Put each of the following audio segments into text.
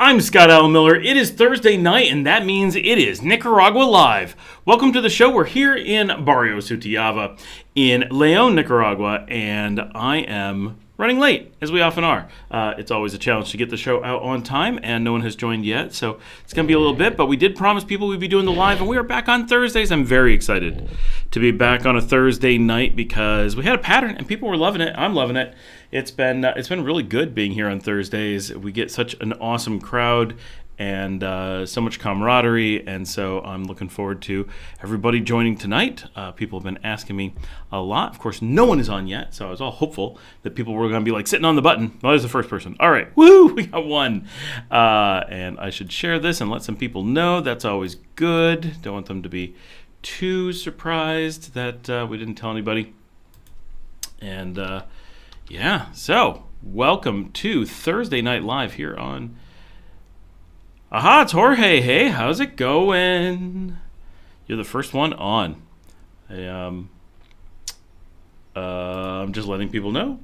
I'm Scott Allen Miller. It is Thursday night, and that means it is Nicaragua Live. Welcome to the show. We're here in Barrio Sutiaba in Leon, Nicaragua, and I am running late, as we often are. It's always a challenge to get the show out on time, and no one has joined yet, so it's going to be a little bit, but we did promise people we'd be doing the live, and we are back on Thursdays. I'm very excited to be back on a Thursday night because we had a pattern, and people were loving it. I'm loving it. It's been really good being here on Thursdays. We get such an awesome crowd and so much camaraderie, and so I'm looking forward to everybody joining tonight. People have been asking me a lot. Of course, no one is on yet, so I was all hopeful that people were going to be like sitting on the button. Well, there's the first person. All right, woo, we got one. And I should share this and let some people know. That's always good. Don't want them to be too surprised that we didn't tell anybody. And yeah, so welcome to Thursday Night Live here on... Aha, it's Jorge. Hey, how's it going? You're the first one on. I'm just letting people know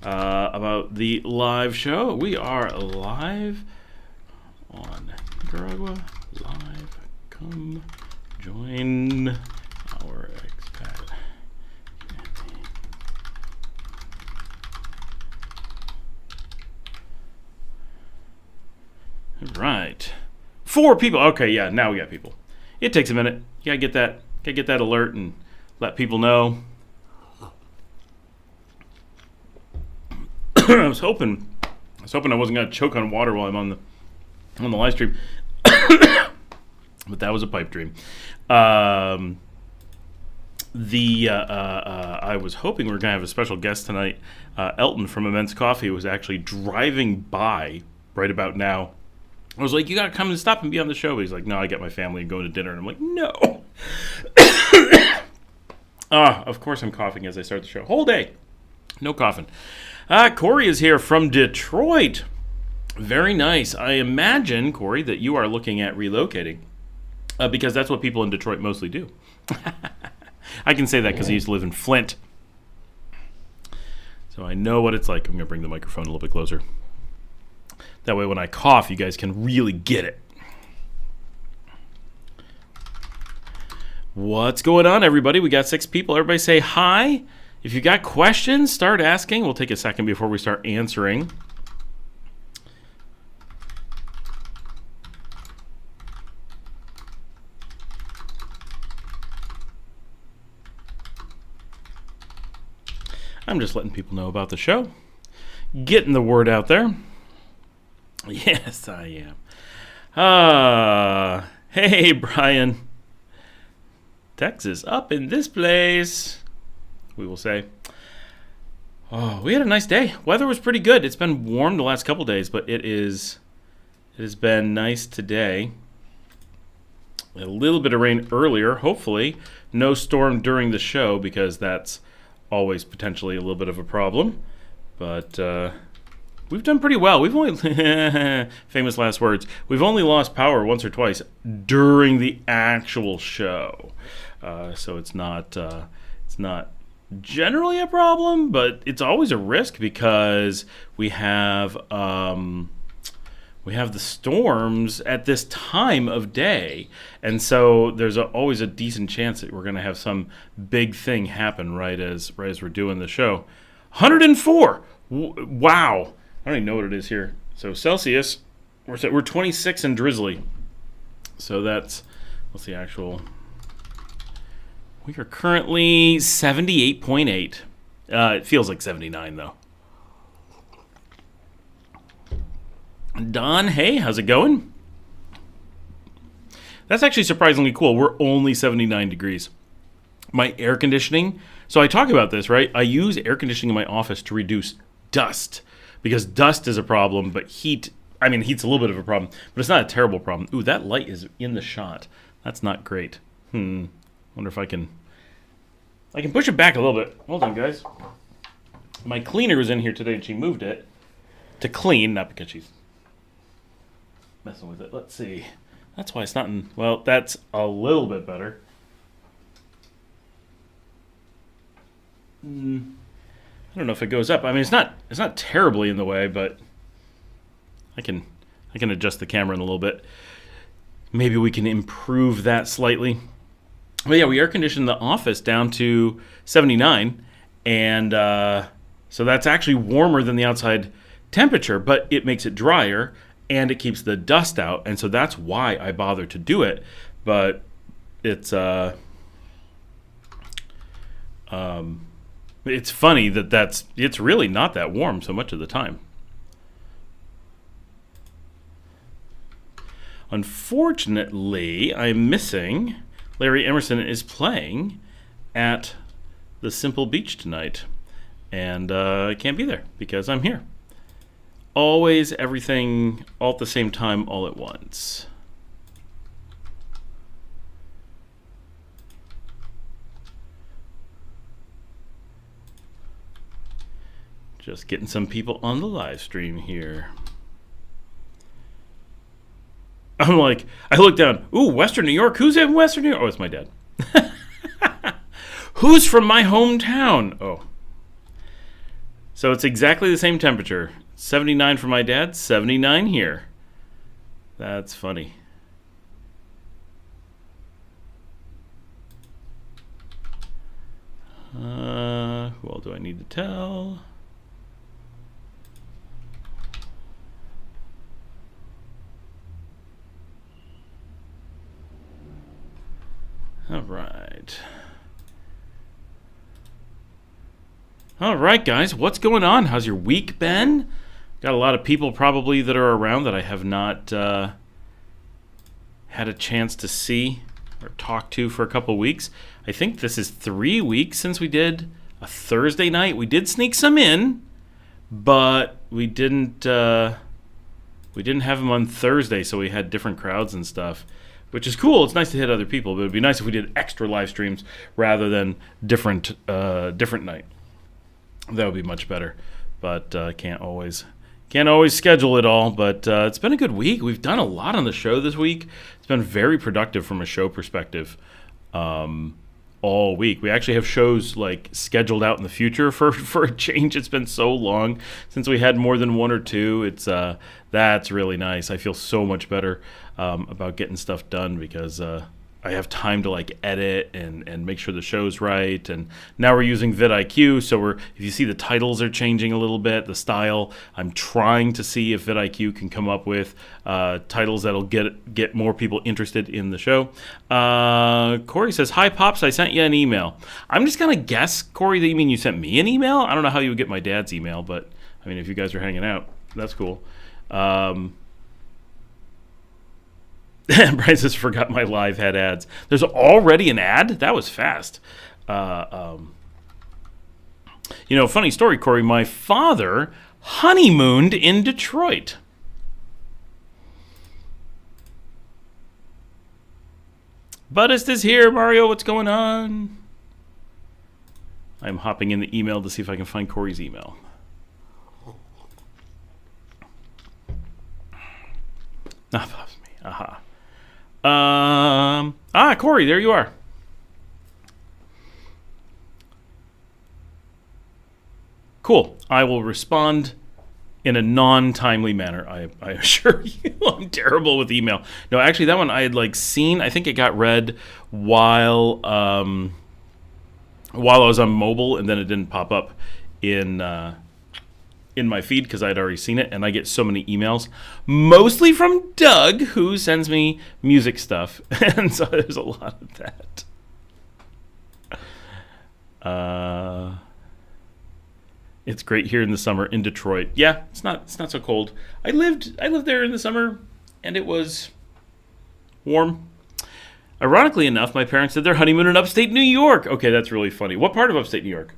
about the live show. We are live on Nicaragua Live. Come join our expat. Right. 4 people. Okay, yeah, now we got people. It takes a minute. You gotta get that alert and let people know. I was hoping I wasn't gonna choke on water while I'm on the live stream. But that was a pipe dream. I was hoping we were gonna have a special guest tonight. Elton from Immense Coffee was actually driving by right about now. I was like, you gotta come and stop and be on the show. But he's like, no, I got my family and going to dinner. And I'm like, no. Of course I'm coughing as I start the show. Whole day. No coughing. Corey is here from Detroit. Very nice. I imagine, Corey, that you are looking at relocating. Because that's what people in Detroit mostly do. I can say that because I used to live in Flint. So I know what it's like. I'm going to bring the microphone a little bit closer. That way when I cough, you guys can really get it. What's going on, everybody? We got 6 people. Everybody say hi. If you got questions, start asking. We'll take a second before we start answering. I'm just letting people know about the show. Getting the word out there. Yes, I am. Hey, Brian. Texas up in this place, we will say. Oh, we had a nice day. Weather was pretty good. It's been warm the last couple days, but it has been nice today. A little bit of rain earlier, hopefully. No storm during the show, because that's always potentially a little bit of a problem. But we've done pretty well. We've only famous last words. We've only lost power once or twice during the actual show, so it's not generally a problem, but it's always a risk because we have the storms at this time of day, and so there's always a decent chance that we're going to have some big thing happen right as we're doing the show. 104. Wow. I don't even know what it is here. So Celsius, we're 26 and drizzly. So what's the actual? We are currently 78.8. It feels like 79 though. Don, hey, how's it going? That's actually surprisingly cool. We're only 79 degrees. My air conditioning. So I talk about this, right? I use air conditioning in my office to reduce dust. Because dust is a problem, but heat's a little bit of a problem, but it's not a terrible problem. Ooh, that light is in the shot. That's not great. Wonder if I can push it back a little bit. Hold on, guys. My cleaner was in here today, and she moved it to clean, not because she's messing with it. Let's see. That's why it's not in... Well, that's a little bit better. I don't know if it goes up. I mean, it's not terribly in the way, but I can I can adjust the camera in a little bit. Maybe we can improve that slightly. But yeah, we air conditioned the office down to 79, and so that's actually warmer than the outside temperature, but it makes it drier and it keeps the dust out, and so that's why I bother to do it. But it's funny it's really not that warm so much of the time. Unfortunately, I'm missing. Larry Emerson is playing at the Simple Beach tonight, and I can't be there because I'm here. Always everything all at the same time, all at once. Just getting some people on the live stream here. I'm like, I look down. Ooh, Western New York. Who's in Western New York? Oh, it's my dad. Who's from my hometown? Oh. So it's exactly the same temperature. 79 for my dad, 79 here. That's funny. Who all do I need to tell? All right. All right, guys. What's going on? How's your week been? Got a lot of people probably that are around that I have not had a chance to see or talk to for a couple weeks. I think this is 3 weeks since we did a Thursday night. We did sneak some in, but we didn't have them on Thursday, so we had different crowds and stuff, which is cool. It's nice to hit other people, but it'd be nice if we did extra live streams rather than different night. That would be much better, but can't always schedule it all. But it's been a good week. We've done a lot on the show this week. It's been very productive from a show perspective all week. We actually have shows like scheduled out in the future for a change. It's been so long since we had more than one or two. It's that's really nice. I feel so much better about getting stuff done because I have time to like edit and make sure the show's right. And now we're using vidIQ, so if you see the titles are changing a little bit, the style, I'm trying to see if vidIQ can come up with titles that'll get more people interested in the show. Corey says, "Hi Pops, I sent you an email." I'm just gonna guess, Corey, that you mean you sent me an email? I don't know how you would get my dad's email, but I mean, if you guys are hanging out, that's cool. Bryce has forgot my live had ads. There's already an ad? That was fast. Funny story, Corey. My father honeymooned in Detroit. Buddhist is here, Mario. What's going on? I'm hopping in the email to see if I can find Corey's email. Ah, pops me. Aha. Corey, there you are. Cool. I will respond in a non-timely manner. I assure you, I'm terrible with email. No, actually, that one I had seen. I think it got read while I was on mobile, and then it didn't pop up in my feed because I'd already seen it, and I get so many emails, mostly from Doug, who sends me music stuff, and so there's a lot of that. It's great here in the summer in Detroit. Yeah, it's not so cold. I lived there in the summer, and it was warm. Ironically enough, my parents did their honeymoon in upstate New York. Okay, that's really funny. What part of upstate New York?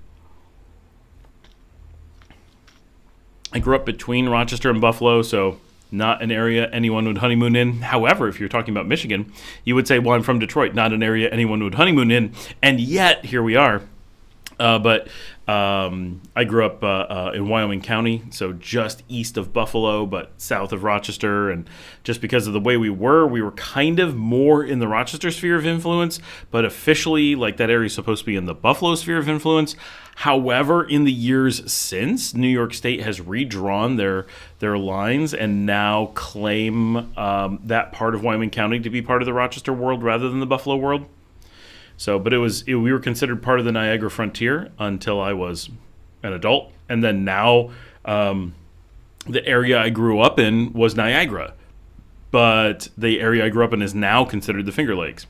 I grew up between Rochester and Buffalo, so not an area anyone would honeymoon in. However, if you're talking about Michigan, you would say, well, I'm from Detroit, not an area anyone would honeymoon in. And yet, here we are. But I grew up in Wyoming County, so just east of Buffalo, but south of Rochester. And just because of the way we were kind of more in the Rochester sphere of influence, but officially, like, that area is supposed to be in the Buffalo sphere of influence. However, in the years since, New York State has redrawn their lines and now claim that part of Wyoming County to be part of the Rochester world rather than the Buffalo world. So, but we were considered part of the Niagara frontier until I was an adult. And then now the area I grew up in was Niagara. But the area I grew up in is now considered the Finger Lakes,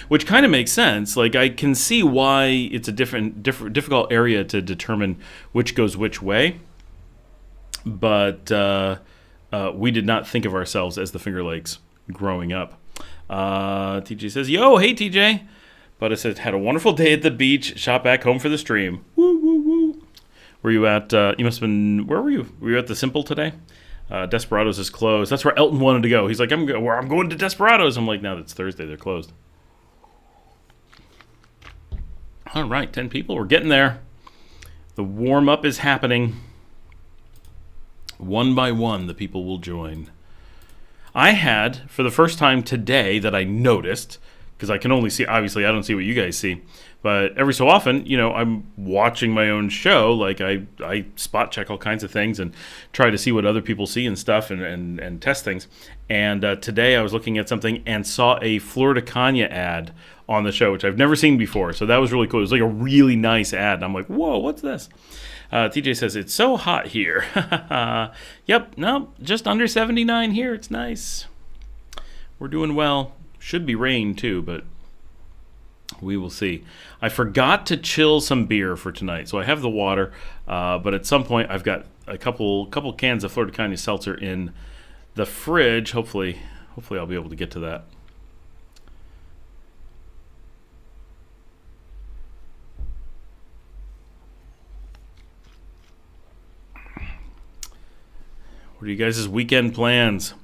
which kind of makes sense. Like, I can see why it's a difficult area to determine which goes which way. But we did not think of ourselves as the Finger Lakes growing up. TJ says, yo, hey, TJ. But it says, had a wonderful day at the beach, shot back home for the stream. Woo, woo, woo. Were you at, you must have been, where were you? Were you at the Simple today? Desperados is closed. That's where Elton wanted to go. He's like, I'm going to Desperados. I'm like, no, it's Thursday. They're closed. All right, 10 people. We're getting there. The warm-up is happening. One by one, the people will join. I had, for the first time today that I noticed, because I can only see, obviously, I don't see what you guys see. But every so often, I'm watching my own show. Like, I spot check all kinds of things and try to see what other people see and stuff and test things. And today I was looking at something and saw a Florida Canya ad on the show, which I've never seen before. So that was really cool. It was like a really nice ad. And I'm like, whoa, what's this? TJ says, it's so hot here. Yep, no, just under 79 here. It's nice. We're doing well. Should be rain too, but we will see. I forgot to chill some beer for tonight, so I have the water. But at some point, I've got a couple cans of Florida Canya seltzer in the fridge. Hopefully, I'll be able to get to that. What are you guys' weekend plans?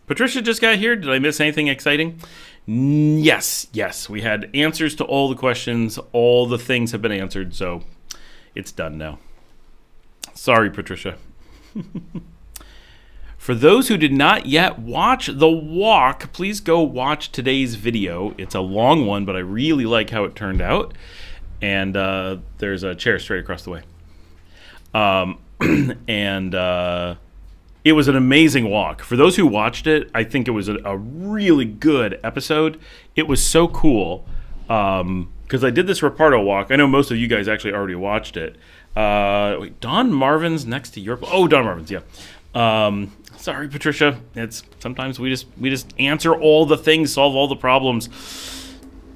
Patricia just got here. Did I miss anything exciting? Yes. We had answers to all the questions. All the things have been answered, so it's done now. Sorry, Patricia. For those who did not yet watch the walk, please go watch today's video. It's a long one, but I really like how it turned out. And there's a chair straight across the way. It was an amazing walk. For those who watched it, I think it was a really good episode. It was so cool because I did this Rapardo walk. I know most of you guys actually already watched it. Wait, Don Marvin's next to Europe. Oh, Don Marvin's, yeah. Sorry, Patricia. It's sometimes we just answer all the things, solve all the problems.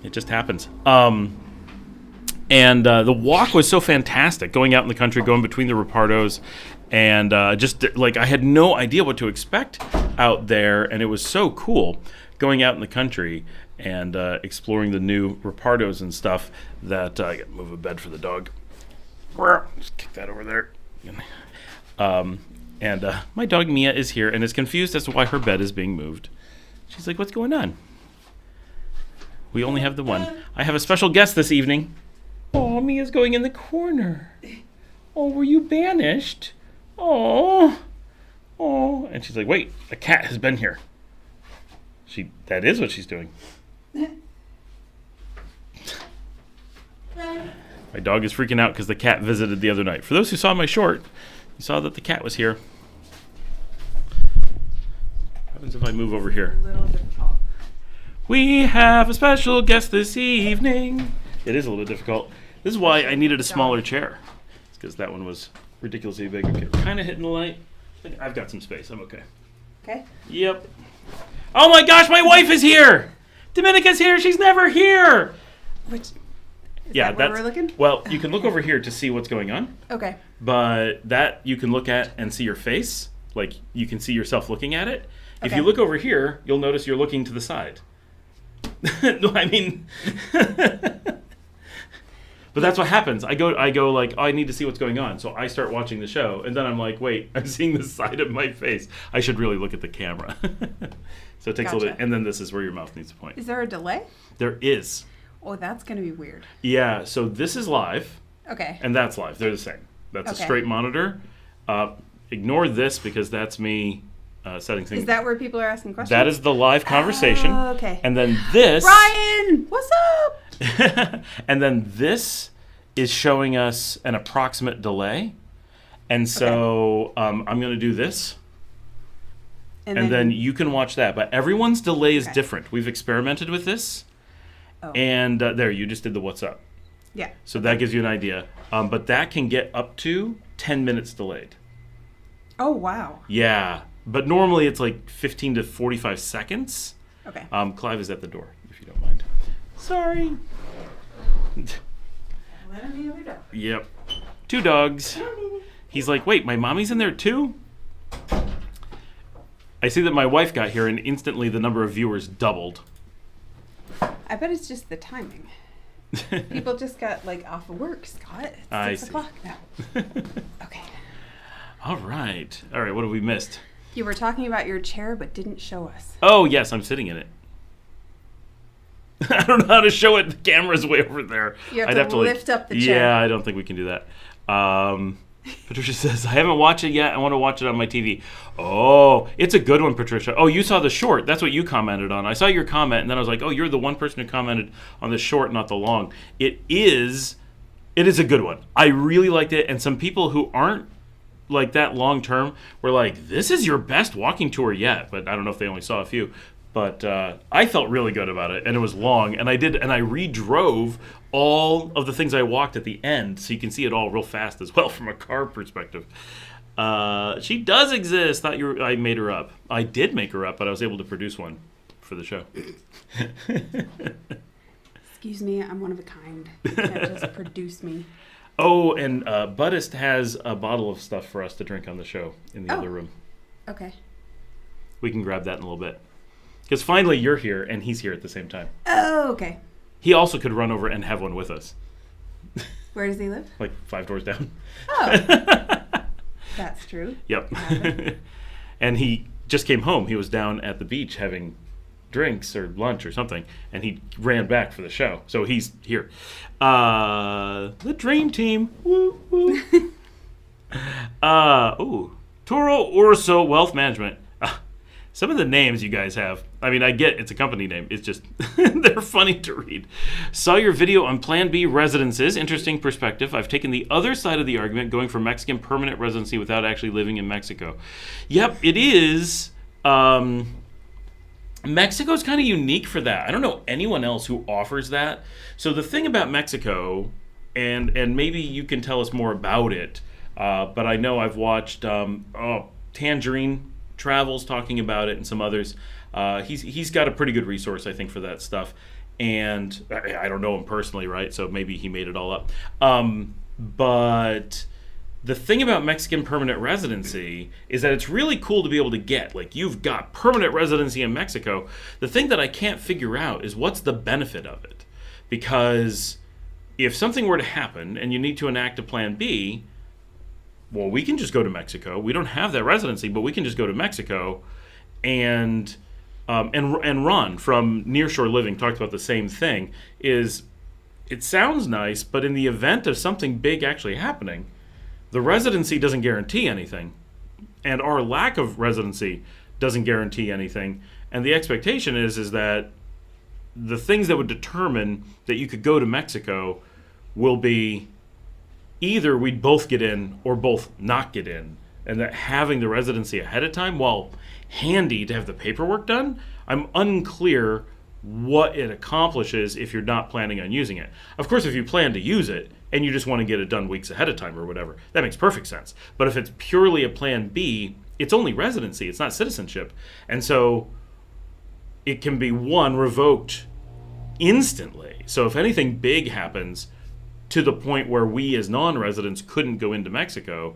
It just happens. And the walk was so fantastic, going out in the country, going between the Rapardos. And just like I had no idea what to expect out there, and it was so cool going out in the country and exploring the new Rapardos and stuff that I got to move a bed for the dog. Just kick that over there. And my dog Mia is here and is confused as to why her bed is being moved. She's like, "What's going on?" We only have the one. I have a special guest this evening. Oh, Mia's going in the corner. Oh, were you banished? Oh, and she's like, wait, a cat has been here. That is what she's doing. My dog is freaking out because the cat visited the other night. For those who saw my short, you saw that the cat was here. What happens if I move over here? A little difficult. We have a special guest this evening. It is a little bit difficult. This is why I needed a smaller chair. It's because that one was ridiculously big. Okay, we're kind of hitting the light. I've got some space. I'm okay. Okay. Yep. Oh my gosh, my wife is here. Dominica's here. She's never here. Which? Yeah, that's where we're looking? Well, you can look over here to see what's going on. Okay. But that you can look at and see your face. Like, you can see yourself looking at it. If Okay. you look over here, you'll notice you're looking to the side. No, I mean... But that's what happens. I go like, oh, I need to see what's going on. So I start watching the show, and then I'm like, wait, I'm seeing the side of my face. I should really look at the camera. So it takes a little bit, and then this is where your mouth needs to point. Is there a delay? There is. Oh, that's going to be weird. Yeah, so this is live, Okay. And that's live. They're the same. That's Okay. a straight monitor. Ignore this because that's me setting things. Is that where people are asking questions? That is the live conversation. Oh, okay. And then this... Ryan, what's up? And then this is showing us an approximate delay. And so I'm going to do this. And then you can watch that. But everyone's delay is different. We've experimented with this. Oh. And there, you just did the what's up. Yeah. So that gives you an idea. But that can get up to 10 minutes delayed. Oh, wow. Yeah. But normally it's like 15 to 45 seconds. Okay. Clive is at the door, if you don't mind. Sorry. Let him be over there. Yep. 2 dogs. He's like, wait, my mommy's in there too? I see that my wife got here and instantly the number of viewers doubled. I bet it's just the timing. People just got like off of work, Scott. It's 6 o'clock now. Okay. All right. All right, what have we missed? You were talking about your chair but didn't show us. Oh, yes, I'm sitting in it. I don't know how to show it. The camera's way over there. You have to lift up the chair. Yeah, I don't think we can do that. Patricia says, I haven't watched it yet. I want to watch it on my TV. Oh, it's a good one, Patricia. Oh, you saw the short. That's what you commented on. I saw your comment, and then I was like, oh, you're the one person who commented on the short, not the long. It is a good one. I really liked it, and some people who aren't like that long term were like, this is your best walking tour yet. But I don't know if they only saw a few. But I felt really good about it, and it was long. And I redrove all of the things I walked at the end, so you can see it all real fast as well from a car perspective. She does exist. I made her up. I did make her up, but I was able to produce one for the show. Excuse me, I'm one of a kind. You can't just produce me. Oh, and Buddhist has a bottle of stuff for us to drink on the show in the other room. Okay. We can grab that in a little bit. Because finally you're here, and he's here at the same time. Oh, okay. He also could run over and have one with us. Where does he live? Like 5 doors down. Oh. That's true. Yep. And he just came home. He was down at the beach having drinks or lunch or something, and he ran back for the show. So he's here. The dream team. Woo, woo. Toro Urso Wealth Management. Some of the names you guys have, I mean, I get it's a company name. It's just, they're funny to read. Saw your video on Plan B residences. Interesting perspective. I've taken the other side of the argument, going for Mexican permanent residency without actually living in Mexico. Yep, it is. Mexico's kind of unique for that. I don't know anyone else who offers that. So the thing about Mexico, and maybe you can tell us more about it, but I know I've watched Tangerine Travels talking about it and some others. He's got a pretty good resource, I think, for that stuff. And I don't know him personally, right? So maybe he made it all up. But the thing about Mexican permanent residency is that it's really cool to be able to get. Like, you've got permanent residency in Mexico. The thing that I can't figure out is what's the benefit of it? Because if something were to happen and you need to enact a Plan B, well, we can just go to Mexico. We don't have that residency, but we can just go to Mexico and run from nearshore living. Talked about the same thing. It sounds nice, but in the event of something big actually happening, the residency doesn't guarantee anything, and our lack of residency doesn't guarantee anything. And the expectation is that the things that would determine that you could go to Mexico will be either we'd both get in or both not get in, and that having the residency ahead of time, while handy to have the paperwork done, I'm unclear what it accomplishes if you're not planning on using it. Of course, if you plan to use it and you just want to get it done weeks ahead of time or whatever, that makes perfect sense. But if it's purely a Plan B, it's only residency, it's not citizenship. And so it can be, revoked instantly. So if anything big happens to the point where we as non-residents couldn't go into Mexico,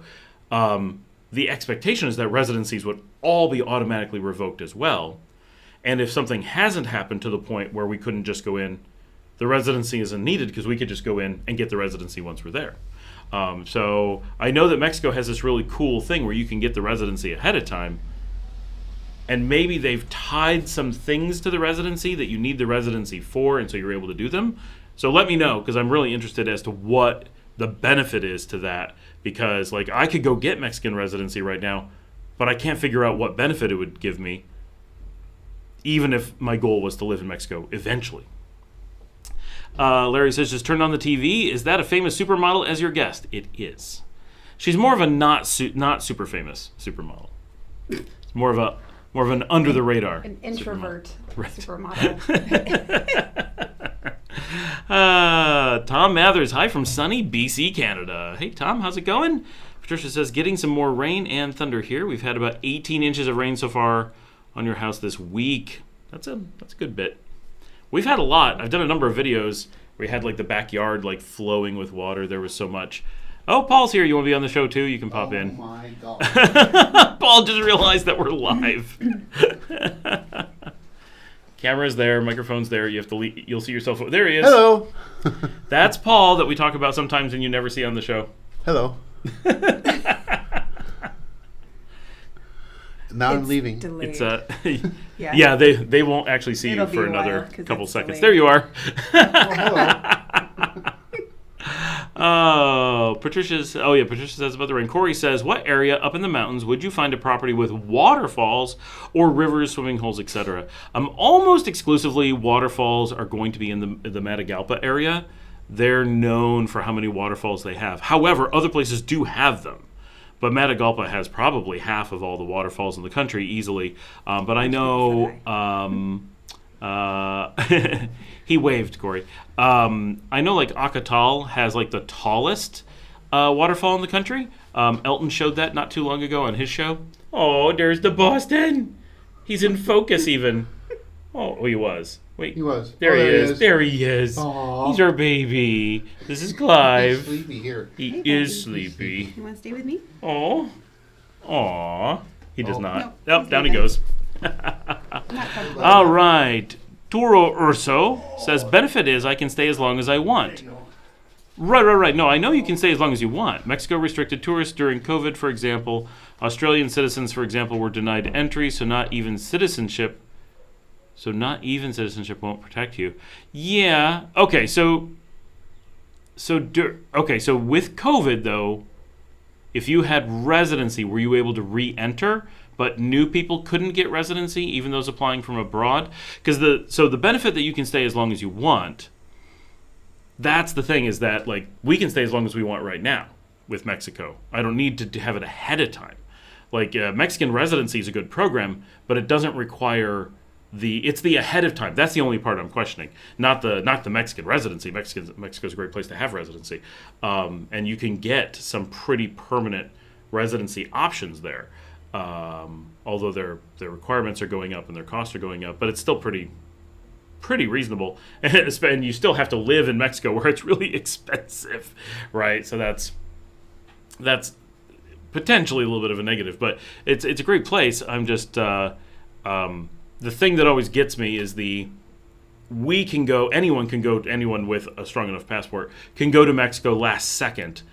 the expectation is that residencies would all be automatically revoked as well. And if something hasn't happened to the point where we couldn't just go in, the residency isn't needed because we could just go in and get the residency once we're there. So I know that Mexico has this really cool thing where you can get the residency ahead of time, and maybe they've tied some things to the residency that you need the residency for, and so you're able to do them. So let me know, because I'm really interested as to what the benefit is to that, because like I could go get Mexican residency right now, but I can't figure out what benefit it would give me, even if my goal was to live in Mexico eventually. Larry says, just turned on the TV. Is that a famous supermodel as your guest? It is. She's more of a not super famous supermodel. It's more of an under the radar. An introvert supermodel. Tom Mathers, hi from sunny BC, Canada. Hey Tom, how's it going? Patricia says, getting some more rain and thunder here. We've had about 18 inches of rain so far on your house this week. That's a good bit. We've had a lot. I've done a number of videos where we had like the backyard like flowing with water. There was so much. Oh, Paul's here. You want to be on the show too? You can pop in. Oh my God. Paul just realized that we're live. Camera's there, microphone's there. You have to you'll see yourself. There he is. Hello. That's Paul that we talk about sometimes and you never see on the show. Hello. Now I'm leaving. Delayed. It's yeah, they won't actually see It'll you for be a another while, couple seconds. delayed. There you are. Hello. Oh, Patricia says about the rain. Corey says, what area up in the mountains would you find a property with waterfalls or rivers, swimming holes, etc.? Almost exclusively waterfalls are going to be in the Matagalpa area. They're known for how many waterfalls they have. However, other places do have them. But Matagalpa has probably half of all the waterfalls in the country easily. But I know... he waved, Corey. I know like Akatal has like the tallest waterfall in the country. Elton showed that not too long ago on his show. Oh, there's the Boston. He's in focus even. Oh, he was. Wait. He was. There he is. There he is. Aww. He's our baby. This is Clive. He's sleepy here. He Hey, is buddy. sleepy. You want to stay with me? Oh. Aw. He does Oh. not. No, Oh, he's down he leaving. goes. I'm not comfortable. All right. Turo Urso says, benefit is I can stay as long as I want. Right. No, I know you can stay as long as you want. Mexico restricted tourists during COVID, for example. Australian citizens, for example, were denied entry, so not even citizenship won't protect you. Yeah. Okay, so with COVID, though, if you had residency, were you able to re-enter? But new people couldn't get residency, even those applying from abroad? Because the benefit that you can stay as long as you want, that's the thing, is that like we can stay as long as we want right now with Mexico. I don't need to have it ahead of time. Like Mexican residency is a good program, but it doesn't require it's the ahead of time. That's the only part I'm questioning. Not the Mexican residency. Mexico's a great place to have residency, and you can get some pretty permanent residency options there. Although their requirements are going up and their costs are going up, but it's still pretty reasonable. And you still have to live in Mexico where it's really expensive, right? So that's potentially a little bit of a negative, but it's a great place. I'm just the thing that always gets me is anyone with a strong enough passport can go to Mexico last second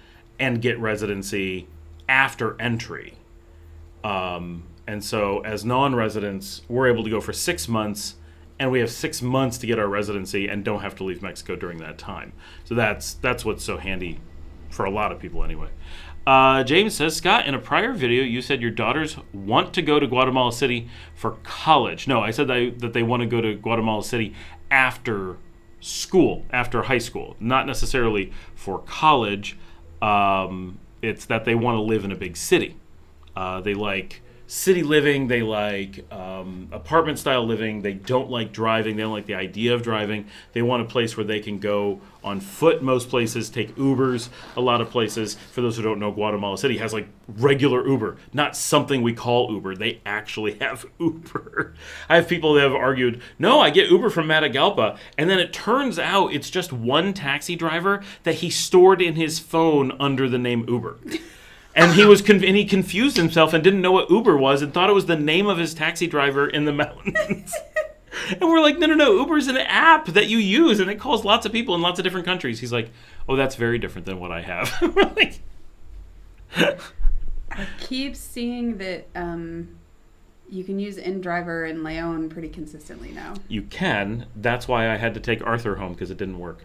and get residency after entry. And so as non-residents, we're able to go for 6 months, and we have 6 months to get our residency and don't have to leave Mexico during that time. So that's what's so handy for a lot of people anyway. James says, Scott, in a prior video, you said your daughters want to go to Guatemala City for college. No, I said that they want to go to Guatemala City after school, after high school, not necessarily for college. It's that they want to live in a big city. They like city living. They like apartment style living. They don't like driving. They don't like the idea of driving. They want a place where they can go on foot most places, take Ubers a lot of places. For those who don't know, Guatemala City has like regular Uber, not something we call Uber. They actually have Uber. I have people that have argued, no, I get Uber from Matagalpa. And then it turns out it's just one taxi driver that he stored in his phone under the name Uber. And he confused himself and didn't know what Uber was and thought it was the name of his taxi driver in the mountains. And we're like, no, Uber's an app that you use, and it calls lots of people in lots of different countries. He's like, oh, that's very different than what I have. We're like, I keep seeing that you can use InDriver in Leon pretty consistently now. you can. That's why I had to take Arthur home, because it didn't work.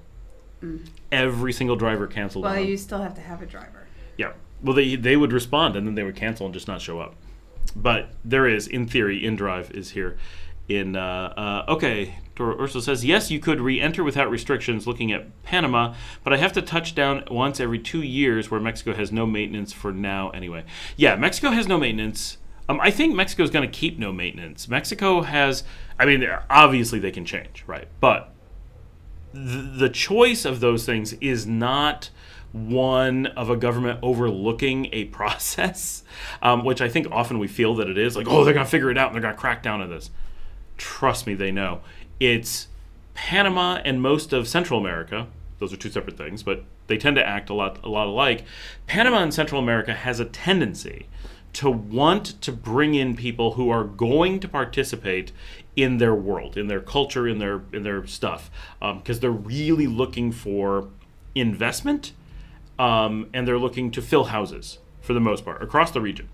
Every single driver canceled on Well, them. you still have to have a driver. Yeah. Well, they would respond and then they would cancel and just not show up. But there is, in theory, InDrive is here. Okay, Ursula says, yes, you could re-enter without restrictions looking at Panama, but I have to touch down once every 2 years where Mexico has no maintenance for now anyway. Yeah, Mexico has no maintenance. I think Mexico's going to keep no maintenance. Mexico has, obviously they can change, right? But the choice of those things is not one of a government overlooking a process, which I think often we feel that it is. Like, oh, they're going to figure it out and they're going to crack down on this. Trust me, they know. It's Panama and most of Central America. Those are two separate things, but they tend to act a lot alike. Panama and Central America has a tendency to want to bring in people who are going to participate in their world, in their culture, in their stuff, because they're really looking for investment, and they're looking to fill houses for the most part across the region.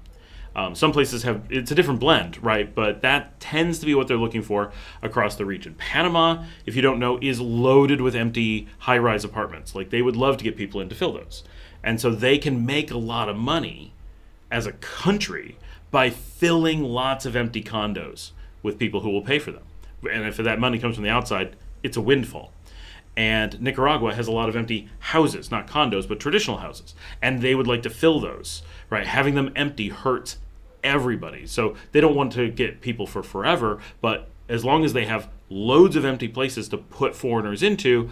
Some places it's a different blend, right? But that tends to be what they're looking for across the region. Panama, if you don't know, is loaded with empty high-rise apartments. Like, they would love to get people in to fill those. And so they can make a lot of money as a country by filling lots of empty condos with people who will pay for them. And if that money comes from the outside, it's a windfall. And Nicaragua has a lot of empty houses, not condos, but traditional houses. And they would like to fill those, right? Having them empty hurts everybody. So they don't want to get people for forever, but as long as they have loads of empty places to put foreigners into,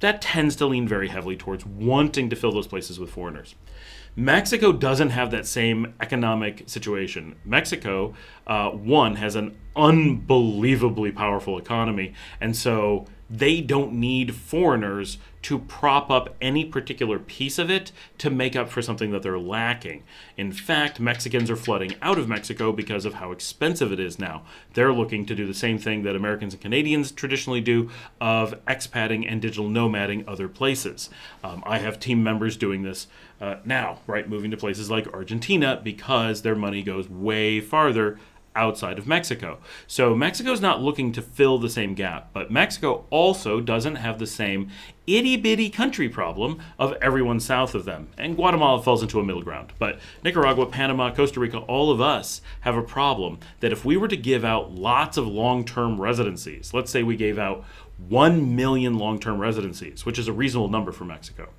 that tends to lean very heavily towards wanting to fill those places with foreigners. Mexico doesn't have that same economic situation. Mexico, one, has an unbelievably powerful economy, and so they don't need foreigners to prop up any particular piece of it to make up for something that they're lacking. In fact, Mexicans are flooding out of Mexico because of how expensive it is now. They're looking to do the same thing that Americans and Canadians traditionally do of expatting and digital nomading other places. I have team members doing this now, right, moving to places like Argentina because their money goes way farther outside of Mexico. So Mexico's not looking to fill the same gap, but Mexico also doesn't have the same itty-bitty country problem of everyone south of them. And Guatemala falls into a middle ground. But Nicaragua, Panama, Costa Rica, all of us have a problem that if we were to give out lots of long-term residencies, let's say we gave out 1 million long-term residencies, which is a reasonable number for Mexico.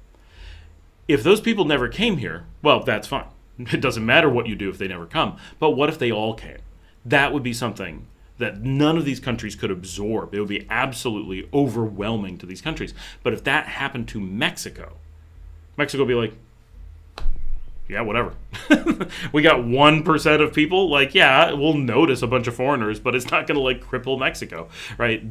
If those people never came here, well, that's fine. It doesn't matter what you do if they never come. But what if they all came? That would be something that none of these countries could absorb. It would be absolutely overwhelming to these countries. But if that happened to Mexico, Mexico would be like, yeah, whatever. We got 1% of people, like, yeah, we'll notice a bunch of foreigners, but it's not going to, like, cripple Mexico, right?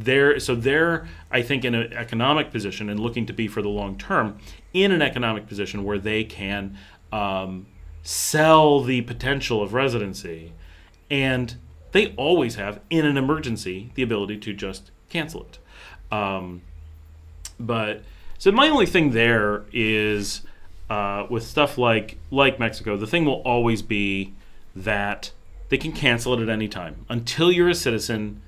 So they're, I think, in an economic position and looking to be for the long term in an economic position where they can sell the potential of residency, and they always have, in an emergency, the ability to just cancel it. But so my only thing there is with stuff like Mexico, the thing will always be that they can cancel it at any time until you're a citizen.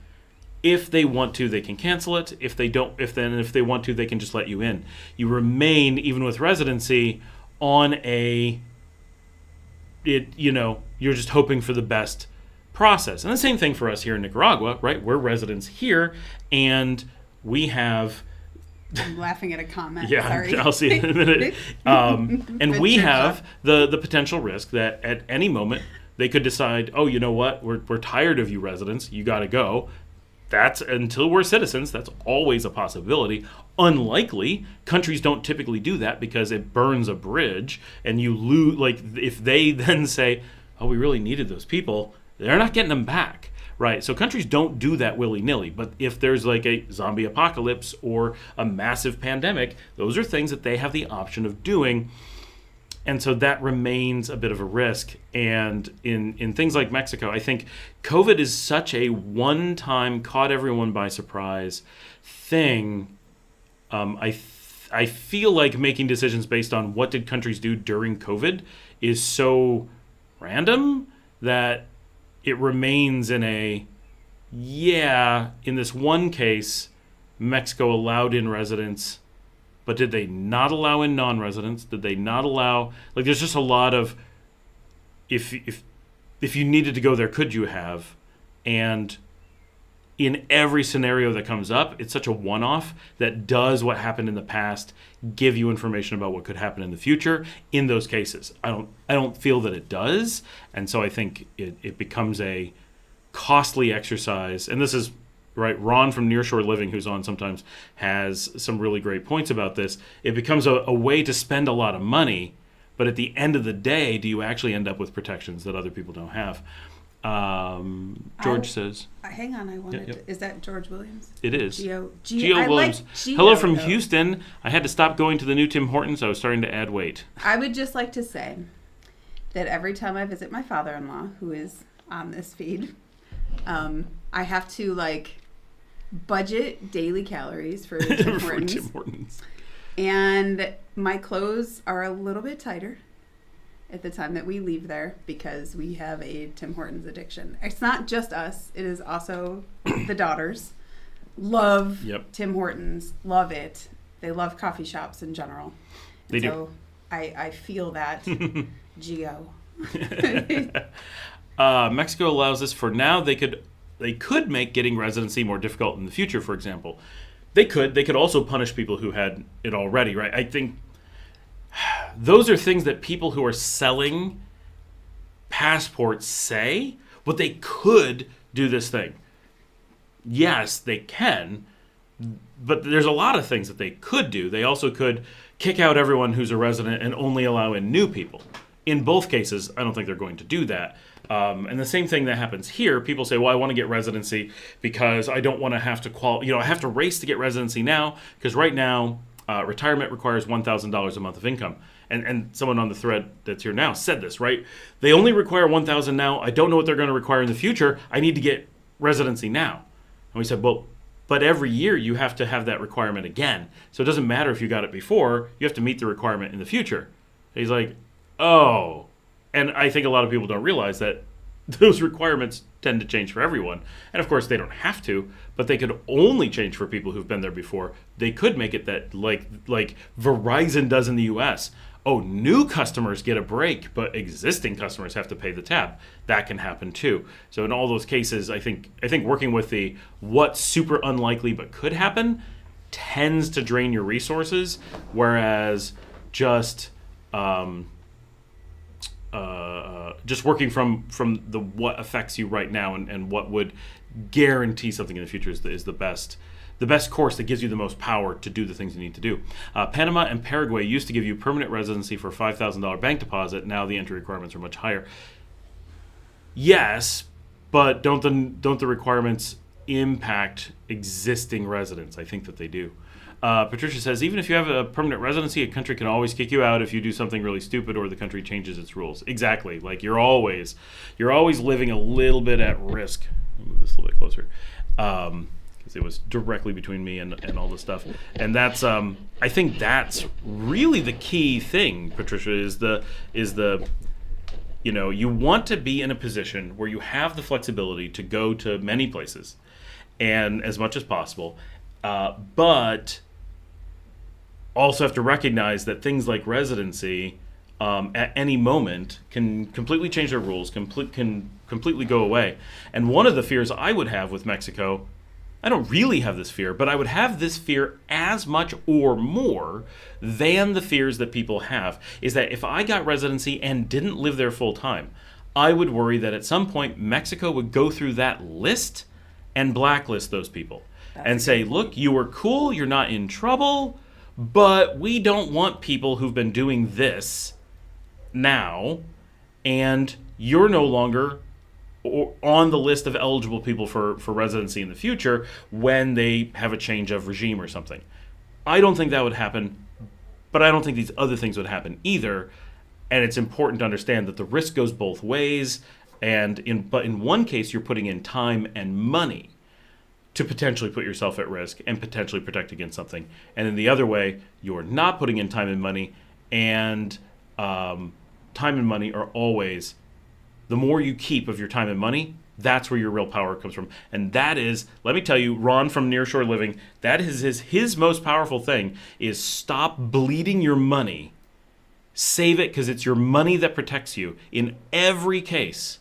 If they want to, they can cancel it. If they don't, if they want to, they can just let you in. You remain, even with residency, on you're just hoping for the best process. And the same thing for us here in Nicaragua, right? We're residents here, and we have... I'm laughing at a comment. Yeah, sorry. I'll see it in a minute. And we have the potential risk that at any moment they could decide, oh, you know what? We're tired of you residents. You got to go. That's until we're citizens. That's always a possibility. Unlikely. Countries don't typically do that because it burns a bridge, and you lose. Like, if they then say, oh, we really needed those people, they're not getting them back, right? So countries don't do that willy-nilly. But if there's like a zombie apocalypse or a massive pandemic, those are things that they have the option of doing. And so that remains a bit of a risk. And in things like Mexico, I think COVID is such a one-time, caught everyone by surprise thing. I feel like making decisions based on what did countries do during COVID is so random that it remains in in this one case, Mexico allowed in residents but did they not allow in non-residents? Did they not allow, like, there's just a lot of, if you needed to go there, could you have? And in every scenario that comes up, it's such a one-off that does what happened in the past give you information about what could happen in the future in those cases. I don't feel that it does, and so I think it becomes a costly exercise. And this is right. Ron from Nearshore Living, who's on sometimes, has some really great points about this. It becomes a way to spend a lot of money, but at the end of the day, do you actually end up with protections that other people don't have? George says. Hang on, I wanted Yep. to. Is that George Williams? It is. Geo Williams. Like Geo, Hello from though. Houston. I had to stop going to the new Tim Hortons. I was starting to add weight. I would just like to say that every time I visit my father-in-law, who is on this feed, I have to budget daily calories for Tim For Hortons. Tim Hortons. And my clothes are a little bit tighter at the time that we leave there because we have a Tim Hortons addiction. It's not just us. It is also the daughters. Love Tim Hortons. Love it. They love coffee shops in general. They do. So I feel that. Geo. Mexico allows this for now. They could make getting residency more difficult in the future, for example. They could also punish people who had it already, right? I think those are things that people who are selling passports say, but they could do this thing. Yes, they can, but there's a lot of things that they could do. They also could kick out everyone who's a resident and only allow in new people. In both cases, I don't think they're going to do that. And the same thing that happens here, people say, well, I want to get residency because I don't want to have to I have to race to get residency now because right now, retirement requires $1,000 a month of income. And someone on the thread that's here now said this, right? They only require $1,000 now. I don't know what they're going to require in the future. I need to get residency now. And we said, well, but every year you have to have that requirement again. So it doesn't matter if you got it before. You have to meet the requirement in the future. And he's like, oh. And I think a lot of people don't realize that those requirements tend to change for everyone. And of course, they don't have to, but they could only change for people who've been there before. They could make it that like Verizon does in the US. Oh, new customers get a break, but existing customers have to pay the tab. That can happen too. So in all those cases, I think working with the what's super unlikely but could happen tends to drain your resources, whereas just working from the what affects you right now and what would guarantee something in the future is the best course that gives you the most power to do the things you need to do. Panama and Paraguay used to give you permanent residency for $5,000 bank deposit. Now the entry requirements are much higher. Yes, but don't the requirements impact existing residents? I think that they do. Patricia says, even if you have a permanent residency, a country can always kick you out if you do something really stupid or the country changes its rules. Exactly. Like you're always living a little bit at risk. I'll move this a little bit closer. Because it was directly between me and all this stuff. And that's I think that's really the key thing, Patricia, is the you want to be in a position where you have the flexibility to go to many places and as much as possible. But also have to recognize that things like residency at any moment can completely change their rules, can completely go away. And one of the fears I would have with Mexico, I don't really have this fear, but I would have this fear as much or more than the fears that people have, is that if I got residency and didn't live there full time, I would worry that at some point Mexico would go through that list and blacklist those people. And say, look, you were cool, you're not in trouble, but we don't want people who've been doing this now, and you're no longer on the list of eligible people for residency in the future when they have a change of regime or something. I don't think that would happen, but I don't think these other things would happen either. And it's important to understand that the risk goes both ways, but in one case, you're putting in time and money to potentially put yourself at risk and potentially protect against something. And in the other way, you're not putting in time and money, and time and money are always, the more you keep of your time and money, That's where your real power comes from. And that is, let me tell you, Ron from Nearshore Living, that is his most powerful thing is stop bleeding your money. Save it because it's your money that protects you. In every case,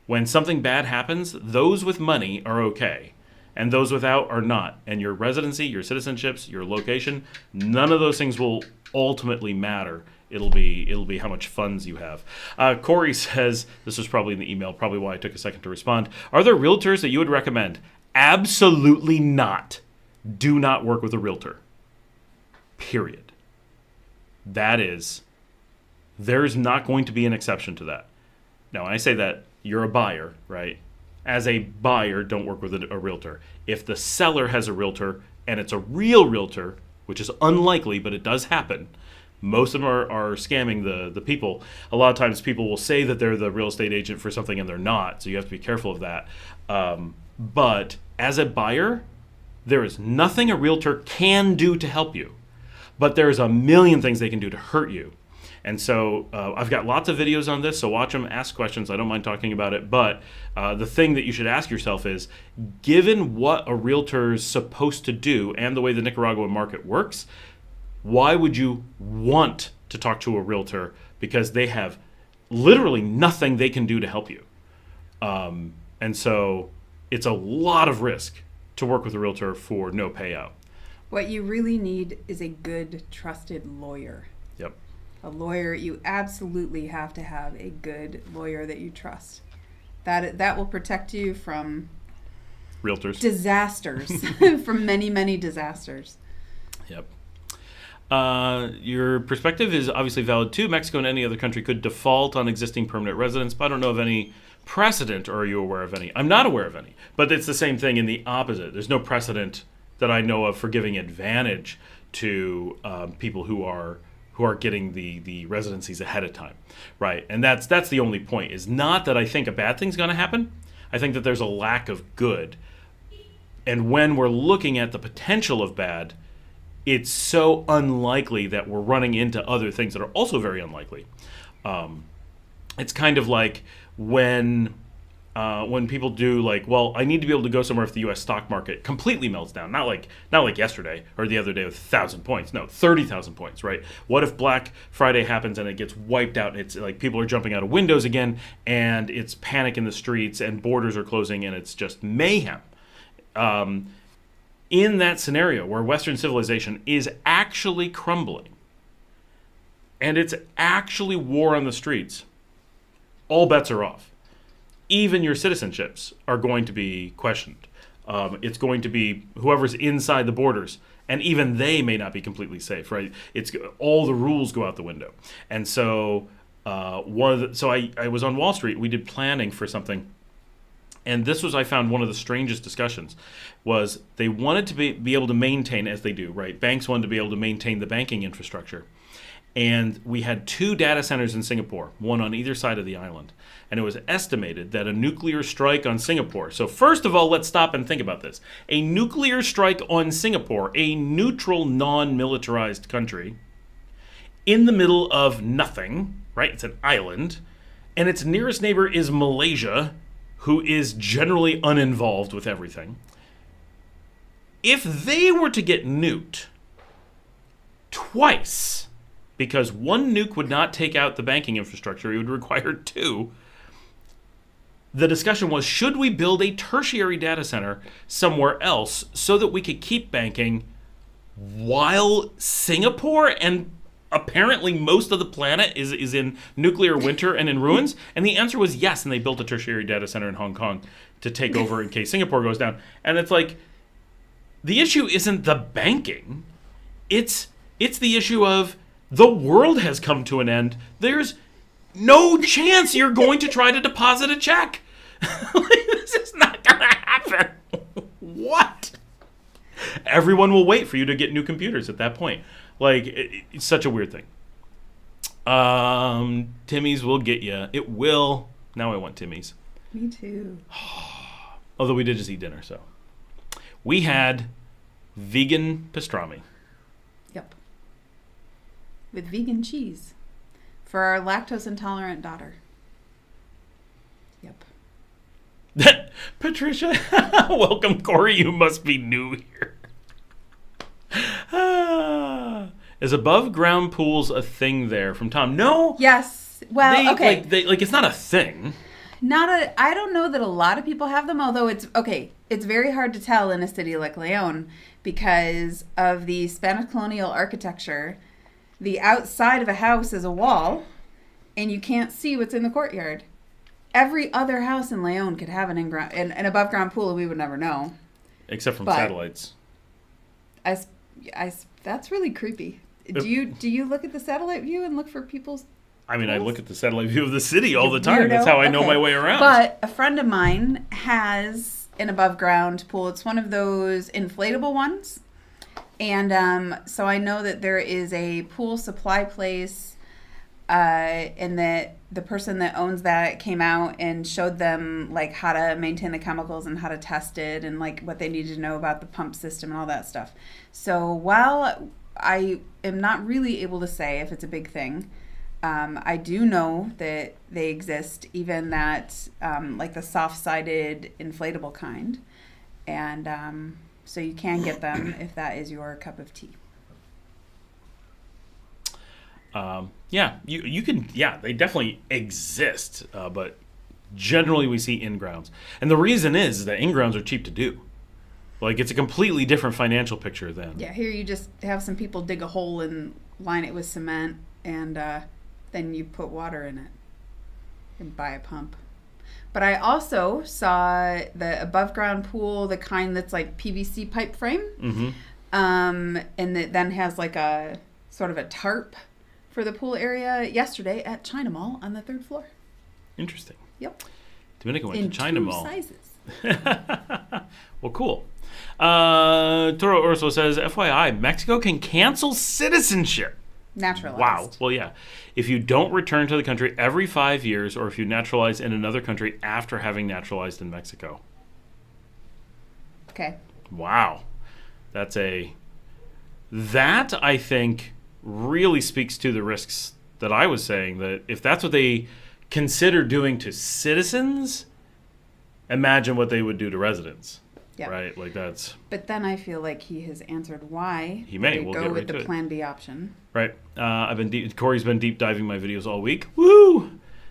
when something bad happens, those with money are okay. And those without are not. And your residency, your citizenships, your location, none of those things will ultimately matter. It'll be how much funds you have. Corey says, this was probably in the email, probably why I took a second to respond. Are there realtors that you would recommend? Absolutely not. Do not work with a realtor. Period. There's not going to be an exception to that. Now, when I say that, you're a buyer, right? As a buyer, don't work with a realtor. If the seller has a realtor and it's a real realtor, which is unlikely, but it does happen, most of them are scamming the people. A lot of times people will say that they're the real estate agent for something and they're not, so you have to be careful of that. But as a buyer, there is nothing a realtor can do to help you, but there's a million things they can do to hurt you. And so I've got lots of videos on this, so watch them, ask questions. I don't mind talking about it. But the thing that you should ask yourself is, given what a realtor's supposed to do and the way the Nicaraguan market works, why would you want to talk to a realtor? Because they have literally nothing they can do to help you. And so it's a lot of risk to work with a realtor for no payout. What you really need is a good, trusted lawyer. Yep. A lawyer, you absolutely have to have a good lawyer that you trust. That will protect you from Realtors. disasters, from many, many disasters. Yep. Your perspective is obviously valid too. Mexico and any other country could default on existing permanent residents, but I don't know of any precedent, or are you aware of any? I'm not aware of any, but it's the same thing in the opposite. There's no precedent that I know of for giving advantage to people who are getting the residencies ahead of time, right? And that's the only point. Is not that I think a bad thing's going to happen. I think that there's a lack of good. And when we're looking at the potential of bad, it's so unlikely that we're running into other things that are also very unlikely. It's kind of like when people do like, well, I need to be able to go somewhere if the U.S. stock market completely melts down. Not like yesterday or the other day with 1,000 points. No, 30,000 points, right? What if Black Friday happens and it gets wiped out? And it's like people are jumping out of windows again, and it's panic in the streets, and borders are closing, and it's just mayhem. In that scenario where Western civilization is actually crumbling, and it's actually war on the streets, all bets are off. Even your citizenships are going to be questioned. It's going to be whoever's inside the borders, and even they may not be completely safe, right? It's all the rules go out the window. And so I was on Wall Street. We did planning for something, and this was, I found, one of the strangest discussions. Was they wanted to be able to maintain, as they do, right? Banks wanted to be able to maintain the banking infrastructure. And we had 2 data centers in Singapore, one on either side of the island. And it was estimated that a nuclear strike on Singapore. So first of all, let's stop and think about this. A nuclear strike on Singapore, a neutral, non-militarized country, in the middle of nothing, right? It's an island. And its nearest neighbor is Malaysia, who is generally uninvolved with everything. If they were to get nuked twice, because one nuke would not take out the banking infrastructure, it would require 2. The discussion was, should we build a tertiary data center somewhere else so that we could keep banking while Singapore and apparently most of the planet is in nuclear winter and in ruins? And the answer was yes, and they built a tertiary data center in Hong Kong to take over in case Singapore goes down. And it's like, the issue isn't the banking. It's the issue of the world has come to an end. There's no chance you're going to try to deposit a check. This is not going to happen. What? Everyone will wait for you to get new computers at that point. Like, it's such a weird thing. Timmy's will get you. It will. Now I want Timmy's. Me too. Although we did just eat dinner, so. We had vegan pastrami. Yep. With vegan cheese for our lactose intolerant daughter. Yep. Patricia, welcome, Corey. You must be new here. Is above ground pools a thing there? From Tom. No. Yes. Well, okay. It's not a thing. I don't know that a lot of people have them, although it's very hard to tell in a city like León because of the Spanish colonial architecture. The outside of a house is a wall, and you can't see what's in the courtyard. Every other house in León could have an above ground pool, and we would never know. Except from satellites. That's really creepy. Do you look at the satellite view and look for people's I mean, pools? I look at the satellite view of the city all the time. Weirdo. That's how I know my way around. But a friend of mine has an above ground pool. It's one of those inflatable ones. And so I know that there is a pool supply place and that the person that owns that came out and showed them like how to maintain the chemicals and how to test it and like what they needed to know about the pump system and all that stuff. So while I am not really able to say if it's a big thing, I do know that they exist, even that like the soft-sided inflatable kind. And so you can get them if that is your cup of tea. You can, they definitely exist, but generally we see in-grounds. And the reason is that in-grounds are cheap to do. Like, it's a completely different financial picture than... Yeah, here you just have some people dig a hole and line it with cement, and then you put water in it and buy a pump. But I also saw the above-ground pool, the kind that's like PVC pipe frame, and that then has like a sort of a tarp for the pool area yesterday at China Mall on the 3rd floor. Interesting. Yep. Dominica went to China Mall. In 2 sizes. Well, cool. Toro Urso says, FYI, Mexico can cancel citizenship. Naturalized. Wow. Well, yeah. If you don't return to the country every 5 years or if you naturalize in another country after having naturalized in Mexico. Okay. Wow. That, I think, really speaks to the risks that I was saying, that if that's what they consider doing to citizens, imagine what they would do to residents. Yep. Right? Like that's... But then I feel like he has answered why he may. they We'll go get with right the to it. Plan B option. Right. Corey's been deep diving my videos all week. Woo!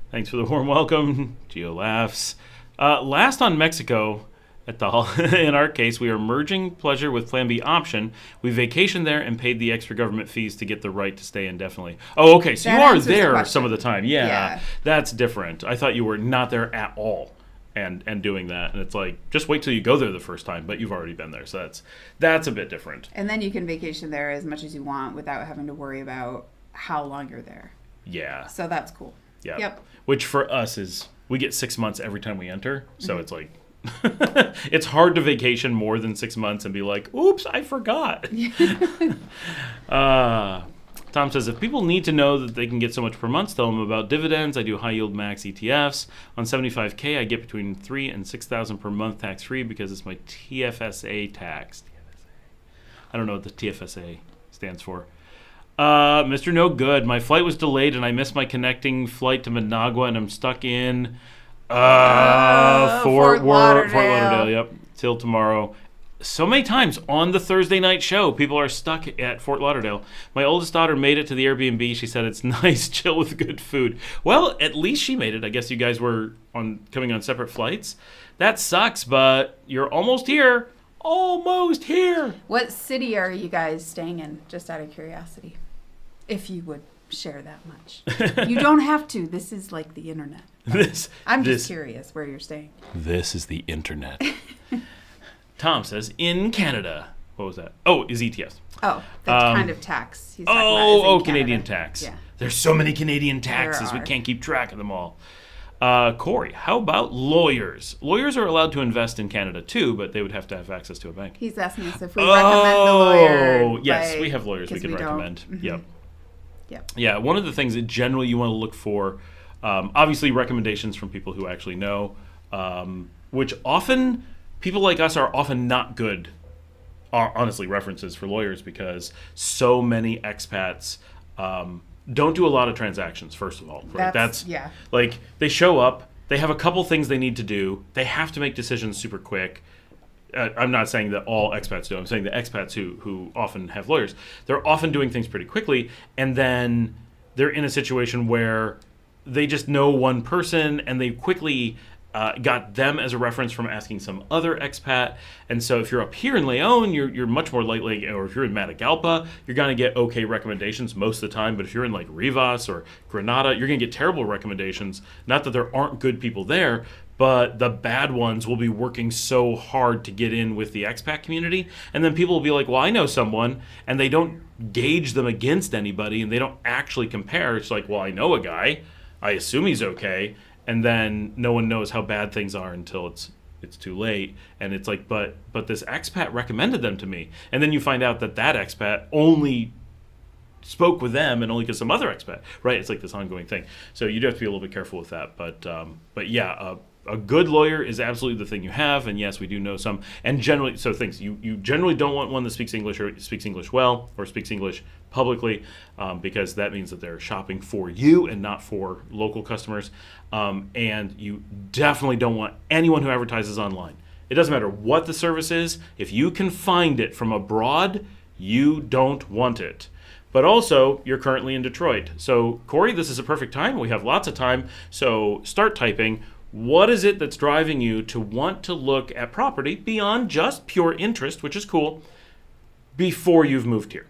Thanks for the warm welcome. Geo laughs. Last on Mexico, in our case, we are merging pleasure with Plan B option. We vacationed there and paid the extra government fees to get the right to stay indefinitely. Oh, okay. So That you are answers the there question. some of the time. Yeah. Yeah. That's different. I thought you were not there at all and doing that. And it's like, just wait till you go there the first time, but you've already been there. So that's a bit different. And then you can vacation there as much as you want without having to worry about how long you're there. Yeah. So that's cool. Yeah. Yep. Which for us is, we get 6 months every time we enter. So it's like, it's hard to vacation more than 6 months and be like, oops, I forgot. Tom says, if people need to know that they can get so much per month, tell them about dividends. I do high yield max ETFs. On 75K, I get between $3,000 and $6,000 per month tax free because it's my TFSA tax. I don't know what the TFSA stands for. Mr. No Good, my flight was delayed and I missed my connecting flight to Managua and I'm stuck in Fort Lauderdale. Yep, till tomorrow. So many times on the Thursday night show, people are stuck at Fort Lauderdale. My oldest daughter made it to the Airbnb. She said it's nice, chill with good food. Well, at least she made it. I guess you guys were coming on separate flights. That sucks, but you're almost here. Almost here. What city are you guys staying in, just out of curiosity? If you would share that much. You don't have to. This is like the internet. I'm just curious where you're staying. This is the internet. Tom says, in Canada. What was that? Oh, is ETFs. Oh, that's kind of tax. He's talking about is in Canadian Canada. tax. Yeah. There's so many Canadian taxes. We can't keep track of them all. Corey, how about lawyers? Lawyers are allowed to invest in Canada too, but they would have to have access to a bank. He's asking us if we recommend the lawyer. Oh, yes, we have lawyers we can recommend. Mm-hmm. Yep. Yep. Yeah, one of the things that generally you want to look for, obviously recommendations from people who actually know, which often people like us are often not good, honestly, references for lawyers because so many expats don't do a lot of transactions, first of all. Right? That's yeah. Like, they show up, They have a couple things they need to do. They have to make decisions super quick. I'm not saying that all expats do. I'm saying the expats who often have lawyers, they're often doing things pretty quickly, and then they're in a situation where they just know one person, and they quickly got them as a reference from asking some other expat. And so if you're up here in Leon, you're much more likely, or if you're in Matagalpa, you're going to get okay recommendations most of the time. But if you're in like Rivas or Granada, you're going to get terrible recommendations. Not that there aren't good people there, but the bad ones will be working so hard to get in with the expat community. And then people will be like, well, I know someone, and they don't gauge them against anybody, and they don't actually compare. It's like, well, I know a guy. I assume he's okay. And then no one knows how bad things are until it's too late. And it's like, but this expat recommended them to me. And then you find out that expat only spoke with them and only because some other expat, right? It's like this ongoing thing. So you do have to be a little bit careful with that. But yeah, a good lawyer is absolutely the thing you have. And yes, we do know some. And generally, so things, you generally don't want one that speaks English or speaks English well or speaks English publicly, because that means that they're shopping for you and not for local customers. And you definitely don't want anyone who advertises online. It doesn't matter what the service is. If you can find it from abroad, you don't want it. But also, you're currently in Detroit. So, Corey, this is a perfect time. We have lots of time. So start typing. What is it that's driving you to want to look at property beyond just pure interest, which is cool, before you've moved here?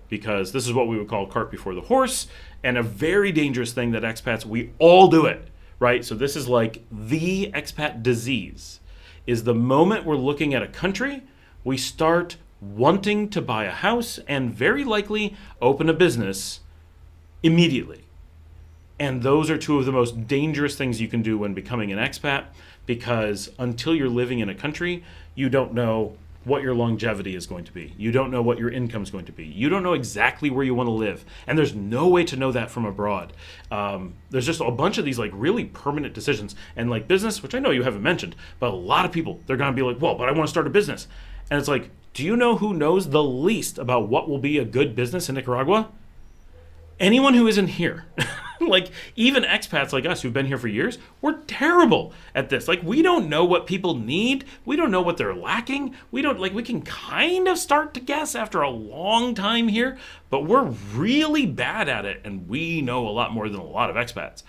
Because this is what we would call cart before the horse, and a very dangerous thing that expats, we all do it, right? So this is like the expat disease, is the moment we're looking at a country, we start wanting to buy a house and very likely open a business immediately. And those are two of the most dangerous things you can do when becoming an expat, because until you're living in a country, you don't know what your longevity is going to be. You don't know what your income is going to be. You don't know exactly where you want to live. And there's no way to know that from abroad. There's just a bunch of these like really permanent decisions. And like business, which I know you haven't mentioned, but a lot of people, they're going to be like, well, but I want to start a business. And it's like, do you know who knows the least about what will be a good business in Nicaragua? Anyone who isn't here. Like, even expats like us who've been here for years, we're terrible at this. Like, we don't know what people need. We don't know what they're lacking. We can kind of start to guess after a long time here, but we're really bad at it, and we know a lot more than a lot of expats.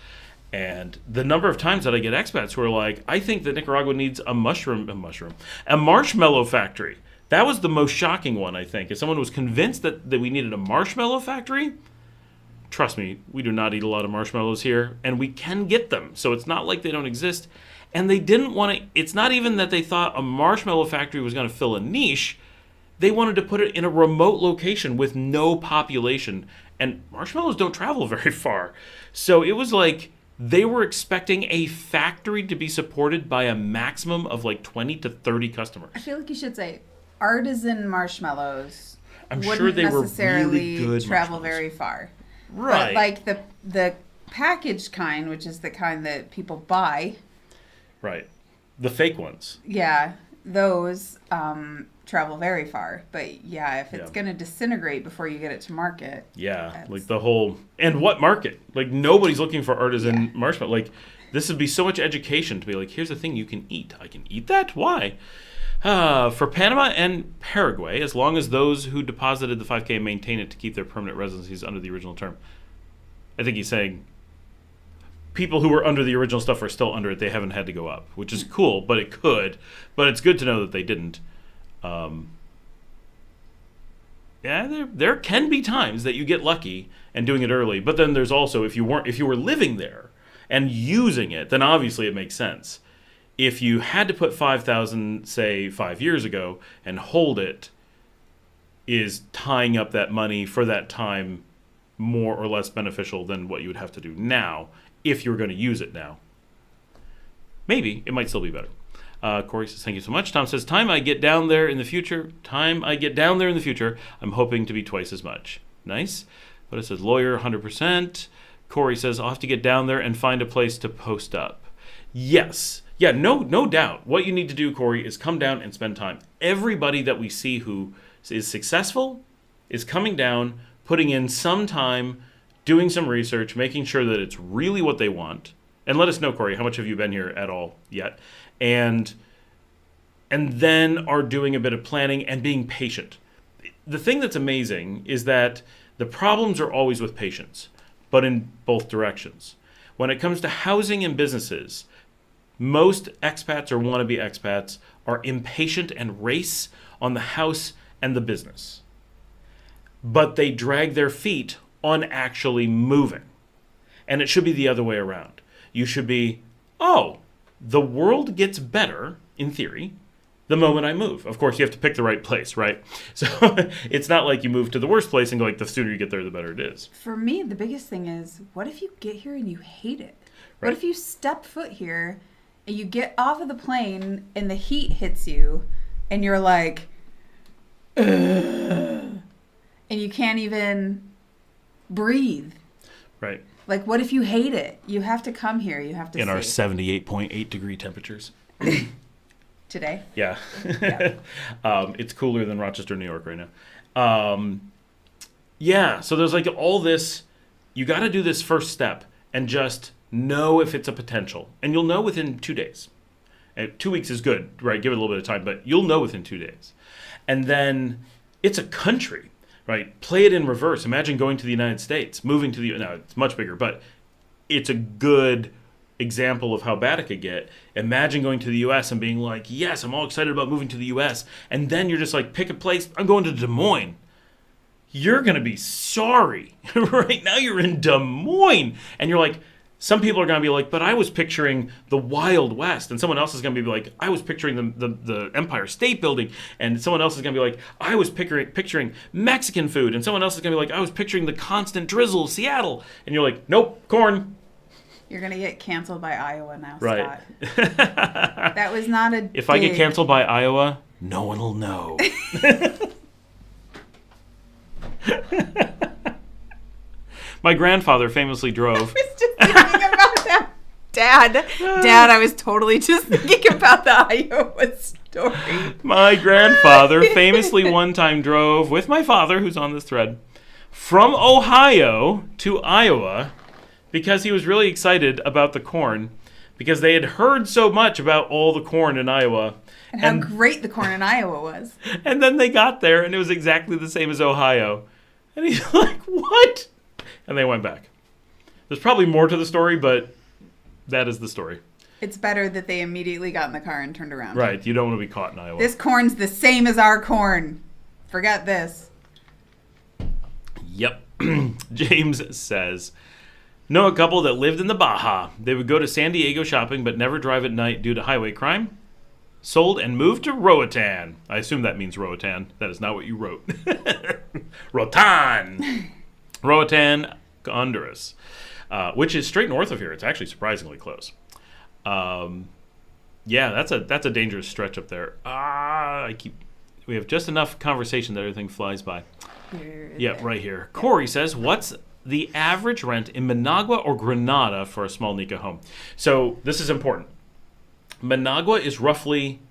And the number of times that I get expats who are like, I think that Nicaragua needs a marshmallow factory. That was the most shocking one, I think. If someone was convinced that we needed a marshmallow factory, trust me, we do not eat a lot of marshmallows here, and we can get them. So it's not like they don't exist. And they didn't want to, it's not even that they thought a marshmallow factory was going to fill a niche. They wanted to put it in a remote location with no population. And marshmallows don't travel very far. So it was like they were expecting a factory to be supported by a maximum of like 20 to 30 customers. I feel like you should say artisan marshmallows. I'm sure they were really good travel marshmallows. very far. Right. But like the packaged kind, which is the kind that people buy. Right. The fake ones. Yeah, those travel very far. But yeah, if it's going to disintegrate before you get it to market. Yeah, like the whole, and what market? Like nobody's looking for artisan marshmallow. Like this would be so much education to be like, here's the thing you can eat. I can eat that? Why? For Panama and Paraguay, as long as those who deposited the 5K maintain it to keep their permanent residencies under the original term. I think he's saying people who were under the original stuff are still under it. They haven't had to go up, which is cool, but it could. But it's good to know that they didn't. Yeah, there can be times that you get lucky and doing it early. But then there's also, if you were living there and using it, then obviously it makes sense. If you had to put 5,000, say 5 years ago, and hold it, is tying up that money for that time more or less beneficial than what you would have to do now if you were going to use it now? Maybe. It might still be better. Corey says, thank you so much. Tom says, time I get down there in the future, I'm hoping to be twice as much. Nice. But it says, lawyer, 100%. Corey says, I'll have to get down there and find a place to post up. Yes. Yeah, no doubt. What you need to do, Corey, is come down and spend time. Everybody that we see who is successful is coming down, putting in some time, doing some research, making sure that it's really what they want. And let us know, Corey, how much have you been here at all yet? And then are doing a bit of planning and being patient. The thing that's amazing is that the problems are always with patience, but in both directions. When it comes to housing and businesses, most expats or wannabe expats are impatient and race on the house and the business. But they drag their feet on actually moving. And it should be the other way around. You should be, oh, the world gets better, in theory, the moment I move. Of course, you have to pick the right place, right? So it's not like you move to the worst place and go like, the sooner you get there, the better it is. For me, the biggest thing is, what if you get here and you hate it? Right. What if you step foot here and you get off of the plane and the heat hits you and you're like, ugh, and you can't even breathe? Right. Like, what if you hate it? You have to come here. You have to In our see. 78.8 degree temperatures. Today? Yeah. Yeah. It's cooler than Rochester, New York right now. Yeah, so there's like all this, you got to do this first step and just know if it's a potential. And you'll know within 2 days. 2 weeks is good, right? Give it a little bit of time, but you'll know within 2 days. And then it's a country, right? Play it in reverse. Imagine going to the United States, moving to the, no, it's much bigger, but it's a good example of how bad it could get. Imagine going to the U.S. and being like, yes, I'm all excited about moving to the U.S. And then you're just like, pick a place. I'm going to Des Moines. You're going to be sorry. Right now you're in Des Moines. And you're like, some people are going to be like, but I was picturing the Wild West. And someone else is going to be like, I was picturing the Empire State Building. And someone else is going to be like, I was picturing Mexican food. And someone else is going to be like, I was picturing the constant drizzle of Seattle. And you're like, nope, corn. You're going to get canceled by Iowa now, Right. Scott. That was not a If I get dig. canceled by Iowa, no one will know. My grandfather famously drove. I was just thinking about that. Dad, I was totally just thinking about the Iowa story. My grandfather famously one time drove with my father, who's on this thread, from Ohio to Iowa because he was really excited about the corn because they had heard so much about all the corn in Iowa. And how great the corn in Iowa was. And then they got there and it was exactly the same as Ohio. And he's like, what? And they went back. There's probably more to the story, but that is the story. It's better that they immediately got in the car and turned around. Right. You don't want to be caught in Iowa. This corn's the same as our corn. Forget this. Yep. James says, know a couple that lived in the Baja. They would go to San Diego shopping but never drive at night due to highway crime. Sold and moved to Roatan. I assume that means Roatan. That is not what you wrote. Rotan. Roatan, Honduras, which is straight north of here. It's actually surprisingly close. Yeah, that's a dangerous stretch up there. We have just enough conversation that everything flies by. Yeah, right here. Corey says, what's the average rent in Managua or Granada for a small Nica home? So this is important. Managua is roughly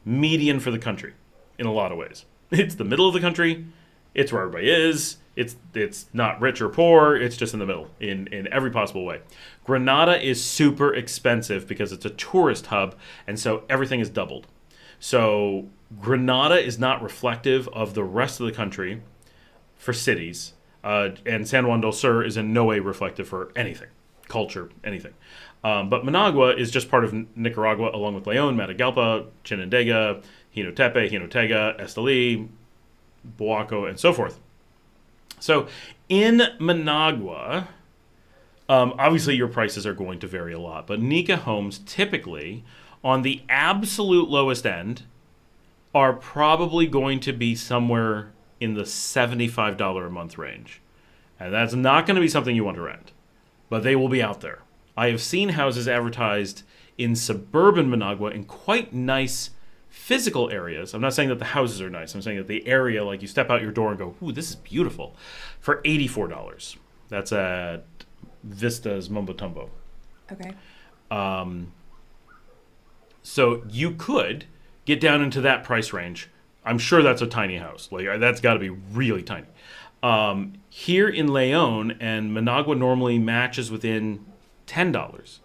median for the country in a lot of ways. It's the middle of the country. It's where everybody is. It's not rich or poor. It's just in the middle in every possible way. Granada is super expensive because it's a tourist hub, and so everything is doubled. So Granada is not reflective of the rest of the country for cities, and San Juan del Sur is in no way reflective for anything, culture, anything. But Managua is just part of Nicaragua, along with León, Matagalpa, Chinandega, Jinotepe, Jinotega, Esteli, Boaco, and so forth. So in Managua, obviously your prices are going to vary a lot, but Nica homes typically on the absolute lowest end are probably going to be somewhere in the $75 a month range. And that's not going to be something you want to rent, but they will be out there. I have seen houses advertised in suburban Managua in quite nice physical areas. I'm not saying that the houses are nice. I'm saying that the area, like you step out your door and go, ooh, this is beautiful, for $84. That's at Vista's Mumbo Tumbo. Okay. So you could get down into that price range. I'm sure that's a tiny house. Like that's got to be really tiny. Here in León, and Managua normally matches within $10.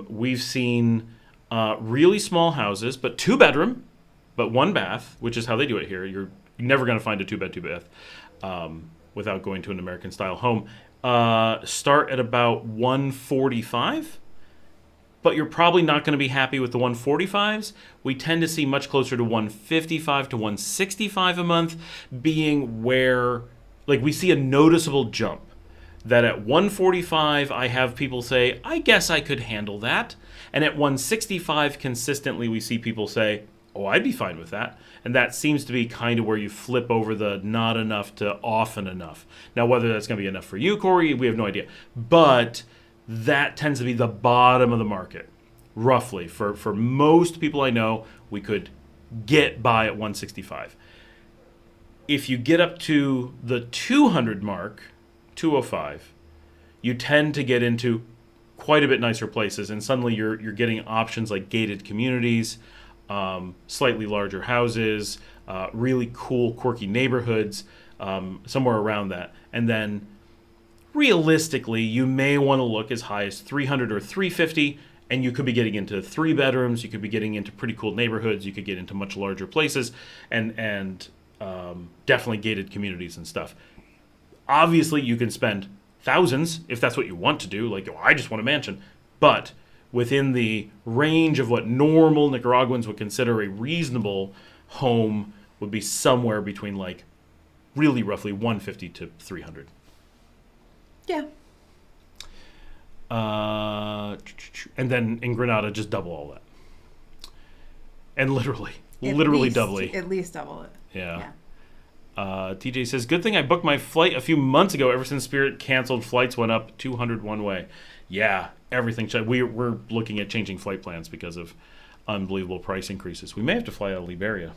We've seen really small houses, but 2-bedroom, but 1 bath, which is how they do it here. You're never going to find a 2-bed, 2-bath without going to an American-style home. Start at about $145, but you're probably not going to be happy with the 145s. We tend to see much closer to 155 to 165 a month being where, like, we see a noticeable jump. That at 145, I have people say, I guess I could handle that. And at 165, consistently, we see people say, oh, I'd be fine with that. And that seems to be kind of where you flip over the not enough to often enough. Now, whether that's going to be enough for you, Corey, we have no idea. But that tends to be the bottom of the market, roughly. For most people I know, we could get by at 165. If you get up to the 200 mark, 205, you tend to get into quite a bit nicer places, and suddenly you're getting options like gated communities, slightly larger houses, really cool, quirky neighborhoods, somewhere around that. And then realistically, you may want to look as high as 300 or 350, and you could be getting into 3 bedrooms, you could be getting into pretty cool neighborhoods, you could get into much larger places, and definitely gated communities and stuff. Obviously, you can spend thousands if that's what you want to do. Like, oh, I just want a mansion. But within the range of what normal Nicaraguans would consider a reasonable home would be somewhere between, like, really roughly 150 to 300. Yeah. And then in Granada, just double all that. And literally doubly. At least double it. Yeah. TJ says, good thing I booked my flight a few months ago. Ever since Spirit canceled, flights went up 200 one way. Yeah, everything. We're looking at changing flight plans because of unbelievable price increases. We may have to fly out of Liberia.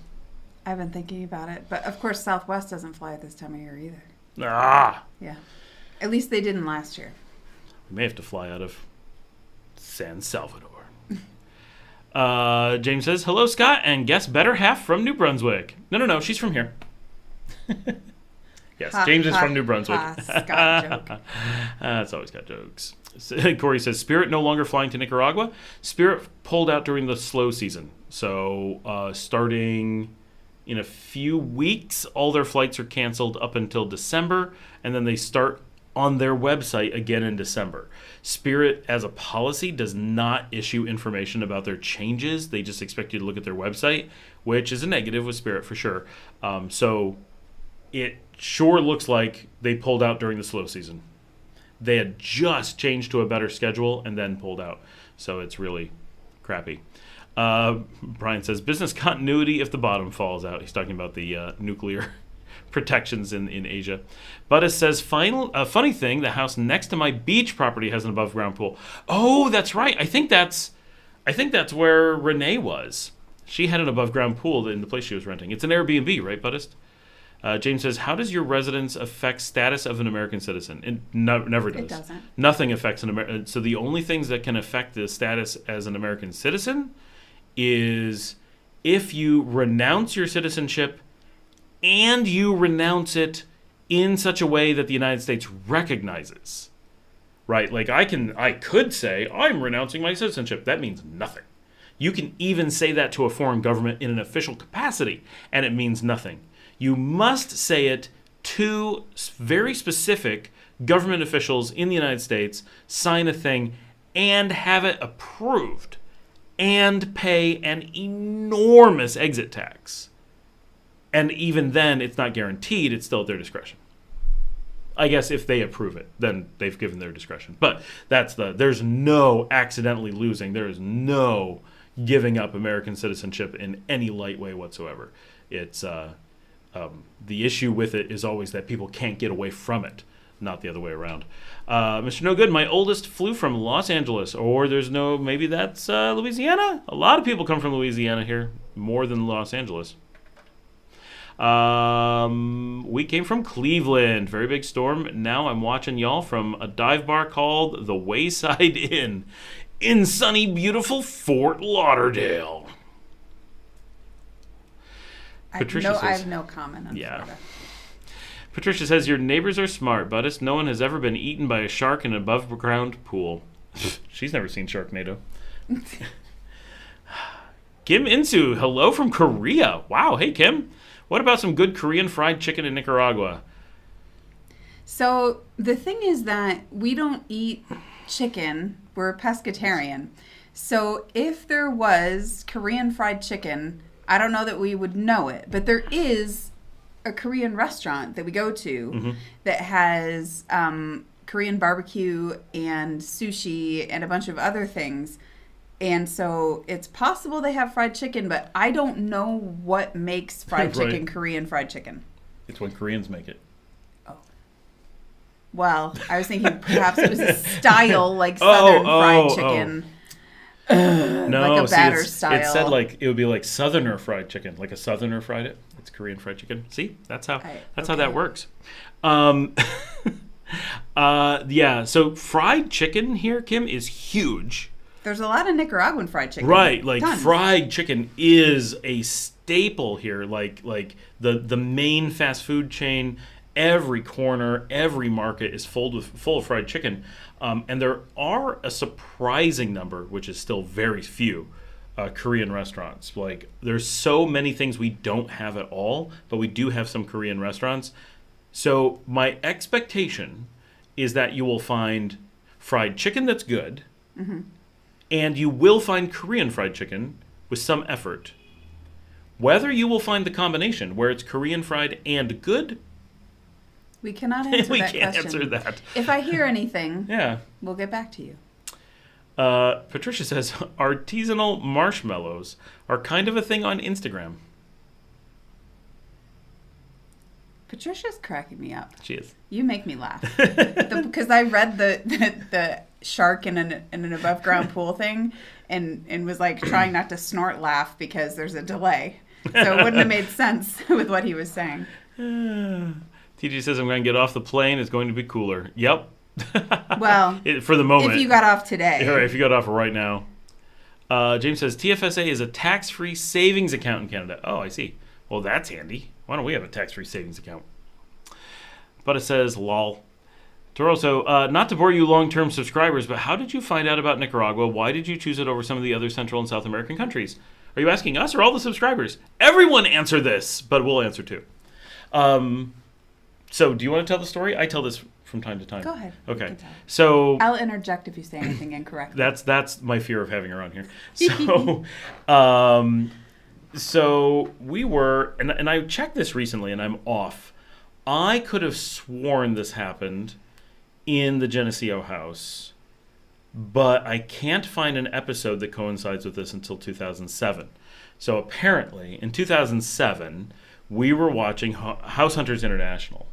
I've been thinking about it. But, of course, Southwest doesn't fly at this time of year either. Yeah. At least they didn't last year. We may have to fly out of San Salvador. James says, hello, Scott, and guest better half from New Brunswick. No, she's from here. Yes, James is from New Brunswick. Scott joke. It's always got jokes. Corey says, Spirit no longer flying to Nicaragua. Spirit pulled out during the slow season. So starting in a few weeks, all their flights are canceled up until December, and then they start on their website again in December. Spirit, as a policy, does not issue information about their changes. They just expect you to look at their website, which is a negative with Spirit for sure. So it sure looks like they pulled out during the slow season. They had just changed to a better schedule and then pulled out. So it's really crappy. Brian says, business continuity if the bottom falls out. He's talking about the nuclear protections in Asia. Buttis says, funny thing, the house next to my beach property has an above ground pool. Oh, that's right. I think that's where Renee was. She had an above ground pool in the place she was renting. It's an Airbnb, right, Buttis? James says, how does your residence affect status of an American citizen? It never does. It doesn't. Nothing affects an American. So the only things that can affect the status as an American citizen is if you renounce your citizenship and you renounce it in such a way that the United States recognizes. Right? Like I could say, I'm renouncing my citizenship. That means nothing. You can even say that to a foreign government in an official capacity, and it means nothing. You must say it to very specific government officials in the United States, sign a thing, and have it approved, and pay an enormous exit tax. And even then, it's not guaranteed. It's still at their discretion. I guess if they approve it, then they've given their discretion. But there's no accidentally losing. There is no giving up American citizenship in any light way whatsoever. It's the issue with it is always that people can't get away from it, not the other way around. Mr. No Good, my oldest flew from Los Angeles, or maybe that's Louisiana? A lot of people come from Louisiana here, more than Los Angeles. We came from Cleveland, very big storm. Now I'm watching y'all from a dive bar called the Wayside Inn in sunny, beautiful Fort Lauderdale. I have no comment on Florida. Patricia says, your neighbors are smart, Buttis. No one has ever been eaten by a shark in an above-ground pool. She's never seen Sharknado. Kim Insu, hello from Korea. Wow, hey Kim. What about some good Korean fried chicken in Nicaragua? So the thing is that we don't eat chicken. We're pescatarian. So if there was Korean fried chicken, I don't know that we would know it. But there is a Korean restaurant that we go to that has Korean barbecue and sushi and a bunch of other things. And so it's possible they have fried chicken, but I don't know what makes fried chicken Korean fried chicken. It's when Koreans make it. Oh. Well, I was thinking perhaps it was a style like Southern fried chicken. No, like a batter style. It said like it would be like Southerner fried chicken, like a Southerner fried it. It's Korean fried chicken. See, that's how that works. Yeah. So fried chicken here, Kim, is huge. There's a lot of Nicaraguan fried chicken. Right, like fried chicken is a staple here. Like the main fast food chain. Every corner, every market is full of fried chicken. And there are a surprising number, which is still very few, Korean restaurants. Like, there's so many things we don't have at all, but we do have some Korean restaurants. So my expectation is that you will find fried chicken that's good, and you will find Korean fried chicken with some effort. Whether you will find the combination where it's Korean fried and good, we cannot answer we that can't question. answer that. If I hear anything, Yeah. we'll get back to you. Patricia says artisanal marshmallows are kind of a thing on Instagram. Patricia's cracking me up. She is. You make me laugh. Because I read the shark in an above ground pool thing and was like trying not to snort laugh because there's a delay. So it wouldn't have made sense with what he was saying. TG says I'm going to get off the plane. It's going to be cooler. Yep. Well, for the moment. if you got off today. Yeah, if you got off right now. James says TFSA is a tax-free savings account in Canada. Oh, I see. Well, that's handy. Why don't we have a tax-free savings account? But it says, lol. Toroso, not to bore you long-term subscribers, but how did you find out about Nicaragua? Why did you choose it over some of the other Central and South American countries? Are you asking us or all the subscribers? Everyone answer this, but we'll answer too. So do you want to tell the story? I tell this from time to time. Go ahead. Okay. So I'll interject if you say anything incorrect. That's my fear of having her on here. So so we were, and I checked this recently, and I'm off. I could have sworn this happened in the Geneseo house, but I can't find an episode that coincides with this until 2007. So apparently, in 2007, we were watching House Hunters International.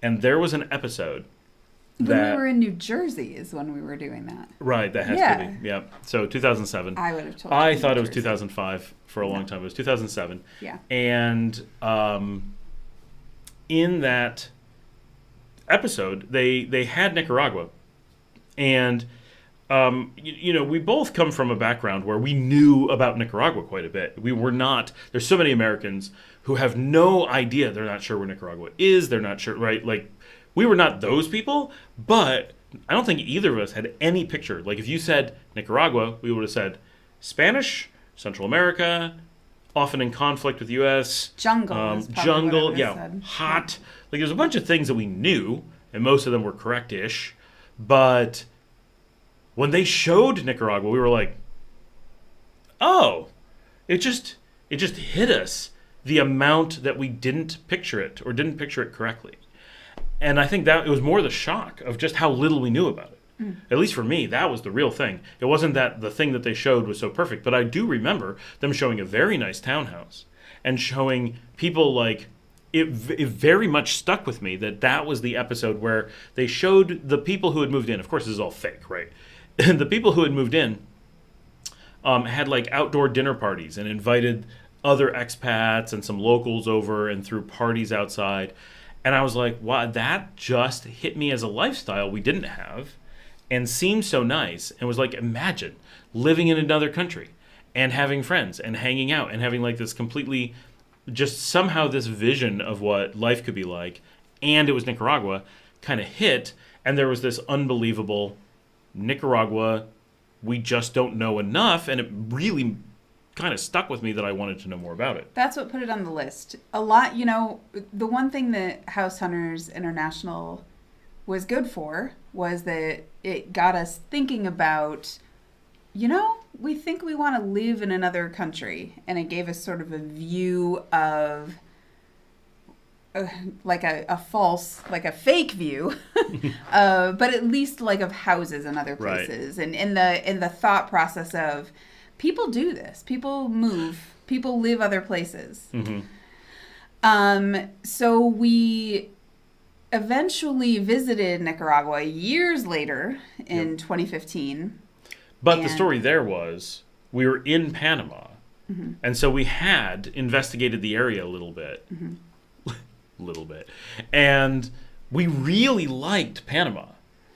And there was an episode when we were in New Jersey is when we were doing that. Right, that has to be. Yeah. So 2007. I would have told you. I thought it was 2005 for a long time. It was 2007. Yeah. And in that episode, they had Nicaragua. And, we both come from a background where we knew about Nicaragua quite a bit. We were not, there's so many Americans who have no idea. They're not sure where Nicaragua is. They're not sure, right? Like, we were not those people, but I don't think either of us had any picture. Like, if you said Nicaragua, we would have said Spanish, Central America, often in conflict with the U.S. Jungle. Jungle, hot. Like, there's a bunch of things that we knew, and most of them were correct-ish. But when they showed Nicaragua, we were like, oh, it just hit us. The amount that we didn't picture it or didn't picture it correctly. And I think that it was more the shock of just how little we knew about it. At least for me, that was the real thing. It wasn't that the thing that they showed was so perfect, but I do remember them showing a very nice townhouse and showing people like, it very much stuck with me that was the episode where they showed the people who had moved in. Of course, this is all fake, right? The people who had moved in had like outdoor dinner parties and invited other expats and some locals over and threw parties outside. And I was like, wow, that just hit me as a lifestyle we didn't have and seemed so nice. And was like, imagine living in another country and having friends and hanging out and having like this completely, just somehow this vision of what life could be like. And it was Nicaragua kind of hit. And there was this unbelievable Nicaragua, we just don't know enough, and it really kind of stuck with me that I wanted to know more about it. That's what put it on the list. A lot, the one thing that House Hunters International was good for was that it got us thinking about, we think we want to live in another country. And it gave us sort of a view of, like a fake view, but at least like of houses and other places. Right. And in the thought process of, people do this. People move. People live other places. Mm-hmm. So we eventually visited Nicaragua years later in 2015. But the story there was we were in Panama. Mm-hmm. And so we had investigated the area a little bit. Mm-hmm. Little bit. And we really liked Panama.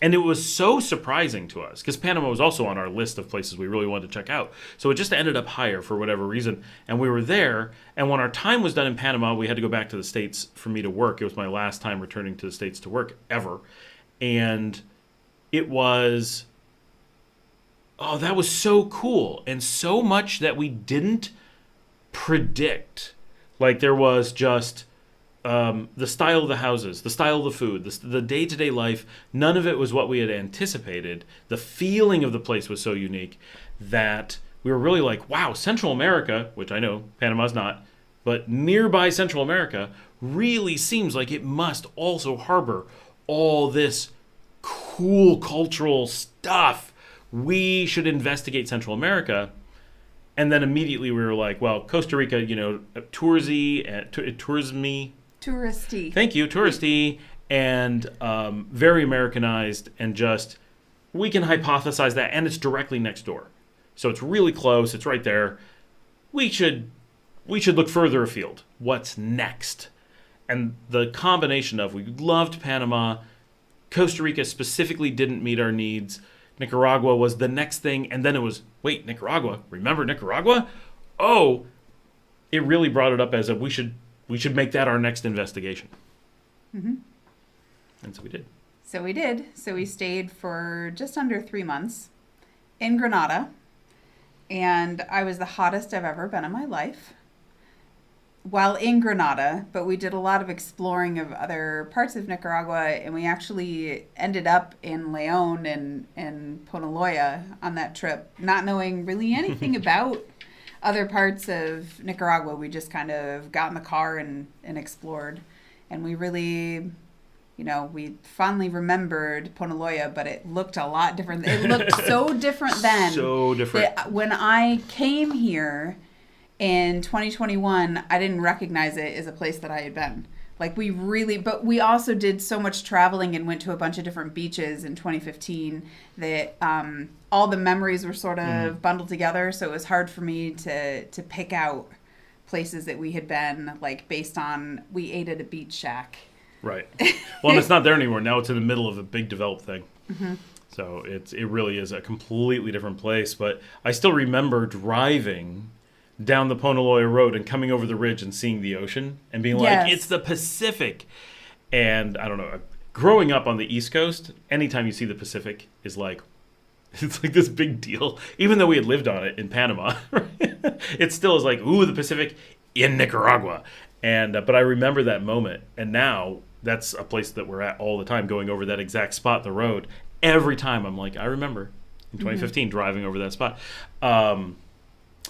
And it was so surprising to us because Panama was also on our list of places we really wanted to check out. So it just ended up higher for whatever reason. And we were there. And when our time was done in Panama, we had to go back to the States for me to work. It was my last time returning to the States to work ever. And it was, that was so cool. And so much that we didn't predict. Like there was just... the style of the houses, the style of the food, the day-to-day life, none of it was what we had anticipated. The feeling of the place was so unique that we were really like, wow, Central America, which I know Panama's not, but nearby Central America really seems like it must also harbor all this cool cultural stuff. We should investigate Central America. And then immediately we were like, well, Costa Rica, tourismy. Touristy. Thank you, touristy, and very Americanized, and just, we can hypothesize that, and it's directly next door. So it's really close, it's right there. We should look further afield. What's next? And the combination of, we loved Panama, Costa Rica specifically didn't meet our needs, Nicaragua was the next thing, and then it was, wait, Nicaragua? Remember Nicaragua? Oh, it really brought it up as we should make that our next investigation. Mm-hmm. And so we did. So we stayed for just under 3 months in Granada. And I was the hottest I've ever been in my life while in Granada. But we did a lot of exploring of other parts of Nicaragua. And we actually ended up in León and Ponaloya on that trip, not knowing really anything about other parts of Nicaragua. We just kind of got in the car and explored. And we really, we fondly remembered Ponaloya, but it looked a lot different. It looked so different then. So different. When I came here in 2021, I didn't recognize it as a place that I had been. Like but we also did so much traveling and went to a bunch of different beaches in 2015 that all the memories were sort of bundled together. So it was hard for me to pick out places that we had been, like based on, we ate at a beach shack. Right. Well, and it's not there anymore. Now it's in the middle of a big developed thing. Mm-hmm. So it really is a completely different place. But I still remember driving down the Ponaloya Road and coming over the ridge and seeing the ocean and being like, it's the Pacific. And I don't know, growing up on the East Coast, anytime you see the Pacific is like, it's like this big deal. Even though we had lived on it in Panama, it still is like, ooh, the Pacific in Nicaragua. And but I remember that moment. And now that's a place that we're at all the time, going over that exact spot, the road. Every time I'm like, I remember in 2015 driving over that spot.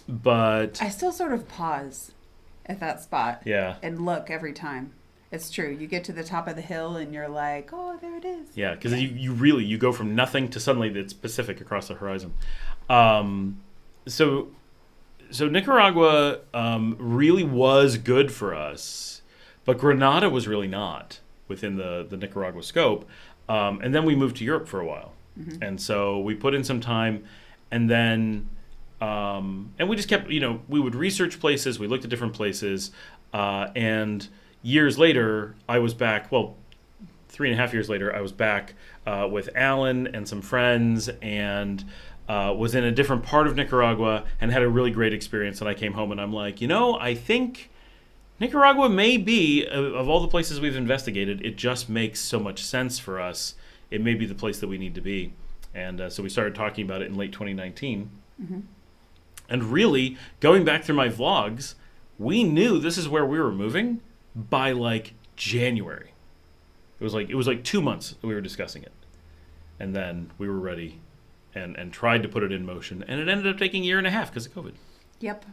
But I still sort of pause at that spot. Yeah. And look every time. It's true. You get to the top of the hill and you're like, oh, there it is. Yeah, because you go from nothing to suddenly it's Pacific across the horizon. So Nicaragua really was good for us, but Granada was really not within the Nicaragua scope. And then we moved to Europe for a while. Mm-hmm. And so we put in some time, and then and we just kept, we would research places, we looked at different places, and years later, I was back, 3.5 years later, I was back with Alan and some friends, and was in a different part of Nicaragua and had a really great experience. And I came home and I'm like, I think Nicaragua may be, of all the places we've investigated, it just makes so much sense for us. It may be the place that we need to be. And so we started talking about it in late 2019. Mm-hmm. And really, going back through my vlogs, we knew this is where we were moving by like January. It was like 2 months that we were discussing it. And then we were ready and tried to put it in motion. And it ended up taking a year and a half because of COVID. Yep.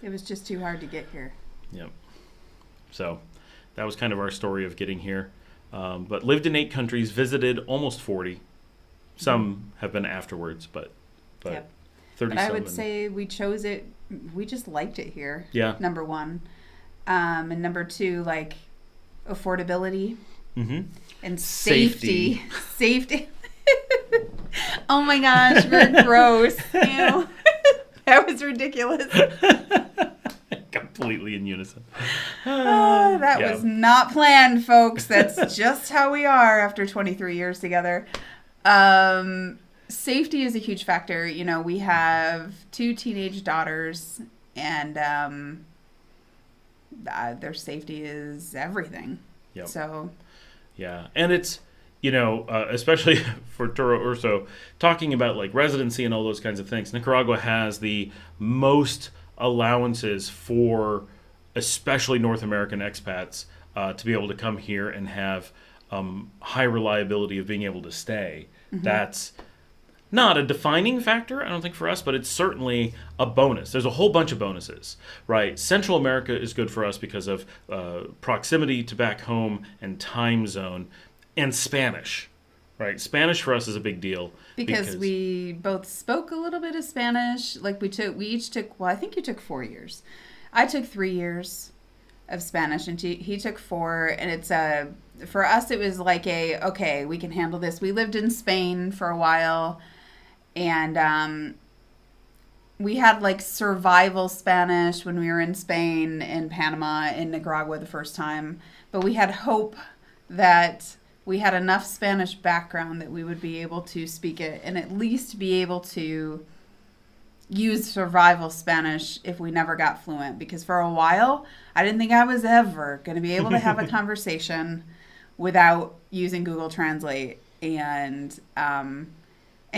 It was just too hard to get here. Yep. So that was kind of our story of getting here. But lived in 8 countries, visited almost 40. Some have been afterwards, but Yep. 30 But I some. would say we chose it. We just liked it here. Yeah. Number one. And number two, like affordability Mm-hmm. and safety. Safety. Oh my gosh, we're gross. Ew. That was ridiculous. Completely in unison. That Yeah. was not planned, folks. That's just how we are after 23 years together. Safety is a huge factor. You know, we have 2 teenage daughters, and their safety is everything. Yep. So, Yeah, and it's, especially for Toro Urso, talking about like residency and all those kinds of things, Nicaragua has the most allowances for especially North American expats to be able to come here and have high reliability of being able to stay. Mm-hmm. That's not a defining factor, I don't think, for us, but it's certainly a bonus. There's a whole bunch of bonuses, right? Central America is good for us because of proximity to back home and time zone, and Spanish, right? Spanish for us is a big deal. because we both spoke a little bit of Spanish. Like we each took, well, I think you took 4 years. I took 3 years of Spanish, and he took 4, and it's for us, it was like okay, we can handle this. We lived in Spain for a while, and we had like survival Spanish when we were in Spain, in Panama, in Nicaragua the first time. But we had hope that we had enough Spanish background that we would be able to speak it and at least be able to use survival Spanish if we never got fluent. Because for a while, I didn't think I was ever going to be able to have a conversation without using Google Translate. And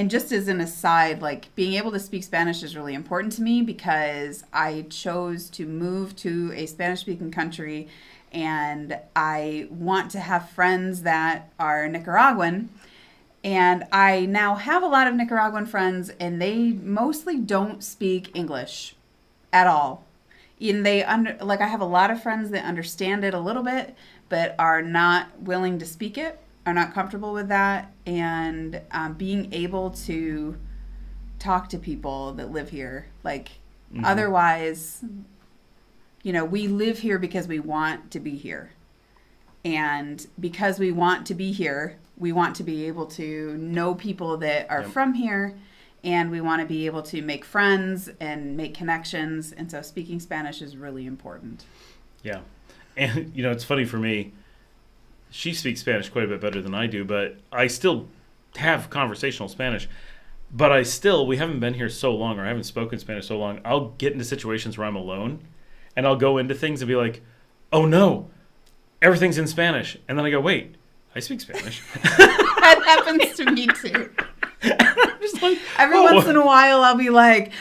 just as an aside, like being able to speak Spanish is really important to me because I chose to move to a Spanish-speaking country, and I want to have friends that are Nicaraguan. And I now have a lot of Nicaraguan friends, and they mostly don't speak English at all. And I have a lot of friends that understand it a little bit, but are not willing to speak it, are not comfortable with that. And being able to talk to people that live here, like otherwise, we live here because we want to be here. And because we want to be here, we want to be able to know people that are from here, and we want to be able to make friends and make connections. And so speaking Spanish is really important. Yeah. And, it's funny for me, she speaks Spanish quite a bit better than I do, but I still have conversational Spanish. But we haven't been here so long, or I haven't spoken Spanish so long, I'll get into situations where I'm alone, and I'll go into things and be like, oh no, everything's in Spanish. And then I go, wait, I speak Spanish. That happens to me too. Just like, every once in a while I'll be like,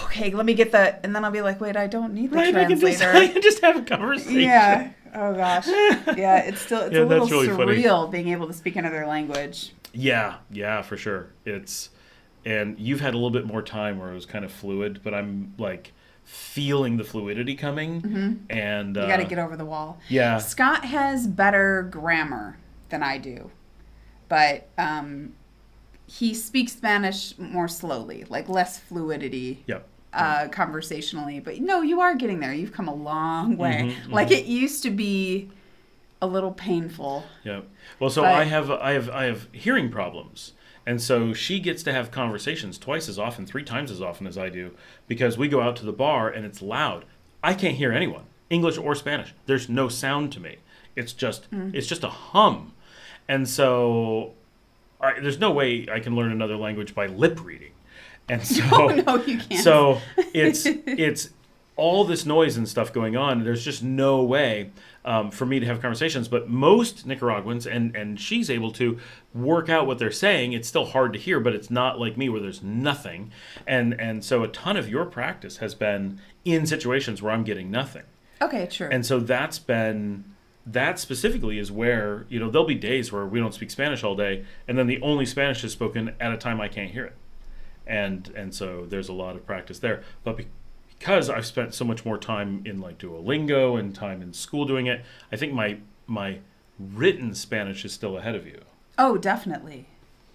okay, let me get that. And then I'll be like, wait, I don't need the translator. I can just have a conversation. Yeah. Oh gosh. Yeah, it's a little really surreal funny. being able to speak another language. Yeah, for sure. And you've had a little bit more time where it was kind of fluid, but I'm like feeling the fluidity coming. Mm-hmm. And you got to get over the wall. Yeah. Scott has better grammar than I do, but he speaks Spanish more slowly, like less fluidity. Yep. Conversationally, but no, you are getting there. You've come a long way. Mm-hmm, like it used to be a little painful. Yeah. Well, so I have hearing problems, and so she gets to have conversations twice as often, 3 times as often as I do, because we go out to the bar and it's loud. I can't hear anyone, English or Spanish. There's no sound to me. It's just a hum, and so there's no way I can learn another language by lip reading. And so, no, you can't. So it's all this noise and stuff going on. There's just no way for me to have conversations. But most Nicaraguans, and she's able to work out what they're saying. It's still hard to hear, but it's not like me where there's nothing. And so a ton of your practice has been in situations where I'm getting nothing. Okay, true. And so that specifically is where, there'll be days where we don't speak Spanish all day, and then the only Spanish is spoken at a time I can't hear it. And so there's a lot of practice there. But because I've spent so much more time in like Duolingo and time in school doing it, I think my written Spanish is still ahead of you. Oh, definitely.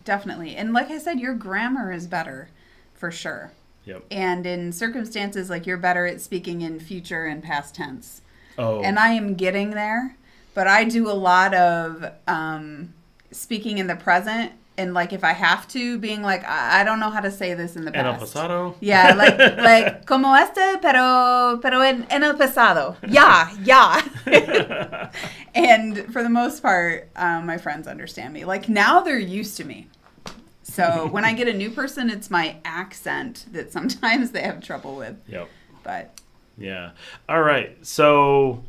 Definitely. And like I said, your grammar is better for sure. Yep. And in circumstances like you're better at speaking in future and past tense. Oh. And I am getting there, but I do a lot of speaking in the present. And like if I have to, being like, I don't know how to say this in the past. En el pasado? Yeah, like como este, pero en el pasado. Yeah. And for the most part, my friends understand me. Like now they're used to me. So when I get a new person, it's my accent that sometimes they have trouble with. Yep. But yeah. All right. So,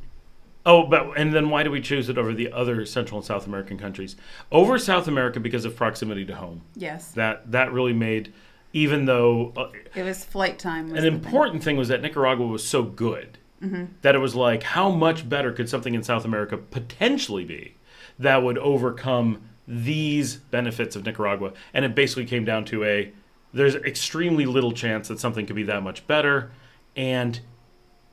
and then why do we choose it over the other Central and South American countries? Over South America because of proximity to home. yes, That really made, even though it was flight time. Was an important thing was that Nicaragua was so good that it was like, how much better could something in South America potentially be that would overcome these benefits of Nicaragua? And it basically came down to there's extremely little chance that something could be that much better. And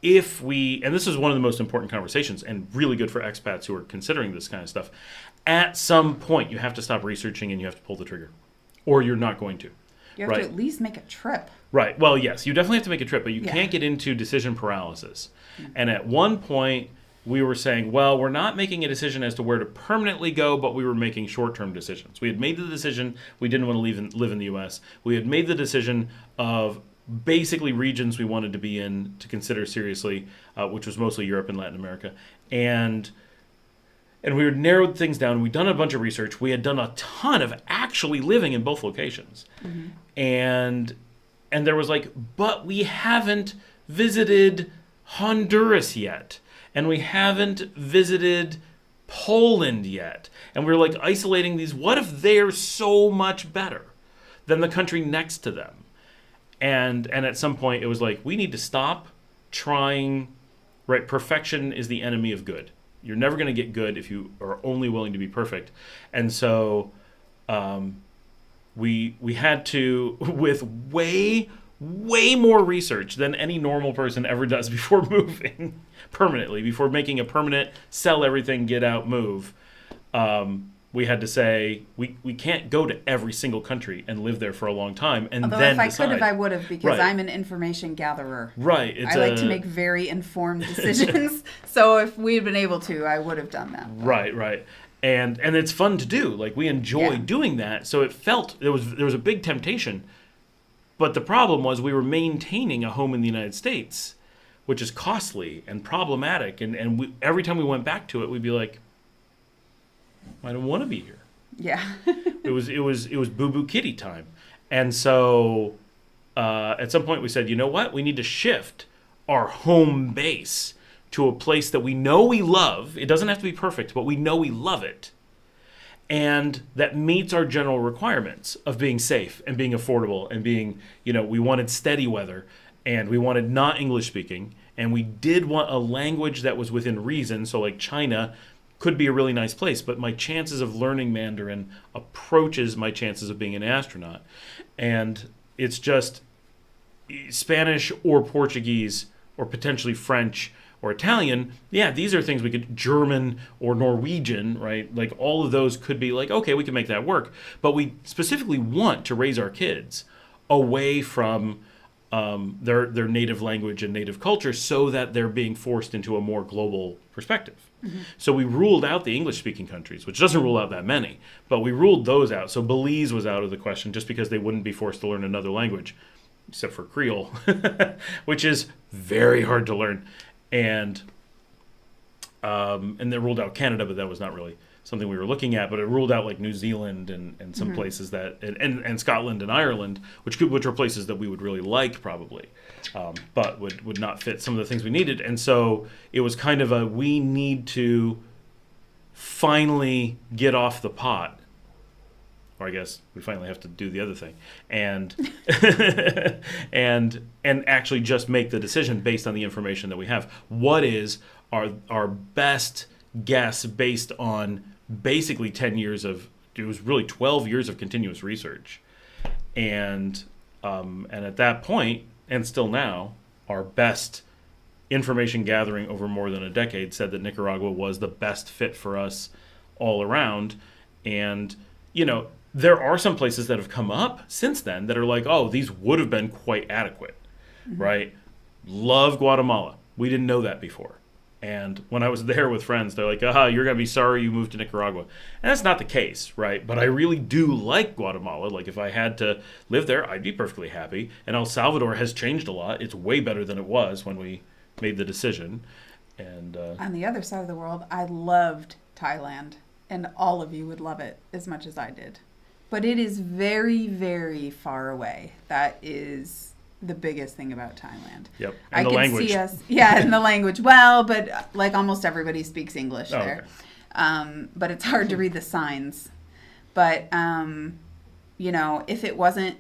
and this is one of the most important conversations and really good for expats who are considering this kind of stuff, at some point you have to stop researching and you have to pull the trigger, or you're not going to. You have to at least make a trip. Right. Well, yes, you definitely have to make a trip, but you can't get into decision paralysis. And at one point, we were saying, well, we're not making a decision as to where to permanently go, but we were making short-term decisions. We had made the decision we didn't want to live in the U.S. We had made the decision of basically regions we wanted to be in to consider seriously, which was mostly Europe and Latin America. And we had narrowed things down. We'd done a bunch of research. We had done a ton of actually living in both locations. And there was like, but we haven't visited Honduras yet. And we haven't visited Poland yet. And we're like isolating these. What if they're so much better than the country next to them? And at some point it was like, we need to stop trying, right? Perfection is the enemy of good. You're never going to get good if you are only willing to be perfect. And so we had to, with way more research than any normal person ever does before moving permanently, before making a permanent sell everything, get out, move. We had to say, we can't go to every single country and live there for a long time and Although then if I decide. Could have, I would have, because Right. I'm an information gatherer. Right. I like to make very informed decisions. So if we had been able to, I would have done that. Right. And it's fun to do. Like, we enjoy doing that. So it felt, there was a big temptation. But the problem was we were maintaining a home in the United States, which is costly and problematic. And every time we went back to it, we'd be like, I don't want to be here. Yeah. It was boo-boo kitty time. And so at some point we said, you know what? We need to shift our home base to a place that we know we love. It doesn't have to be perfect, but we know we love it. And that meets our general requirements of being safe and being affordable and being, we wanted steady weather and we wanted not English speaking. And we did want a language that was within reason. So like China could be a really nice place, but my chances of learning Mandarin approaches my chances of being an astronaut. And it's just Spanish or Portuguese or potentially French or Italian. Yeah, these are things we could, German or Norwegian, right? Like all of those could be like, okay, we can make that work. But we specifically want to raise our kids away from their native language and native culture so that they're being forced into a more global perspective. So we ruled out the English-speaking countries, which doesn't rule out that many, but we ruled those out. So Belize was out of the question just because they wouldn't be forced to learn another language, except for Creole, which is very hard to learn. And they ruled out Canada, but that was not really something we were looking at, but it ruled out like New Zealand and some places that and Scotland and Ireland, which are places that we would really like probably, but would not fit some of the things we needed. And so it was kind of we need to finally get off the pot. Or I guess we finally have to do the other thing, and and actually just make the decision based on the information that we have. What is our best guess based on basically 10 years of, it was really 12 years of continuous research, and at that point, and still now, our best information gathering over more than a decade said that Nicaragua was the best fit for us all around. And there are some places that have come up since then that are like, oh, these would have been quite adequate, right? Love Guatemala. We didn't know that before. And when I was there with friends, they're like, you're going to be sorry you moved to Nicaragua. And that's not the case, right? But I really do like Guatemala. Like, if I had to live there, I'd be perfectly happy. And El Salvador has changed a lot. It's way better than it was when we made the decision. And on the other side of the world, I loved Thailand. And all of you would love it as much as I did. But it is very, very far away. That is the biggest thing about Thailand. Yep. And the language. See us, and the language. Well, but like almost everybody speaks English there. Okay. But it's hard to read the signs. But, if it wasn't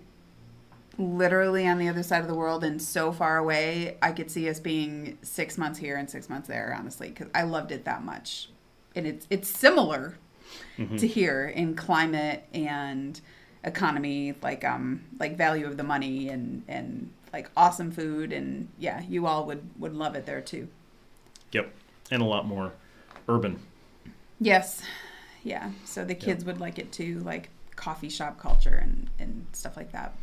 literally on the other side of the world and so far away, I could see us being 6 months here and 6 months there, honestly, because I loved it that much. And it's similar to here in climate and economy, like value of the money and like awesome food, and you all would love it there too. Yep. And a lot more urban. Yes. Yeah. So the kids would like it too, like coffee shop culture and stuff like that.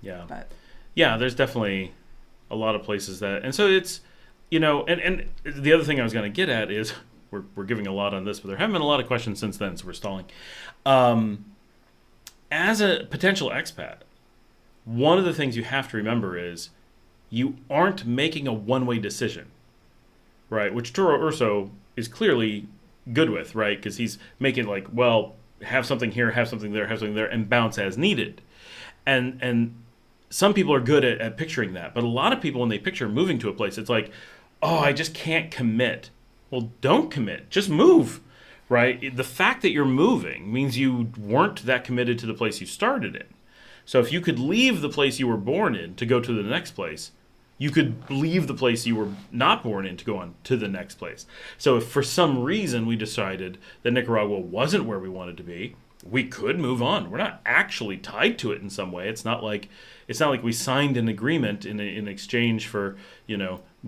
Yeah. But there's definitely a lot of places that, and so it's, and the other thing I was going to get at is we're giving a lot on this, but there haven't been a lot of questions since then, so we're stalling. As a potential expat, one of the things you have to remember is you aren't making a one-way decision, right? Which Toro Urso is clearly good with, right? Because he's making like, well, have something here, have something there, and bounce as needed. And some people are good at picturing that, but a lot of people, when they picture moving to a place, it's like, oh, I just can't commit. Well, don't commit. Just move, right? The fact that you're moving means you weren't that committed to the place you started in. So if you could leave the place you were born in to go to the next place, you could leave the place you were not born in to go on to the next place. So if for some reason we decided that Nicaragua wasn't where we wanted to be, we could move on. We're not actually tied to it in some way. It's not like we signed an agreement in exchange for,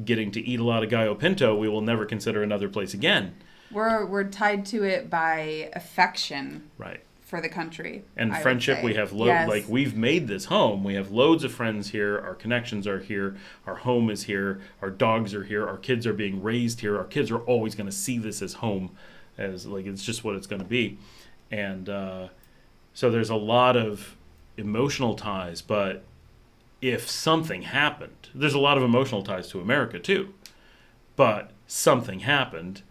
getting to eat a lot of gallo pinto. We will never consider another place again. We're tied to it by affection, right, for the country and friendship. We have like we've made this home. We have loads of friends here. Our connections are here. Our home is here. Our dogs are here. Our kids are being raised here. Our kids are always going to see this as home, as like it's just what it's going to be. And so there's a lot of emotional ties, but if something happened, there's a lot of emotional ties to America too, but something happened,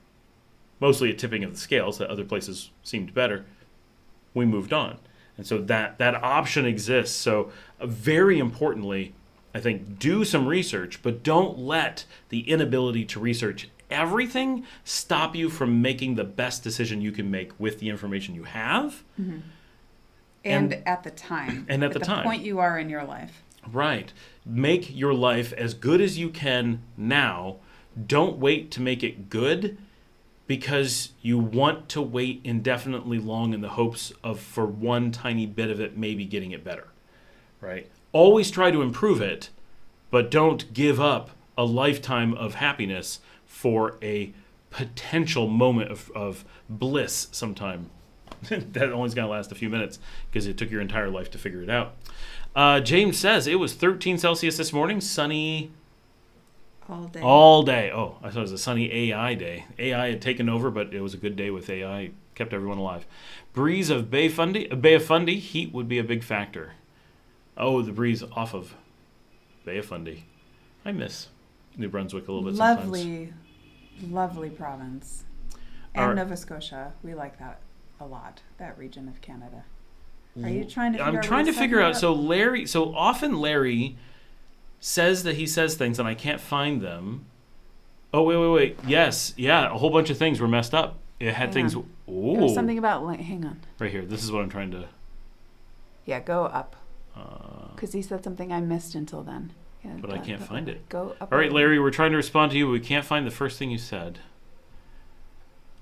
mostly a tipping of the scales that other places seemed better, we moved on. And so that option exists. So very importantly, I think, do some research, but don't let the inability to research everything stop you from making the best decision you can make with the information you have. Mm-hmm. And at the time. And at the time. point you are in your life. Right. Make your life as good as you can now. Don't wait to make it good because you want to wait indefinitely long in the hopes of, for one tiny bit of it, maybe getting it better. Right? Always try to improve it, but don't give up a lifetime of happiness for a potential moment of bliss sometime. That only's going to last a few minutes because it took your entire life to figure it out. James says it was 13 Celsius this morning, sunny all day. Oh, I thought it was a sunny AI day. AI had taken over, but it was a good day with AI. Kept everyone alive. Breeze of Bay of Fundy, heat would be a big factor. Oh, the breeze off of Bay of Fundy. I miss New Brunswick a little bit sometimes. Lovely province. And Are- Nova Scotia. We like that a lot, that region of Canada. Are you trying to figure out I'm what trying to he's figure talking out. So often Larry says that he says things and I can't find them. Oh, wait. Yes. Yeah. A whole bunch of things were messed up. It had Hang things. on. Oh. There was something about, hang on. Right here. This is what I'm trying to. Yeah, go up. Because he said something I missed until then. Yeah, But I can't find it. Go up. All right, Larry, we're trying to respond to you, but we can't find the first thing you said.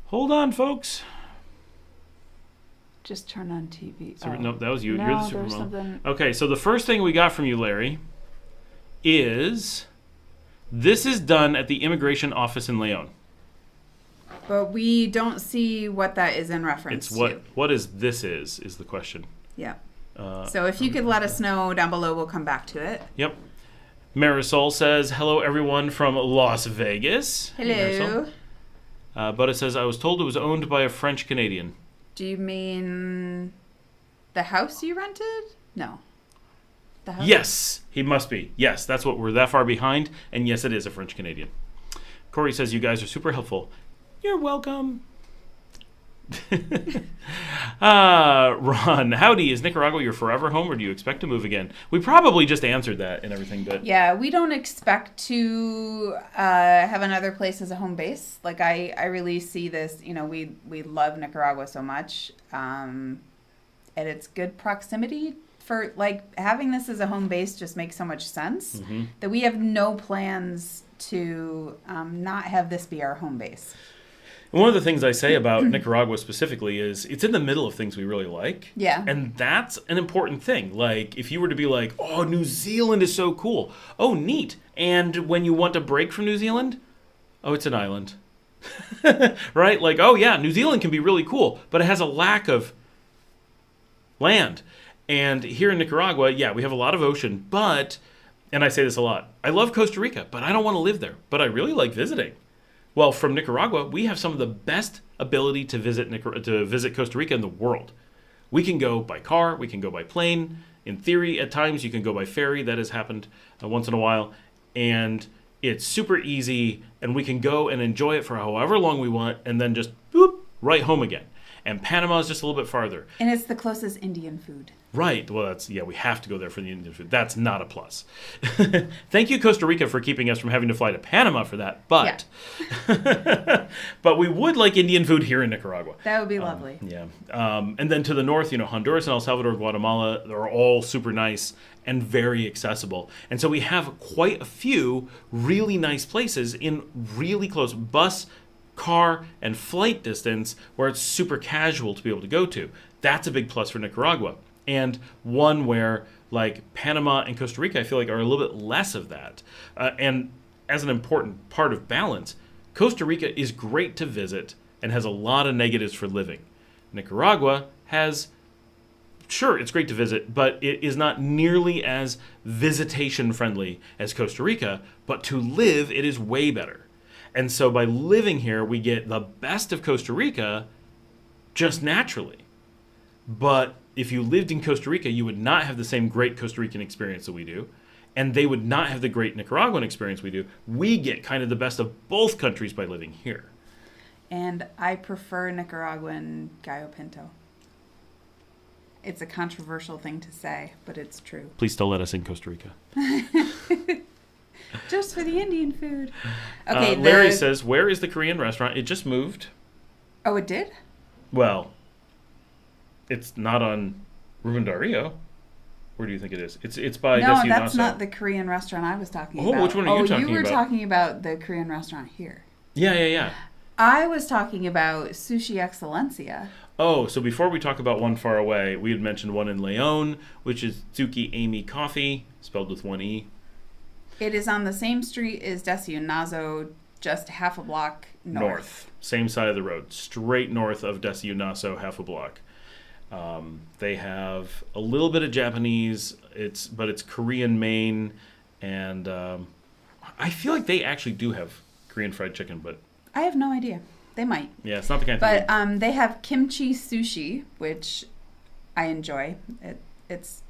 Hold on, folks. Just turn on TV. So, no, that was you. No, You're the there's Supermodel. something. Okay, so the first thing we got from you, Larry, is this is done at the immigration office in Leon. But we don't see what that is in reference It's to. what is the question. Yeah. So if you could let us know down below, we'll come back to it. Yep. Marisol says, hello, everyone from Las Vegas. Hey, Hello. Marisol. But it says, I was told it was owned by a French Canadian. Do you mean the house you rented? No. The house? Yes, he must be. Yes, that's what we're that far behind. And yes, it is a French Canadian. Corey says, you guys are super helpful. You're welcome. Ron, howdy. Is Nicaragua your forever home or do you expect to move again? We probably just answered that and everything, but Yeah, we don't expect to have another place as a home base. Like I really see this, we love Nicaragua so much. And it's good proximity for like having this as a home base just makes so much sense that we have no plans to not have this be our home base. one of the things I say about Nicaragua specifically is it's in the middle of things we really like. Yeah. And that's an important thing. Like, if you were to be like, oh, New Zealand is so cool. Oh, neat. And when you want a break from New Zealand, oh, it's an island. Right? Like, oh, yeah, New Zealand can be really cool, but it has a lack of land. And here in Nicaragua, yeah, we have a lot of ocean, but, and I say this a lot, I love Costa Rica, but I don't want to live there. But I really like visiting. Well, from Nicaragua, we have some of the best ability to visit Costa Rica in the world. We can go by car, we can go by plane. In theory, at times, you can go by ferry. That has happened once in a while. And it's super easy, and we can go and enjoy it for however long we want, and then just, boop, right home again. And Panama is just a little bit farther. And it's the closest Indian food. Right. Well, we have to go there for the Indian food. That's not a plus. Thank you, Costa Rica, for keeping us from having to fly to Panama for that. But, but we would like Indian food here in Nicaragua. That would be lovely. Yeah. And then to the north, Honduras and El Salvador, Guatemala, they're all super nice and very accessible. And so we have quite a few really nice places in really close bus, car, and flight distance where it's super casual to be able to go to. That's a big plus for Nicaragua. And one where, like, Panama and Costa Rica, I feel like are a little bit less of that. And as an important part of balance, Costa Rica is great to visit and has a lot of negatives for living. Nicaragua has, sure, it's great to visit, but it is not nearly as visitation friendly as Costa Rica, but to live, it is way better. And so by living here, we get the best of Costa Rica just naturally. But if you lived in Costa Rica, you would not have the same great Costa Rican experience that we do. And they would not have the great Nicaraguan experience we do. We get kind of the best of both countries by living here. And I prefer Nicaraguan gallo pinto. It's a controversial thing to say, but it's true. Please don't let us in Costa Rica. Just for the Indian food. Okay. Larry says, where is the Korean restaurant? It just moved. Oh, it did? Well, it's not on Ruben Dario. Where do you think it is? It's by No, Desu that's Naso. not the Korean restaurant I was talking Oh, about. which one are you talking you were about? talking about the Korean restaurant here. Yeah. I was talking about Sushi Excellencia. Oh, so before we talk about one far away, we had mentioned one in Leon, which is Tsuki Amy Coffee, spelled with one E. It is on the same street as Desu Naso, just half a block north. Same side of the road, straight north of Desu Naso, half a block. They have a little bit of Japanese, but it's Korean main, and I feel like they actually do have Korean fried chicken, but I have no idea. They might. yeah, it's not the kind of thing. But they have kimchi sushi, which I enjoy. It's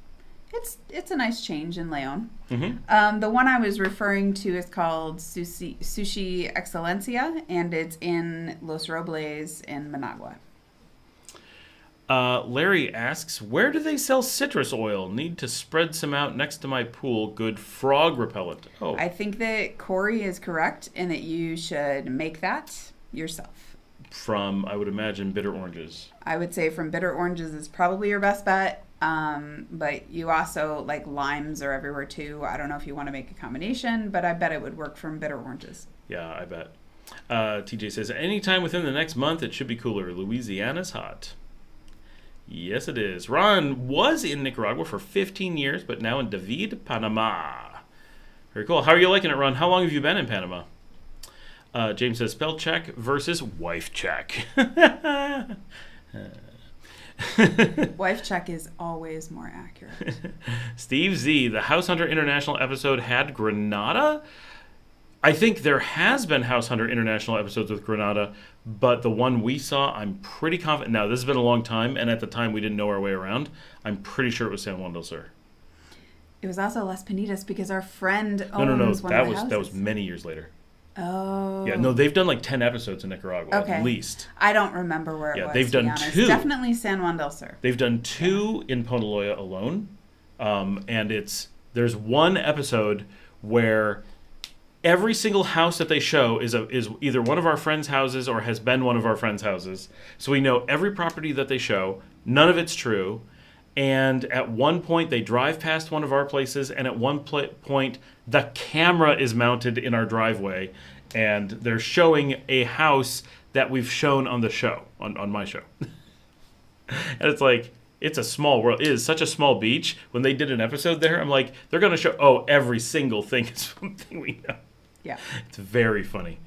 it's a nice change in Leon. Mm-hmm. The one I was referring to is called Sushi Excelencia, and it's in Los Robles in Managua. Larry asks, where do they sell citrus oil? Need to spread some out next to my pool. Good frog repellent. Oh, I think that Corey is correct in that you should make that yourself. from, I would imagine, bitter oranges. I would say from bitter oranges is probably your best bet. But you also, like, limes are everywhere too. I don't know if you want to make a combination, but I bet it would work from bitter oranges. Yeah, I bet. TJ says, anytime within the next month, it should be cooler. Louisiana's hot. Yes, it is. Ron was in Nicaragua for 15 years, but now in David, Panama. Very cool. How are you liking it, Ron? How long have you been in Panama? James says, spell check versus wife check. Wife check is always more accurate. Steve Z, the House Hunter International episode had Grenada? I think there has been House Hunter International episodes with Grenada, but the one we saw, I'm pretty confident. Now, this has been a long time, and at the time we didn't know our way around. I'm pretty sure it was San Juan del Sur. It was also Las Penitas because our friend owns No. one of the houses. That was many years later. Oh. Yeah, no, they've done like 10 episodes in Nicaragua, at least. I don't remember where it was. They've to be done honest. 2. Definitely San Juan del Sur. They've done 2 in Ponaloya alone, and there's one episode where every single house that they show is either one of our friends' houses or has been one of our friends' houses. So we know every property that they show. None of it's true. And at one point, they drive past one of our places, and at one point, the camera is mounted in our driveway, and they're showing a house that we've shown on the show, on my show. And it's like, it's a small world. It is such a small beach. When they did an episode there, I'm like, they're going to show, every single thing is something we know. Yeah. It's very funny.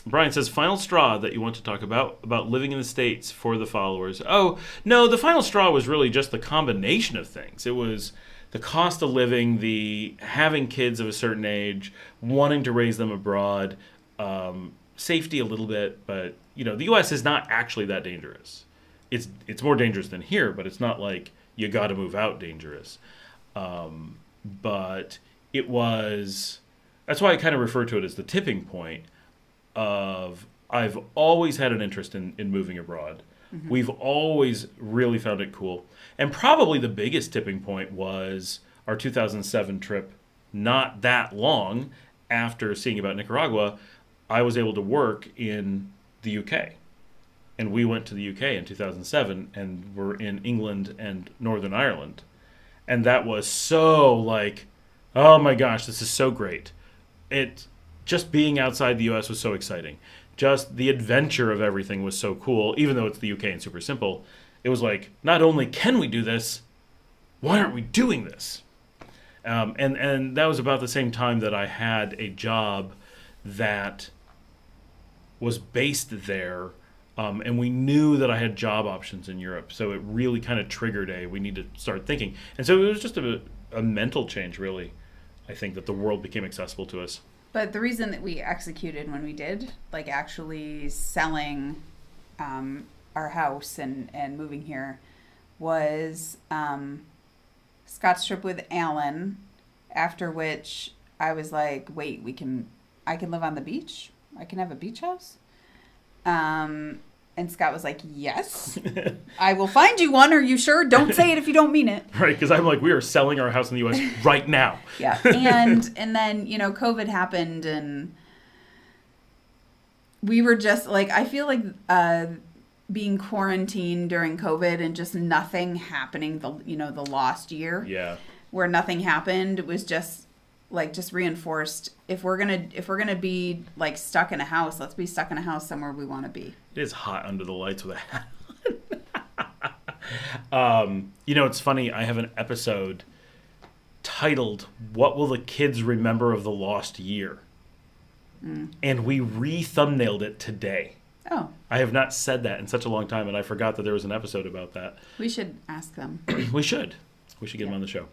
Brian says, final straw that you want to talk about living in the States for the followers. Oh, no, the final straw was really just the combination of things. It was the cost of living, the having kids of a certain age, wanting to raise them abroad, safety a little bit, but, the U.S. is not actually that dangerous. It's more dangerous than here, but it's not like you got to move out dangerous. But it was... That's why I kind of refer to it as the tipping point of I've always had an interest in moving abroad. Mm-hmm. We've always really found it cool. And probably the biggest tipping point was our 2007 trip. Not that long after seeing about Nicaragua, I was able to work in the UK. And we went to the UK in 2007 and were in England and Northern Ireland. And that was so like, oh my gosh, this is so great. Just being outside the U.S. was so exciting. Just the adventure of everything was so cool, even though it's the UK and super simple. It was like, not only can we do this, why aren't we doing this? And that was about the same time that I had a job that was based there, and we knew that I had job options in Europe. So it really kind of triggered we need to start thinking. And so it was just a mental change, really. I think that the world became accessible to us. But the reason that we executed when we did, like actually selling our house and moving here, was Scott's trip with Alan, after which I was like, wait, I can live on the beach? I can have a beach house? And Scott was like, yes, I will find you one. Are you sure? Don't say it if you don't mean it. Right, because I'm like, we are selling our house in the U.S. right now. Yeah, and then, COVID happened, and we were just, like, I feel like being quarantined during COVID and just nothing happening, the lost year, where nothing happened, was just reinforced. If we're gonna be like stuck in a house, let's be stuck in a house somewhere we want to be. It is hot under the lights with a hat. It's funny. I have an episode titled "What Will the Kids Remember of the Lost Year?" And we re-thumbnailed it today. Oh. I have not said that in such a long time, and I forgot that there was an episode about that. We should ask them. We should get them on the show.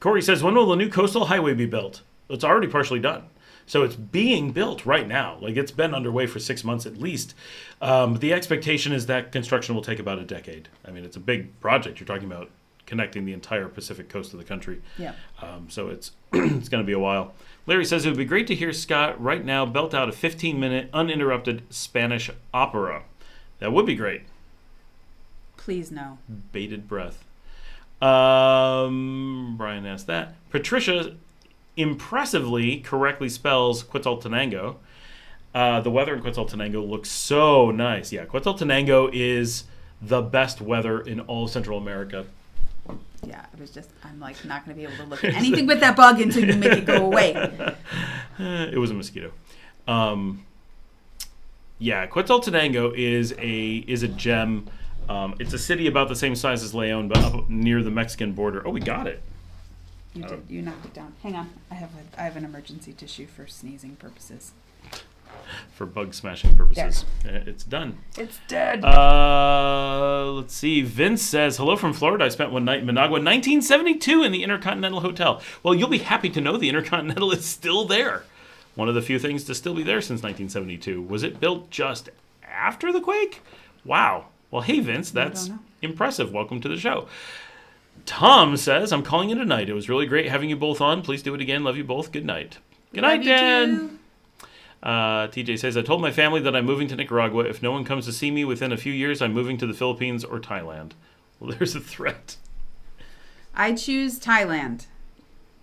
Corey says, when will the new coastal highway be built? It's already partially done. So it's being built right now. Like, it's been underway for 6 months at least. The expectation is that construction will take about a decade. I mean, it's a big project. You're talking about connecting the entire Pacific coast of the country. Yeah. So it's it's going to be a while. Larry says it would be great to hear Scott right now belt out a 15-minute uninterrupted Spanish opera. That would be great. Please no. Bated breath. Brian asked that. Patricia impressively correctly spells Quetzaltenango. The weather in Quetzaltenango looks so nice. Yeah, Quetzaltenango is the best weather in all of Central America. Yeah, I'm like not going to be able to look at anything with that bug until you make it go away. It was a mosquito. Yeah, Quetzaltenango is a gem. It's a city about the same size as León, but up near the Mexican border. Oh, we got it. You knocked it down. Hang on. I have an emergency tissue for sneezing purposes. For bug smashing purposes. It's done. It's dead. Let's see. Vince says, hello from Florida. I spent one night in Managua, 1972 in the Intercontinental Hotel. Well, you'll be happy to know the Intercontinental is still there. One of the few things to still be there since 1972. Was it built just after the quake? Wow. Well, hey, Vince, that's impressive. Welcome to the show. Tom says, I'm calling in tonight. It was really great having you both on. Please do it again. Love you both. Good night. Good night, Dan. TJ says, I told my family that I'm moving to Nicaragua. If no one comes to see me within a few years, I'm moving to the Philippines or Thailand. Well, there's a threat. I choose Thailand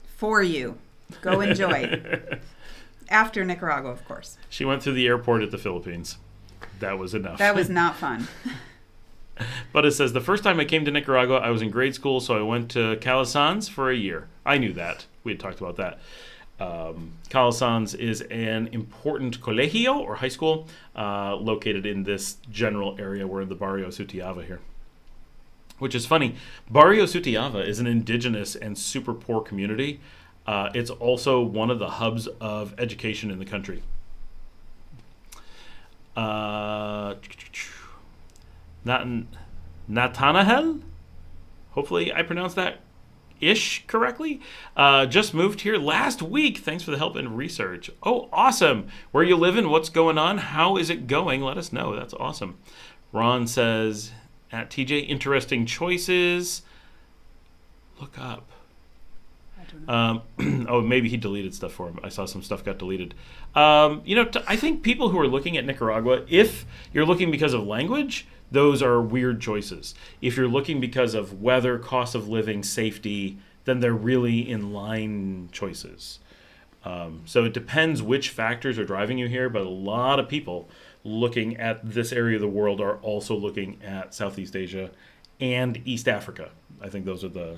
for you. Go enjoy. After Nicaragua, of course. She went through the airport at the Philippines. That was enough. That was not fun. But it says, the first time I came to Nicaragua, I was in grade school, so I went to Calasanz for a year. I knew that. We had talked about that. Calasanz is an important colegio, or high school, located in this general area. We're in the Barrio Sutiava here. Which is funny. Barrio Sutiava is an indigenous and super poor community. It's also one of the hubs of education in the country. Natanahel? Hopefully I pronounced that correctly. Just moved here last week. Thanks for the help and research. Oh, awesome. Where you living? What's going on? How is it going? Let us know. That's awesome. Ron says, at TJ, interesting choices. Look up. Oh, maybe he deleted stuff for him. I saw some stuff got deleted. I think people who are looking at Nicaragua, if you're looking because of language, those are weird choices. If you're looking because of weather, cost of living, safety, then they're really in line choices. So it depends which factors are driving you here, but a lot of people looking at this area of the world are also looking at Southeast Asia and East Africa. I think those are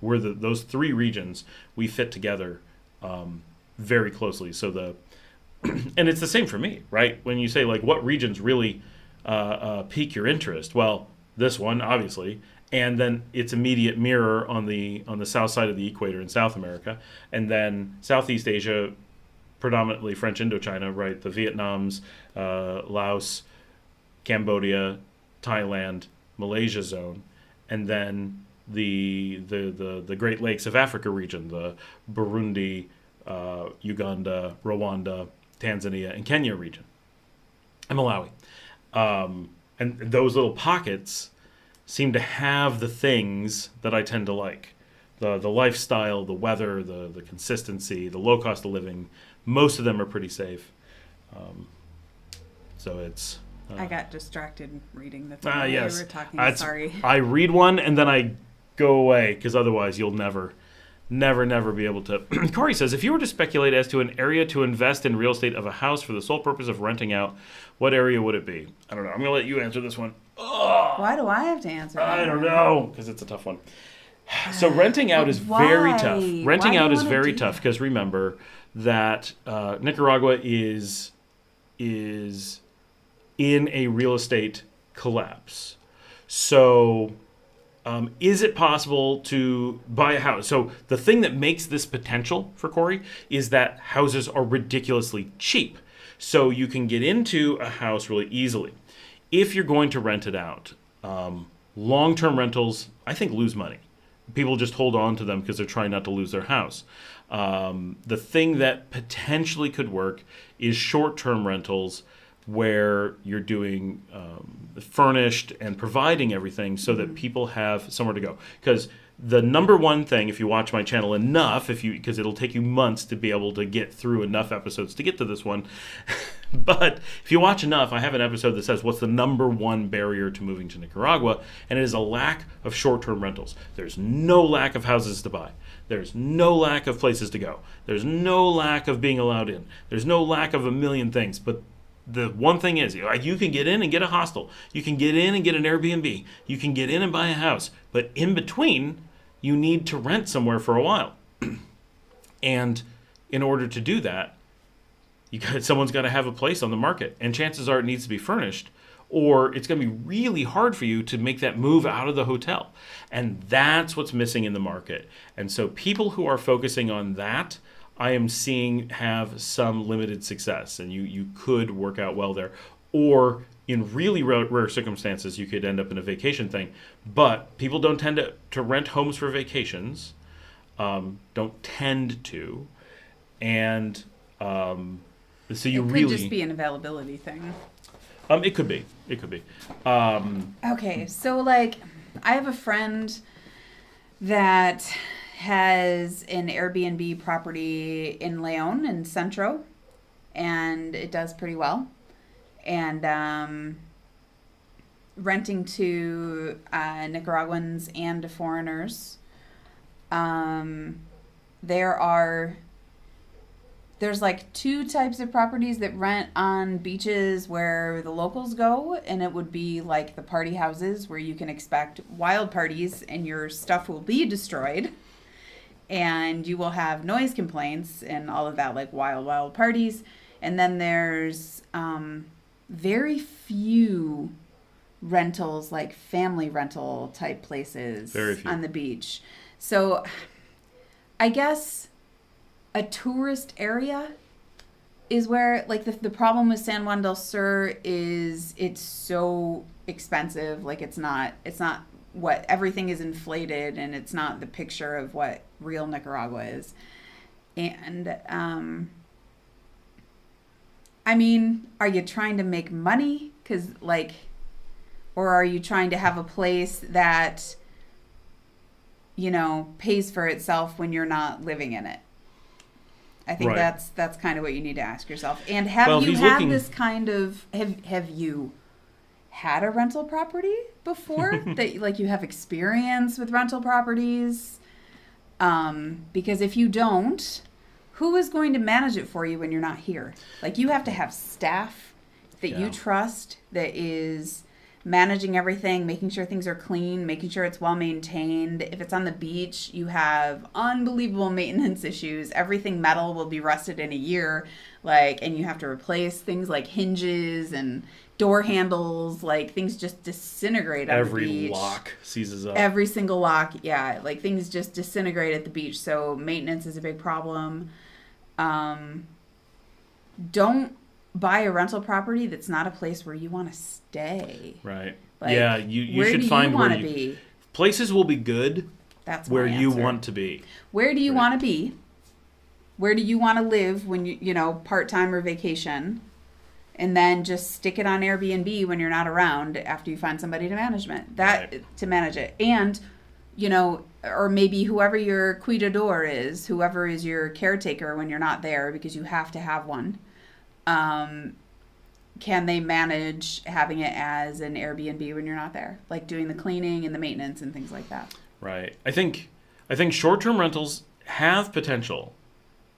those three regions we fit together very closely. So and it's the same for me, right? When you say like what regions really pique your interest, well, this one obviously, and then its immediate mirror on the south side of the equator in South America, and then Southeast Asia, predominantly French Indochina, right? The Vietnams, Laos, Cambodia, Thailand, Malaysia zone, and then the Great Lakes of Africa region, the Burundi, Uganda, Rwanda, Tanzania, and Kenya region, and Malawi. And those little pockets seem to have the things that I tend to like. The lifestyle, the weather, the consistency, the low cost of living. Most of them are pretty safe. So it's... I got distracted reading the thing yes. we were talking. Sorry. I read one and then I go away because otherwise you'll never be able to. Corey says, if you were to speculate as to an area to invest in real estate of a house for the sole purpose of renting out, what area would it be? I don't know. I'm going to let you answer this one. Ugh. Why do I have to answer that? I don't know, because it's a tough one. So renting out is very tough. Renting out is very tough because remember that Nicaragua is in a real estate collapse. So is it possible to buy a house? So the thing that makes this potential for Corey is that houses are ridiculously cheap. So you can get into a house really easily. If you're going to rent it out, long-term rentals, I think, lose money. People just hold on to them because they're trying not to lose their house. The thing that potentially could work is short-term rentals where you're doing furnished and providing everything so that people have somewhere to go. Because the number one thing, if you watch my channel enough, because it'll take you months to be able to get through enough episodes to get to this one, but if you watch enough, I have an episode that says what's the number one barrier to moving to Nicaragua, and it is a lack of short-term rentals. There's no lack of houses to buy. There's no lack of places to go. There's no lack of being allowed in. There's no lack of a million things, but the one thing is, you can get in and get a hostel. You can get in and get an Airbnb. You can get in and buy a house. But in between, you need to rent somewhere for a while. And in order to do that, someone's got to have a place on the market. And chances are it needs to be furnished, or it's going to be really hard for you to make that move out of the hotel. And that's what's missing in the market. And so people who are focusing on that, I am seeing have some limited success, and you could work out well there. Or in really rare circumstances, you could end up in a vacation thing. But people don't tend to rent homes for vacations, don't tend to. And so you it really... It could just be an availability thing. It could be. Okay, so like I have a friend that has an Airbnb property in Leon in Centro, and it does pretty well. And renting to Nicaraguans and to foreigners. There's like two types of properties that rent on beaches where the locals go, and it would be like the party houses where you can expect wild parties and your stuff will be destroyed. And you will have noise complaints and all of that, like wild parties. And then there's very few rentals, like family rental type places on the beach. So I guess a tourist area is where, like, the problem with San Juan del Sur is it's so expensive. Like, it's not what everything is inflated, and it's not the picture of what real Nicaragua is. And I mean, are you trying to make money? Or are you trying to have a place that, pays for itself when you're not living in it? I think that's kind of what you need to ask yourself. And have you had a rental property before that, like, you have experience with rental properties? Because if you don't, who is going to manage it for you when you're not here? Like, you have to have staff that you trust that is managing everything, making sure things are clean, making sure it's well maintained. If it's on the beach, you have unbelievable maintenance issues. Everything metal will be rusted in a year, and you have to replace things like hinges and door handles. Like, things just disintegrate on the beach. Every lock seizes up. Every single lock, yeah. Like, things just disintegrate at the beach. So maintenance is a big problem. Don't buy a rental property that's not a place where you want to stay. Right. Like, yeah, you should find where you be. Places will be good. That's where my you answer. want to be. Where do you want to be? Where do you want to live when part-time or vacation? And then just stick it on Airbnb when you're not around after you find somebody to manage it. And, or maybe whoever your cuidador is, whoever is your caretaker when you're not there, because you have to have one. Can they manage having it as an Airbnb when you're not there? Like doing the cleaning and the maintenance and things like that. Right. I think short-term rentals have potential,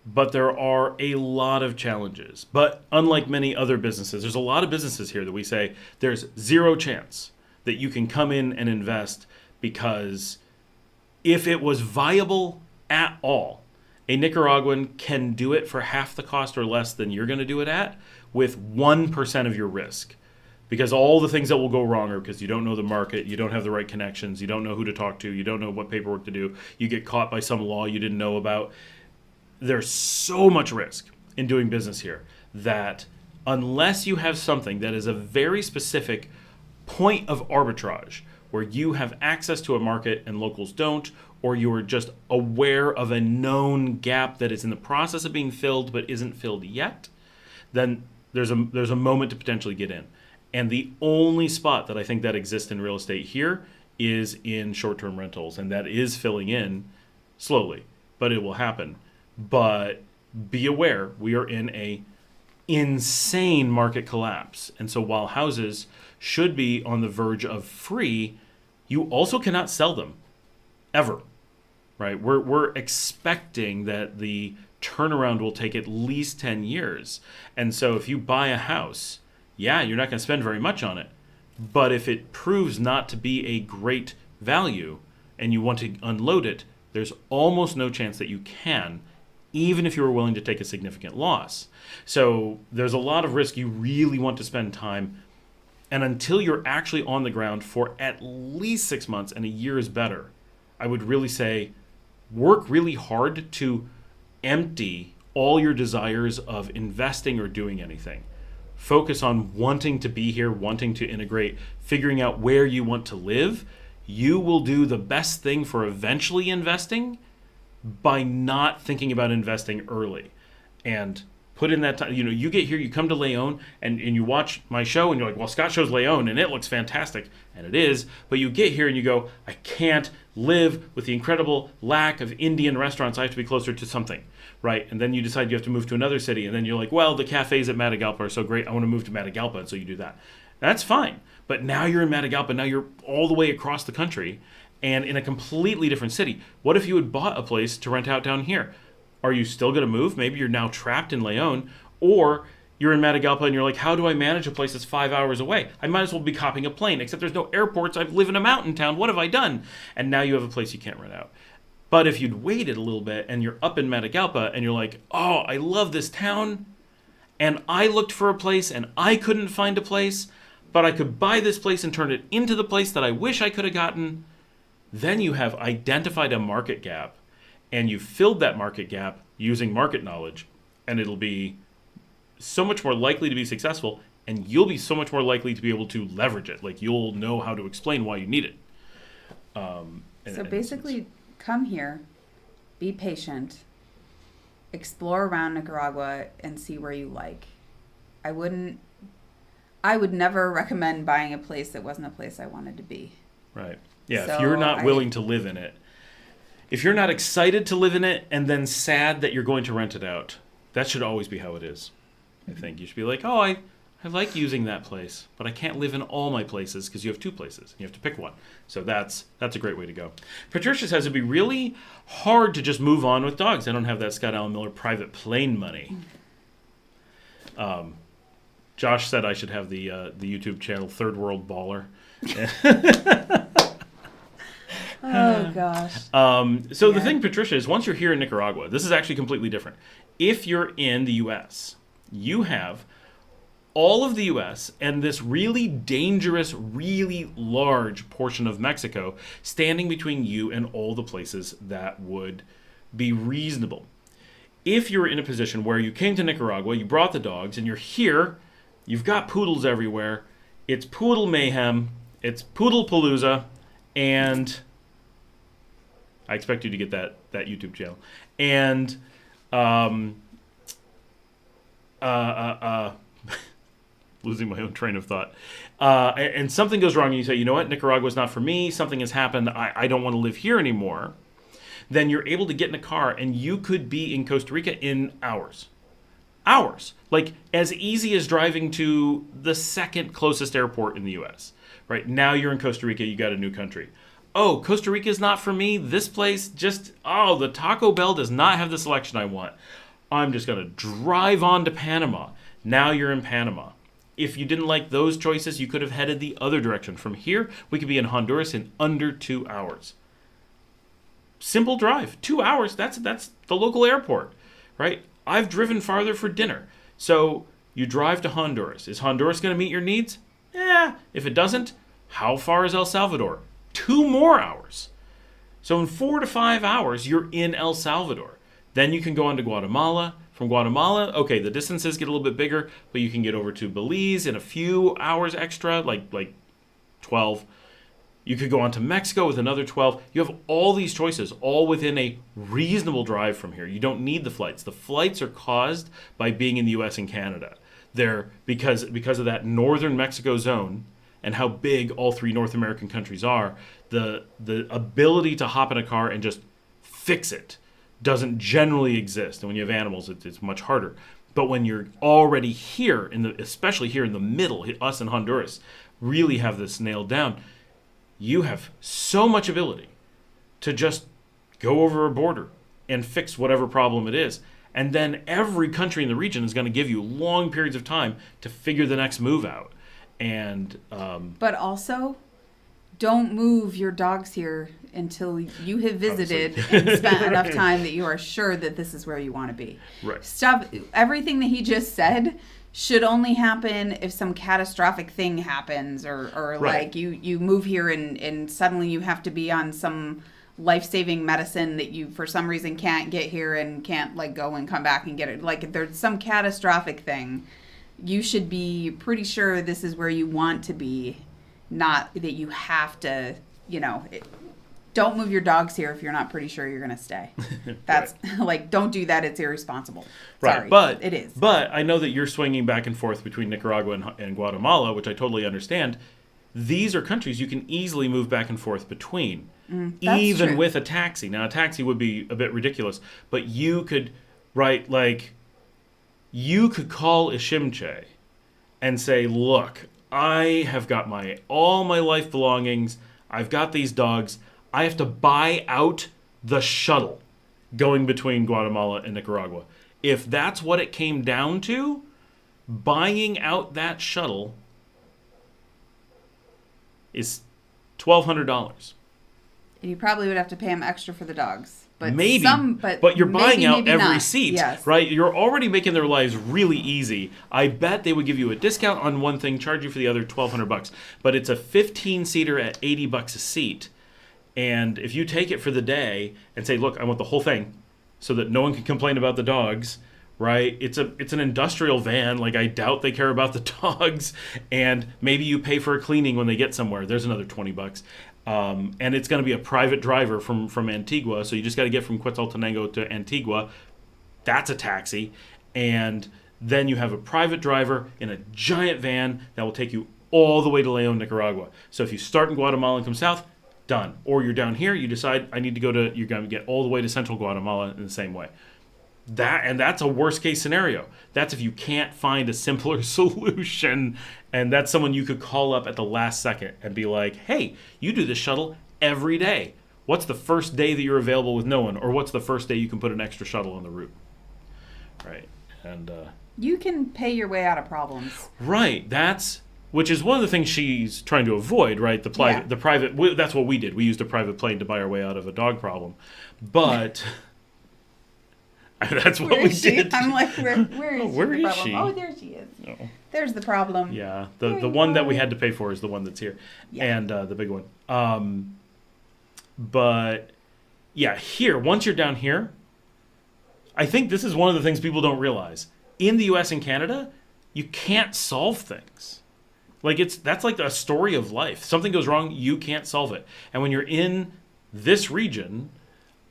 but there are a lot of challenges. But unlike many other businesses, there's a lot of businesses here that we say there's zero chance that you can come in and invest, because if it was viable at all, a Nicaraguan can do it for half the cost or less than you're going to do it at, with 1% of your risk. Because all the things that will go wrong are because you don't know the market, you don't have the right connections, you don't know who to talk to, you don't know what paperwork to do, you get caught by some law you didn't know about. There's so much risk in doing business here that unless you have something that is a very specific point of arbitrage, where you have access to a market and locals don't, or you are just aware of a known gap that is in the process of being filled but isn't filled yet, then there's a moment to potentially get in. And the only spot that I think that exists in real estate here is in short-term rentals, and that is filling in slowly, but it will happen. But be aware, we are in a insane market collapse. And so while houses should be on the verge of free, you also cannot sell them ever, right? We're expecting that the turnaround will take at least 10 years. And so if you buy a house, yeah, you're not going to spend very much on it. But if it proves not to be a great value and you want to unload it, there's almost no chance that you can, even if you were willing to take a significant loss. So there's a lot of risk. You really want to spend time. And until you're actually on the ground for at least 6 months, and a year is better, I would really say work really hard to empty all your desires of investing or doing anything. Focus on wanting to be here, wanting to integrate, figuring out where you want to live. You will do the best thing for eventually investing by not thinking about investing early. And put in that time. You get here, you come to Leon, and you watch my show, and you're like, well, Scott shows Leon, and it looks fantastic. And it is. But you get here, and you go, I can't live with the incredible lack of Indian restaurants. I have to be closer to something, right? And then you decide you have to move to another city, and then you're like, well, the cafes at Matagalpa are so great. I want to move to Matagalpa, and so you do that. That's fine. But now you're in Matagalpa. Now you're all the way across the country and in a completely different city. What if you had bought a place to rent out down here? Are you still going to move? Maybe you're now trapped in Leon, or you're in Matagalpa and you're like, how do I manage a place that's 5 hours away? I might as well be copying a plane, except there's no airports. I live in a mountain town. What have I done? And now you have a place you can't rent out. But if you'd waited a little bit and you're up in Matagalpa and you're like, oh, I love this town, and I looked for a place and I couldn't find a place, but I could buy this place and turn it into the place that I wish I could have gotten, then you have identified a market gap. And you filled that market gap using market knowledge, and it'll be so much more likely to be successful, and you'll be so much more likely to be able to leverage it. Like, you'll know how to explain why you need it. So basically, come here, be patient, explore around Nicaragua, and see where you like. I would never recommend buying a place that wasn't a place I wanted to be. Right. Yeah, So if you're not willing to live in it, if you're not excited to live in it and then sad that you're going to rent it out, that should always be how it is. I think you should be like, oh, I like using that place, but I can't live in all my places because you have two places and you have to pick one. So that's a great way to go. Patricia says it'd be really hard to just move on with dogs. I don't have that Scott Allen Miller private plane money. Josh said I should have the YouTube channel Third World Baller. Oh, gosh. So the thing, Patricia, is once you're here in Nicaragua, this is actually completely different. If you're in the U.S., you have all of the U.S. and this really dangerous, really large portion of Mexico standing between you and all the places that would be reasonable. If you're in a position where you came to Nicaragua, you brought the dogs, and you're here, you've got poodles everywhere, it's poodle mayhem, it's poodle palooza, and I expect you to get that YouTube channel. And losing my own train of thought. And something goes wrong and you say, you know what, Nicaragua's not for me, something has happened, I don't want to live here anymore. Then you're able to get in a car and you could be in Costa Rica in hours. Hours. Like as easy as driving to the second closest airport in the U.S. Right? Now you're in Costa Rica, you got a new country. Oh, Costa Rica is not for me. This place the Taco Bell does not have the selection I want. I'm just going to drive on to Panama. Now you're in Panama. If you didn't like those choices, you could have headed the other direction. From here, we could be in Honduras in under 2 hours. Simple drive. 2 hours, that's the local airport, right? I've driven farther for dinner. So you drive to Honduras. Is Honduras going to meet your needs? Yeah. If it doesn't, how far is El Salvador? 2 more hours. So in 4 to 5 hours, you're in El Salvador. Then you can go on to Guatemala. From Guatemala, okay, the distances get a little bit bigger, but you can get over to Belize in a few hours extra, like 12. You could go on to Mexico with another 12. You have all these choices, all within a reasonable drive from here. You don't need the flights. The flights are caused by being in the U.S. and Canada. They're because of that northern Mexico zone and how big all three North American countries are, the ability to hop in a car and just fix it doesn't generally exist. And when you have animals, it's much harder. But when you're already here, especially here in the middle, us in Honduras really have this nailed down, you have so much ability to just go over a border and fix whatever problem it is. And then every country in the region is going to give you long periods of time to figure the next move out. And but also, don't move your dogs here until you have visited and spent enough time that you are sure that this is where you want to be. Right. Stop. Everything that he just said should only happen if some catastrophic thing happens, or Right. like you move here and suddenly you have to be on some life-saving medicine that you for some reason can't get here and can't like go and come back and get it. Like if there's some catastrophic thing, you should be pretty sure this is where you want to be, not that you have to, don't move your dogs here if you're not pretty sure you're going to stay. That's like, don't do that. It's irresponsible. Right, Sorry, but it is. But I know that you're swinging back and forth between Nicaragua and Guatemala, which I totally understand. These are countries you can easily move back and forth between, even true. with a taxi. Now, a taxi would be a bit ridiculous, but you could, you could call Ishimche and say, look, I have got all my life belongings. I've got these dogs. I have to buy out the shuttle going between Guatemala and Nicaragua. If that's what it came down to, buying out that shuttle is $1,200. And you probably would have to pay him extra for the dogs. But Maybe, but you're buying out maybe every not. seat, Yes. right? You're already making their lives really easy. I bet they would give you a discount on one thing, charge you for the other $1,200. But it's a 15-seater at $80 a seat. And if you take it for the day and say, look, I want the whole thing so that no one can complain about the dogs, right? It's an industrial van. Like, I doubt they care about the dogs. And maybe you pay for a cleaning when they get somewhere. There's another $20. And it's going to be a private driver from Antigua. So you just got to get from Quetzaltenango to Antigua. That's a taxi. And then you have a private driver in a giant van that will take you all the way to León, Nicaragua. So if you start in Guatemala and come south, done. Or you're down here, you decide you're going to get all the way to central Guatemala in the same way. That's a worst case scenario. That's if you can't find a simpler solution, and that's someone you could call up at the last second and be like, hey, you do this shuttle every day. What's the first day that you're available with no one? Or what's the first day you can put an extra shuttle on the route? Right. And you can pay your way out of problems. Right. Which is one of the things she's trying to avoid, right? The private. That's what we did. We used a private plane to buy our way out of a dog problem. But that's what we did. I'm like, where is where the is problem? she? Oh, there she is. No. There's the problem. Yeah, the one that we had to pay for is the one that's here, and the big one. But yeah, here, once you're down here, I think this is one of the things people don't realize. In the U.S. and Canada, you can't solve things. Like that's like a story of life. Something goes wrong, you can't solve it. And when you're in this region,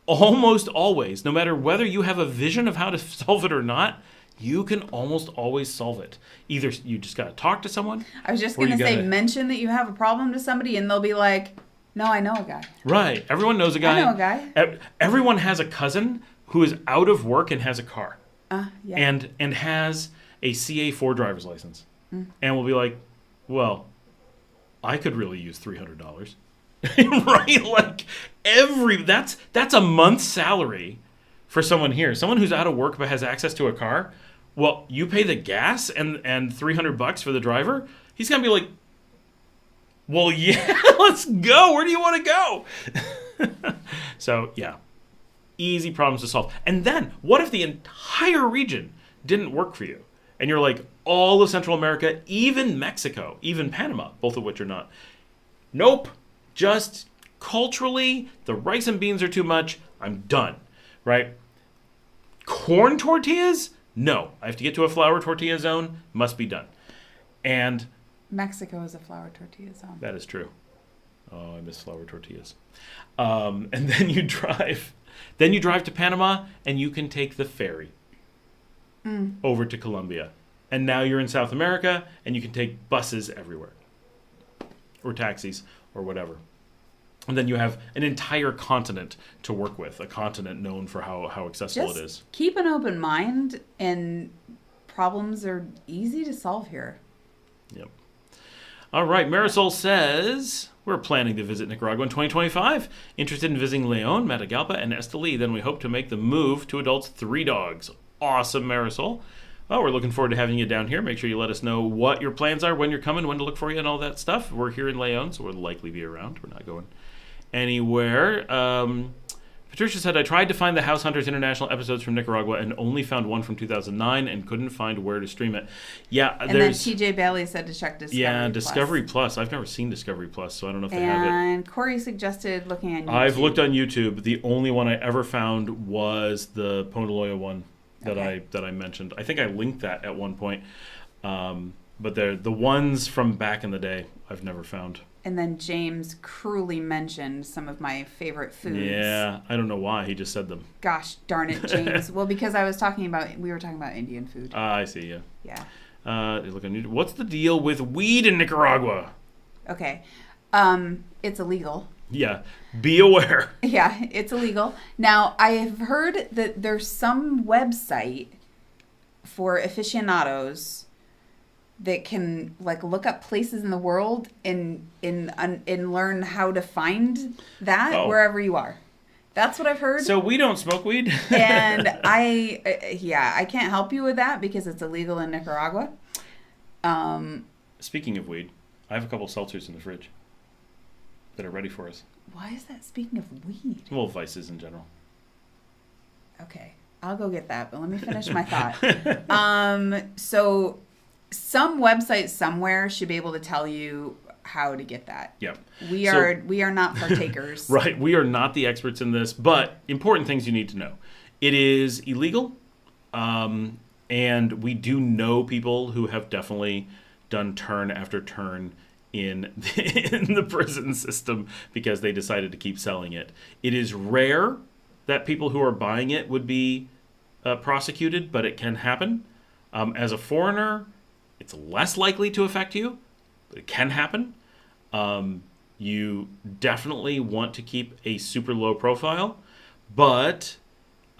almost always, no matter whether you have a vision of how to solve it or not, you can almost always solve it. Either you just got to talk to someone. I was just going to say, mention that you have a problem to somebody and they'll be like, no, I know a guy. Right. Everyone knows a guy. I know a guy. Everyone has a cousin who is out of work and has a car. Yeah. And has a CA4 driver's license. And will be like, well, I could really use $300. Right? Like that's a month's salary for someone here. Someone who's out of work but has access to a car. Well, you pay the gas and $300 for the driver. He's gonna be like, well, yeah, let's go. Where do you want to go? So yeah, easy problems to solve. And then what if the entire region didn't work for you? And you're like, all of Central America, even Mexico, even Panama, both of which are not. Nope. Just culturally, the rice and beans are too much. I'm done. Right? Corn tortillas? No. I have to get to a flour tortilla zone. Must be done. And Mexico is a flour tortilla zone. that is true. Oh, I miss flour tortillas. And then you drive. Then you drive to Panama, and you can take the ferry over to Colombia. And now you're in South America, and you can take buses everywhere. Or taxis, or whatever. And then you have an entire continent to work with, a continent known for how accessible it is. Keep an open mind, and problems are easy to solve here. Yep. All right, Marisol says, we're planning to visit Nicaragua in 2025. Interested in visiting León, Matagalpa, and Esteli. Then we hope to make the move to adults 3 dogs. Awesome, Marisol. Well, we're looking forward to having you down here. Make sure you let us know what your plans are, when you're coming, when to look for you, and all that stuff. We're here in León, so we'll likely be around. We're not going anywhere. Patricia said, I tried to find the House Hunters International episodes from Nicaragua and only found one from 2009 and couldn't find where to stream it. Yeah, and then TJ Bailey said to check Discovery Plus. Discovery Plus. I've never seen Discovery Plus, so I don't know if they have it. And Corey suggested looking at YouTube. I've looked on YouTube. The only one I ever found was the Ponaloya one that I mentioned. I think I linked that at one point. But they're the ones from back in the day I've never found. And then James cruelly mentioned some of my favorite foods. Yeah, I don't know why. He just said them. Gosh darn it, James. Well, because we were talking about Indian food. I see, yeah. Yeah. Look on YouTube. What's the deal with weed in Nicaragua? Okay. It's illegal. Yeah, be aware. Yeah, it's illegal. Now, I have heard that there's some website for aficionados that can look up places in the world and learn how to find that wherever you are. That's what I've heard. So we don't smoke weed? And I can't help you with that because it's illegal in Nicaragua. Speaking of weed, I have a couple seltzers in the fridge that are ready for us. Why is that speaking of weed? Well, vices in general. Okay, I'll go get that, but let me finish my thought. So some website somewhere should be able to tell you how to get that. Yep. We are not partakers. Right. We are not the experts in this, but important things you need to know. It is illegal, and we do know people who have definitely done turn after turn in the prison system because they decided to keep selling it. It is rare that people who are buying it would be prosecuted, but it can happen. As a foreigner, it's less likely to affect you, but it can happen. You definitely want to keep a super low profile, but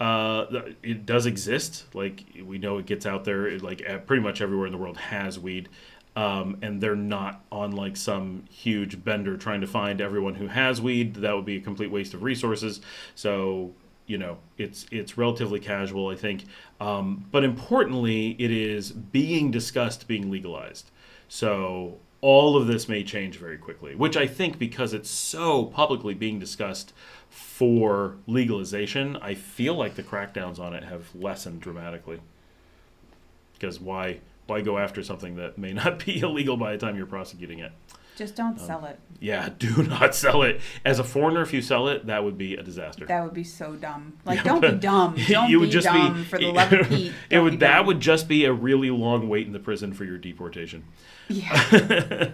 it does exist. We know it gets out there. Pretty much everywhere in the world has weed, and they're not on some huge bender trying to find everyone who has weed. That would be a complete waste of resources. So it's relatively casual, I think. But importantly, it is being discussed, being legalized. So all of this may change very quickly, which I think because it's so publicly being discussed for legalization, I feel like the crackdowns on it have lessened dramatically. Because why go after something that may not be illegal by the time you're prosecuting it? Just don't sell it. Yeah, do not sell it. As a foreigner, if you sell it, that would be a disaster. That would be so dumb. Don't be dumb. Don't be dumb for the love of Pete. That would just be a really long wait in the prison for your deportation. Yeah.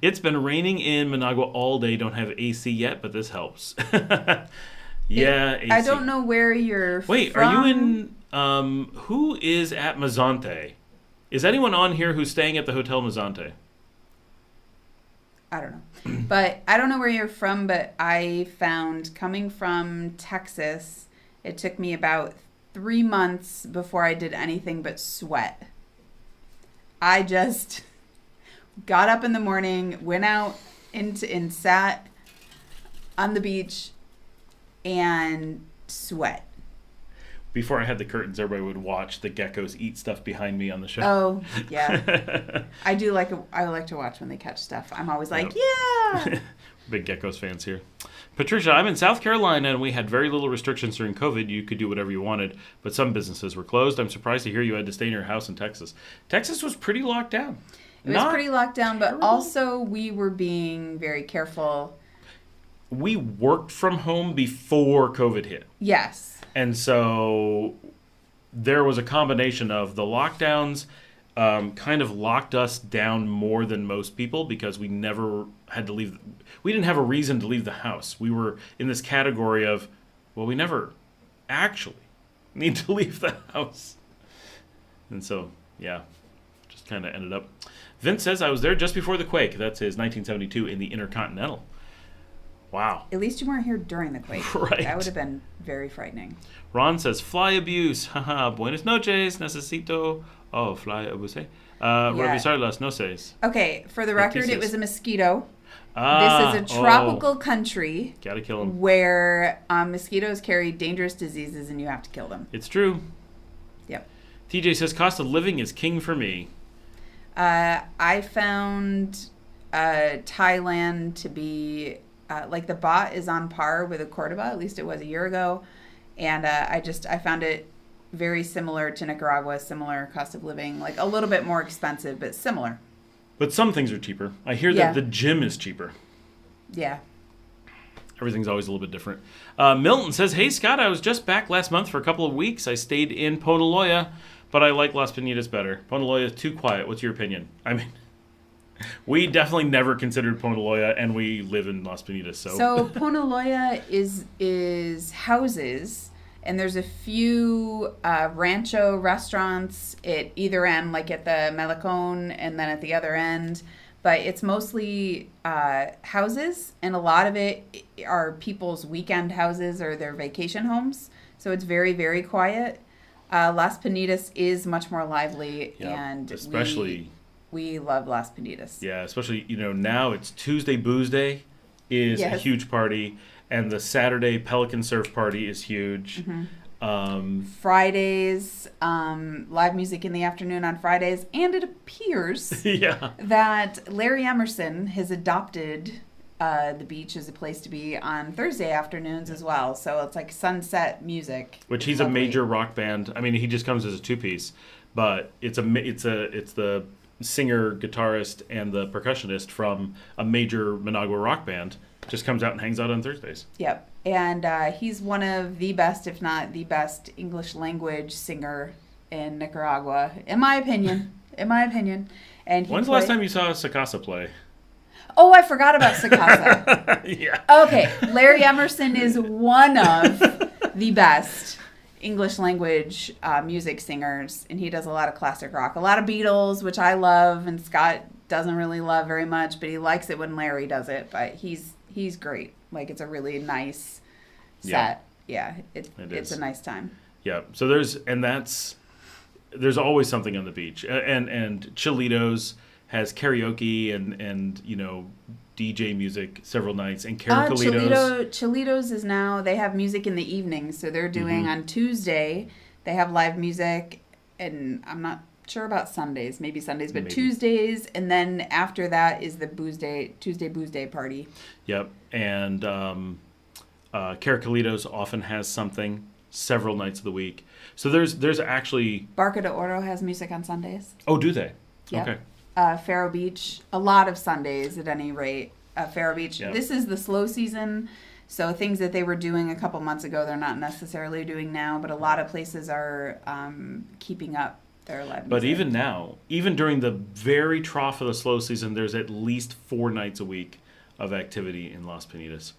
It's been raining in Managua all day. Don't have AC yet, but this helps. Yeah, AC. I don't know where you're from. Wait, are you in... who is at Mazante? Is anyone on here who's staying at the Hotel Mazante? I don't know. But I don't know where you're from, but I found coming from Texas, it took me about 3 months before I did anything but sweat. I just got up in the morning, went out and sat on the beach and sweat. Before I had the curtains, everybody would watch the geckos eat stuff behind me on the show. Oh, yeah. I like to watch when they catch stuff. I'm always like, yeah. Big geckos fans here. Patricia, I'm in South Carolina, and we had very little restrictions during COVID. You could do whatever you wanted, but some businesses were closed. I'm surprised to hear you had to stay in your house in Texas. Texas was pretty locked down. It was pretty locked down, but also we were being very careful. We worked from home before COVID hit. Yes. And so there was a combination of the lockdowns kind of locked us down more than most people because we never had to leave. We didn't have a reason to leave the house. We were in this category of, well, we never actually need to leave the house. And so, yeah, kind of ended up. Vince says, I was there just before the quake. That's his 1972 in the Intercontinental. Wow. At least you weren't here during the quake. Right. That would have been very frightening. Ron says, fly abuse. Haha, buenas noches, necesito... Oh, fly abuse. Revisar las noches. Okay, for the record, it was a mosquito. Ah, this is a tropical country. Gotta kill them. Where mosquitoes carry dangerous diseases and you have to kill them. It's true. Yep. TJ says, cost of living is king for me. I found Thailand to be, like the baht is on par with a Cordoba, at least it was a year ago. And I found it very similar to Nicaragua, similar cost of living, like a little bit more expensive, but similar. But some things are cheaper. I hear that the gym is cheaper. Yeah. Everything's always a little bit different. Milton says, hey, Scott, I was just back last month for a couple of weeks. I stayed in Ponaloya, but I like Las Piñatas better. Ponaloya is too quiet. What's your opinion? I mean, we definitely never considered Ponaloya, and we live in Las Piñatas. So Ponaloya is houses, and there's a few rancho restaurants at either end, like at the Malecón and then at the other end. But it's mostly houses, and a lot of it are people's weekend houses or their vacation homes. So it's very, very quiet. Las Piñatas is much more lively, and especially we love Las Piñatas. Yeah, especially, now it's Tuesday Booze Day is a huge party, and the Saturday Pelican Surf Party is huge. Mm-hmm. Fridays, live music in the afternoon on Fridays, and it appears that Larry Emerson has adopted the beach as a place to be on Thursday afternoons as well. So it's like sunset music. Which he's lovely. A major rock band. I mean, he just comes as a two-piece, but it's the singer, guitarist, and the percussionist from a major Managua rock band. Just comes out and hangs out on Thursdays. Yep. And he's one of the best, if not the best, English language singer in Nicaragua, in my opinion. And when's the last time you saw Sakasa play? Oh, I forgot about Sakasa. Yeah. Okay. Larry Emerson is one of the best English language music singers, and he does a lot of classic rock. A lot of Beatles, which I love, and Scott doesn't really love very much, but he likes it when Larry does it. But he's great. Like, it's a really nice set. Yeah, it's a nice time. Yeah. So there's always something on the beach, and Chilitos has karaoke and DJ music several nights, and Chilitos is now, they have music in the evening, so they're doing on Tuesday, they have live music, and I'm not sure about Sundays, maybe Sundays, but Tuesdays, and then after that is the Tuesday Booze Day party. Yep, and Caracolitos often has something several nights of the week. So there's actually... Barca de Oro has music on Sundays. Oh, do they? Yep. Okay. Faro Beach, a lot of Sundays at any rate. Faro Beach. Yep. This is the slow season, so things that they were doing a couple months ago, they're not necessarily doing now, but a lot of places are keeping up their live music. But even now, even during the very trough of the slow season, there's at least 4 nights a week of activity in Las Piñatas.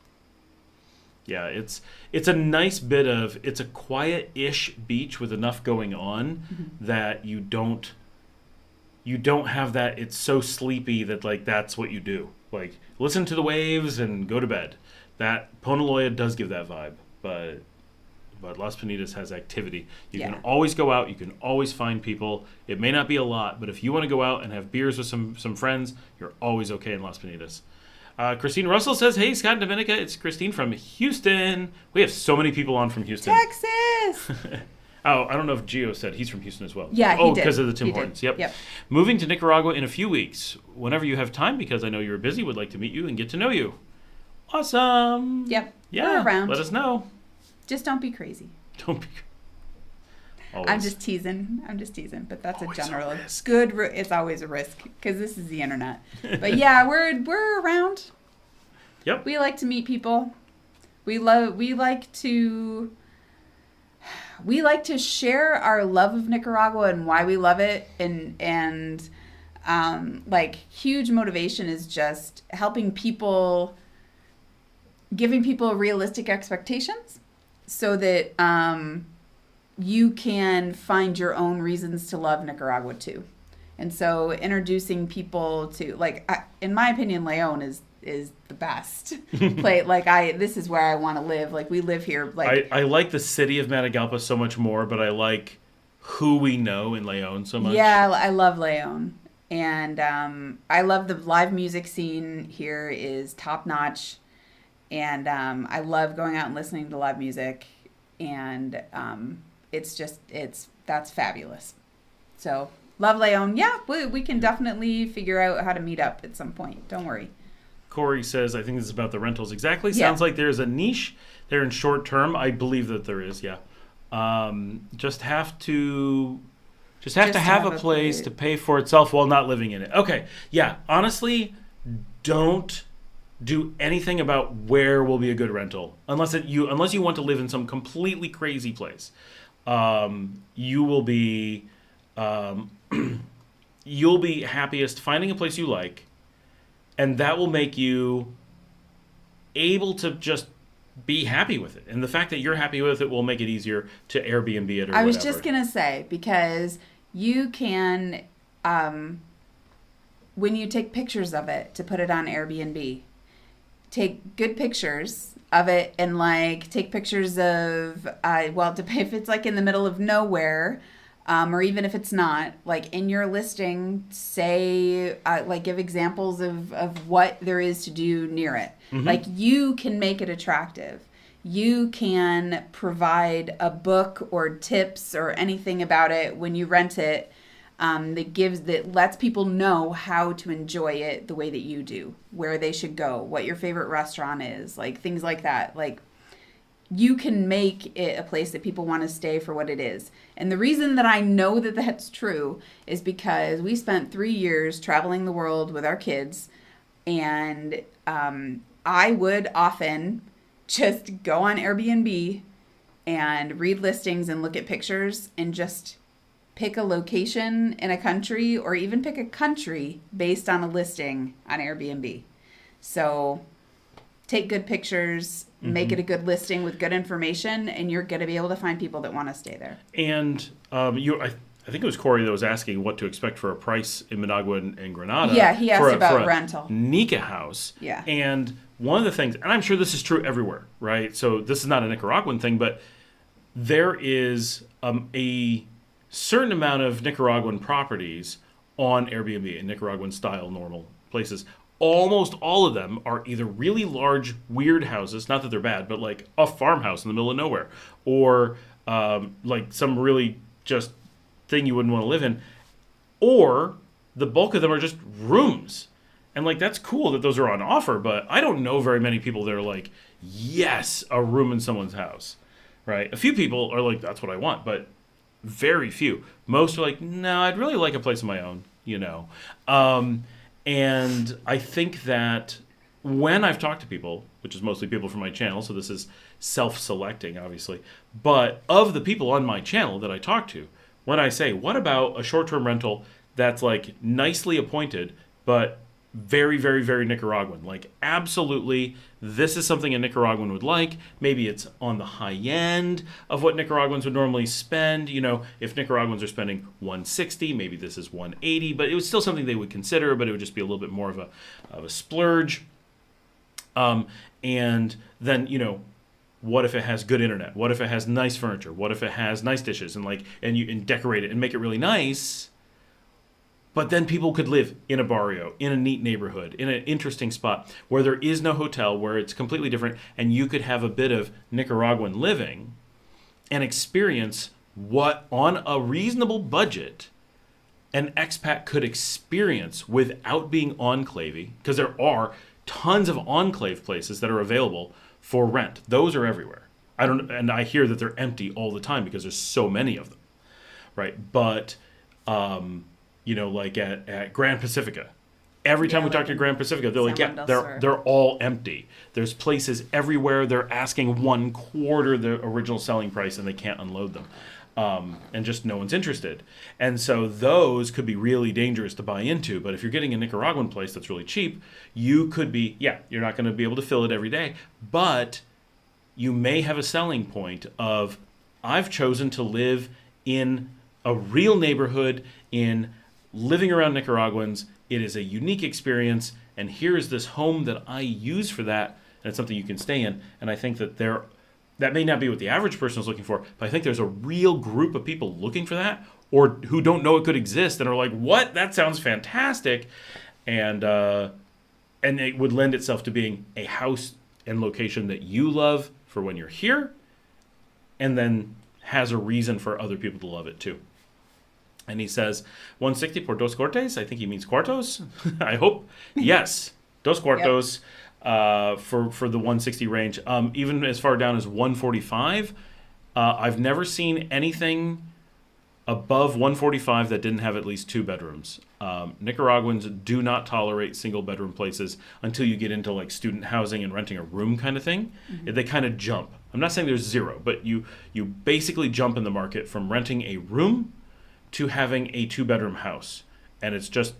Yeah, it's a nice bit of, it's a quiet-ish beach with enough going on that you don't have that, it's so sleepy that, like, that's what you do. Like, listen to the waves and go to bed. That, Ponaloya does give that vibe, but Las Piñatas has activity. You can always go out, you can always find people. It may not be a lot, but if you want to go out and have beers with some friends, you're always okay in Las Piñatas. Christine Russell says, hey, Scott and Dominica, it's Christine from Houston. We have so many people on from Houston. Texas! Oh, I don't know if Gio said he's from Houston as well. Yeah, he did. Because of the Tim Hortons. Yep. Moving to Nicaragua in a few weeks. Whenever you have time, because I know you're busy, would like to meet you and get to know you. Awesome. Yep. Yeah. We're around. Let us know. Just don't be crazy. Don't be. Always. I'm just teasing, but that's always a general good. It's always a risk because this is the internet. But yeah, we're around. Yep. We like to meet people. We like to share our love of Nicaragua and why we love it, and like, huge motivation is just helping people, giving people realistic expectations so that you can find your own reasons to love Nicaragua too. And so introducing people to, like, in my opinion, Leon is the best place. Like, this is where I want to live. Like, we live here. Like, I like the city of Matagalpa so much more, but I like who we know in Leon so much. Yeah, I love Leon. And I love the live music scene here is top notch. And I love going out and listening to live music. And that's fabulous. So, love Leon. Yeah, we can definitely figure out how to meet up at some point. Don't worry. Corey says, I think this is about the rentals. Exactly. Yeah. Sounds like there's a niche there in short term. I believe that there is, yeah. Just have to have a place to pay for itself while not living in it. Okay. Yeah. Honestly, don't do anything about where will be a good rental unless you want to live in some completely crazy place. You will be you'll be happiest finding a place you like, and that will make you able to just be happy with it. And the fact that you're happy with it will make it easier to Airbnb it or whatever. I was just going to say, because you can, when you take pictures of it to put it on Airbnb, take good pictures of it and, like, take pictures of, if it's, like, in the middle of nowhere, or even if it's not, like, in your listing, say, give examples of what there is to do near it. Mm-hmm. Like, you can make it attractive. You can provide a book or tips or anything about it when you rent it that lets people know how to enjoy it the way that you do, where they should go, what your favorite restaurant is, like, things like that. Like, you can make it a place that people want to stay for what it is. And the reason that I know that that's true is because we spent 3 years traveling the world with our kids, and I would often just go on Airbnb and read listings and look at pictures and just pick a location in a country, or even pick a country based on a listing on Airbnb. So take good pictures, make it a good listing with good information, and you're going to be able to find people that want to stay there. And I think it was Corey that was asking what to expect for a price in Managua and Granada. Yeah, he asked for about rental. Nika house. Yeah. And one of the things, and I'm sure this is true everywhere, right? So this is not a Nicaraguan thing, but there is a certain amount of Nicaraguan properties on Airbnb in Nicaraguan style normal places. Almost all of them are either really large, weird houses, not that they're bad, but like a farmhouse in the middle of nowhere, or like some really just thing you wouldn't want to live in, or the bulk of them are just rooms. And like, that's cool that those are on offer, but I don't know very many people that are like, yes, a room in someone's house, right? A few people are like, that's what I want, but very few. Most are like, no, I'd really like a place of my own, you know? And I think that when I've talked to people, which is mostly people from my channel, so this is self-selecting, obviously, but of the people on my channel that I talk to, when I say, what about a short-term rental that's like nicely appointed, but very, very, very Nicaraguan? Like, absolutely, this is something a Nicaraguan would like. Maybe it's on the high end of what Nicaraguans would normally spend. You know, if Nicaraguans are spending $160, maybe this is $180, but it was still something they would consider, but it would just be a little bit more of a splurge. And then, you know, what if it has good internet? What if it has nice furniture? What if it has nice dishes and you decorate it and make it really nice? But then people could live in a barrio, in a neat neighborhood, in an interesting spot where there is no hotel, where it's completely different, and you could have a bit of Nicaraguan living and experience what, on a reasonable budget, an expat could experience without being enclavey, because there are tons of enclave places that are available for rent. Those are everywhere. I hear that they're empty all the time because there's so many of them, right? But you know, like at Grand Pacifica. Every time we talk to Grand Pacifica, they're like, yeah, they're all empty. There's places everywhere. They're asking 1/4 the original selling price, and they can't unload them. And just no one's interested. And so those could be really dangerous to buy into. But if you're getting a Nicaraguan place that's really cheap, you could be, you're not going to be able to fill it every day. But you may have a selling point of, I've chosen to live in a real neighborhood in living around Nicaraguans, it is a unique experience, and here is this home that I use for that, and it's something you can stay in. And I think that that may not be what the average person is looking for, but I think there's a real group of people looking for that, or who don't know it could exist and are like, what? That sounds fantastic. And it would lend itself to being a house and location that you love for when you're here, and then has a reason for other people to love it too. And he says, 160 por dos cortes. I think he means cuartos. I hope. Yes, dos cuartos. Yep. For the 160 range. Even as far down as 145. I've never seen anything above 145 that didn't have at least 2 bedrooms. Nicaraguans do not tolerate single bedroom places until you get into like student housing and renting a room kind of thing. Mm-hmm. They kind of jump. I'm not saying there's 0, but you basically jump in the market from renting a room to having a 2-bedroom house. And it's just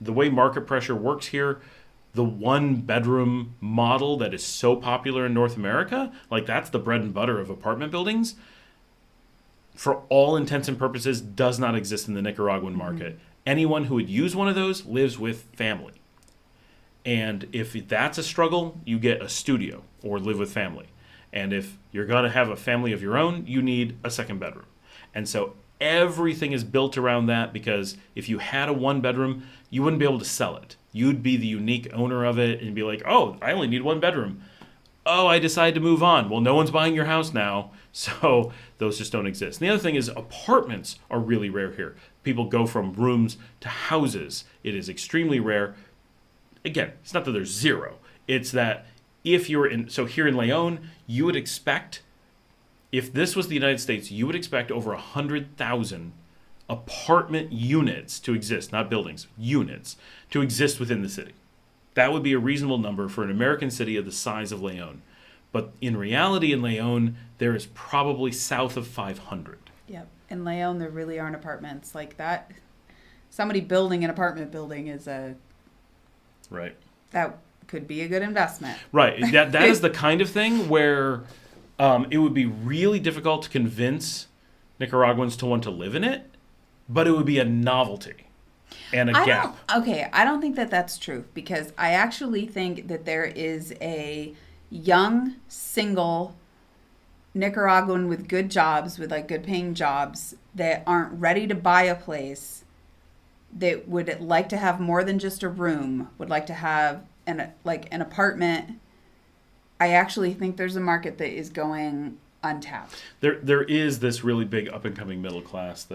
the way market pressure works here. The 1-bedroom model that is so popular in North America, like that's the bread and butter of apartment buildings, for all intents and purposes does not exist in the Nicaraguan market. Mm-hmm. Anyone who would use one of those lives with family. And if that's a struggle, you get a studio or live with family. And if you're going to have a family of your own, you need a 2nd bedroom. And so everything is built around that, because if you had a 1-bedroom, you wouldn't be able to sell it. You'd be the unique owner of it and be like, oh, I only need 1 bedroom. Oh, I decided to move on. Well, no one's buying your house now, so those just don't exist. And the other thing is apartments are really rare here. People go from rooms to houses. It is extremely rare. Again, it's not that there's 0. It's that if you're so here in León, you would expect, if this was the United States, you would expect over 100,000 apartment units to exist, not buildings, units, to exist within the city. That would be a reasonable number for an American city of the size of León. But in reality, in León, there is probably south of 500. Yep. In León, there really aren't apartments like that. Somebody building an apartment building is right. That could be a good investment. Right. That is the kind of thing where it would be really difficult to convince Nicaraguans to want to live in it, but it would be a novelty and a gap. I don't think that that's true, because I actually think that there is a young, single Nicaraguan with good jobs, with like good paying jobs, that aren't ready to buy a place, that would like to have more than just a room, would like to have an apartment. I actually think there's a market that is going untapped. There is this really big up and coming middle class.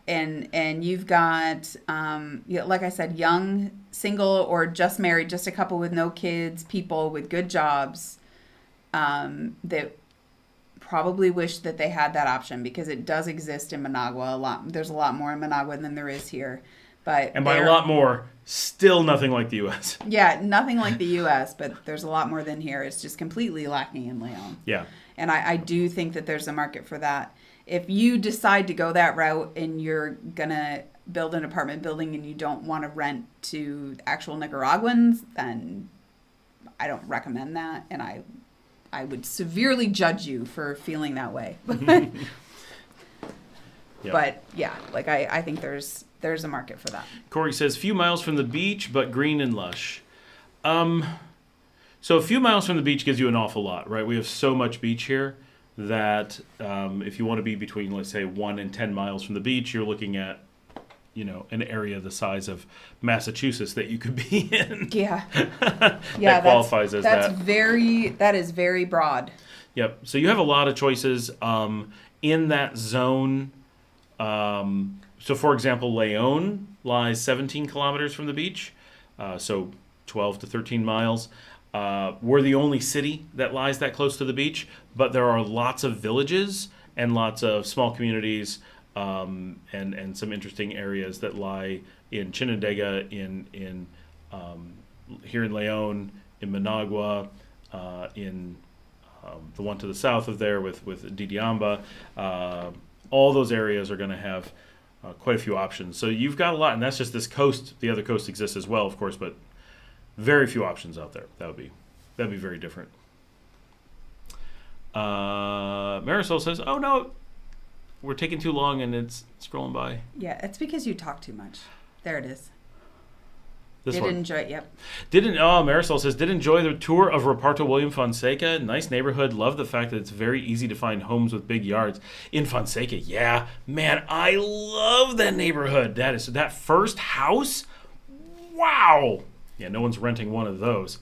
And you've got, like I said, young, single, or just married, just a couple with no kids, people with good jobs, that probably wish that they had that option, because it does exist in Managua a lot. There's a lot more in Managua than there is here. And by a lot more, still nothing like the U.S. Yeah, nothing like the U.S., but there's a lot more than here. It's just completely lacking in León. Yeah. And I do think that there's a market for that. If you decide to go that route and you're going to build an apartment building and you don't want to rent to actual Nicaraguans, then I don't recommend that. And I would severely judge you for feeling that way. Yep. But yeah, like I think there's a market for that. Corey says, few miles from the beach, but green and lush. So a few miles from the beach gives you an awful lot, right? We have so much beach here that if you want to be between, let's say, 1 and 10 miles from the beach, you're looking at, an area the size of Massachusetts that you could be in. Yeah. That qualifies as that. That is very broad. Yep. So you have a lot of choices in that zone. So, for example, León lies 17 kilometers from the beach, so 12 to 13 miles. We're the only city that lies that close to the beach, but there are lots of villages and lots of small communities and some interesting areas that lie in Chinandega, in here in León, in Managua, in the one to the south of there with Didiamba. All those areas are going to have quite a few options. So you've got a lot, and that's just this coast. The other coast exists as well, of course, but very few options out there. That'd be very different. Marisol says, "Oh no, we're taking too long, and it's scrolling by." Yeah, it's because you talk too much. There it is. This Did one. enjoy it. Yep. Marisol says, did enjoy the tour of Reparto William Fonseca. Nice neighborhood. Love the fact that it's very easy to find homes with big yards. In Fonseca, yeah. Man, I love that neighborhood. That first house, wow. Yeah, no one's renting one of those.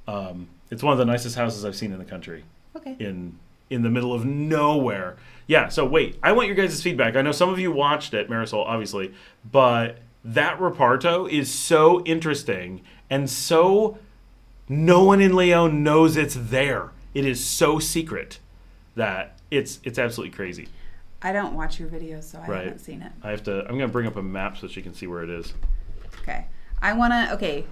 It's one of the nicest houses I've seen in the country. Okay. In the middle of nowhere. Yeah, so wait, I want your guys' feedback. I know some of you watched it, Marisol, obviously, but that Reparto is so interesting, and so no one in Leon knows it's there. It is so secret that it's absolutely crazy. I don't watch your videos, so I haven't seen it. I'm going to bring up a map so she can see where it is. Okay.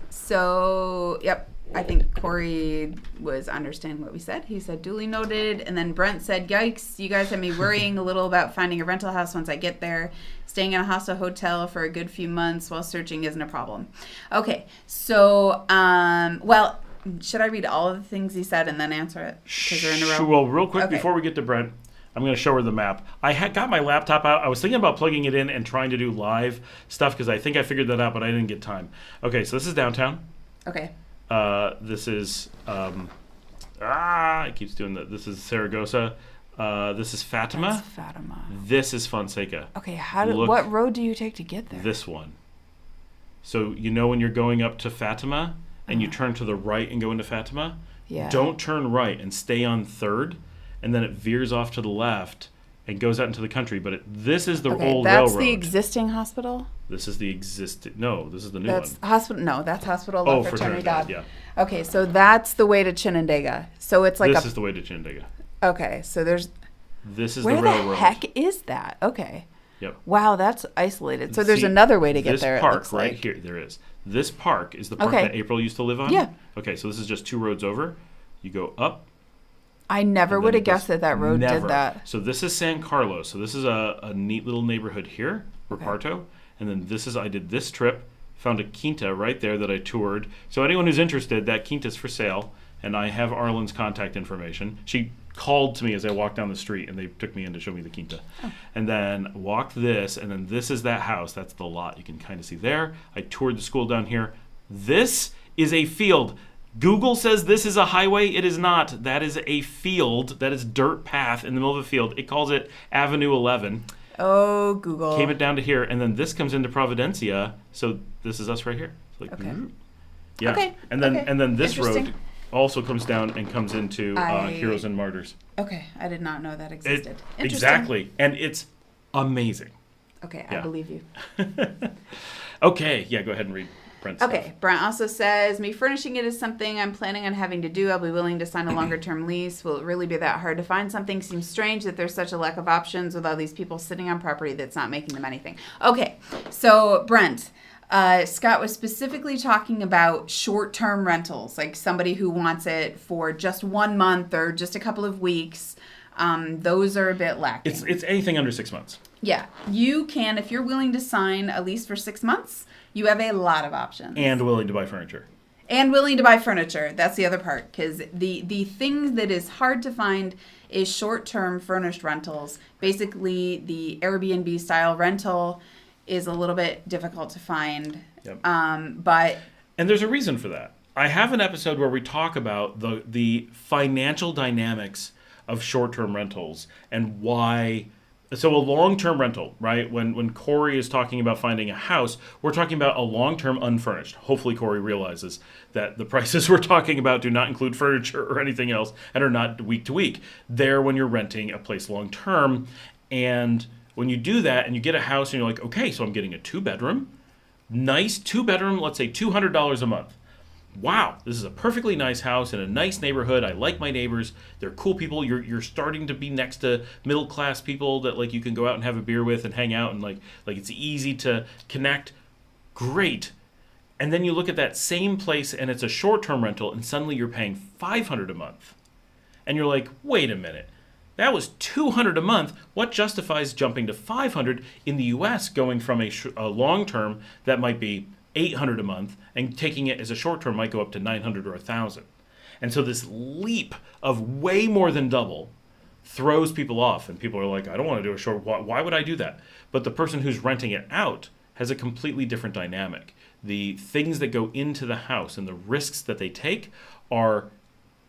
So, yep. I think Corey was understanding what we said. He said, duly noted. And then Brent said, yikes, you guys have me worrying a little about finding a rental house once I get there. Staying in a hostel hotel for a good few months while searching isn't a problem. Okay, so, well, should I read all of the things he said and then answer it? Because they're in a row. Well, real quick, before we get to Brent, I'm going to show her the map. I had got my laptop out. I was thinking about plugging it in and trying to do live stuff because I think I figured that out, but I didn't get time. Okay, so this is downtown. Okay. This is it keeps doing that. This is Saragossa. This is Fatima. That's Fatima. This is Fonseca. Okay, what road do you take to get there? This one. So when you're going up to Fatima and you turn to the right and go into Fatima, don't turn right and stay on 3rd, and then it veers off to the left and goes out into the country. But this is the old railroad. That's the existing hospital? This is the existing. No, this is the new that's one. Hospital. No, that's Hospital La Fraternidad. Yeah. Okay, so that's the way to Chinandega. So it's like this is the way to Chinandega. Okay, so there's. This is where the railroad. Where the heck is that? Okay. Yep. Wow, that's isolated. So there's another way to get there. This park right here. There is. This park is the park that April used to live on. Yeah. Okay, so this is just 2 roads over. You go up. I never would have guessed that road did that. So this is San Carlos. So this is a neat little neighborhood here, Reparto. Okay. And then I did this trip, found a quinta right there that I toured. So anyone who's interested, that quinta's for sale. And I have Arlen's contact information. She called to me as I walked down the street, and they took me in to show me the quinta. Oh. And then walked this, and then this is that house. That's the lot you can kind of see there. I toured the school down here. This is a field. Google says this is a highway. It is not. That is a field. That is dirt path in the middle of a field. It calls it Avenue 11. Oh, Google. Came it down to here, and then this comes into Providencia. So this is us right here. Like, okay. Yeah. Okay. And then this road also comes down and comes into Heroes and Martyrs. Okay, I did not know that existed. Exactly, and it's amazing. Okay, I believe you. Okay, go ahead and read Brent's Okay, stuff. Brent also says, me furnishing it is something I'm planning on having to do. I'll be willing to sign a longer-term lease. Will it really be that hard to find something? Seems strange that there's such a lack of options with all these people sitting on property that's not making them anything. Okay, so Brent, Scott was specifically talking about short-term rentals, like somebody who wants it for just 1 month or just a couple of weeks. Those are a bit lacking. It's anything under 6 months. Yeah, you can, if you're willing to sign a lease for 6 months, you have a lot of options. And willing to buy furniture. That's the other part, because the thing that is hard to find is short-term furnished rentals. Basically, the Airbnb style rental is a little bit difficult to find. Yep. And there's a reason for that. I have an episode where we talk about the financial dynamics of short-term rentals and why. So a long-term rental, right? When Corey is talking about finding a house, we're talking about a long-term unfurnished. Hopefully Corey realizes that the prices we're talking about do not include furniture or anything else and are not week to week. They're when you're renting a place long-term. And when you do that and you get a house and you're like, okay, so I'm getting a 2-bedroom, nice 2-bedroom, let's say $200 a month. Wow, this is a perfectly nice house in a nice neighborhood. I like my neighbors. They're cool people. You're starting to be next to middle class people that like you can go out and have a beer with and hang out and like it's easy to connect. Great. And then you look at that same place and it's a short-term rental and suddenly you're paying $500 a month. And you're like, wait a minute. That was $200 a month. What justifies jumping to $500 in the US going from a long-term that might be $800 a month and taking it as a short term might go up to $900 or $1,000. And so this leap of way more than double throws people off and people are like, I don't want to do a short, why would I do that? But the person who's renting it out has a completely different dynamic. The things that go into the house and the risks that they take are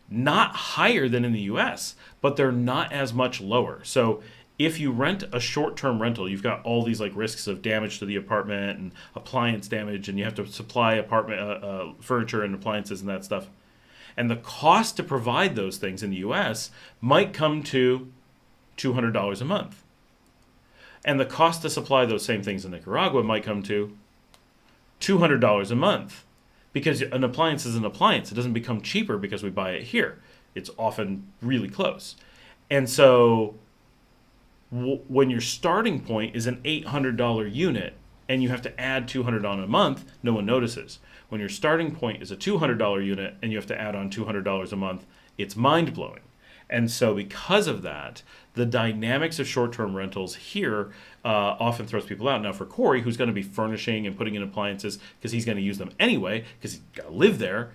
not higher than in the US, but they're not as much lower. So if you rent a short-term rental, you've got all these like risks of damage to the apartment and appliance damage, and you have to supply apartment furniture and appliances and that stuff. And the cost to provide those things in the US might come to $200 a month. And the cost to supply those same things in Nicaragua might come to $200 a month. Because an appliance is an appliance. It doesn't become cheaper because we buy it here. It's often really close. And so when your starting point is an $800 unit and you have to add $200 on a month, no one notices. When your starting point is a $200 unit and you have to add on $200 a month, it's mind-blowing. And so because of that, the dynamics of short-term rentals here often throws people out. Now for Corey, who's going to be furnishing and putting in appliances because he's going to use them anyway because he's got to live there,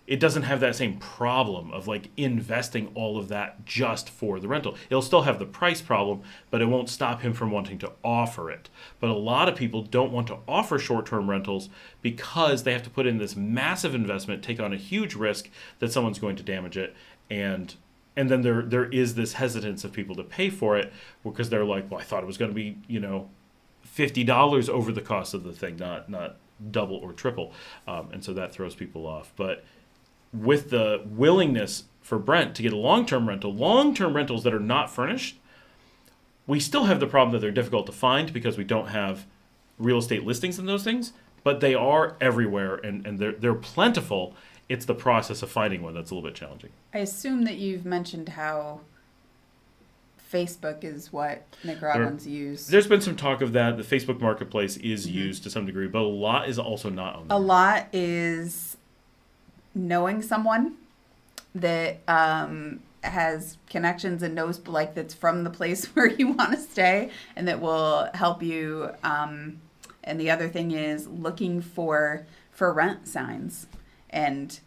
it doesn't have that same problem of like investing all of that just for the rental. It'll still have the price problem, but it won't stop him from wanting to offer it. But a lot of people don't want to offer short-term rentals because they have to put in this massive investment, take on a huge risk that someone's going to damage it, and then there is this hesitance of people to pay for it because they're like, well, I thought it was going to be, $50 over the cost of the thing, not double or triple. And so that throws people off. But with the willingness for Brent to get a long-term rentals that are not furnished, we still have the problem that they're difficult to find because we don't have real estate listings in those things, but they are everywhere and they're plentiful. It's the process of finding one that's a little bit challenging. I assume that you've mentioned how Facebook is what Nicaraguans use. There's been some talk of that. The Facebook Marketplace is used to some degree, but a lot is also not on there. A lot is knowing someone that has connections and knows like that's from the place where you want to stay and that will help you. And the other thing is looking for rent signs and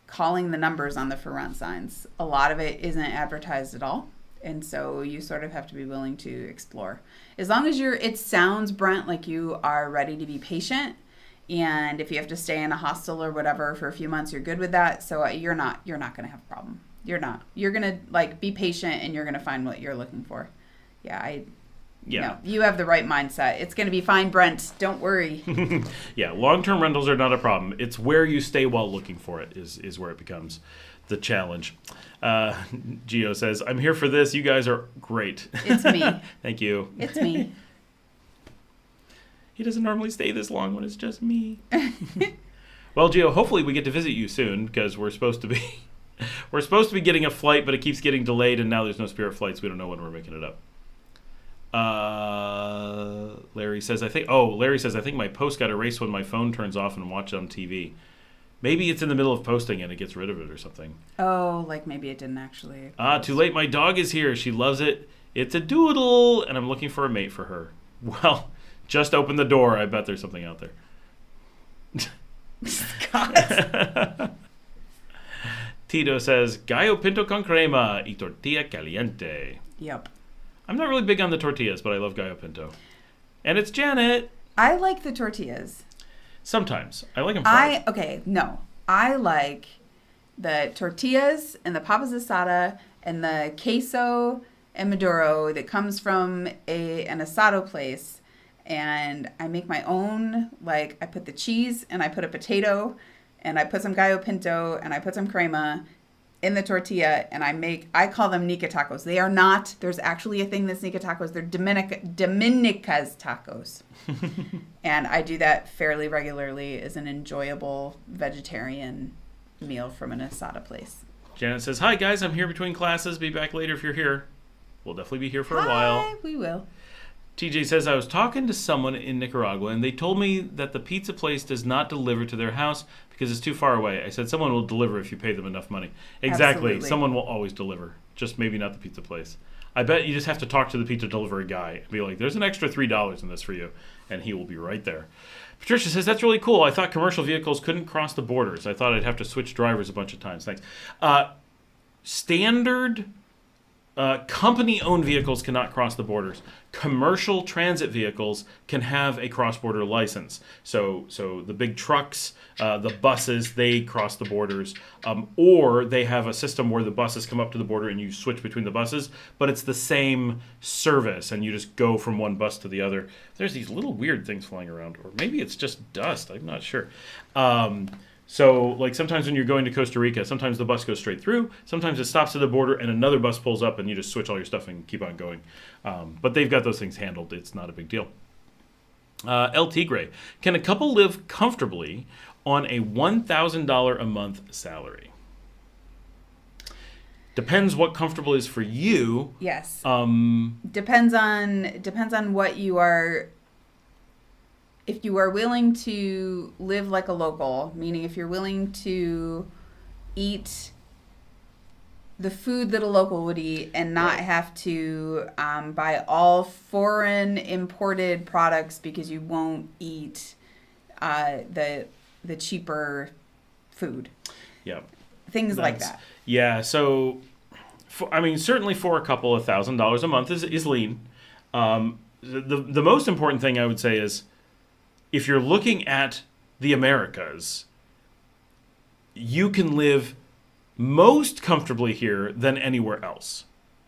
calling the numbers on the for rent signs. A lot of it isn't advertised at all. And so you sort of have to be willing to explore. As long as it sounds, Brent, like you are ready to be patient. And if you have to stay in a hostel or whatever for a few months, you're good with that. So you're not going to have a problem. You're not. You're going to like be patient and you're going to find what you're looking for. No, you have the right mindset. It's going to be fine, Brent. Don't worry. Yeah, long-term rentals are not a problem. It's where you stay while looking for it is where it becomes the challenge. Gio says, I'm here for this. You guys are great. It's me. Thank you. It's me. He doesn't normally stay this long when it's just me. Well, Gio, hopefully we get to visit you soon because we're supposed to be getting a flight, but it keeps getting delayed, and now there's no Spirit flights. We don't know when we're making it up. Larry says, I think my post got erased when my phone turns off and watch it on TV. Maybe it's in the middle of posting and it gets rid of it or something. Oh, like maybe it didn't actually. Too late. My dog is here. She loves it. It's a doodle, and I'm looking for a mate for her. Well, just open the door. I bet there's something out there. Scott. Tito says, gallo pinto con crema y tortilla caliente. Yep. I'm not really big on the tortillas, but I love gallo pinto. And it's Janet. I like the tortillas. Sometimes. I like them fried. I like the tortillas and the papas asada and the queso and Maduro that comes from an asado place. And I make my own, like I put the cheese and I put a potato and I put some gallo pinto and I put some crema in the tortilla, and I call them Nica tacos. They are not, there's actually a thing that's Nica tacos. They're Dominica's tacos. And I do that fairly regularly as an enjoyable vegetarian meal from an asada place. Janet says, hi guys, I'm here between classes. Be back later if you're here. We'll definitely be here for a while. Hi, we will. TJ says, I was talking to someone in Nicaragua, and they told me that the pizza place does not deliver to their house because it's too far away. I said, someone will deliver if you pay them enough money. Exactly. Absolutely. Someone will always deliver, just maybe not the pizza place. I bet you just have to talk to the pizza delivery guy and be like, there's an extra $3 in this for you, and he will be right there. Patricia says, that's really cool. I thought commercial vehicles couldn't cross the borders. I thought I'd have to switch drivers a bunch of times. Thanks. Standard Company-owned vehicles cannot cross the borders. Commercial transit vehicles can have a cross-border license. So the big trucks, the buses, they cross the borders. Or they have a system where the buses come up to the border and you switch between the buses, but it's the same service and you just go from one bus to the other. There's these little weird things flying around, or maybe it's just dust. I'm not sure. So, like, sometimes when you're going to Costa Rica, sometimes the bus goes straight through. Sometimes it stops at the border and another bus pulls up and you just switch all your stuff and keep on going. But they've got those things handled. It's not a big deal. El Tigre. Can a couple live comfortably on a $1,000 a month salary? Depends what comfortable is for you. Yes. Depends on what you are. If you are willing to live like a local, meaning if you're willing to eat the food that a local would eat and not have to buy all foreign imported products because you won't eat the cheaper food. Yeah. Things like that. Yeah. So, certainly for a couple, $1,000 a month is lean. The most important thing I would say is, if you're looking at the Americas, you can live most comfortably here than anywhere else.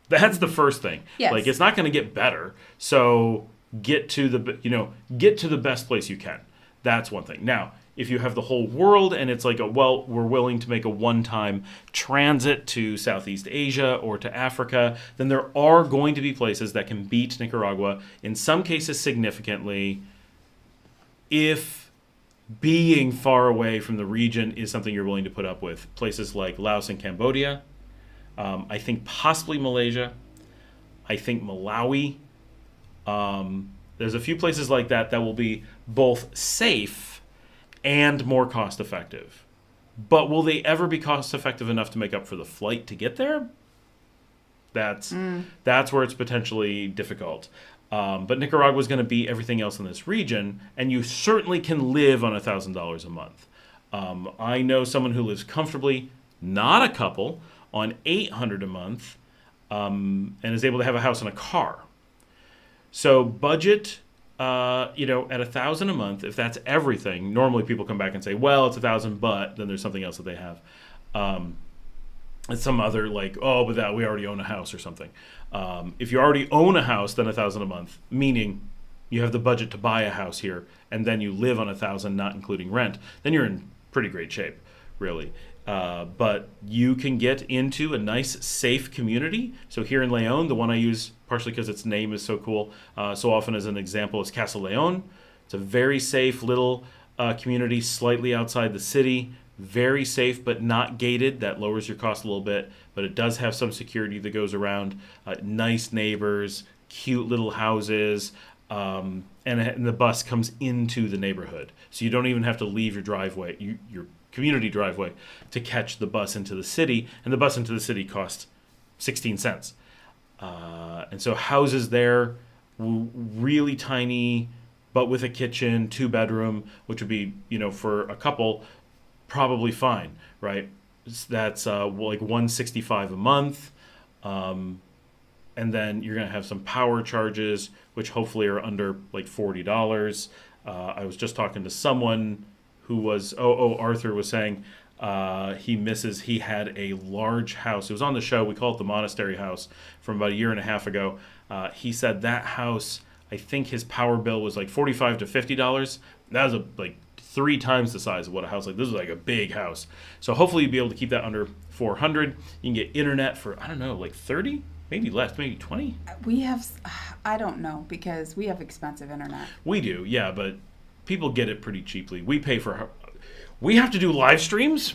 That's the first thing. Yes. Like, it's not going to get better. So get to the best place you can. That's one thing. Now, if you have the whole world and it's like we're willing to make a one-time transit to Southeast Asia or to Africa, then there are going to be places that can beat Nicaragua, in some cases significantly, if being far away from the region is something you're willing to put up with. Places like Laos and Cambodia, I think possibly Malaysia, I think Malawi. There's a few places like that will be both safe and more cost effective. But will they ever be cost effective enough to make up for the flight to get there? That's where it's potentially difficult. But Nicaragua is going to be everything else in this region, and you certainly can live on $1,000 a month. I know someone who lives comfortably, not a couple, on $800 a month, and is able to have a house and a car. So budget, at $1,000 a month, if that's everything. Normally people come back and say, well, it's $1,000, but then there's something else that they have. It's some other but that we already own a house or something. If you already own a house, then $1,000 a month, meaning you have the budget to buy a house here, and then you live on $1,000, not including rent, then you're in pretty great shape, really. But you can get into a nice, safe community. So here in Leon, the one I use partially because its name is so cool, so often as an example, is Casa Leon. It's a very safe little community, slightly outside the city. Very safe, but not gated. That lowers your cost a little bit, but it does have some security that goes around. Nice neighbors, cute little houses, and the bus comes into the neighborhood. So you don't even have to leave your driveway, your community driveway, to catch the bus into the city. And the bus into the city costs 16 cents. And so houses there, really tiny, but with a kitchen, 2-bedroom, which would be, for a couple, probably fine, right? That's like $165 a month, and then you're gonna have some power charges, which hopefully are under like $40. I was just talking to someone who was Arthur was saying he had a large house. It was on the show. We call it the Monastery House, from about a year and a half ago. He said that house, I think his power bill was like $45 to $50. That was like 3 times the size of what a house like this is, like a big house. So hopefully you'll be able to keep that under $400. You can get internet for, I don't know, like 30, maybe less, maybe 20. We have, I don't know, because we have expensive internet. We do, yeah, but people get it pretty cheaply. We have to do live streams,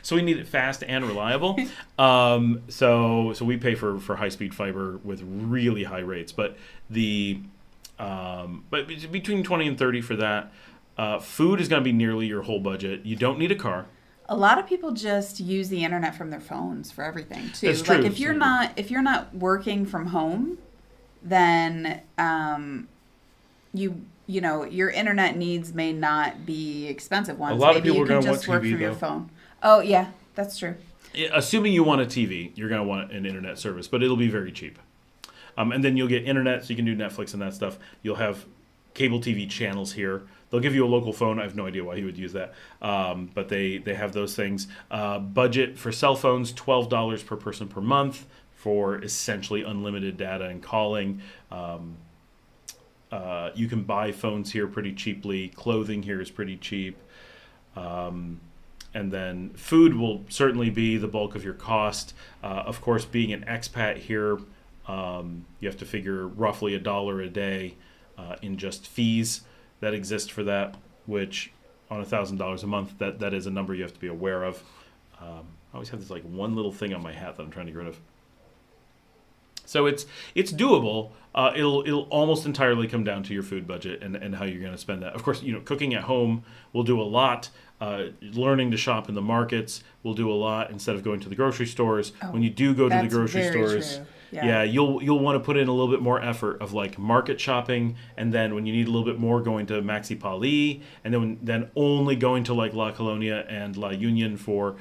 so we need it fast and reliable. So we pay for high-speed fiber with really high rates, but but between 20 and 30 for that. Food is going to be nearly your whole budget. You don't need a car. A lot of people just use the internet from their phones for everything too. That's true. Like if you're not working from home, then your internet needs may not be expensive ones. A lot Maybe of people you are going can to want just work TV from your though. phone. Oh yeah, that's true. Assuming you want a TV, you're going to want an internet service, but it'll be very cheap. And then you'll get internet, so you can do Netflix and that stuff. You'll have cable TV channels here. They'll give you a local phone. I have no idea why he would use that. But they have those things. Budget for cell phones, $12 per person per month for essentially unlimited data and calling. You can buy phones here pretty cheaply. Clothing here is pretty cheap. And then food will certainly be the bulk of your cost. Of course, being an expat here, you have to figure roughly $1 a day in just fees that exist for that, which on $1,000 a month, that is a number you have to be aware of. I always have this like one little thing on my hat that I'm trying to get rid of. So it's doable. It'll almost entirely come down to your food budget and how you're going to spend that. Of course, cooking at home will do a lot. Learning to shop in the markets will do a lot instead of going to the grocery stores. When you do go to the grocery stores, you'll want to put in a little bit more effort of like market shopping, and then when you need a little bit more, going to Maxi Pali, and then only going to like La Colonia and La Union for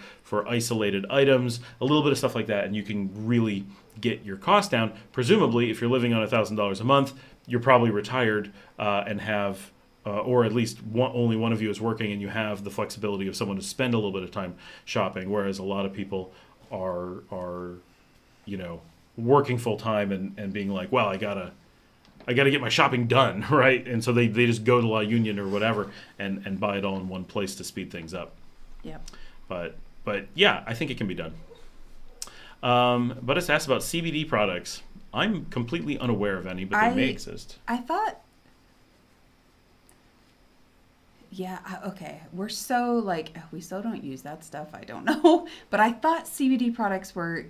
isolated items, a little bit of stuff like that, and you can really get your cost down. Presumably, if you're living on $1,000 a month, you're probably retired and have, or at least only one of you is working, and you have the flexibility of someone to spend a little bit of time shopping. Whereas a lot of people are working full time and being like, well, I gotta get my shopping done, right? And so they just go to La Union or whatever and buy it all in one place to speed things up. Yep. But yeah, I think it can be done. But it's asked about CBD products. I'm completely unaware of any, but they may exist. I thought, okay. We're so we so don't use that stuff. I don't know. But I thought CBD products were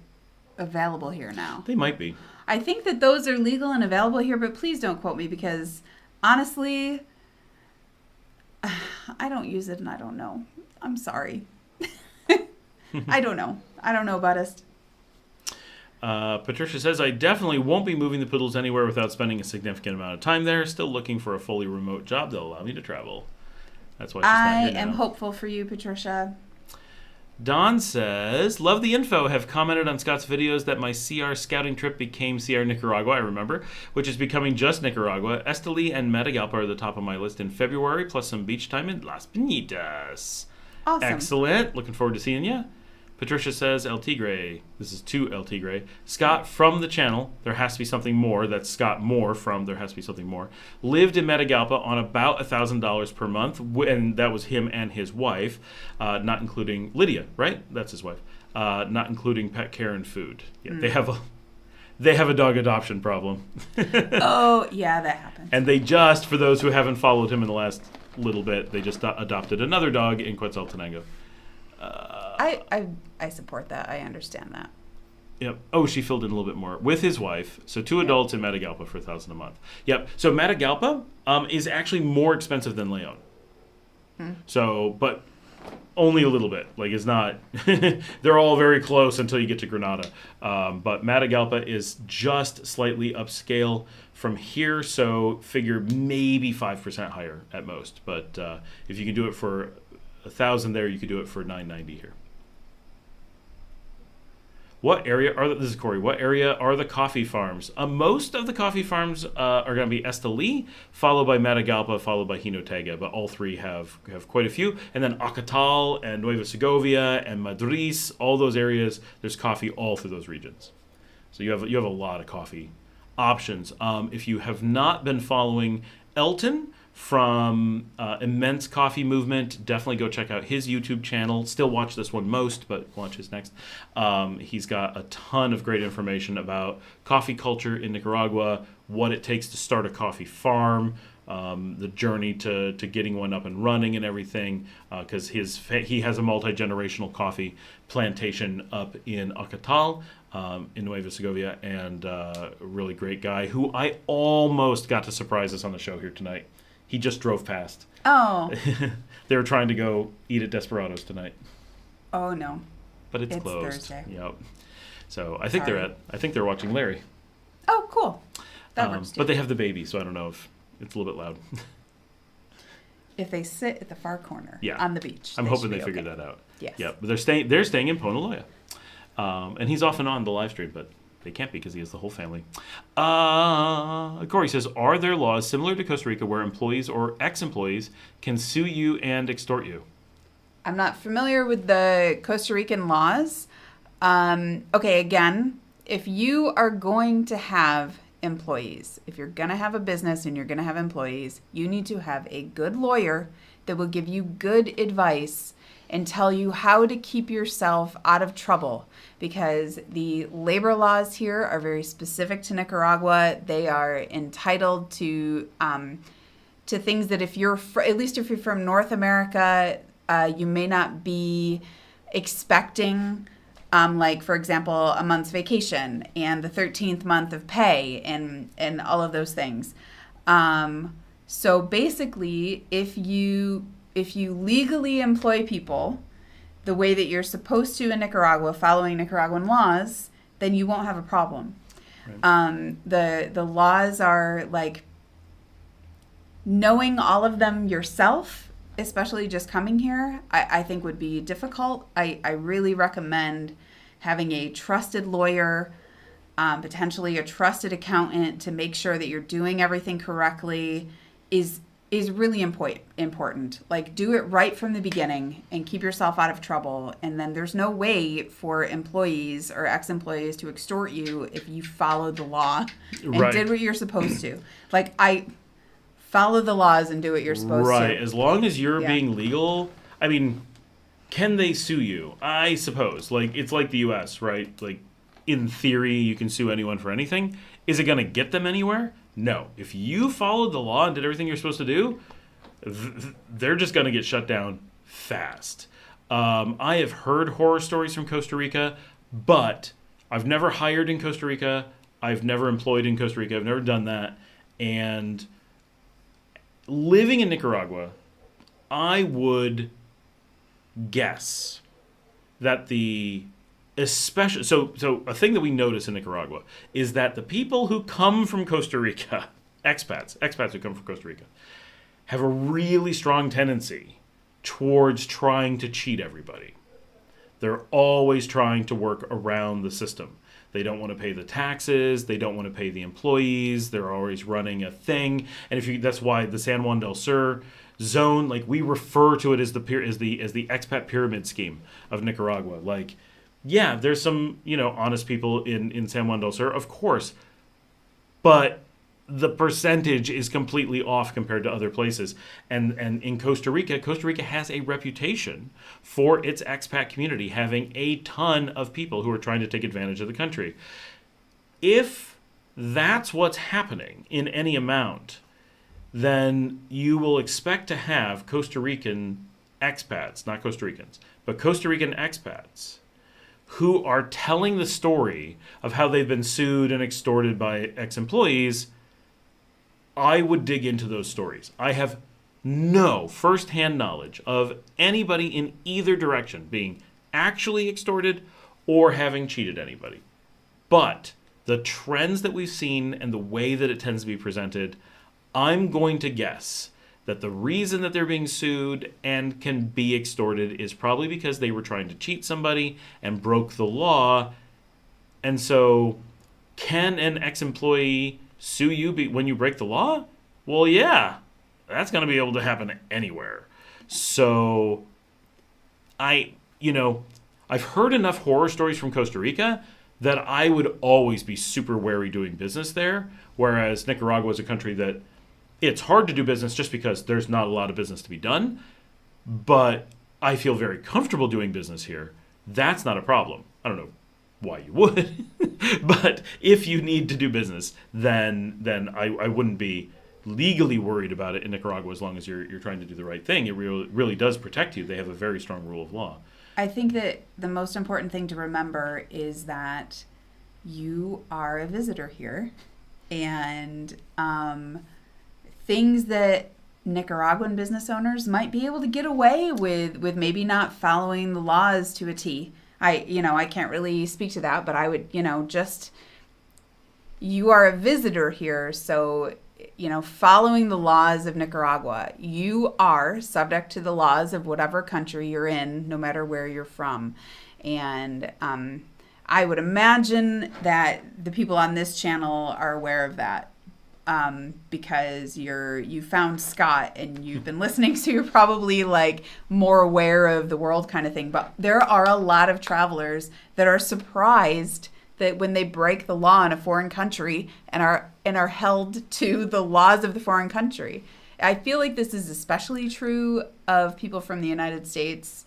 available here now. They might be. I think that those are legal and available here, but please don't quote me because honestly, I don't use it and I don't know. I'm sorry. I don't know. I don't know, Buddhist. Patricia says, I definitely won't be moving the poodles anywhere without spending a significant amount of time there. Still looking for a fully remote job that'll allow me to travel. That's why she's not here now. I am hopeful for you, Patricia. Don says, love the info. Have commented on Scott's videos that my CR scouting trip became CR Nicaragua, I remember, which is becoming just Nicaragua. Esteli and Matagalpa are the top of my list in February, plus some beach time in Las Piñitas. Awesome. Excellent. Looking forward to seeing you. Patricia says, El Tigre. This is to El Tigre. Scott from the channel. There has to be something more. That's Scott Moore from There Has to Be Something More. Lived in Matagalpa on about $1,000 per month. And that was him and his wife, not including Lydia, right? That's his wife. Not including pet care and food. Yeah, they have a dog adoption problem. Oh, yeah, that happens. And they just, for those who haven't followed him in the last little bit, they just adopted another dog in Quetzaltenango. I support that. I understand that. Yep. Oh, she filled in a little bit more. With his wife, so 2 adults in Matagalpa for $1,000 a month. Yep. So Matagalpa is actually more expensive than Leon. So, but only a little bit. Like, it's not... They're all very close until you get to Granada. But Matagalpa is just slightly upscale from here, so figure maybe 5% higher at most. But if you can do it for $1,000 there, you could do it for $990 here. What area are this is Corey? What area are the coffee farms? Most of the coffee farms are going to be Esteli, followed by Matagalpa, followed by Jinotega, but all three have quite a few. And then Acatal and Nueva Segovia and Madrid, all those areas, there's coffee all through those regions. So you have a lot of coffee options. If you have not been following Elton from Immense Coffee Movement, definitely go check out his YouTube channel. Still watch this one most, but watch his next. He's got a ton of great information about coffee culture in Nicaragua, what it takes to start a coffee farm, the journey to getting one up and running and everything, because he has a multi-generational coffee plantation up in Acatal, in Nueva Segovia, and a really great guy who I almost got to surprise us on the show here tonight. He just drove past. Oh. They were trying to go eat at Desperados tonight. Oh no. But it's closed. Thursday. Yep. So I think they're watching Larry. Oh, cool. That works too. But they have the baby, so I don't know if it's a little bit loud. If they sit at the far corner Yeah. on the beach. I'm hoping they figure that out. Yes. Yep. But they're staying in Ponaloya. And he's often on the live stream, but they can't be because he has the whole family. Corey says, are there laws similar to Costa Rica where employees or ex-employees can sue you and extort you? I'm not familiar with the Costa Rican laws. Okay, again, if you are going to have employees, if you're going to have a business and you're going to have employees, you need to have a good lawyer that will give you good advice and tell you how to keep yourself out of trouble, because the labor laws here are very specific to Nicaragua. They are entitled to things that if you're, at least if you're from North America, you may not be expecting, like, for example, a month's vacation and the 13th month of pay and all of those things. So basically, if you legally employ people the way that you're supposed to in Nicaragua, following Nicaraguan laws, then you won't have a problem. Right. The laws are like knowing all of them yourself, especially just coming here, I think would be difficult. I really recommend having a trusted lawyer, potentially a trusted accountant, to make sure that you're doing everything correctly is really important. Like, do it right from the beginning and keep yourself out of trouble. And then there's no way for employees or ex-employees to extort you if you followed the law and Right. did what you're supposed to. Like, follow the laws and do what you're supposed to. Right. As long as you're Yeah. being legal, I mean, can they sue you? I suppose. Like, it's like the U.S., right? Like, in theory, you can sue anyone for anything. Is it going to get them anywhere? No. If you followed the law and did everything you're supposed to do, they're just going to get shut down fast. I have heard horror stories from Costa Rica, but I've never hired in Costa Rica. I've never employed in Costa Rica. I've never done that. And living in Nicaragua, I would guess that especially so a thing that we notice in Nicaragua is that the people who come from Costa Rica, expats who come from Costa Rica, have a really strong tendency towards trying to cheat everybody. They're always trying to work around the system. They don't want to pay the taxes. They don't want to pay the employees. They're always running a thing. And that's why the San Juan del Sur zone, like, we refer to it as the expat pyramid scheme of Nicaragua. Like, yeah, there's some, honest people in San Juan del Sur, of course, but the percentage is completely off compared to other places. And in Costa Rica has a reputation for its expat community having a ton of people who are trying to take advantage of the country. If that's what's happening in any amount, then you will expect to have Costa Rican expats, not Costa Ricans, but Costa Rican expats who are telling the story of how they've been sued and extorted by ex-employees. I would dig into those stories. I have no firsthand knowledge of anybody in either direction being actually extorted or having cheated anybody. But the trends that we've seen and the way that it tends to be presented, I'm going to guess that the reason that they're being sued and can be extorted is probably because they were trying to cheat somebody and broke the law. And so, can an ex-employee sue you when you break the law? Well, yeah, that's going to be able to happen anywhere. So, I've heard enough horror stories from Costa Rica that I would always be super wary doing business there, whereas Nicaragua is a country that it's hard to do business just because there's not a lot of business to be done, but I feel very comfortable doing business here. That's not a problem. I don't know why you would, but if you need to do business, then I wouldn't be legally worried about it in Nicaragua as long as you're trying to do the right thing. It really does protect you. They have a very strong rule of law. I think that the most important thing to remember is that you are a visitor here, and things that Nicaraguan business owners might be able to get away with maybe not following the laws to a T. I can't really speak to that, but I would, you are a visitor here, so, following the laws of Nicaragua, you are subject to the laws of whatever country you're in, no matter where you're from. And I would imagine that the people on this channel are aware of that. Because you found Scott and you've been listening, so you're probably like more aware of the world kind of thing. But there are a lot of travelers that are surprised that when they break the law in a foreign country and are held to the laws of the foreign country. I feel like this is especially true of people from the United States,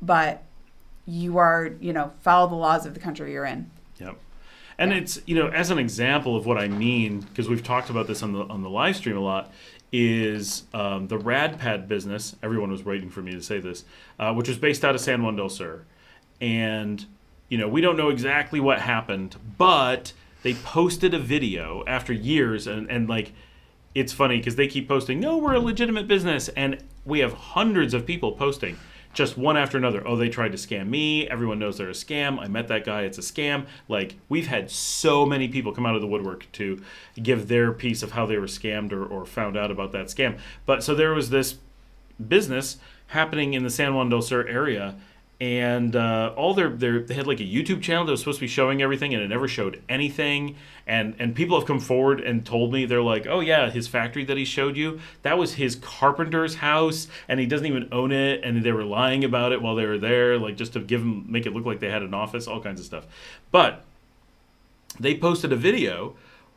but you are, follow the laws of the country you're in. Yep. And it's, as an example of what I mean, because we've talked about this on the live stream a lot, is the RadPad business. Everyone was waiting for me to say this, which was based out of San Juan del Sur. And, we don't know exactly what happened, but they posted a video after years. And like, it's funny because they keep posting, no, we're a legitimate business. And we have hundreds of people posting. Just one after another. Oh, they tried to scam me. Everyone knows they're a scam. I met that guy. It's a scam. Like, we've had so many people come out of the woodwork to give their piece of how they were scammed or found out about that scam. But so there was this business happening in the San Juan del Sur area, and all they had like a YouTube channel that was supposed to be showing everything, and it never showed anything. And people have come forward and told me, they're like, oh yeah, his factory that he showed you, that was his carpenter's house, and he doesn't even own it, and they were lying about it while they were there, like just to make it look like they had an office, all kinds of stuff. But they posted a video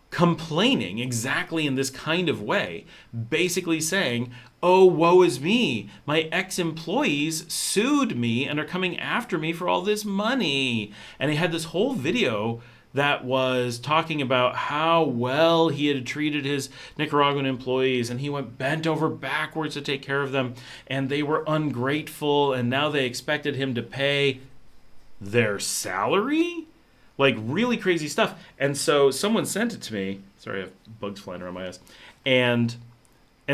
complaining exactly in this kind of way, basically saying, oh, woe is me. My ex-employees sued me and are coming after me for all this money. And he had this whole video that was talking about how well he had treated his Nicaraguan employees, and he went bent over backwards to take care of them, and they were ungrateful, and now they expected him to pay their salary? Like, really crazy stuff. And so someone sent it to me. Sorry, I have bugs flying around my ass. And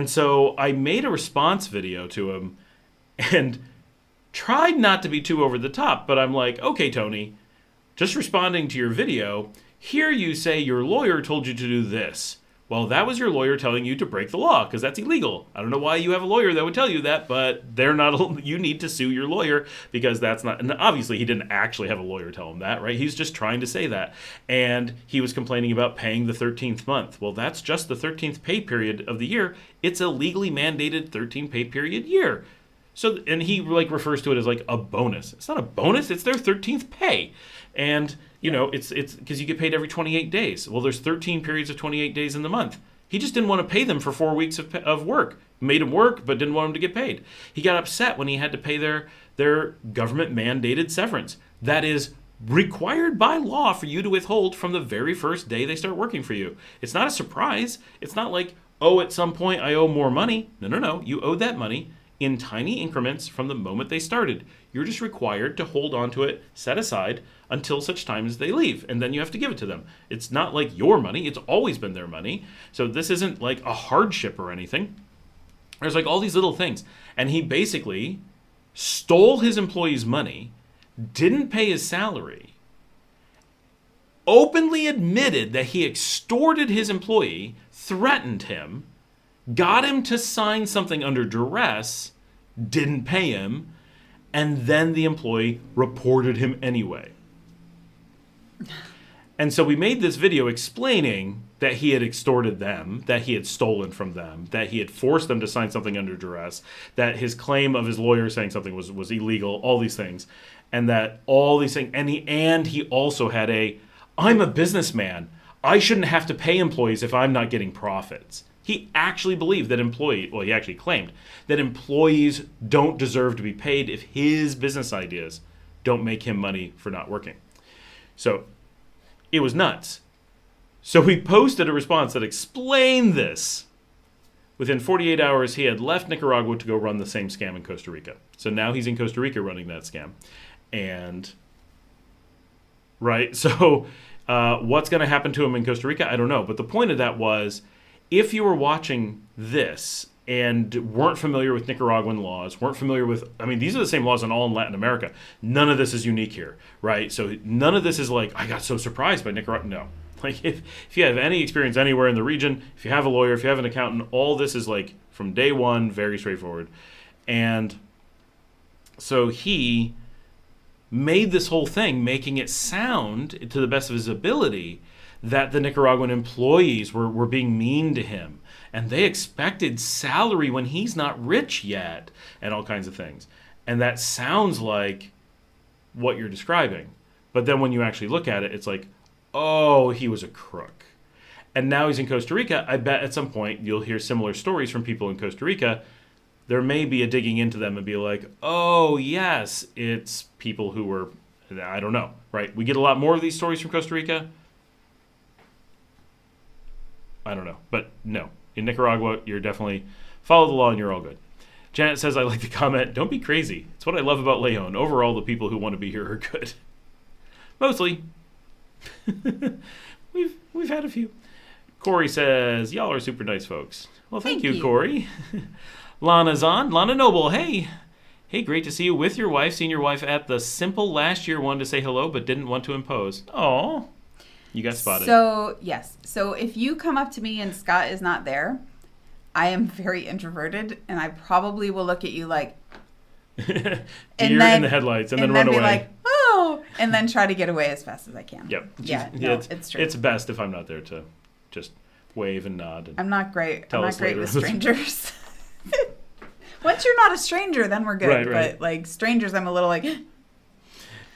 so I made a response video to him and tried not to be too over the top, but I'm like, okay, Tony, just responding to your video, here you say your lawyer told you to do this. Well, that was your lawyer telling you to break the law, because that's illegal. I don't know why you have a lawyer that would tell you that, but they're not. You need to sue your lawyer, because that's not. And obviously, he didn't actually have a lawyer tell him that, right? He's just trying to say that. And he was complaining about paying the 13th month. Well, that's just the 13th pay period of the year. It's a legally mandated 13 pay period year. So, and he like refers to it as like a bonus. It's not a bonus. It's their 13th pay. And it's because you get paid every 28 days. Well, there's 13 periods of 28 days in the month. He just didn't want to pay them for 4 weeks of work. Made him work, but didn't want him to get paid. He got upset when he had to pay their government-mandated severance. That is required by law for you to withhold from the very first day they start working for you. It's not a surprise. It's not like, oh, at some point I owe more money. No. You owe that money in tiny increments from the moment they started. You're just required to hold on to it, set aside, until such time as they leave, and then you have to give it to them. It's not like your money. It's always been their money. So this isn't like a hardship or anything. There's like all these little things. And he basically stole his employees' money, didn't pay his salary, openly admitted that he extorted his employee, threatened him, got him to sign something under duress, didn't pay him, and then the employee reported him anyway. And so we made this video explaining that he had extorted them, that he had stolen from them, that he had forced them to sign something under duress, that his claim of his lawyer saying something was illegal, all these things. And that all these things, and he also had I'm a businessman. I shouldn't have to pay employees if I'm not getting profits. He actually believed that he actually claimed that employees don't deserve to be paid if his business ideas don't make him money for not working. So it was nuts. So we posted a response that explained this. Within 48 hours, he had left Nicaragua to go run the same scam in Costa Rica. So now he's in Costa Rica running that scam. And, right, so what's going to happen to him in Costa Rica? I don't know. But the point of that was, if you were watching this and weren't familiar with Nicaraguan laws, weren't familiar with, these are the same laws in all in Latin America. None of this is unique here, right? So none of this is like, I got so surprised by Nicaragua. No. Like, if you have any experience anywhere in the region, if you have a lawyer, if you have an accountant, all this is like, from day one, very straightforward. And so he made this whole thing, making it sound, to the best of his ability, that the Nicaraguan employees were being mean to him. And they expected salary when he's not rich yet, and all kinds of things. And that sounds like what you're describing. But then when you actually look at it, it's like, oh, he was a crook. And now he's in Costa Rica. I bet at some point you'll hear similar stories from people in Costa Rica. There may be a digging into them and be like, oh, yes, it's people who were, I don't know, right? We get a lot more of these stories from Costa Rica. I don't know. But no, in Nicaragua, you're definitely follow the law and you're all good. Janet says, I like the comment, don't be crazy. It's what I love about Leon. Overall, the people who want to be here are good. Mostly. We've had a few. Corey says, y'all are super nice folks. Well, thank you, Corey. Lana's on. Lana Noble, hey. Hey, great to see you with your wife. Seen your wife at the Simple last year. Wanted to say hello, but didn't want to impose. Aw. You got spotted. So, yes. So if you come up to me and Scott is not there, I am very introverted, and I probably will look at you like... Deer in the headlights, and then run away. Be like, oh, and then try to get away as fast as I can. Yep. It's true. It's best if I'm not there to just wave and nod. And I'm not great. I'm not great with later. strangers. Once you're not a stranger, then we're good. Right. But like strangers, I'm a little like.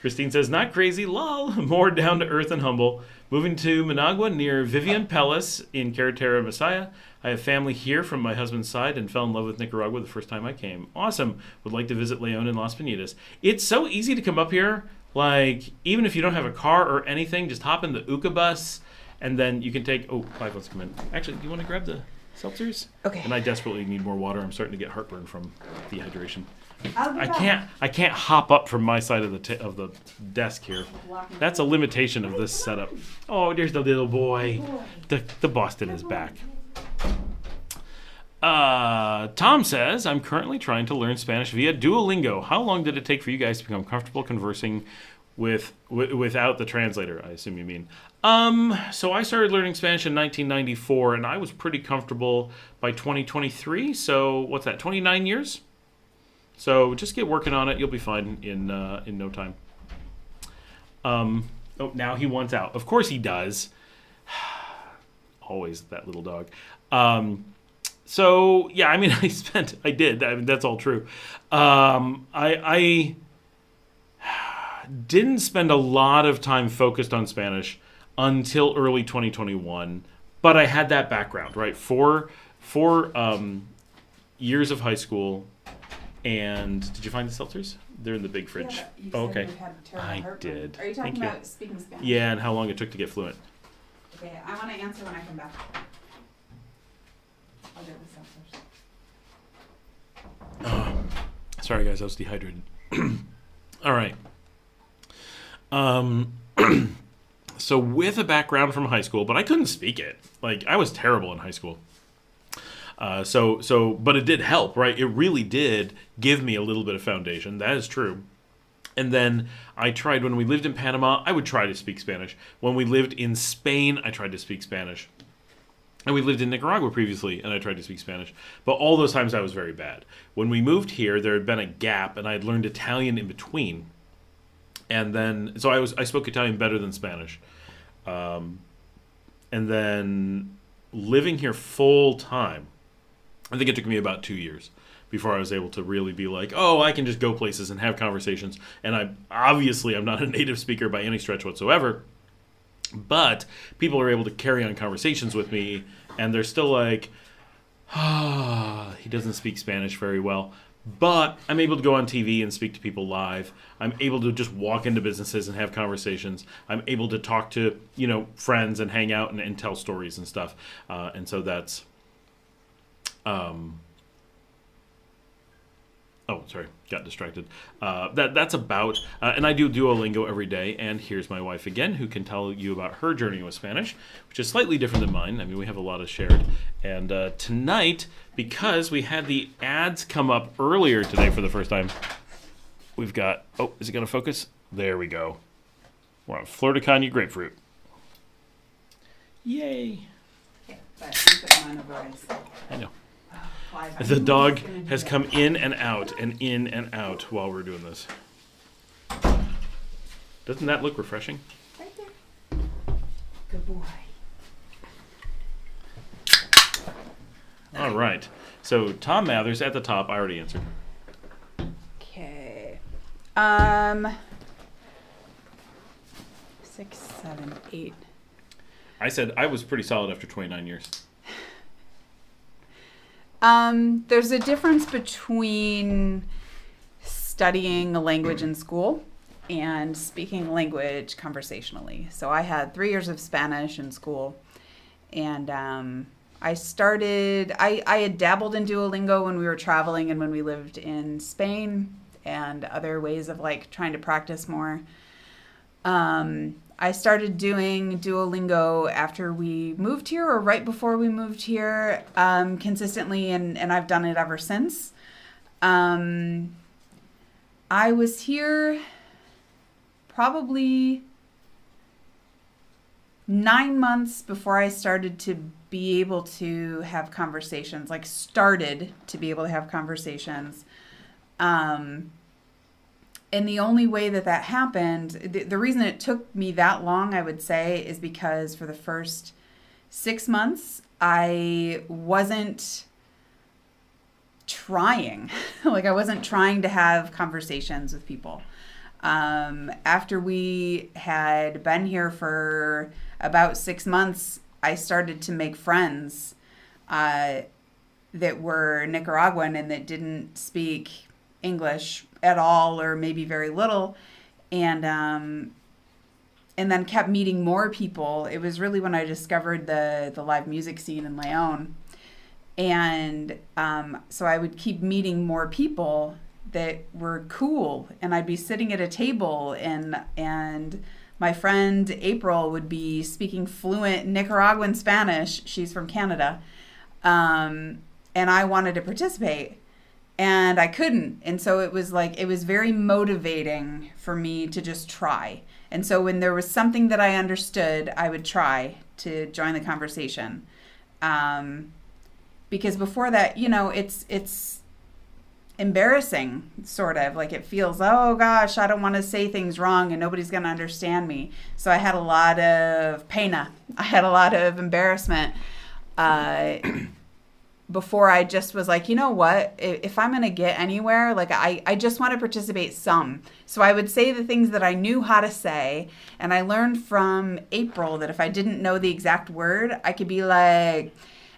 Christine says, not crazy, lol. More down to earth and humble. Moving to Managua near Vivian Pellis in Carretera Messiah. I have family here from my husband's side and fell in love with Nicaragua the first time I came. Awesome. Would like to visit Leon and Las Piñatas. It's so easy to come up here. Like, even if you don't have a car or anything, just hop in the Uca bus and then you can take... Oh, Clive wants to come in. Actually, do you want to grab the seltzers? Okay. And I desperately need more water. I'm starting to get heartburn from dehydration. I'll be I back. can't hop up from my side of the desk here. That's a limitation of this setup. Oh, there's the little boy. The Boston is back. Tom says, I'm currently trying to learn Spanish via Duolingo. How long did it take for you guys to become comfortable conversing without the translator? I assume you mean. So I started learning Spanish in 1994, and I was pretty comfortable by 2023. So what's that? 29 years. So just get working on it. You'll be fine in no time. Oh, now he wants out. Of course he does. Always that little dog. So yeah, I mean, I did. I mean, that's all true. I didn't spend a lot of time focused on Spanish until early 2021, but I had that background, right? Four years of high school. And did you find the seltzers? They're in the big fridge. Yeah, you oh, said okay. you had terrible I heartburn. did. Are you Thank talking you. about speaking Spanish? Yeah, and how long it took to get fluent. Okay, I want to answer when I come back. I'll get the seltzers. Sorry, guys, I was dehydrated. All right. So with a background from high school, but I couldn't speak it. Like, I was terrible in high school. But it did help, right? It really did give me a little bit of foundation. That is true. And then I tried, when we lived in Panama, I would try to speak Spanish. When we lived in Spain, I tried to speak Spanish. And we lived in Nicaragua previously, and I tried to speak Spanish. But all those times I was very bad. When we moved here, there had been a gap, and I had learned Italian in between. And then, so I spoke Italian better than Spanish. And then living here full time, I think it took me about 2 years before I was able to really be like, oh, I can just go places and have conversations. And I'm not a native speaker by any stretch whatsoever, but people are able to carry on conversations with me, and they're still like, he doesn't speak Spanish very well. But I'm able to go on TV and speak to people live. I'm able to just walk into businesses and have conversations. I'm able to talk to, friends and hang out and tell stories and stuff. And so that's... got distracted. That's about, and I do Duolingo every day, and here's my wife again, who can tell you about her journey with Spanish, which is slightly different than mine. I mean, we have a lot of shared. And tonight, because we had the ads come up earlier today for the first time, we've got, is it going to focus? There we go. We're on Fleur de Cagnes grapefruit. Yay. Okay, but I'm putting mine over ice. I know. Clive, The dog has come in and out while we're doing this. Doesn't that look refreshing? Right there. Good boy. All right. So Tom Mathers at the top. I already answered. Okay. 6, 7, 8. I said I was pretty solid after 29 years. There's a difference between studying a language in school and speaking a language conversationally. So I had 3 years of Spanish in school, and I had dabbled in Duolingo when we were traveling and when we lived in Spain and other ways of like trying to practice more. I started doing Duolingo after we moved here or right before we moved here consistently, and I've done it ever since. I was here probably 9 months before I started to be able to have conversations, like started to be able to have conversations. And the only way that happened, the reason it took me that long, I would say, is because for the first 6 months, I wasn't trying. Like, I wasn't trying to have conversations with people. After we had been here for about 6 months, I started to make friends that were Nicaraguan and that didn't speak English at all, or maybe very little, and then kept meeting more people. It was really when I discovered the live music scene in León, and so I would keep meeting more people that were cool, and I'd be sitting at a table, and my friend April would be speaking fluent Nicaraguan Spanish. She's from Canada, and I wanted to participate. And I couldn't. And so it was very motivating for me to just try. And so when there was something that I understood, I would try to join the conversation. Because before that, it's embarrassing, sort of. Like, it feels, oh gosh, I don't want to say things wrong and nobody's going to understand me. So I had a lot of pena. I had a lot of embarrassment. Before I just was like, you know what, if I'm going to get anywhere, like I just want to participate some. So I would say the things that I knew how to say. And I learned from April that if I didn't know the exact word, I could be like,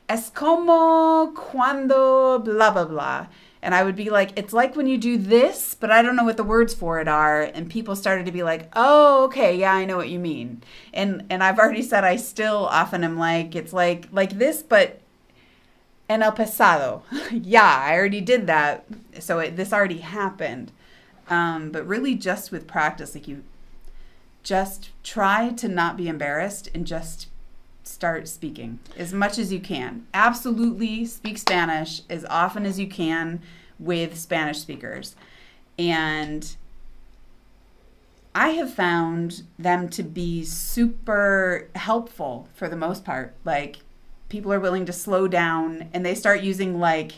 es como cuando blah, blah, blah. And I would be like, it's like when you do this, but I don't know what the words for it are. And people started to be like, oh, okay, yeah, I know what you mean. And I've already said I still often am like, it's like this, but en el pasado. Yeah, I already did that. So this already happened. But really just with practice, like, you just try to not be embarrassed and just start speaking as much as you can. Absolutely speak Spanish as often as you can with Spanish speakers. And I have found them to be super helpful for the most part. Like, people are willing to slow down and they start using like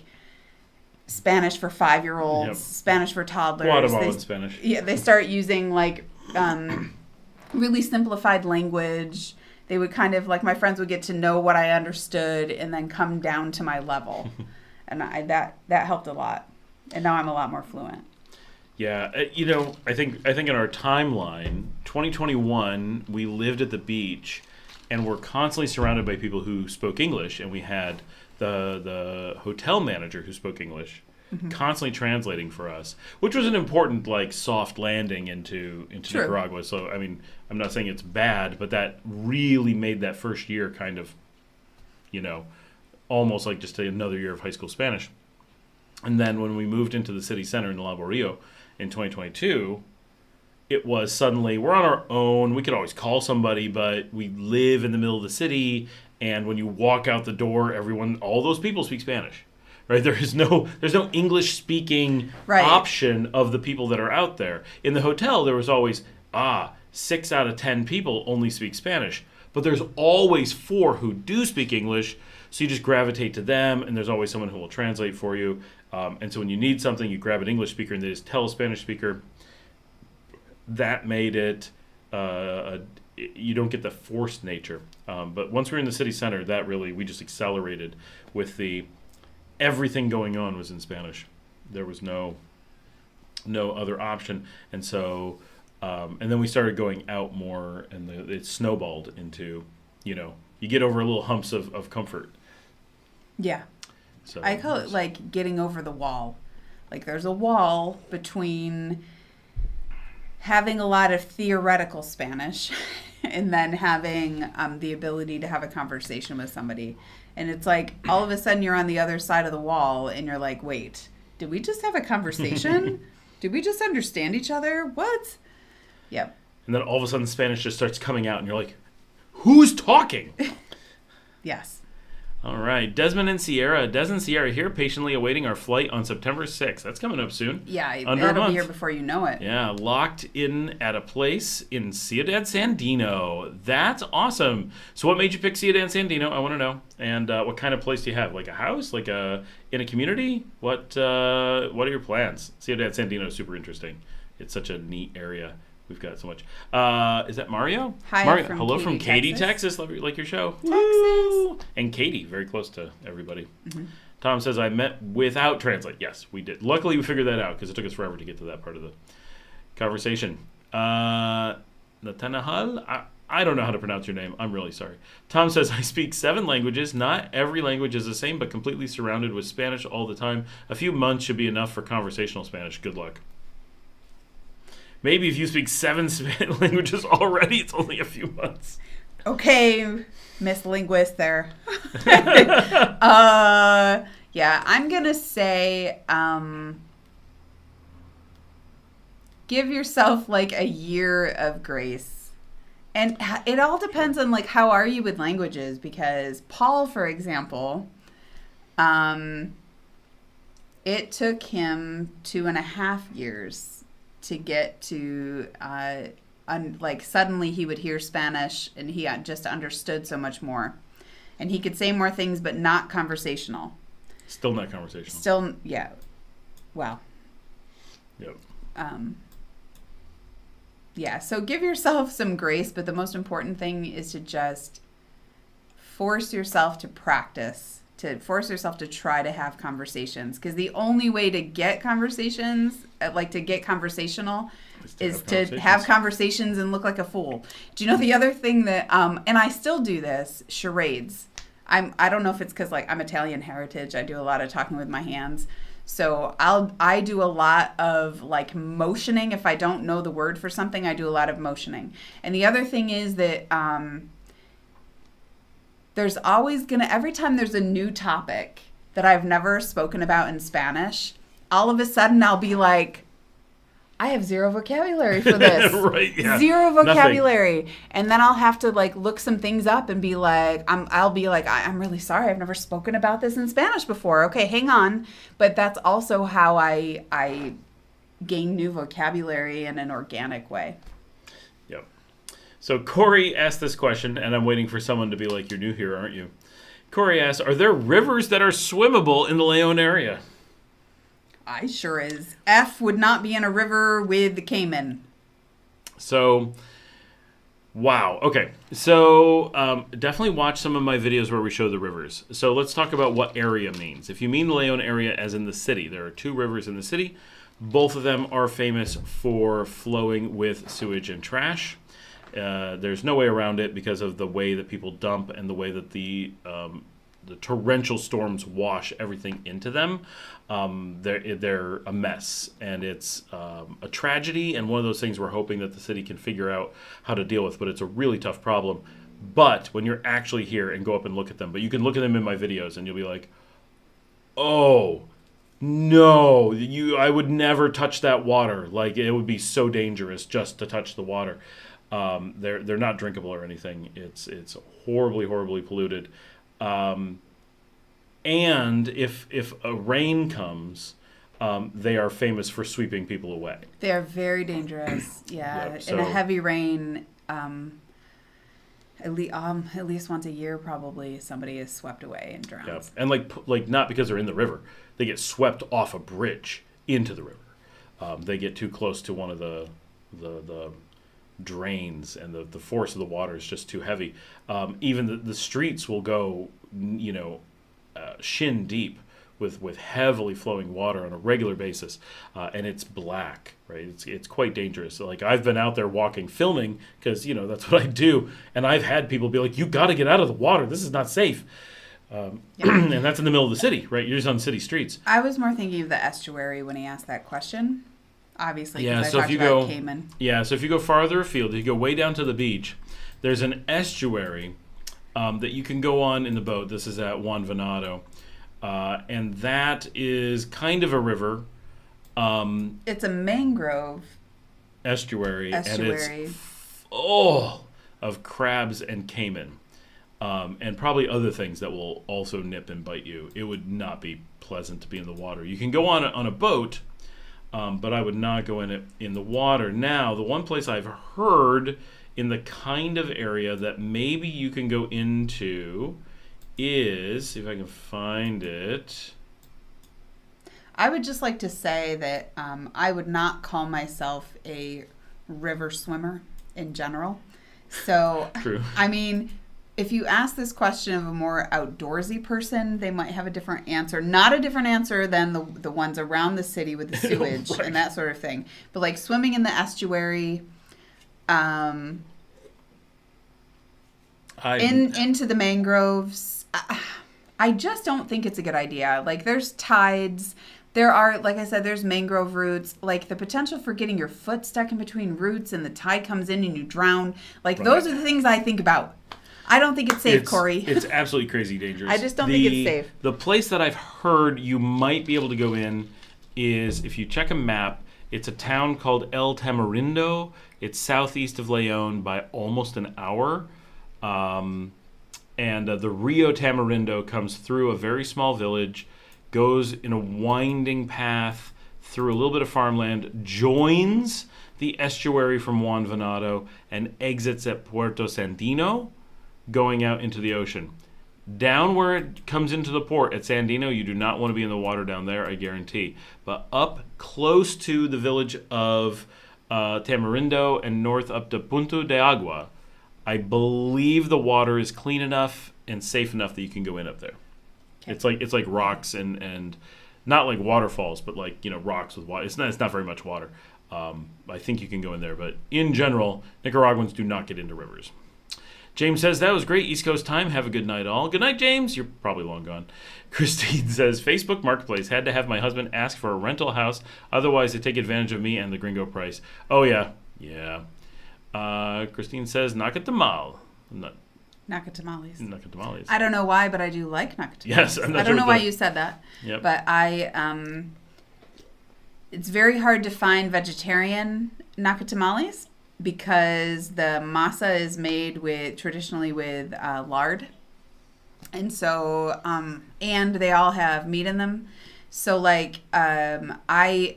Spanish for 5-year-olds, yep. Spanish for toddlers. Guatemala Spanish. Yeah, they start using like really simplified language. They would kind of, like, my friends would get to know what I understood and then come down to my level. And that helped a lot. And now I'm a lot more fluent. Yeah, I think in our timeline, 2021, we lived at the beach and we're constantly surrounded by people who spoke English, and we had the hotel manager who spoke English, mm-hmm. constantly translating for us, which was an important, like, soft landing into True. Nicaragua. So, I mean, I'm not saying it's bad, but that really made that first year kind of, almost like just another year of high school Spanish. And then when we moved into the city center in La Barrio in 2022, it was suddenly, we're on our own. We could always call somebody, but we live in the middle of the city. And when you walk out the door, all those people speak Spanish, right? There's no English speaking right. option of the people that are out there. In the hotel, there was always, 6 out of 10 people only speak Spanish, but there's always 4 who do speak English. So you just gravitate to them, and there's always someone who will translate for you. And so when you need something, you grab an English speaker and they just tell a Spanish speaker. That made it you don't get the forced nature. But once we were in the city center, that really, we just accelerated with everything going on was in Spanish. There was no other option. And so, and then we started going out more, and it snowballed into, you get over a little humps of comfort. Yeah. So I call it like getting over the wall. Like there's a wall between having a lot of theoretical Spanish and then having the ability to have a conversation with somebody. And it's like all of a sudden you're on the other side of the wall and you're like, wait, did we just have a conversation? Did we just understand each other? What? Yep. And then all of a sudden Spanish just starts coming out and you're like, who's talking? Yes. All right. Desmond and Sierra. Des and Sierra here, patiently awaiting our flight on September 6th. That's coming up soon. Yeah, Under a that'll month. be here before you know it. Yeah, locked in at a place in Ciudad Sandino. That's awesome. So what made you pick Ciudad Sandino? I want to know. And what kind of place do you have? Like a house? Like in a community? What are your plans? Ciudad Sandino is super interesting. It's such a neat area. We've got so much. Is that Mario? Hi, Mario. from Hello Katy, from Katy, Texas. Texas. Like your show. Texas. Woo! And Katy, very close to everybody. Mm-hmm. Tom says, I met without translate. Yes, we did. Luckily, we figured that out because it took us forever to get to that part of the conversation. Natanahal? I don't know how to pronounce your name. I'm really sorry. Tom says, I speak 7 languages. Not every language is the same, but completely surrounded with Spanish all the time. A few months should be enough for conversational Spanish. Good luck. Maybe if you speak 7 languages already, it's only a few months. Okay, Miss Linguist there. Yeah, I'm going to say give yourself like a year of grace. And it all depends on like how are you with languages, because Paul, for example, it took him 2.5 years to get to like suddenly he would hear Spanish and he just understood so much more, and he could say more things but not conversational. Still not conversational. Still, yeah. Wow. Yep. Yeah, so give yourself some grace, but the most important thing is to just force yourself to practice, to force yourself to try to have conversations, because the only way to get conversations, like to get conversational, is to have conversations and look like a fool. Do you know the other thing that, and I still do this, charades. I don't know if it's because like I'm Italian heritage. I do a lot of talking with my hands. So I do a lot of like motioning. If I don't know the word for something, I do a lot of motioning. And the other thing is that there's always every time there's a new topic that I've never spoken about in Spanish, all of a sudden I'll be like, I have zero vocabulary for this. Right, yeah. Zero vocabulary. Nothing. And then I'll have to like look some things up and be like, I'm really sorry. I've never spoken about this in Spanish before. Okay, hang on. But that's also how I gain new vocabulary in an organic way. Yep. So Corey asked this question, and I'm waiting for someone to be like, you're new here, aren't you? Corey asked, are there rivers that are swimmable in the Leon area? I sure is. F would not be in a river with the Cayman. So, wow. Okay. So, definitely watch some of my videos where we show the rivers. So, let's talk about what area means. If you mean the Leon area as in the city, there are 2 rivers in the city. Both of them are famous for flowing with sewage and trash. There's no way around it because of the way that people dump and the way that the torrential storms wash everything into them. They're a mess, and it's a tragedy, and one of those things we're hoping that the city can figure out how to deal with, but it's a really tough problem. But when you're actually here and go up and look at them, but you can look at them in my videos and you'll be like, oh, no, I would never touch that water. Like, it would be so dangerous just to touch the water. They're not drinkable or anything. It's horribly, horribly polluted. And if a rain comes, they are famous for sweeping people away. They are very dangerous. Yeah, Yep, in a heavy rain, at least once a year, probably somebody is swept away and drowns. Yep. And like not because they're in the river, they get swept off a bridge into the river. They get too close to one of the drains, and the force of the water is just too heavy. Even the streets will go, shin deep with heavily flowing water on a regular basis, and it's black, right? It's quite dangerous. So, like, I've been out there walking, filming, because that's what I do, and I've had people be like, "You got to get out of the water. This is not safe." And that's in the middle of the city, right? You're just on city streets. I was more thinking of the estuary when he asked that question. Obviously, because Yeah, I so if talked you about go, Cayman. yeah, so if you go farther afield, if you go way down to the beach, there's an estuary that you can go on in the boat. This is at Juan Venado, and that is kind of a river. It's a mangrove Estuary, and it's full of crabs and caiman, and probably other things that will also nip and bite you. It would not be pleasant to be in the water. You can go on a boat. But I would not go in the water. Now, the one place I've heard in the kind of area that maybe you can go into is, see if I can find it. I would just like to say that I would not call myself a river swimmer in general. So, True. I mean, if you ask this question of a more outdoorsy person, they might have a different answer. Not a different answer than the ones around the city with the sewage Right. and that sort of thing. But like swimming in the estuary, into the mangroves, I just don't think it's a good idea. Like, there's tides. There are, like I said, there's mangrove roots. Like, the potential for getting your foot stuck in between roots and the tide comes in and you drown. Like, those are the things I think about. I don't think it's safe, Corey. It's absolutely crazy dangerous. I just don't think it's safe. The place that I've heard you might be able to go in is, if you check a map, it's a town called El Tamarindo. It's southeast of León by almost an hour. And the Rio Tamarindo comes through a very small village, goes in a winding path through a little bit of farmland, joins the estuary from Juan Venado, and exits at Puerto Sandino, going out into the ocean. Down where it comes into the port at Sandino, you do not want to be in the water down there, I guarantee. But up close to the village of Tamarindo and north up to Punto de Agua, I believe the water is clean enough and safe enough that you can go in up there. Okay. It's like rocks and not like waterfalls, but like rocks with water. It's not very much water. I think you can go in there, but in general, Nicaraguans do not get into rivers. James says, that was great East Coast time. Have a good night, all. Good night, James. You're probably long gone. Christine says, Facebook Marketplace. Had to have my husband ask for a rental house. Otherwise, they take advantage of me and the gringo price. Oh, yeah. Yeah. Christine says, Nakatamale. Nakatamales. I don't know why, but I do like nakatamales. Yes, I'm not I don't know why you said that. Yep. But it's very hard to find vegetarian nakatamales, because the masa is made traditionally with lard, and so and they all have meat in them. So like I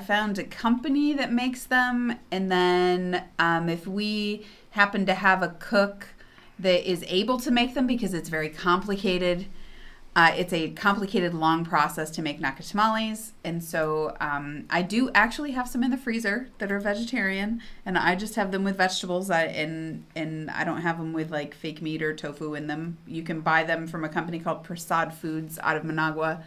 found a company that makes them, and then if we happen to have a cook that is able to make them, because it's very complicated. It's a complicated, long process to make nakatamales, and so I do actually have some in the freezer that are vegetarian, and I just have them with vegetables, and I don't have them with like fake meat or tofu in them. You can buy them from a company called Prasad Foods out of Managua.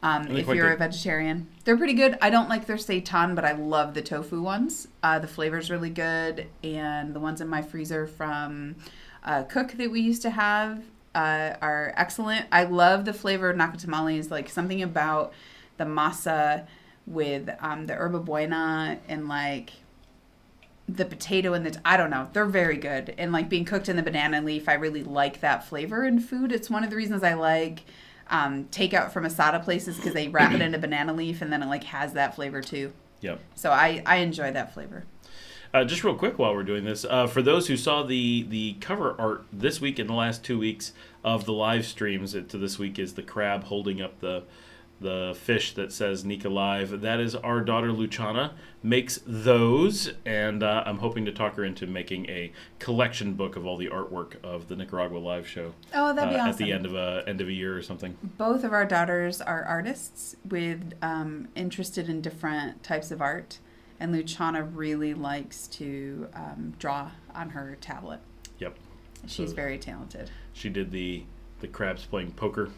If you're a vegetarian, they're pretty good. I don't like their seitan, but I love the tofu ones. The flavor's really good, and the ones in my freezer from Cook that we used to have are excellent. I love the flavor of nakatamales, like something about the masa with the herba buena and like the potato and I don't know, they're very good. And like being cooked in the banana leaf, I really like that flavor in food. It's one of the reasons I like takeout from asada places, because they wrap it in a banana leaf and then it like has that flavor too. Yep. So I enjoy that flavor. Just real quick while we're doing this, for those who saw the cover art this week and the last 2 weeks of the live streams, to this week is the crab holding up the fish that says Nika Live. That is our daughter Luciana makes those, and I'm hoping to talk her into making a collection book of all the artwork of the Nicaragua live show. Oh, that'd be awesome. At the end of a year or something. Both of our daughters are artists with interested in different types of art. And Luciana really likes to draw on her tablet. Yep. She's very talented. She did the crabs playing poker,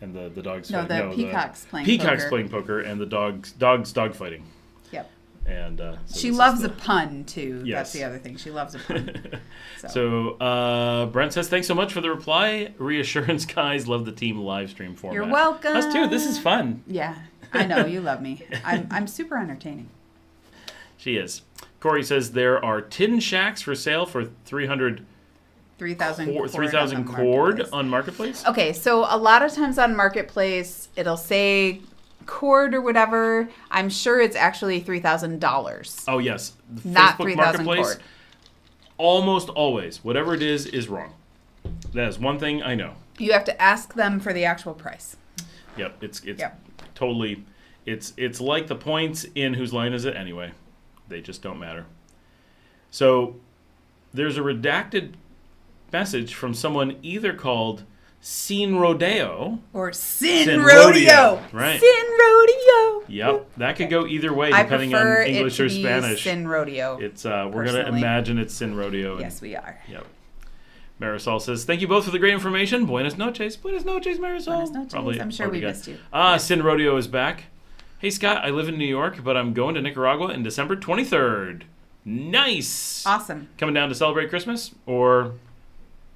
and the dogs. No, fighting. the peacocks playing peacocks poker. playing poker, and the dogs dog fighting. Yep. And so she loves a pun too. Yes. That's the other thing. She loves a pun. So Brent says, thanks so much for the reply. Reassurance, guys. Love the team live stream format. You're welcome. Us too. This is fun. Yeah, I know you love me. I'm super entertaining. She is. Corey says there are tin shacks for sale for 3,000 cord on Marketplace. Okay, so a lot of times on Marketplace, it'll say cord or whatever. I'm sure it's actually $3,000. Oh yes, the Not Facebook 3,000 Marketplace. cord. Almost always, whatever it is wrong. That is one thing I know. You have to ask them for the actual price. Yep, it's Yep. totally. It's like the points in Whose Line Is It Anyway? They just don't matter. So there's a redacted message from someone either called Sin Rodeo Or Sin Rodeo. Rodeo. Right. Sin Rodeo. Yep, that could go either way I depending prefer on English it or to be Spanish. Sin Rodeo. It's we're gonna personally. imagine it's Sin Rodeo. Yes, we are. Yep. Marisol says, thank you both for the great information. Buenas noches. Buenas noches, Marisol. Buenas noches. I'm sure we missed you. Sin Rodeo is back. Hey, Scott, I live in New York, but I'm going to Nicaragua in December 23rd. Nice. Awesome. Coming down to celebrate Christmas? Or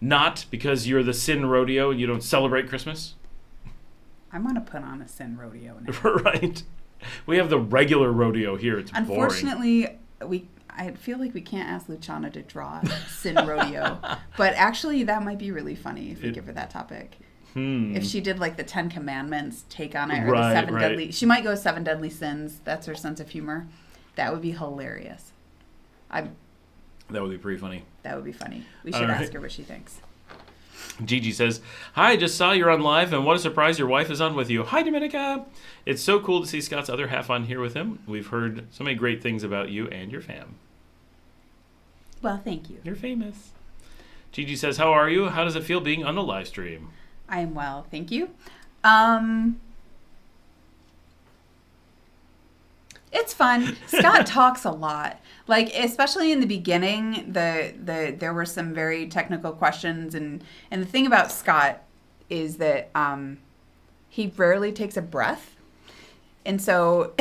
not because you're the Sin Rodeo and you don't celebrate Christmas? I'm going to put on a Sin Rodeo now. Right. We have the regular rodeo here. It's boring. Unfortunately, I feel like we can't ask Luciana to draw Sin Rodeo. But actually, that might be really funny if we give her that topic. If she did like the 10 Commandments take on it, or the 7 Deadly... She might go 7 Deadly Sins. That's her sense of humor. That would be hilarious. That would be pretty funny. That would be funny. We should ask her what she thinks. Gigi says, hi, just saw you're on live, and what a surprise your wife is on with you. Hi, Dominica. It's so cool to see Scott's other half on here with him. We've heard so many great things about you and your fam. Well, thank you. You're famous. Gigi says, how are you? How does it feel being on the live stream? I am well, thank you. It's fun. Scott talks a lot. Like, especially in the beginning, there were some very technical questions, and the thing about Scott is that he rarely takes a breath. And so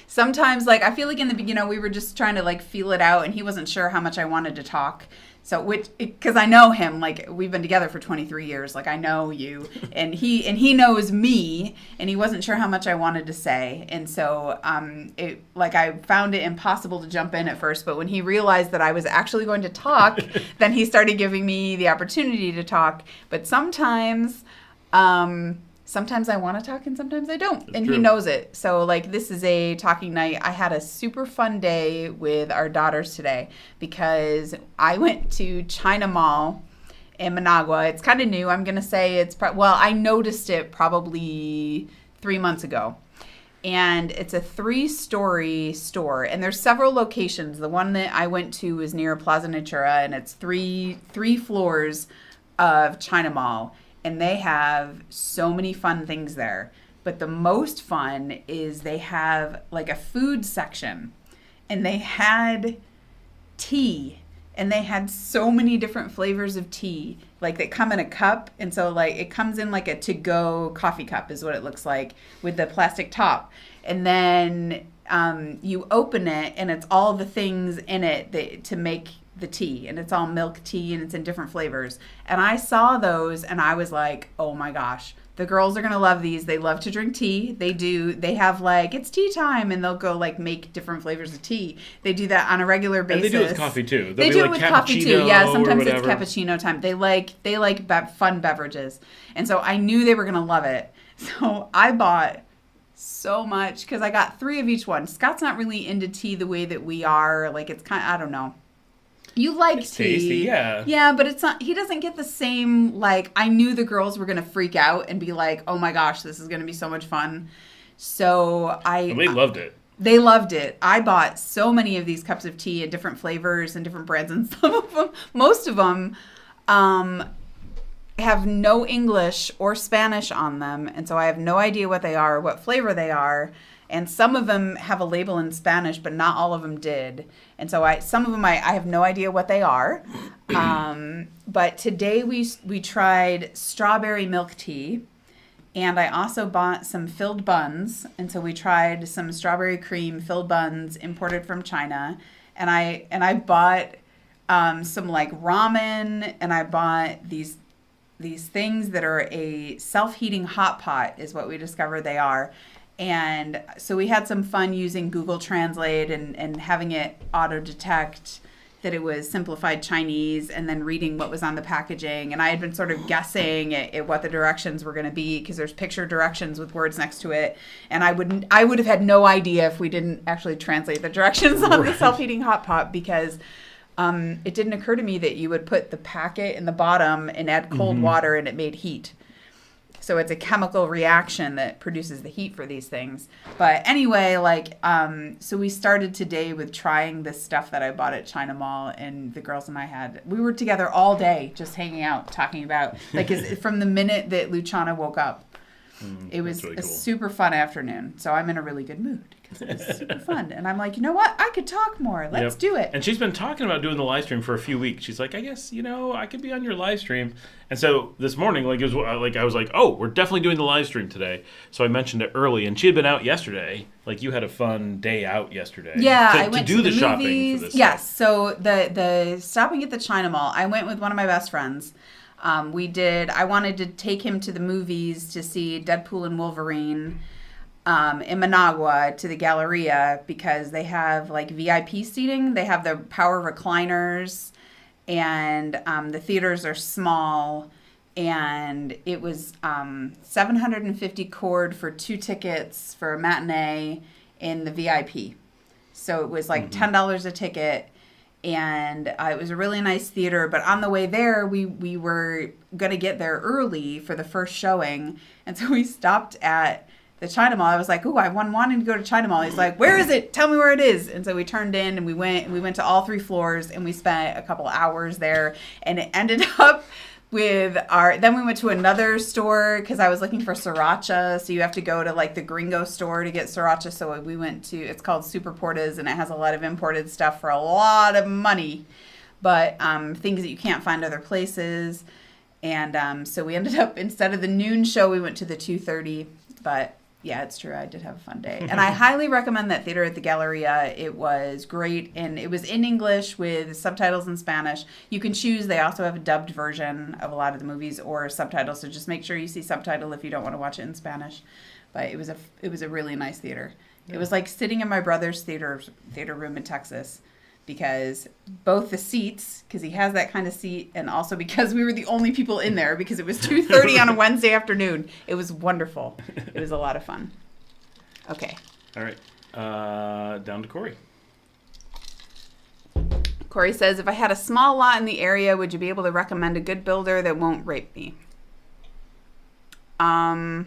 sometimes, like, I feel like in the beginning, we were just trying to, like, feel it out, and he wasn't sure how much I wanted to talk. So, because I know him, like, we've been together for 23 years, like, I know you, and he knows me, and he wasn't sure how much I wanted to say, and so, I found it impossible to jump in at first, but when he realized that I was actually going to talk, then he started giving me the opportunity to talk, but sometimes I want to talk and sometimes I don't. That's and true. He knows it. So, like, this is a talking night. I had a super fun day with our daughters today because I went to China Mall in Managua. It's kind of new. I'm going to say I noticed it probably 3 months ago. And it's a 3-story store. And there's several locations. The one that I went to is near Plaza Natura, and it's three floors of China Mall. And they have so many fun things there. But the most fun is they have like a food section. And they had tea. And they had so many different flavors of tea. Like, they come in a cup. And so, like, it comes in like a to-go coffee cup is what it looks like with the plastic top. And then you open it and it's all the things in it to make the tea, and it's all milk tea and it's in different flavors. And I saw those and I was like, oh my gosh, the girls are gonna love these. They love to drink tea. They have like, it's tea time, and they'll go like make different flavors of tea. They do that on a regular basis. And they do it with coffee too. They do it with coffee too. Yeah, sometimes it's whatever. cappuccino time. They like fun beverages, and so I knew they were gonna love it. So I bought so much because I got 3 of each one. Scott's not really into tea the way that we are. Like, it's kind of, I don't know. You like It's tea. tasty, yeah. Yeah, but it's not, he doesn't get the same, like, I knew the girls were going to freak out and be like, oh my gosh, this is going to be so much fun. So They loved it. They loved it. I bought so many of these cups of tea in different flavors and different brands, and most of them have no English or Spanish on them, and so I have no idea what they are, what flavor they are. And some of them have a label in Spanish, but not all of them did. And so some of them I have no idea what they are. But today we tried strawberry milk tea. And I also bought some filled buns. And so we tried some strawberry cream filled buns imported from China. And I bought some like ramen, and I bought these things that are a self-heating hot pot is what we discovered they are. And so we had some fun using Google Translate and having it auto-detect that it was simplified Chinese, and then reading what was on the packaging. And I had been sort of guessing at what the directions were going to be, because there's picture directions with words next to it. And I would have had no idea if we didn't actually translate the directions on the self-heating hot pot, because it didn't occur to me that you would put the packet in the bottom and add cold water and it made heat. So it's a chemical reaction that produces the heat for these things. But anyway, so we started today with trying this stuff that I bought at China Mall, and the girls and we were together all day just hanging out, talking about, from the minute that Luciana woke up. It was really cool. Super fun afternoon. So I'm in a really good mood because it was super fun. And I'm like, you know what? I could talk more. Let's do it. And she's been talking about doing the live stream for a few weeks. She's like, I guess, I could be on your live stream. And so this morning, I was like, oh, we're definitely doing the live stream today. So I mentioned it early, and she had been out yesterday. Like, you had a fun day out yesterday. Yeah, I went to do the shopping movies. For this. Yes. So the stopping at the China Mall, I went with one of my best friends. I wanted to take him to the movies to see Deadpool and Wolverine in Managua to the Galleria, because they have like VIP seating. They have the power recliners, and the theaters are small. And it was $750 cord for 2 tickets for a matinee in the VIP. So it was like $10 a ticket. And it was a really nice theater, but on the way there, we were going to get there early for the first showing, and so we stopped at the China Mall. I was like, ooh, I've been wanting to go to China Mall. He's like, where is it? Tell me where it is. And so we turned in, and we went to all 3 floors, and we spent a couple hours there, and it ended up then we went to another store because I was looking for sriracha. So you have to go to like the gringo store to get sriracha. So we went to, it's called Super Portas, and it has a lot of imported stuff for a lot of money, but things that you can't find other places. And so we ended up, instead of the noon show, we went to the 2:30. But yeah, it's true. I did have a fun day. And I highly recommend that theater at the Galleria. It was great. And it was in English with subtitles in Spanish. You can choose. They also have a dubbed version of a lot of the movies, or subtitles. So just make sure you see subtitle if you don't want to watch it in Spanish. But it was a really nice theater. Yeah. It was like sitting in my brother's theater room in Texas, because both the seats, because he has that kind of seat, and also because we were the only people in there, because it was 2:30 on a Wednesday afternoon. It was wonderful. It was a lot of fun. Okay. All right. Down to Corey. Corey says, if I had a small lot in the area, would you be able to recommend a good builder that won't rape me? I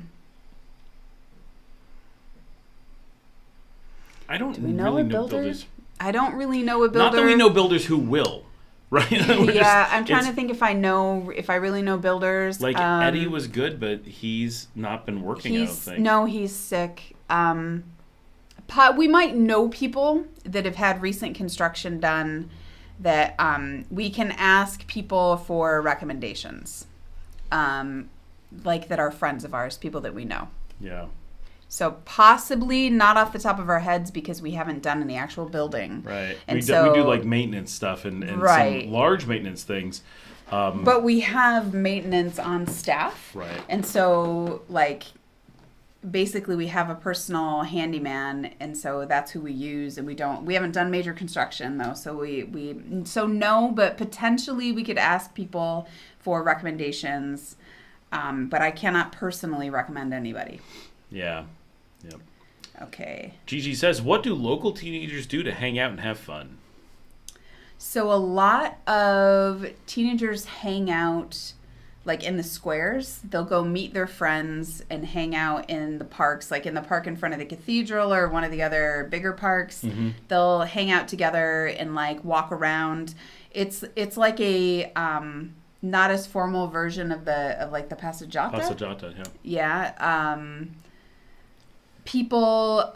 don't really know builders. I don't really know a builder. Not that we know builders who will, right? Yeah, I'm trying to think if I really know builders. Like Eddie was good, but he's not been working, I don't think. No, he's sick. We might know people that have had recent construction done that we can ask people for recommendations, like that are friends of ours, people that we know. Yeah. So possibly not off the top of our heads, because we haven't done any actual building. Right. And we do like maintenance stuff and some large maintenance things. But we have maintenance on staff. Right. And so basically we have a personal handyman, and so that's who we use. And we haven't done major construction though. So no, but potentially we could ask people for recommendations. But I cannot personally recommend anybody. Yeah. Yep. Okay. Gigi says, what do local teenagers do to hang out and have fun? So a lot of teenagers hang out like in the squares. They'll go meet their friends and hang out in the parks, like in the park in front of the cathedral or one of the other bigger parks. Mm-hmm. They'll hang out together and like walk around. It's like a not as formal version of the Passeggiata. Passeggiata, yeah. Yeah. People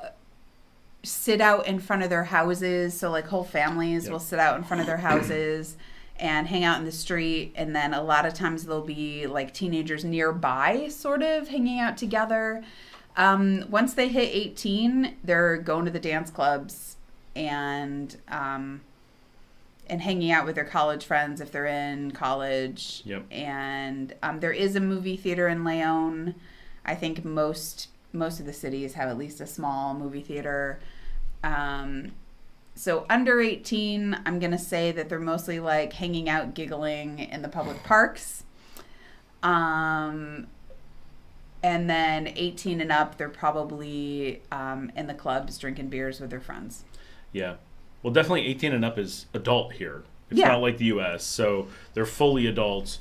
sit out in front of their houses. So like whole families will sit out in front of their houses and hang out in the street. And then a lot of times there'll be like teenagers nearby sort of hanging out together. Once they hit 18, they're going to the dance clubs and hanging out with their college friends if they're in college. Yep. And there is a movie theater in Leon. I think most of the cities have at least a small movie theater. So under 18, I'm going to say that they're mostly like hanging out, giggling in the public parks. And then 18 and up, they're probably in the clubs drinking beers with their friends. Yeah. Well, definitely 18 and up is adult here. It's not like the U.S., so they're fully adults.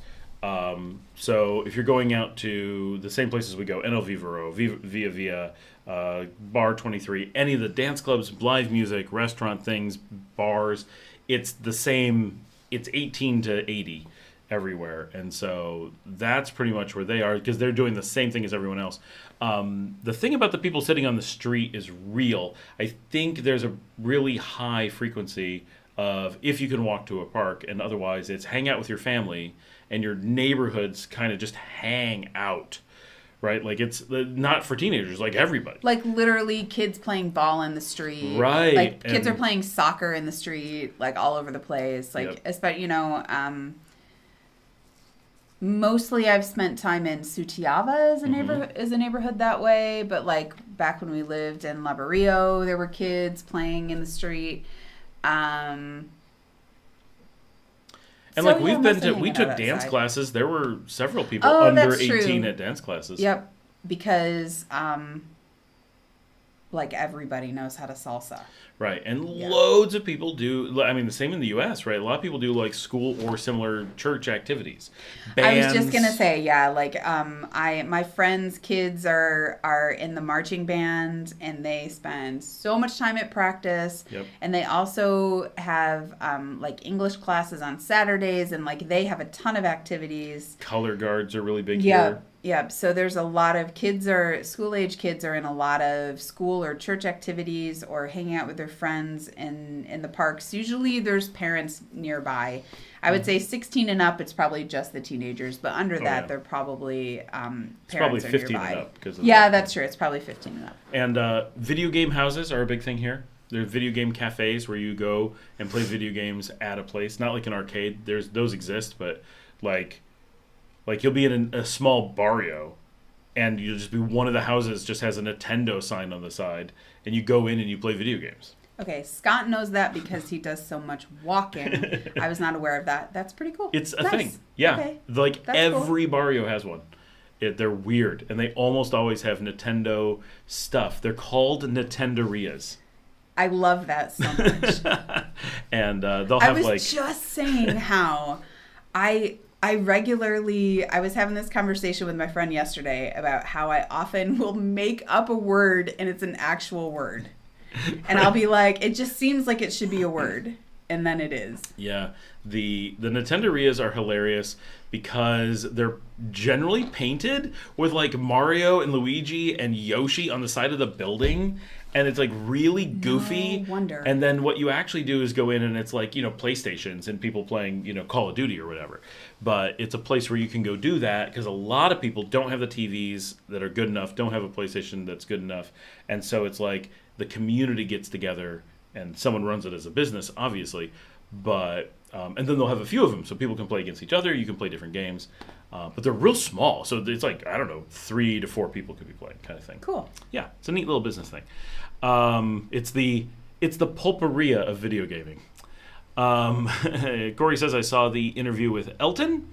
So if you're going out to the same places we go, NL Vivaro, Via Via, Bar 23, any of the dance clubs, live music, restaurant things, bars, it's the same. It's 18 to 80 everywhere. And so that's pretty much where they are because they're doing the same thing as everyone else. The thing about the people sitting on the street is real. I think there's a really high frequency of if you can walk to a park, and otherwise it's hang out with your family and your neighborhoods kind of just hang out, right? Like it's not for teenagers, like everybody. Like literally kids playing ball in the street. Right. Like kids are playing soccer in the street, like all over the place. Like, especially, mostly I've spent time in Sutiava as a neighborhood that way. But like back when we lived in La Barrio, there were kids playing in the street. And so, like we took dance classes. There were several people under 18 at dance classes. Yep, because like everybody knows how to salsa. Right, and loads of people do. I mean, the same in the U.S., right? A lot of people do like school or similar church activities. Bands. I was just gonna say, like my friends' kids are in the marching band, and they spend so much time at practice. Yep. And they also have like English classes on Saturdays, and like they have a ton of activities. Color guards are really big here. Yep. So there's a lot of school-age kids are in a lot of school or church activities or hanging out with their friends in the parks. Usually there's parents nearby. I would say 16 and up, it's probably just the teenagers. But under that, they're probably parents it's probably 15 nearby. and up. That's true. It's probably 15 and up. And video game houses are a big thing here. There are video game cafes where you go and play video games at a place. Not like an arcade. Those exist, but like you'll be in a small barrio, and you'll just be one of the houses just has a Nintendo sign on the side, and you go in and you play video games. Okay, Scott knows that because he does so much walking. I was not aware of that. That's pretty cool. It's a thing. Yeah, okay. Like That's every cool. barrio has one. They're weird, and they almost always have Nintendo stuff. They're called Nintenderias. I love that so much. And they'll have I was just saying how I was having this conversation with my friend yesterday about how I often will make up a word and it's an actual word. And I'll be like, it just seems like it should be a word. And then it is. Yeah. The Nintenderias are hilarious because they're generally painted with like Mario and Luigi and Yoshi on the side of the building. And it's like really goofy. No wonder. And then what you actually do is go in and it's like, PlayStations and people playing, Call of Duty or whatever. But it's a place where you can go do that because a lot of people don't have the TVs that are good enough, don't have a PlayStation that's good enough. And so it's like the community gets together and someone runs it as a business, obviously. But, and then they'll have a few of them so people can play against each other. You can play different games. But they're real small. So it's like, 3 to 4 people could be playing kind of thing. Cool. Yeah, it's a neat little business thing. It's the pulperia of video gaming. Corey says, I saw the interview with Elton.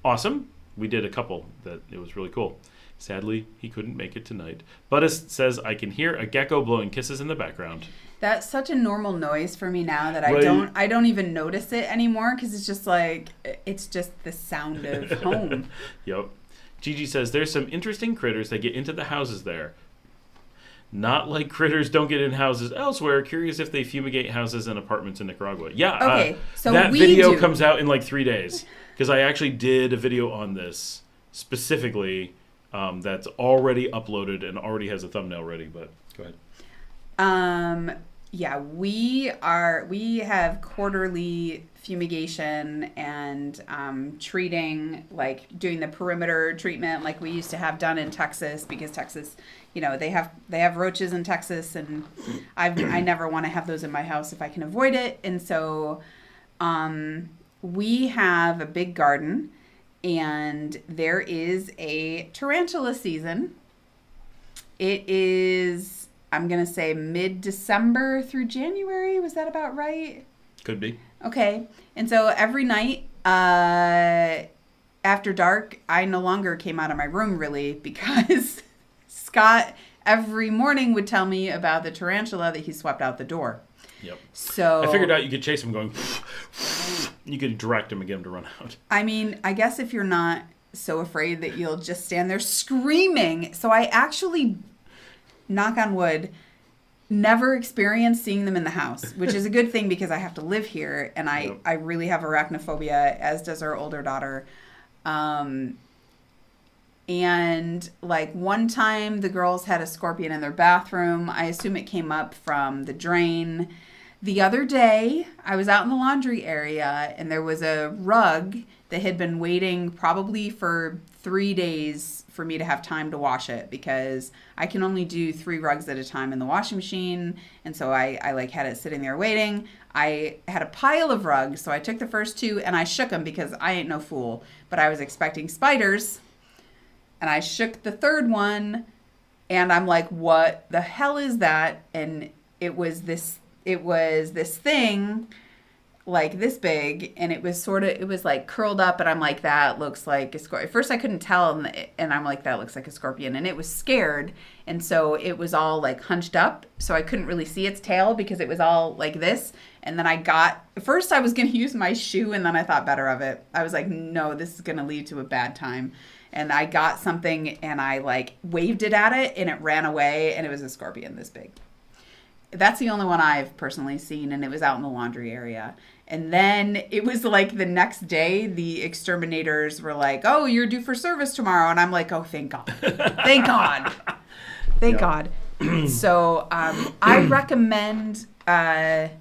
Awesome. We did a couple that it was really cool. Sadly, he couldn't make it tonight. Buttis says, I can hear a gecko blowing kisses in the background. That's such a normal noise for me now that I don't even notice it anymore because it's just like, it's just the sound of home. Yep. Gigi says, there's some interesting critters that get into the houses there. Not like critters don't get in houses elsewhere. Curious if they fumigate houses and apartments in Nicaragua. Yeah. Okay, so that we video do. comes out in like 3 days because I actually did a video on this specifically that's already uploaded and already has a thumbnail ready. But go ahead. Yeah, we have quarterly fumigation and treating, like doing the perimeter treatment like we used to have done in Texas, because Texas, they have roaches in Texas, and I never want to have those in my house if I can avoid it. And so we have a big garden, and there is a tarantula season. It is, I'm going to say, mid-December through January. Was that about right? Could be. Okay. And so every night after dark, I no longer came out of my room, really, because Scott every morning would tell me about the tarantula that he swept out the door. Yep. So I figured out you could chase him going, you could direct him and get him to run out. I mean, I guess if you're not so afraid that you'll just stand there screaming. So I actually, knock on wood, never experienced seeing them in the house, which is a good thing because I have to live here, and I really have arachnophobia, as does our older daughter. And like one time the girls had a scorpion in their bathroom. I assume it came up from the drain. The other day I was out in the laundry area, and there was a rug that had been waiting probably for 3 days for me to have time to wash it, because I can only do 3 rugs at a time in the washing machine. And so I like had it sitting there waiting. I had a pile of rugs. So I took the first 2 and I shook them, because I ain't no fool, but I was expecting spiders. And I shook the 3rd one, and I'm like, what the hell is that? And it was this thing like this big, and it was like curled up, and I'm like, that looks like a scorpion. At first I couldn't tell, and I'm like, that looks like a scorpion, and it was scared, and so it was all like hunched up, so I couldn't really see its tail because it was all like this. And then at first I was going to use my shoe, and then I thought better of it. I was like, no, this is going to lead to a bad time. And I got something, and I like waved it at it, and it ran away, and it was a scorpion this big. That's the only one I've personally seen, and it was out in the laundry area. And then it was like the next day, the exterminators were like, oh, you're due for service tomorrow. And I'm like, oh, thank God. Thank God. Thank God. So I recommend like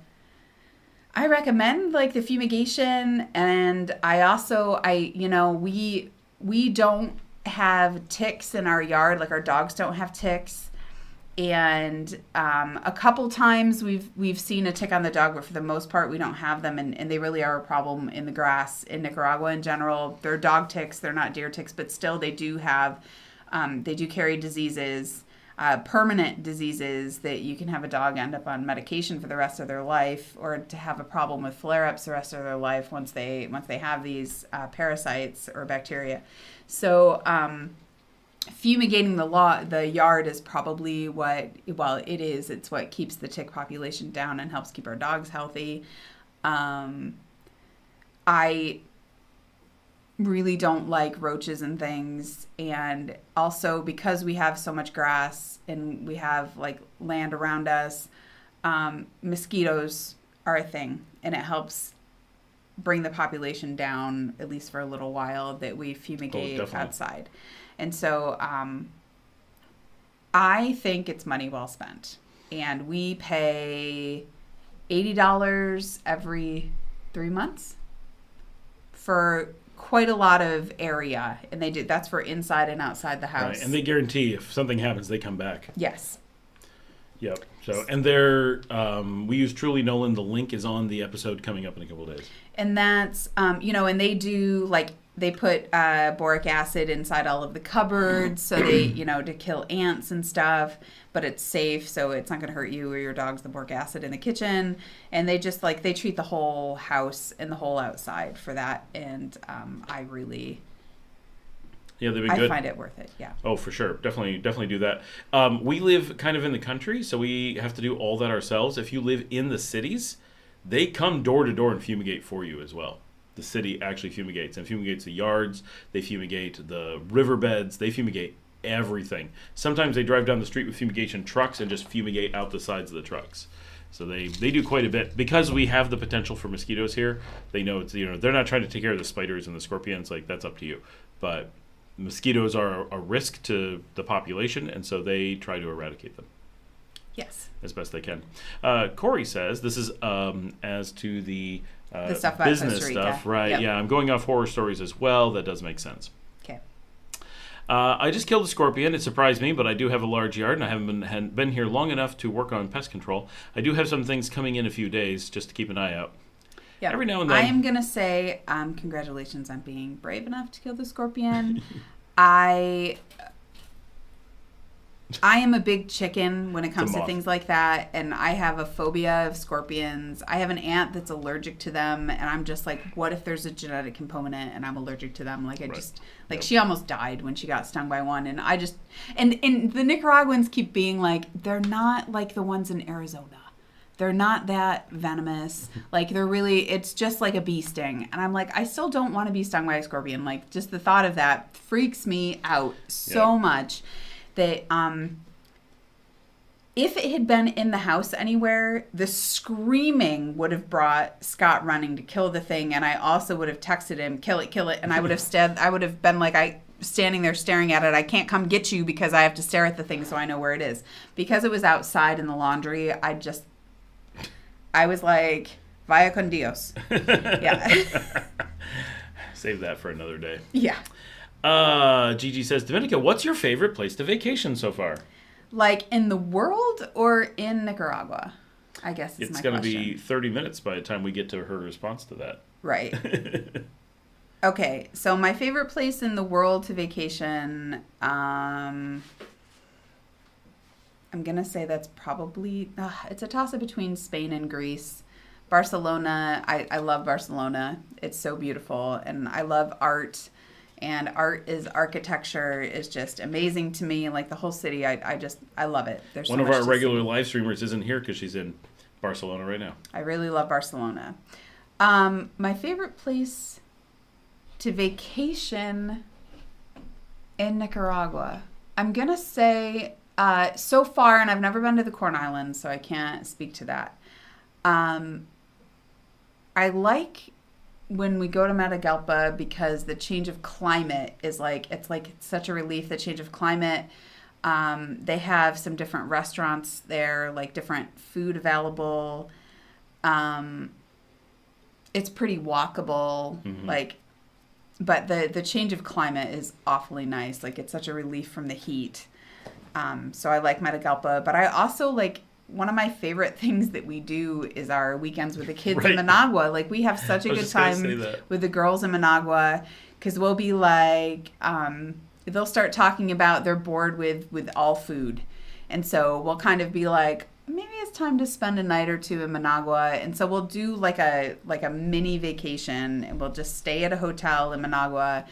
the fumigation. And we don't have ticks in our yard. Like our dogs don't have ticks. And a couple times we've seen a tick on the dog, but for the most part we don't have them, and they really are a problem in the grass in Nicaragua in general. They're dog ticks, they're not deer ticks, but still they do carry diseases, permanent diseases that you can have a dog end up on medication for the rest of their life, or to have a problem with flare-ups the rest of their life once they have these parasites or bacteria. So fumigating the yard is probably it's what keeps the tick population down and helps keep our dogs healthy. I really don't like roaches and things, and also because we have so much grass and we have like land around us, mosquitoes are a thing, and it helps bring the population down, at least for a little while, that we fumigate outside. And so I think it's money well spent. And we pay $80 every 3 months for quite a lot of area. And that's for inside and outside the house. Right. And they guarantee if something happens, they come back. Yes. Yep. So, and we use Truly Nolan. The link is on the episode coming up in a couple of days. And that's, and they do they put boric acid inside all of the cupboards, so they, to kill ants and stuff, but it's safe, so it's not going to hurt you or your dogs, the boric acid in the kitchen. And they just they treat the whole house and the whole outside for that. And they've been good. I find it worth it. Yeah. Oh, for sure. Definitely do that. We live kind of in the country, so we have to do all that ourselves. If you live in the cities, they come door to door and fumigate for you as well. The city actually fumigates, and fumigates the yards. They fumigate the riverbeds. They fumigate everything. Sometimes they drive down the street with fumigation trucks and just fumigate out the sides of the trucks. So they do quite a bit. Because we have the potential for mosquitoes here, they know it's, they're not trying to take care of the spiders and the scorpions. Like, that's up to you. But mosquitoes are a risk to the population, and so they try to eradicate them. Yes. as best they can. Corey says, this is as to the stuff about business Costa Rica. stuff, right? Yep. Yeah, I'm going off horror stories as well. That does make sense. Okay. I just killed a scorpion. It surprised me, but I do have a large yard, and I haven't been here long enough to work on pest control. I do have some things coming in a few days, just to keep an eye out. Yeah. Every now and then. I am going to say congratulations on being brave enough to kill the scorpion. I am a big chicken when it comes to things like that, and I have a phobia of scorpions. I have an aunt that's allergic to them, and I'm just like, what if there's a genetic component and I'm allergic to them? Like, she almost died when she got stung by one, and I just, and the Nicaraguans keep being like, they're not like the ones in Arizona. They're not that venomous. Like, they're really, it's just like a bee sting. And I'm like, I still don't want to be stung by a scorpion. Like, just the thought of that freaks me out so much. That if it had been in the house anywhere, the screaming would have brought Scott running to kill the thing, and I also would have texted him, kill it, and I would have been like, standing there staring at it. I can't come get you because I have to stare at the thing so I know where it is. Because it was outside in the laundry, I was like, vaya con Dios. Yeah. Save that for another day. Yeah. Gigi says, Dominica, what's your favorite place to vacation so far? Like in the world or in Nicaragua? I guess is my question. It's going to be 30 minutes by the time we get to her response to that. Right. Okay, so my favorite place in the world to vacation, I'm going to say that's probably, it's a toss-up between Spain and Greece. Barcelona, I love Barcelona. It's so beautiful, and I love art. And architecture is just amazing to me. Like the whole city, I love it. There's one of our regular live streamers isn't here because she's in Barcelona right now. I really love Barcelona. My favorite place to vacation in Nicaragua, I'm going to say so far, and I've never been to the Corn Islands, so I can't speak to that. I like when we go to Matagalpa because the change of climate is it's such a relief, the change of climate. They have some different restaurants there, like different food available. It's pretty walkable, but the change of climate is awfully nice. Like, it's such a relief from the heat. So I like Matagalpa, but I also one of my favorite things that we do is our weekends with the kids in Managua. Like, we have such a good time with the girls in Managua because we'll be like, they'll start talking about they're bored with all food. And so we'll kind of be like, maybe it's time to spend a night or two in Managua. And so we'll do like a mini vacation, and we'll just stay at a hotel in Managua,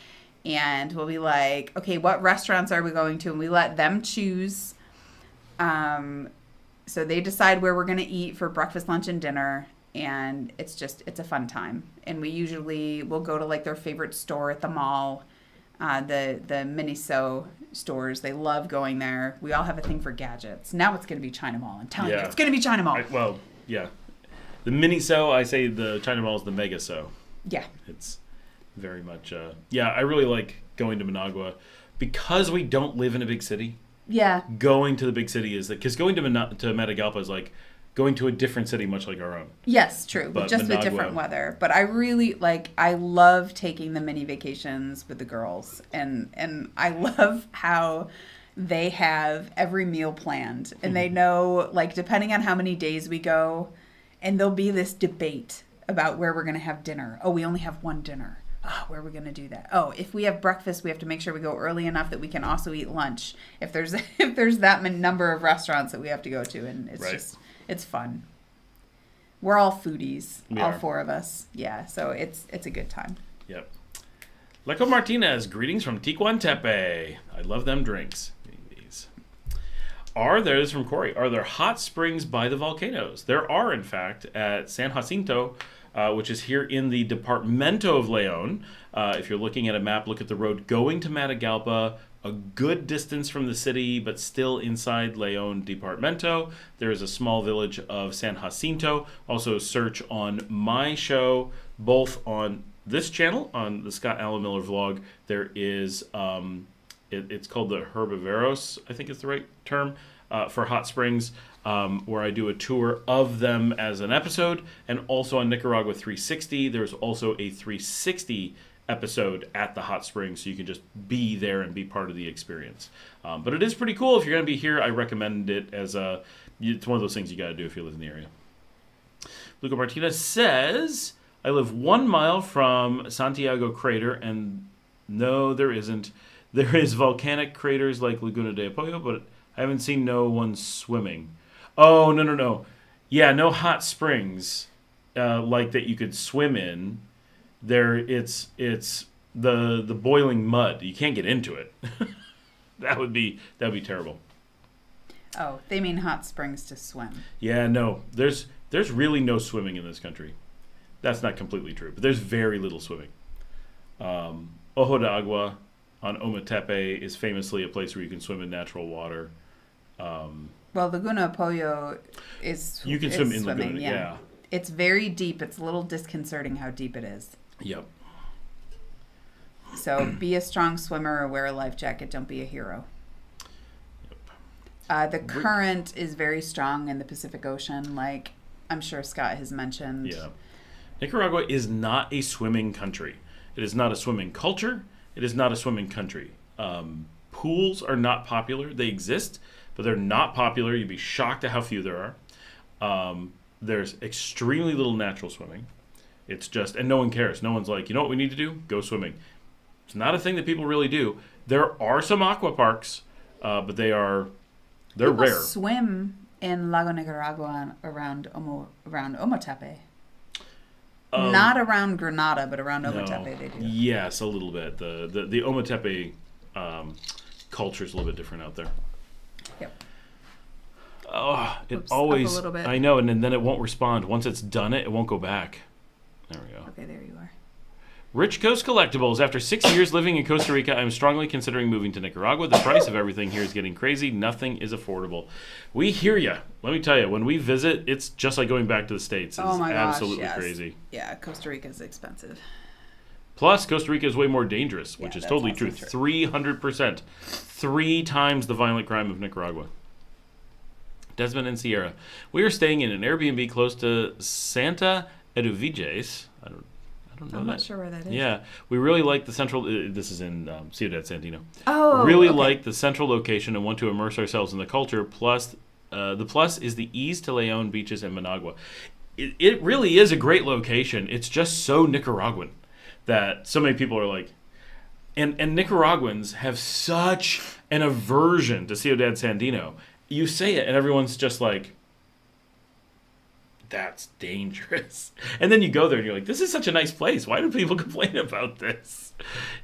and we'll be like, okay, what restaurants are we going to? And we let them choose. So they decide where we're going to eat for breakfast, lunch, and dinner. And it's a fun time. And we'll go to their favorite store at the mall, the Miniso stores. They love going there. We all have a thing for gadgets. Now it's going to be China Mall. I'm telling you, it's going to be China Mall. The Miniso, I say the China Mall is the Mega So. Yeah. It's very much, I really like going to Managua because we don't live in a big city. Yeah. Going to the big city is because going to Matagalpa is like going to a different city, much like our own. Yes, true. But just with different weather. But I really I love taking the mini vacations with the girls, and I love how they have every meal planned, and they know depending on how many days we go, and there'll be this debate about where we're going to have dinner. Oh, we only have one dinner. Oh, where are we going to do that? Oh, if we have breakfast, we have to make sure we go early enough that we can also eat lunch. If there's that number of restaurants that we have to go to, and it's fun. We're all foodies, all four of us. Yeah, so it's a good time. Yep. Leco Martinez, greetings from Ticuantepe. I love them drinks. These. This is from Corey. Are there hot springs by the volcanoes? There are, in fact, at San Jacinto, which is here in the Departamento of León. If you're looking at a map, look at the road going to Matagalpa, a good distance from the city, but still inside León Departamento. There is a small village of San Jacinto. Also search on my show, both on this channel, on the Scott Allen Miller vlog. There is, it's called the Herbiveros, I think is the right term, for hot springs. where I do a tour of them as an episode. And also on Nicaragua 360, there's also a 360 episode at the hot springs, so you can just be there and be part of the experience. But it is pretty cool. If you're going to be here, I recommend it as it's one of those things you got to do if you live in the area. Luca Martinez says, I live 1 mile from Santiago Crater, and no, there isn't. There is volcanic craters like Laguna de Apoyo, but I haven't seen no one swimming. Oh, no. Yeah, no hot springs like that you could swim in. There, it's the boiling mud. You can't get into it. That'd be terrible. Oh, they mean hot springs to swim. Yeah, no. There's really no swimming in this country. That's not completely true, but there's very little swimming. Ojo de Agua on Ometepe is famously a place where you can swim in natural water. Well, Laguna Apoyo is you can swim in swimming, Laguna, yeah. It's very deep. It's a little disconcerting how deep it is. Yep. So be a strong swimmer or wear a life jacket. Don't be a hero. Yep. The current is very strong in the Pacific Ocean, like I'm sure Scott has mentioned. Yeah. Nicaragua is not a swimming country. It is not a swimming culture. It is not a swimming country. Pools are not popular. They exist, but they're not popular. You'd be shocked at how few there are. There's extremely little natural swimming. It's just, and no one cares. No one's like, you know what we need to do? Go swimming. It's not a thing that people really do. There are some aqua parks, but they're people rare. Swim in Lago Nicaragua around Ometepe. Not around Granada, but around Ometepe they do. Yes, a little bit. The Ometepe culture is a little bit different out there. Yep. Oh, it Oops, always. up a little bit. I know, and then it won't respond. Once it's done it won't go back. There we go. Okay, there you are. Rich Coast Collectibles. After 6 years living in Costa Rica, I'm strongly considering moving to Nicaragua. The price of everything here is getting crazy. Nothing is affordable. We hear you. Let me tell you, when we visit, it's just like going back to the States. It's absolutely yes. crazy. Yeah, Costa Rica is expensive. Plus, Costa Rica is way more dangerous, which Yeah, is that's totally also true. true. 300%. 3 times the violent crime of Nicaragua. Desmond and Sierra. We are staying in an Airbnb close to Santa Eduviges. I don't know I'm that. not sure where that is. Yeah, we really like the central. This is in Ciudad Santino. Oh, really okay. like the central location and want to immerse ourselves in the culture. Plus, the plus is the ease to Leon beaches and Managua. It really is a great location. It's just so Nicaraguan that so many people are like, and Nicaraguans have such an aversion to Ciudad Sandino. You say it, and everyone's just like, that's dangerous. And then you go there, and you're like, this is such a nice place. Why do people complain about this?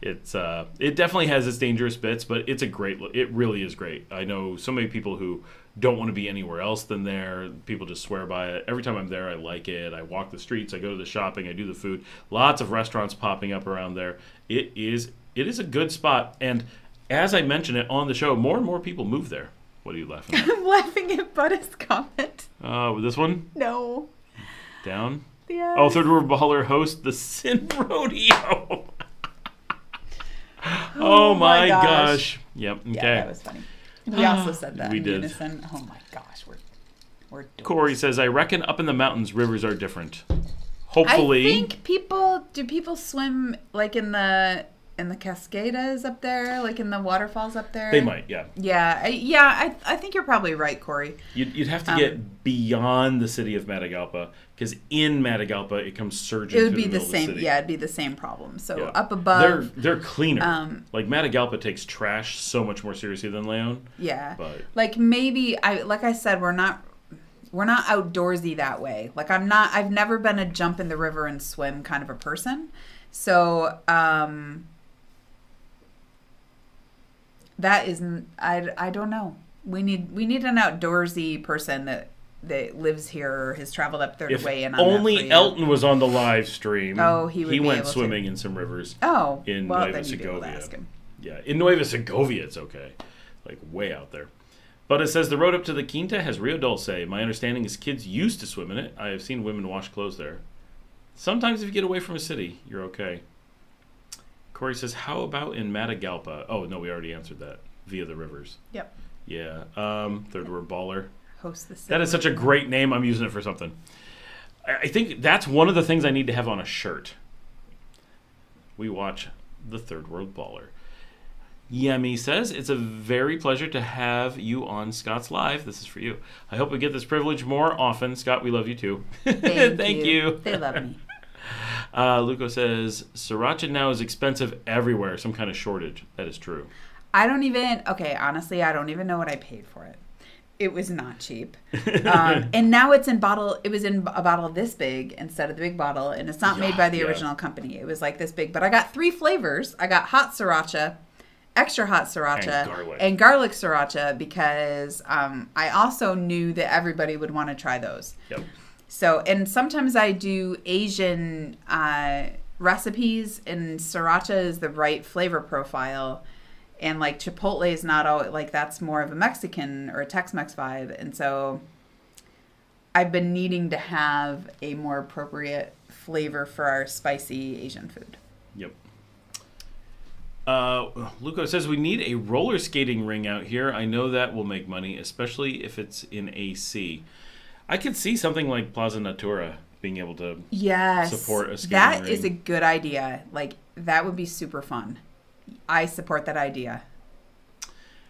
It definitely has its dangerous bits, but it really is great. I know so many people who don't want to be anywhere else than there. People just swear by it. Every time I'm there, I like it. I walk the streets. I go to the shopping. I do the food. Lots of restaurants popping up around there. It is a good spot. And as I mentioned it on the show, more and more people move there. What are you laughing at? I'm laughing at Butta's comment. With this one? No. Down? Yeah. Oh, Third World Baller host the Sin Rodeo. Oh my gosh. Yep. Okay. Yeah, that was funny. We also said that We in did. unison. Oh my gosh, we're dorks. Corey says, I reckon up in the mountains, rivers are different. Hopefully. I think people swim like in the cascadas up there, like in the waterfalls up there. They might, yeah. Yeah, I think you're probably right, Corey. You'd have to get beyond the city of Matagalpa, because in Matagalpa it comes surging It would through be the the middle same. of the city. Yeah, it'd be the same problem. So Yeah. up above, They're cleaner. Like Matagalpa takes trash so much more seriously than Leon. yeah. But Like maybe like I said, we're not outdoorsy that way. Like I've never been a jump in the river and swim kind of a person. So that isn't. I don't know. We need an outdoorsy person that lives here or has traveled up there to if weigh in on that for only you. Elton was on the live stream, Oh, he would be went able to. swimming in some rivers. Oh, in well, Nueva then you'd be able to Segovia. ask him. Yeah, in Nueva Segovia it's okay. Like way out there. But it says the road up to the Quinta has Rio Dulce. My understanding is kids used to swim in it. I have seen women wash clothes there. Sometimes if you get away from a city, you're okay. Corey says, how about in Matagalpa? Oh, no, we already answered that. Via the rivers. Yep. Yeah. Third word baller. Host the That is such a great name. I'm using it for something. I think that's one of the things I need to have on a shirt. We watch the Third World Baller. Yemi says, it's a very pleasure to have you on Scott's Live. This is for you. I hope we get this privilege more often. Scott, we love you too. Thank you. They love me. Luco says, sriracha now is expensive everywhere. Some kind of shortage. That is true. Honestly, I don't even know what I paid for it. It was not cheap. And now it's in bottle. It was in a bottle this big instead of the big bottle. And it's not made by the original company. It was like this big. But I got 3 flavors. I got hot sriracha, extra hot sriracha, and garlic sriracha because I also knew that everybody would want to try those. Yep. So, and sometimes I do Asian recipes, and sriracha is the right flavor profile. And like Chipotle is not always like that's more of a Mexican or a Tex-Mex vibe. And so I've been needing to have a more appropriate flavor for our spicy Asian food. Yep. Luco says we need a roller skating ring out here. I know that will make money, especially if it's in AC. I could see something like Plaza Natura being able to support a skating ring. That is a good idea. Like that would be super fun. I support that idea.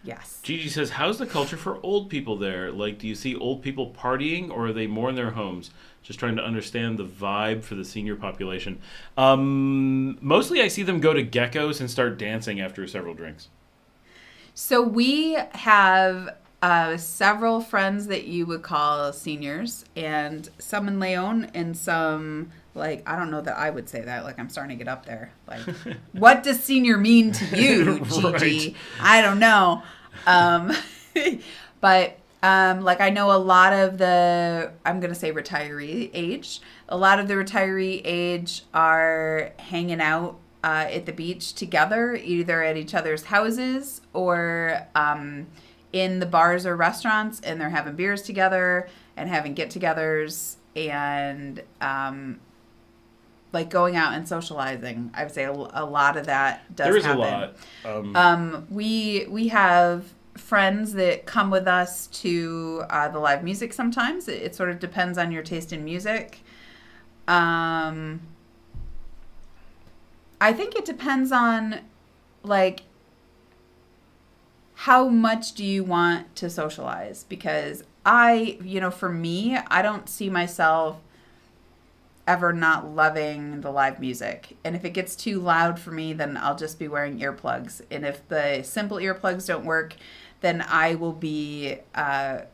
Yes. Gigi says, how's the culture for old people there? Like, do you see old people partying, or are they more in their homes? Just trying to understand the vibe for the senior population. Mostly I see them go to Geckos and start dancing after several drinks. So we have several friends that you would call seniors, and some in Leon and some... Like, I don't know that I would say that. Like, I'm starting to get up there. Like, what does senior mean to you, Gigi? Right. I don't know. But, like, I know a lot of the, I'm going to say retiree age. A lot of the retiree age are hanging out at the beach together, either at each other's houses or in the bars or restaurants, and they're having beers together and having get-togethers and... like going out and socializing. I would say a lot of that does happen. There is a lot. We have friends that come with us to the live music sometimes. It sort of depends on your taste in music. I think it depends on like how much do you want to socialize? Because for me, I don't see myself ever not loving the live music. And if it gets too loud for me, then I'll just be wearing earplugs. And if the simple earplugs don't work, then I will be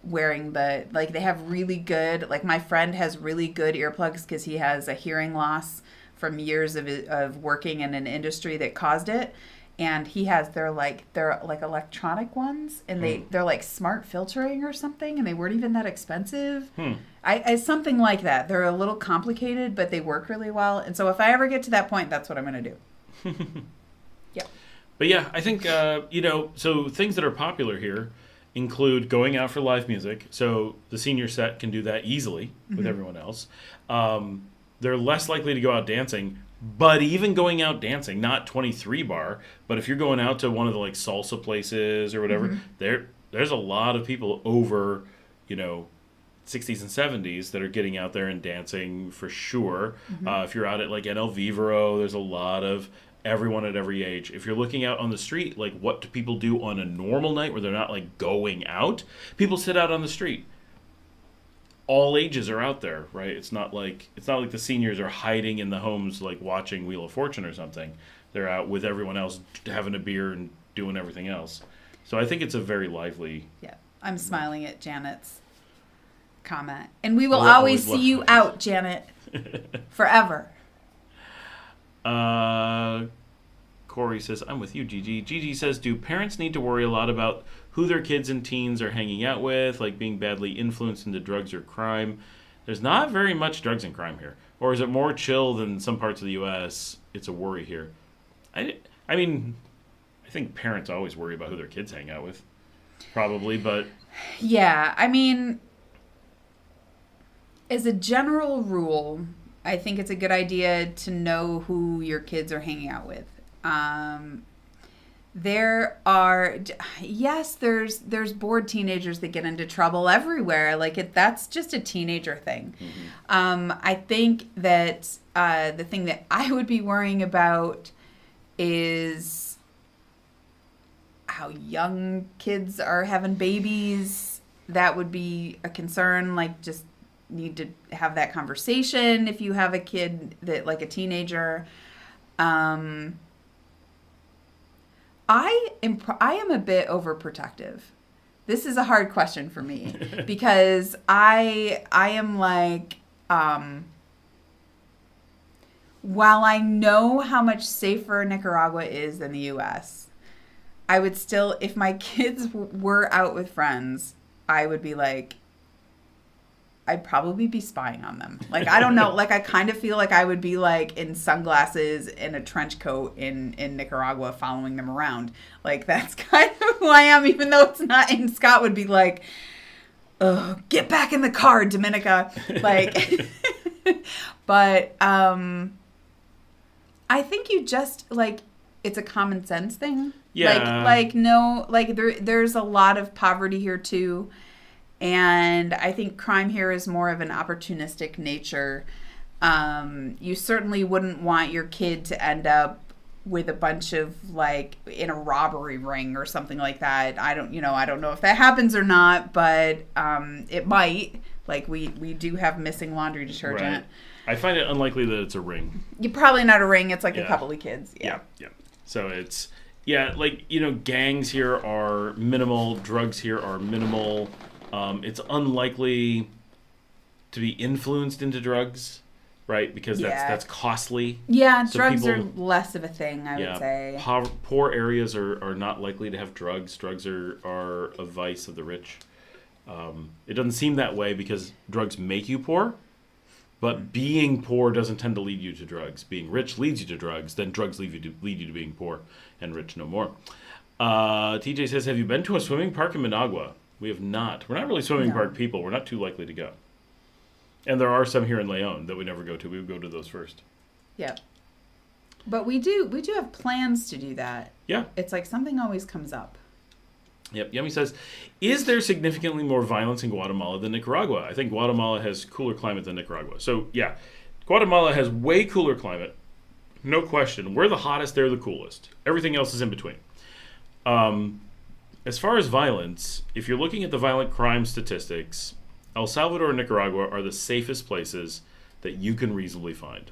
wearing they have really good, like my friend has really good earplugs because he has a hearing loss from years of working in an industry that caused it. And he has they're like electronic ones, and they're like smart filtering or something, and they weren't even that expensive. I something like that. They're a little complicated, but they work really well. And so if I ever get to that point, that's what I'm going to do. Yeah. But yeah, I think so things that are popular here include going out for live music. So the senior set can do that easily with everyone else. They're less likely to go out dancing. But even going out dancing, not 23 bar, but if you're going out to one of the like salsa places or whatever, there's a lot of people over, 60s and 70s that are getting out there and dancing for sure. If you're out at like NL Vivero, there's a lot of everyone at every age. If you're looking out on the street, like what do people do on a normal night where they're not like going out? People sit out on the street. All ages are out there, right? It's not like the seniors are hiding in the homes like watching Wheel of Fortune or something. They're out with everyone else having a beer and doing everything else. So I think it's a very lively... Yeah, I'm smiling at Janet's comment. And we will always see you out, Janet. Forever. Corey says, I'm with you, Gigi. Gigi says, do parents need to worry a lot about who their kids and teens are hanging out with, like being badly influenced into drugs or crime? There's not very much drugs and crime here. Or is it more chill than some parts of the U.S.? It's a worry here. I mean, I think parents always worry about who their kids hang out with. Probably, but... Yeah, I mean, as a general rule, I think it's a good idea to know who your kids are hanging out with. There are, yes, there's bored teenagers that get into trouble everywhere. Like that's just a teenager thing. I think that the thing that I would be worrying about is how young kids are having babies. That would be a concern. Like, just need to have that conversation if you have a kid that, like, a teenager. I am a bit overprotective. This is a hard question for me because I am like, while I know how much safer Nicaragua is than the U.S., I would still, if my kids were out with friends, I would be like, I'd probably be spying on them. Like, I don't know. Like, I kind of feel like I would be, like, in sunglasses and a trench coat in Nicaragua following them around. Like, that's kind of who I am, even though it's not. And Scott would be like, oh, get back in the car, Dominica. Like, but I think you just, like, it's a common sense thing. Yeah. There's a lot of poverty here, too. And I think crime here is more of an opportunistic nature. You certainly wouldn't want your kid to end up with a bunch of, like, in a robbery ring or something like that. I don't know if that happens or not, but it might. Like, we do have missing laundry detergent. Right. I find it unlikely that it's a ring. You're probably not a ring. It's like a couple of kids. Yeah. So it's, gangs here are minimal. Drugs here are minimal. It's unlikely to be influenced into drugs, right? Because that's costly. Yeah, so drugs are less of a thing, I would say. Poor areas are not likely to have drugs. Drugs are a vice of the rich. It doesn't seem that way because drugs make you poor, but being poor doesn't tend to lead you to drugs. Being rich leads you to drugs, then drugs lead you to being poor and rich no more. TJ says, have you been to a swimming park in Managua? We have not. We're not really swimming park people. We're not too likely to go. And there are some here in Leon that we never go to. We would go to those first. Yeah. But we do have plans to do that. Yeah. It's like something always comes up. Yep. Yummy says, is there significantly more violence in Guatemala than Nicaragua? I think Guatemala has cooler climate than Nicaragua. So, yeah, Guatemala has way cooler climate. No question. We're the hottest, they're the coolest. Everything else is in between. As far as violence, if you're looking at the violent crime statistics, El Salvador and Nicaragua are the safest places that you can reasonably find.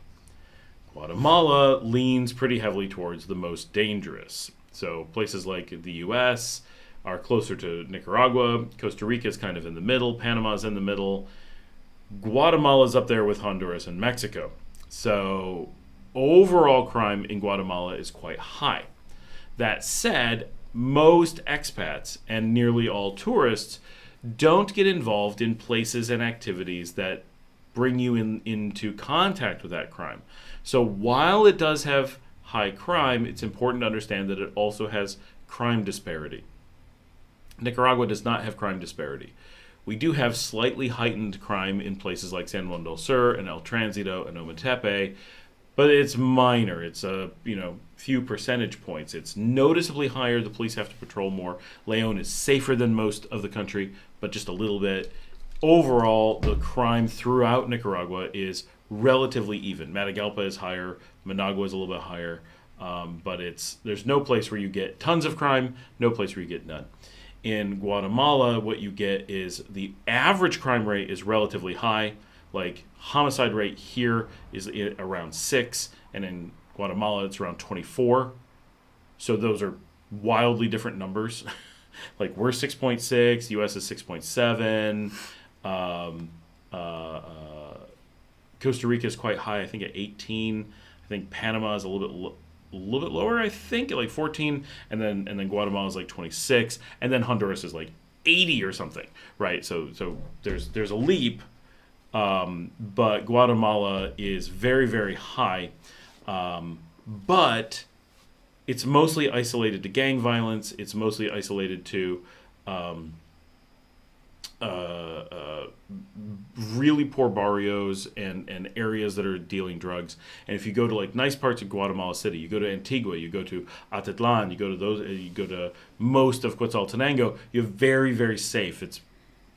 Guatemala leans pretty heavily towards the most dangerous. So places like the U.S. are closer to Nicaragua. Costa Rica is kind of in the middle. Panama's in the middle. Guatemala's up there with Honduras and Mexico. So overall crime in Guatemala is quite high. That said, most expats and nearly all tourists don't get involved in places and activities that bring you into contact with that crime. So while it does have high crime, it's important to understand that it also has crime disparity. Nicaragua does not have crime disparity. We do have slightly heightened crime in places like San Juan del Sur and El Tránsito and Ometepe, but it's minor. It's a few percentage points. It's noticeably higher. The police have to patrol more. Leon is safer than most of the country, but just a little bit. Overall, the crime throughout Nicaragua is relatively even. Matagalpa is higher. Managua is a little bit higher. But there's no place where you get tons of crime, no place where you get none. In Guatemala, what you get is the average crime rate is relatively high. Like homicide rate here is around 6, and in Guatemala it's around 24. So those are wildly different numbers. Like we're 6.6, US is 6.7. Costa Rica is quite high, I think at 18. I think Panama is a little bit lower, I think, at like 14, and then Guatemala is like 26, and then Honduras is like 80 or something, right? So there's a leap. But Guatemala is very, very high. But it's mostly isolated to gang violence. It's mostly isolated to really poor barrios and areas that are dealing drugs. And if you go to like nice parts of Guatemala City, you go to Antigua, you go to Atitlan, you go to most of Quetzaltenango, you're very, very safe. It's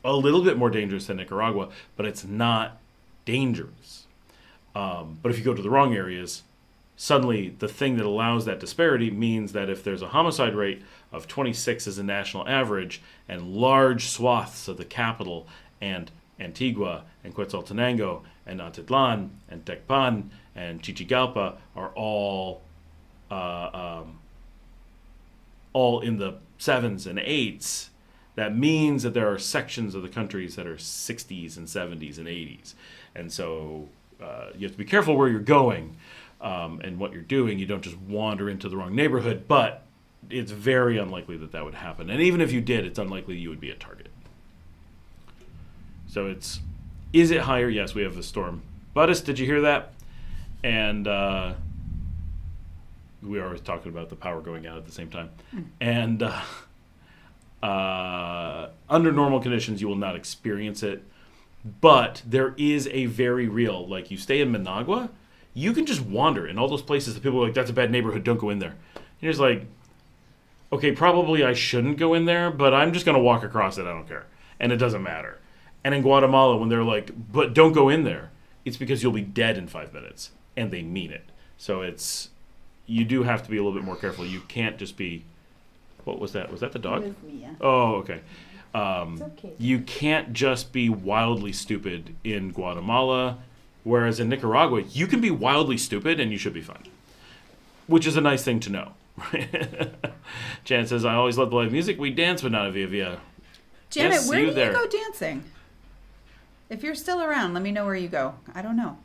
a little bit more dangerous than Nicaragua, but it's not dangerous. But if you go to the wrong areas, suddenly the thing that allows that disparity means that if there's a homicide rate of 26 as a national average and large swaths of the capital and Antigua and Quetzaltenango and Atitlan and Tecpan and Chichigalpa are all in the 7s and 8s, that means that there are sections of the countries that are 60s and 70s and 80s. And so you have to be careful where you're going and what you're doing. You don't just wander into the wrong neighborhood, but it's very unlikely that that would happen. And even if you did, it's unlikely you would be a target. So is it higher? Yes, we have the storm. Buddhist, did you hear that? And we are always talking about the power going out at the same time. And under normal conditions, you will not experience it. But there is a very real, like you stay in Managua, you can just wander in all those places that people are like, that's a bad neighborhood, don't go in there. And you're just like, okay, probably I shouldn't go in there, but I'm just going to walk across it, I don't care. And it doesn't matter. And in Guatemala, when they're like, but don't go in there, it's because you'll be dead in 5 minutes. And they mean it. So you do have to be a little bit more careful. You can't just be, what was that? Was that the dog? It was me, yeah. Oh, okay. It's okay. You can't just be wildly stupid in Guatemala, whereas in Nicaragua, you can be wildly stupid and you should be fine. Which is a nice thing to know. Janet says, I always love the live music. We dance, but not a via. Janet, Yes, where you do there. you go dancing? If you're still around, let me know where you go. I don't know.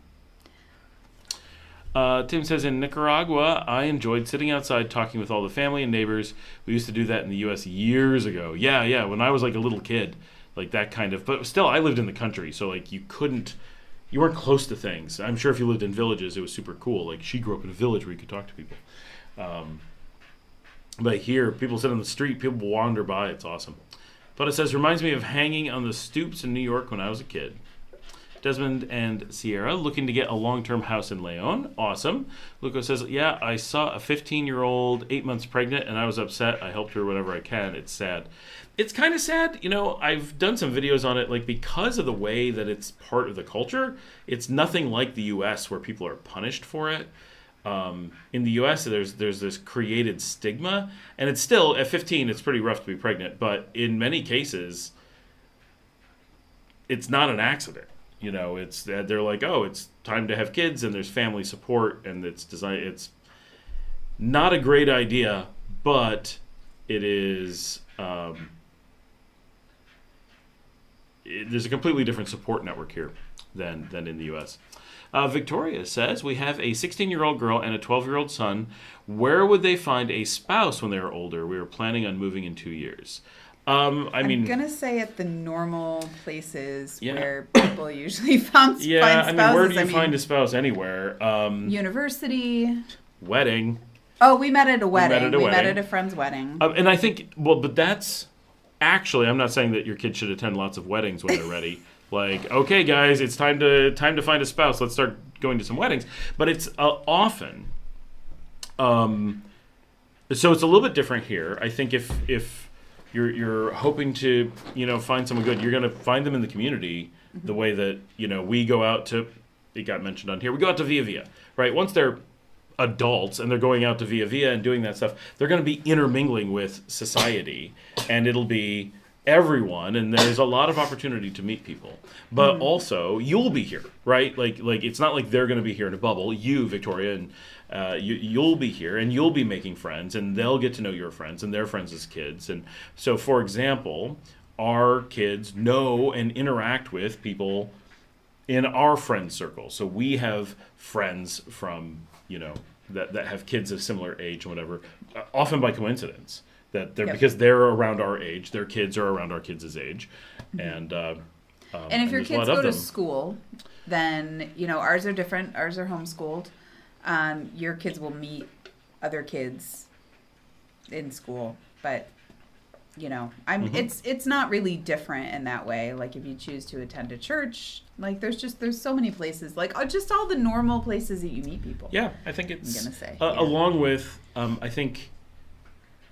Tim says, in Nicaragua, I enjoyed sitting outside talking with all the family and neighbors. We used to do that in the U.S. years ago. Yeah, when I was like a little kid, like that kind of. But still, I lived in the country, so like you weren't close to things. I'm sure if you lived in villages, it was super cool. Like she grew up in a village where you could talk to people. But here, people sit on the street, people wander by. It's awesome. But it says, reminds me of hanging on the stoops in New York when I was a kid. Desmond and Sierra looking to get a long-term house in Leon. Awesome. Luco says, yeah, I saw a 15-year-old 8 months pregnant, and I was upset. I helped her whenever I can. It's sad. It's kind of sad. You know, I've done some videos on it, like because of the way that it's part of the culture. It's nothing like the U.S. where people are punished for it. In the U.S., there's this created stigma, and it's still, at 15, it's pretty rough to be pregnant, but in many cases, it's not an accident. You know, they're like, oh, it's time to have kids, and there's family support, and it's not a great idea, but it is, there's a completely different support network here than in the U.S. Victoria says, we have a 16-year-old girl and a 12-year-old son. Where would they find a spouse when they are older? We are planning on moving in 2 years. I'm going to say at the normal places Yeah. where people usually find spouses. Where do you find a spouse anywhere? University. Wedding. Oh, we met at a wedding. We met wedding. at a friend's wedding. And I think, but that's actually, I'm not saying that your kid should attend lots of weddings when they're ready. Like, okay, guys, it's time to find a spouse. Let's start going to some weddings. But it's often, so it's a little bit different here. I think if you're hoping to find someone good, you're going to find them in the community. Mm-hmm. The way that we go out to, it got mentioned on here. We go out to Via Via, right? Once they're adults and they're going out to Via Via and doing that stuff, they're going to be intermingling with society, and it'll be everyone, and there's a lot of opportunity to meet people. But also, you'll be here, right? Like it's not like they're going to be here in a bubble. You, Victoria, and you'll be here, and you'll be making friends, and they'll get to know your friends and their friends as kids. And so, for example, our kids know and interact with people in our friend circle. So we have friends from, that have kids of similar age and whatever, often by coincidence. That they're because they're around our age, their kids are around our kids' age, and if your kids go to school, then ours are different. Ours are homeschooled. Your kids will meet other kids in school, but it's not really different in that way. Like if you choose to attend a church, like there's so many places, like just all the normal places that you meet people. Yeah, I think it's I'm gonna say, along with I think,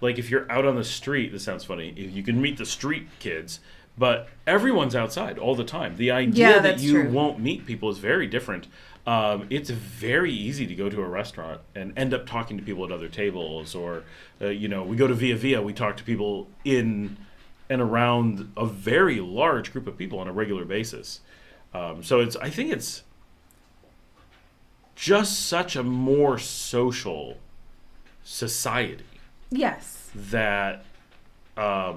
like if you're out on the street, this sounds funny, if you can meet the street kids, but everyone's outside all the time. The idea that you true. won't meet people is very different. It's very easy to go to a restaurant and end up talking to people at other tables, or we go to Via Via, we talk to people in and around a very large group of people on a regular basis. So I think it's just such a more social society. Yes. That I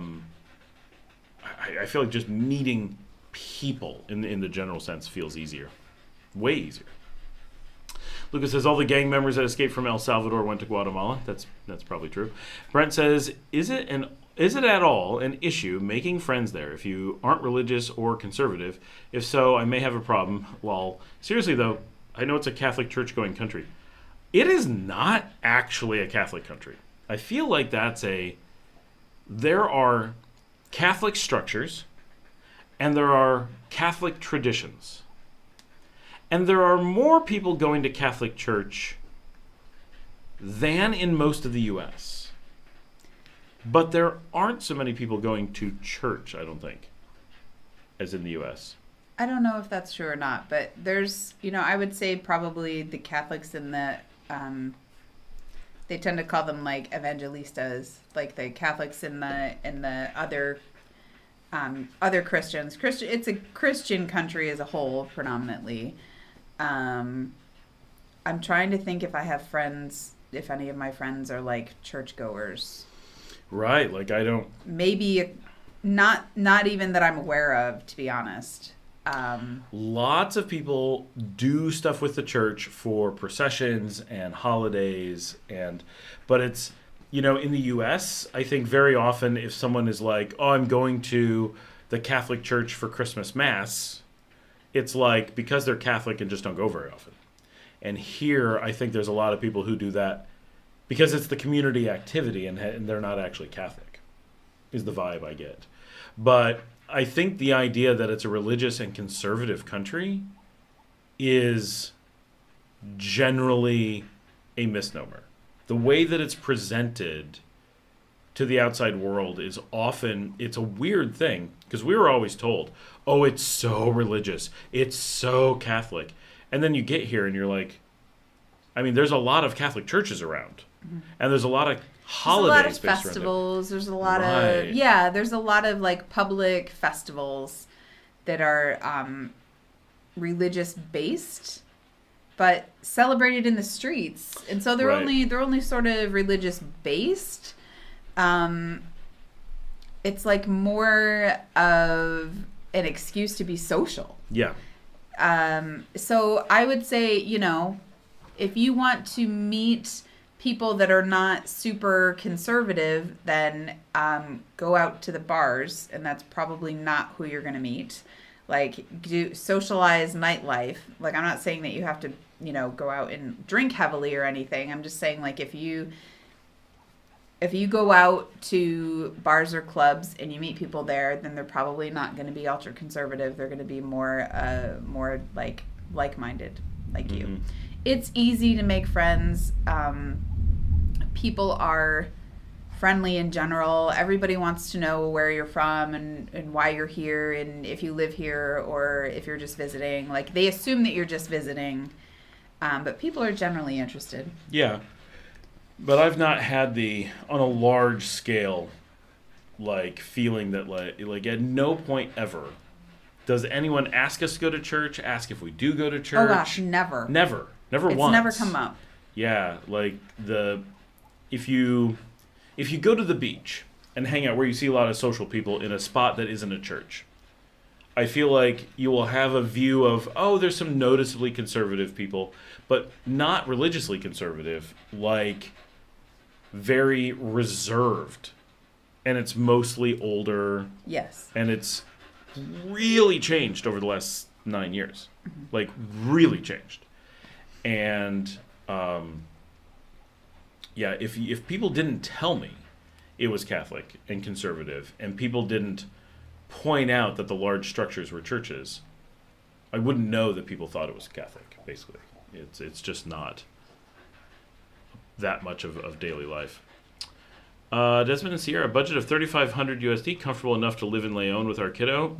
feel like just meeting people in the general sense feels easier. Way easier. Lucas says all the gang members that escaped from El Salvador went to Guatemala. That's probably true. Brent says, is it at all an issue making friends there if you aren't religious or conservative? If so, I may have a problem. Well, seriously though, I know it's a Catholic church-going country. It is not actually a Catholic country. I feel like there are Catholic structures and there are Catholic traditions. And there are more people going to Catholic church than in most of the U.S. But there aren't so many people going to church, I don't think, as in the U.S. I don't know if that's true or not, but there's, I would say probably the Catholics in the, they tend to call them like evangelistas, like the Catholics in the other Christians. It's a Christian country as a whole, predominantly. I'm trying to think if I have friends, if any of my friends are like churchgoers. Right, like I don't. Maybe not even that I'm aware of, to be honest. Lots of people do stuff with the church for processions and holidays, but it's, in the U.S., I think very often if someone is like, oh, I'm going to the Catholic church for Christmas Mass, it's like because they're Catholic and just don't go very often. And here, I think there's a lot of people who do that because it's the community activity and they're not actually Catholic, is the vibe I get. But I think the idea that it's a religious and conservative country is generally a misnomer. The way that it's presented to the outside world is often, it's a weird thing, because we were always told, oh, it's so religious, it's so Catholic. And then you get here and you're like, there's a lot of Catholic churches around. Mm-hmm. And there's a lot of holidays. There's a lot of festivals. There's a lot there's a lot of like public festivals that are religious based, but celebrated in the streets. And so they're only sort of religious based. It's like more of an excuse to be social. Yeah. So I would say, if you want to meet people that are not super conservative, then go out to the bars, and that's probably not who you're going to meet. Like, do socialize nightlife. Like, I'm not saying that you have to, go out and drink heavily or anything. I'm just saying, like, if you go out to bars or clubs and you meet people there, then they're probably not going to be ultra conservative. They're going to be more like-minded, like mm-hmm. you. It's easy to make friends. People are friendly in general. Everybody wants to know where you're from and why you're here, and if you live here or if you're just visiting. Like, they assume that you're just visiting, but people are generally interested. Yeah. But I've not had on a large scale, feeling that, like at no point ever does anyone ask us to go to church, ask if we do go to church. Oh gosh, never. Never it's once. Never come up. Yeah, if you go to the beach and hang out where you see a lot of social people in a spot that isn't a church, I feel like you will have a view of, oh, there's some noticeably conservative people, but not religiously conservative, like very reserved. And it's mostly older. Yes. And it's really changed over the last 9 years. Mm-hmm. Like, really changed. And, if people didn't tell me, it was Catholic and conservative, and people didn't point out that the large structures were churches, I wouldn't know that people thought it was Catholic, basically. It's just not that much of daily life. Desmond and Sierra, a budget of $3,500 USD, comfortable enough to live in Leon with our kiddo?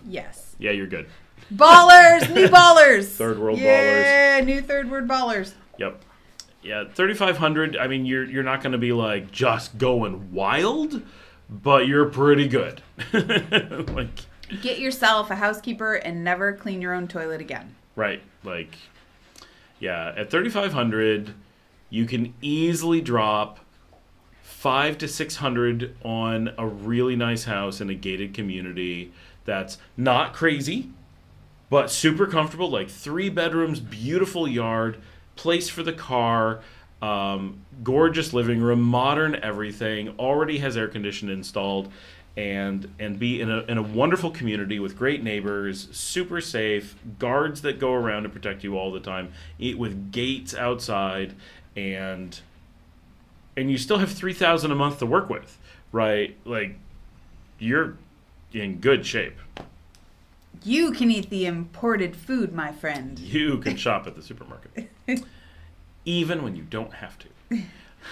Yes. Yeah, you're good. Ballers! New ballers! Third world ballers. Yeah, new third world ballers. Yep. Yeah, $3,500. I mean, you're not going to be like just going wild, but you're pretty good. Like, get yourself a housekeeper and never clean your own toilet again. right. Like, yeah, at $3,500, you can easily drop $500 to $600 on a really nice house in a gated community that's not crazy, but super comfortable. Like 3 bedrooms, beautiful yard, place for the car, gorgeous living room, modern everything, already has air conditioning installed, and be in a wonderful community with great neighbors, super safe, guards that go around and protect you all the time, with gates outside, and you still have $3,000 a month to work with, right? Like, you're in good shape. You can eat the imported food, my friend. You can shop at the supermarket, even when you don't have to.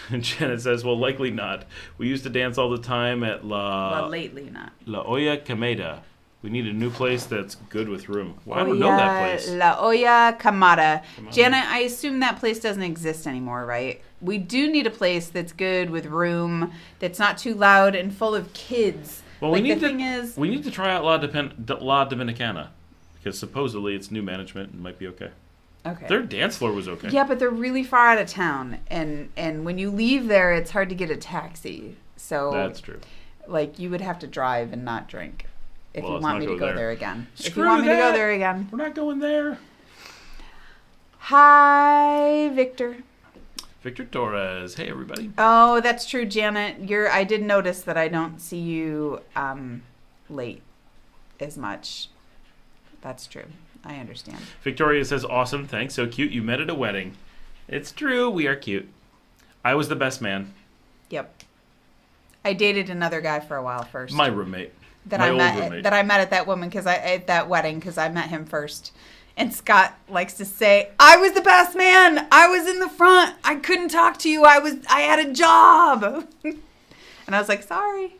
And Janet says, well, likely not. We used to dance all the time at Well, lately not. La Olla Cameda. We need a new place that's good with room. Well, I don't know that place. La Olla Camada. Janet, I assume that place doesn't exist anymore, right? We do need a place that's good with room, that's not too loud and full of kids. Well, like, we need the to try out La Dominicana, because supposedly it's new management and might be okay. Okay. Their dance floor was okay. Yeah, but they're really far out of town, and when you leave there, it's hard to get a taxi. So That's true. like, you would have to drive and not drink if Well, you let's want not me to go go there. there again. If Screw you want me to go that. there again. We're not going there. Hi, Victor. Victor Torres. Hey, everybody. Oh, that's true, Janet. I did notice that I don't see you late as much. That's true. I understand. Victoria says, awesome, thanks, so cute. You met at a wedding. It's true, we are cute. I was the best man. Yep. I dated another guy for a while first. My roommate. that my I old met roommate. that I met at that at that wedding because I met him first. And Scott likes to say, I was the best man. I was in the front. I couldn't talk to you. I had a job. And I was like, sorry.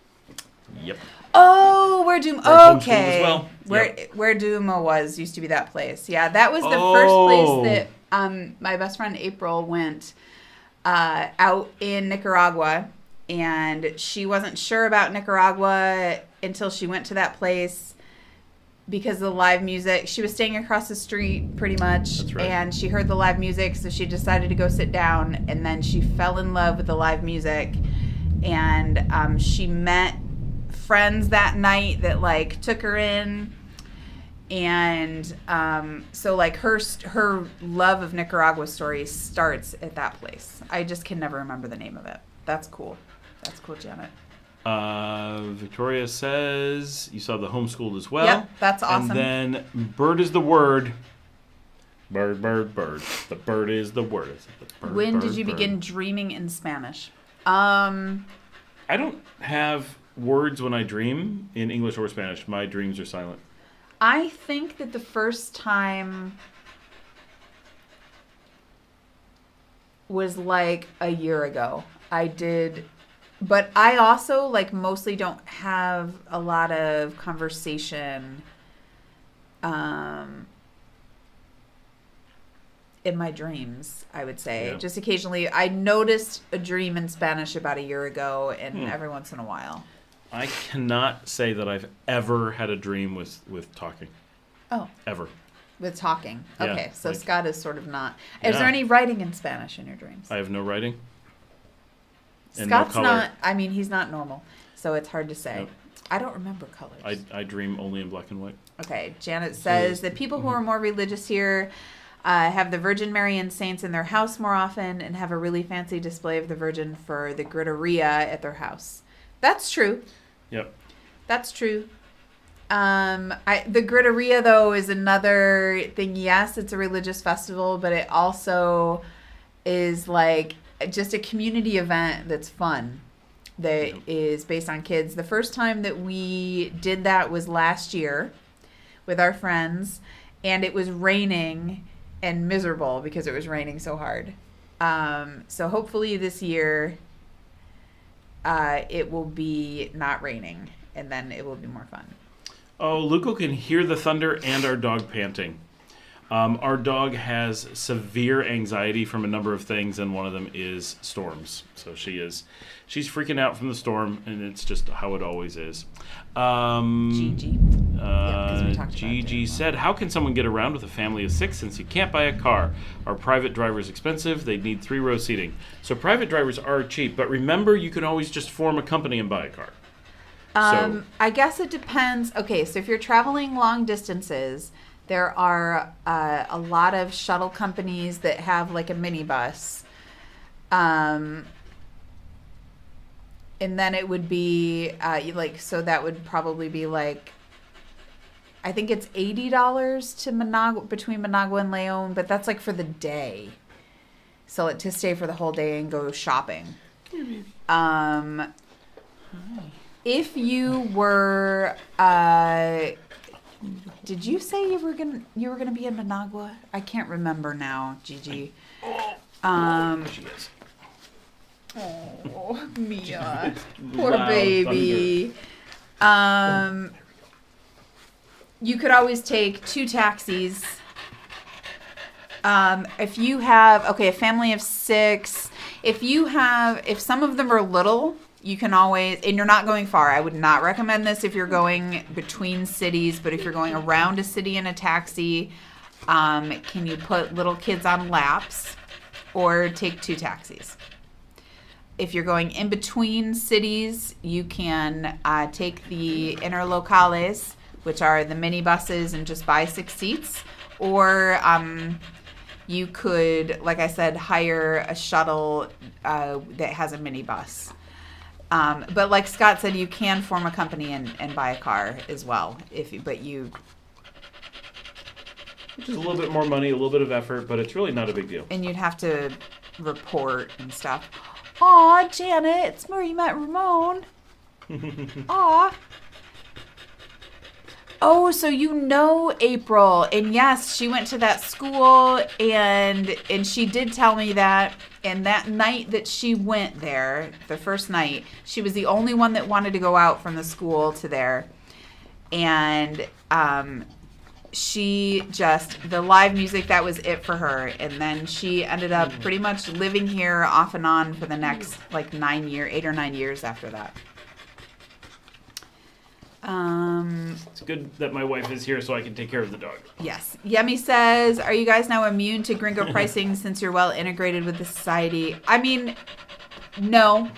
Yep. Oh, where Duma. Homeschooled Okay. as well. Where Duma used to be that place. Yeah, that was the first place that my best friend April went out in Nicaragua, and she wasn't sure about Nicaragua until she went to that place because of the live music. She was staying across the street pretty much. That's right. And she heard the live music, so she decided to go sit down, and then she fell in love with the live music, and she met friends that night that like took her in, and so like her love of Nicaragua story starts at that place. I just can never remember the name of it. That's cool, Janet. Victoria says you saw the homeschooled as well. Yep, that's awesome. And then bird is the word. Bird, bird, bird. The bird is the word. Bird, When bird, did you bird. begin dreaming in Spanish? I don't have words when I dream in English or Spanish. My dreams are silent. I think that the first time was like a year ago. I did, but I also like mostly don't have a lot of conversation in my dreams, I would say. Yeah. Just occasionally. I noticed a dream in Spanish about a year ago, and every once in a while. I cannot say that I've ever had a dream with talking. Oh. Ever. With talking. Yeah, Okay, so like- Scott is sort of not. Is Yeah. there any writing in Spanish in your dreams? I have no writing. And Scott's no color. not, I mean, he's not normal, so it's hard to say. Nope. I don't remember colors. I dream only in black and white. Okay, Janet says that people who are more religious here have the Virgin Mary and saints in their house more often and have a really fancy display of the Virgin for the Griteria at their house. That's true. Yep. That's true. The Griteria, though, is another thing. Yes, it's a religious festival, but it also is like just a community event that's fun. that is based on kids. The first time that we did that was last year with our friends, and it was raining and miserable because it was raining so hard. So hopefully this year it will be not raining, and then it will be more fun. Oh, Luco can hear the thunder and our dog panting. Our dog has severe anxiety from a number of things, and one of them is storms. So she's freaking out from the storm, and it's just how it always is. Gigi. Gigi said, how can someone get around with a family of 6 since you can't buy a car? Are private drivers expensive? They'd need 3-row seating. So private drivers are cheap, but remember, you can always just form a company and buy a car. I guess it depends. Okay, so if you're traveling long distances, there are a lot of shuttle companies that have like a minibus. And then it would be so that would probably be like, I think it's $80 to Managua, between Managua and Leon, but that's like for the day. So to stay for the whole day and go shopping. If you were, did you say you were gonna be in Managua? I can't remember now, Gigi. She is. Oh, Mia, poor baby. You could always take 2 taxis. If you have a family of 6, if some of them are little, you can always, and you're not going far. I would not recommend this if you're going between cities, but if you're going around a city in a taxi, can you put little kids on laps or take 2 taxis? If you're going in between cities, you can take the interlocales, which are the minibuses, and just buy 6 seats. Or you could, like I said, hire a shuttle that has a minibus. But like Scott said, you can form a company and buy a car as well. Which is a little bit more money, a little bit of effort, but it's really not a big deal. And you'd have to report and stuff. Aw, Janet, it's where you met Ramon. Aw. Oh, so you know April. And yes, she went to that school, and she did tell me that. And that night that she went there, the first night, she was the only one that wanted to go out from the school to there. And the live music, that was it for her. And then she ended up pretty much living here off and on for the next 8 or 9 years after that. It's good that my wife is here so I can take care of the dog. Yes. Yemi says, are you guys now immune to gringo pricing since you're well integrated with the society? I mean, no.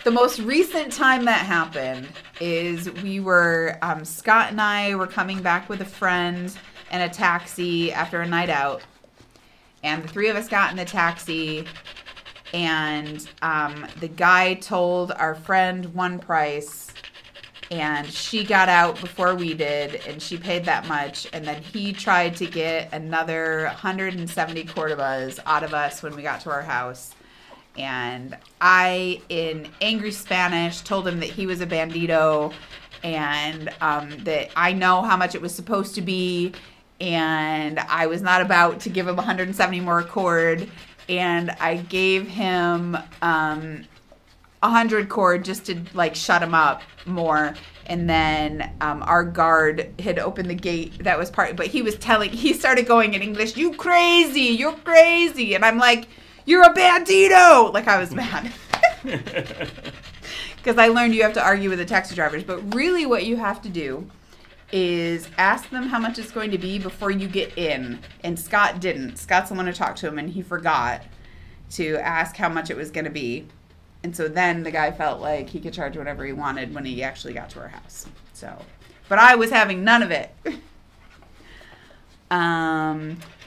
The most recent time that happened is Scott and I were coming back with a friend in a taxi after a night out. And the 3 of us got in the taxi, and the guy told our friend one price, and she got out before we did, and she paid that much. And then he tried to get another 170 Cordobas out of us when we got to our house. And I, in angry Spanish, told him that he was a bandito, and that I know how much it was supposed to be, and I was not about to give him 170 more cord. And I gave him 100 cord just to shut him up more. And then our guard had opened the gate. That was but he started going in English, you're crazy. And I'm like, you're a bandito. I was mad. Because I learned you have to argue with the taxi drivers. But really what you have to do is ask them how much it's going to be before you get in. And Scott didn't. Scott's the one who talked to him, and he forgot to ask how much it was going to be. And so then the guy felt like he could charge whatever he wanted when he actually got to our house. But I was having none of it.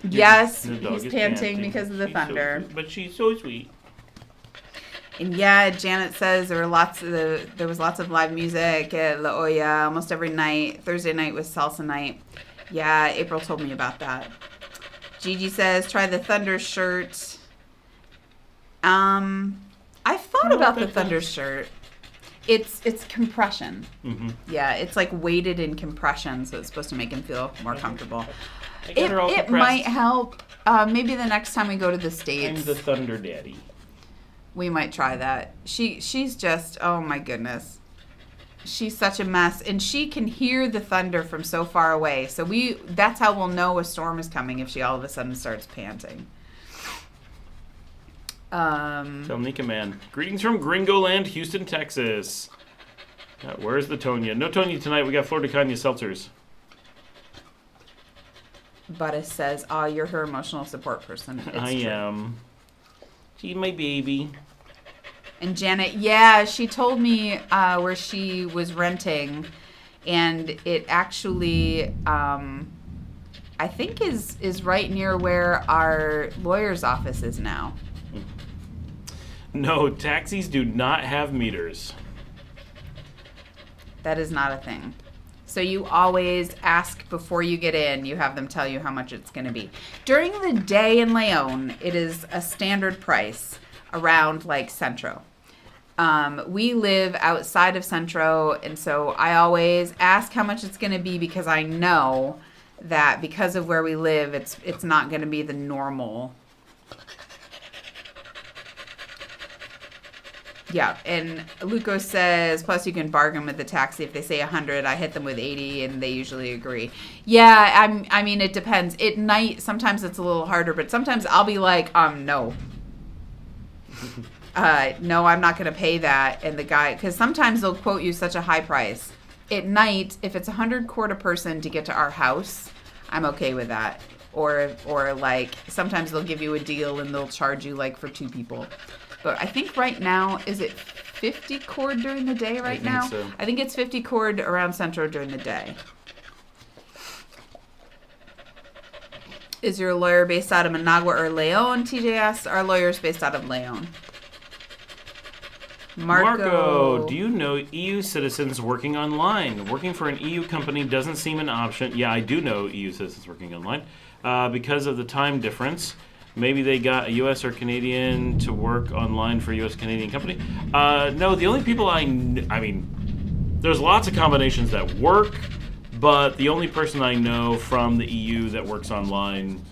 Yes, he's panting because of the thunder. So but she's so sweet. And yeah, Janet says there was lots of live music at La Olla almost every night. Thursday night was salsa night. Yeah, April told me about that. Gigi says, try the Thunder shirt. I thought about the Thunder shirt. It's compression. Mm-hmm. Yeah, it's like weighted in compression, so it's supposed to make him feel more comfortable. It It might help. Maybe the next time we go to the States, I'm the Thunder Daddy. we might try that. She's just, oh my goodness. She's such a mess, and she can hear the thunder from so far away. So that's how we'll know a storm is coming, if she all of a sudden starts panting. Tell Nika Man. Greetings from Gringoland, Houston, Texas. Where's the Tonya? No Tonya tonight. We got Flor de Caña seltzers. Buttis says, "Oh, you're her emotional support person." It's I true. am. She's my baby. And Janet, yeah, she told me where she was renting, and it actually, I think is right near where our lawyer's office is now. No, taxis do not have meters. That is not a thing. So you always ask before you get in. You have them tell you how much it's going to be. During the day in Leon, it is a standard price around like Centro. We live outside of Centro, and so I always ask how much it's going to be, because I know that because of where we live, it's not going to be the normal. Yeah, and Luco says, plus you can bargain with the taxi. If they say 100, I hit them with 80, and they usually agree. Yeah, I mean, it depends. At night, sometimes it's a little harder, but sometimes I'll be like, no. No, I'm not going to pay that. And the guy, because sometimes they'll quote you such a high price. At night, if it's 100 quart a person to get to our house, I'm okay with that. Or like, sometimes they'll give you a deal and they'll charge you like for 2 people. But I think right now, is it 50 cord during the day right now? So. I think it's 50 cord around Centro during the day. Is your lawyer based out of Managua or Leon? TJ our lawyer's based out of Leon. Marco, do you know EU citizens working online? Working for an EU company doesn't seem an option. Yeah, I do know EU citizens working online because of the time difference. Maybe they got a U.S. or Canadian to work online for a U.S. Canadian company. No, the only people I mean, there's lots of combinations that work, but the only person I know from the EU that works online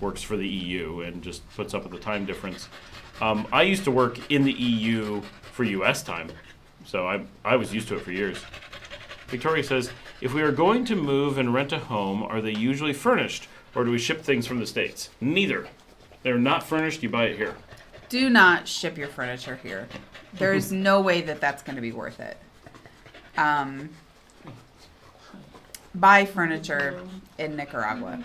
works for the EU and just puts up with the time difference. I used to work in the EU for U.S. time, so I was used to it for years. Victoria says, if we are going to move and rent a home, are they usually furnished, or do we ship things from the States? Neither. They're not furnished, you buy it here. Do not ship your furniture here. There's no way that that's going to be worth it. Buy furniture in Nicaragua.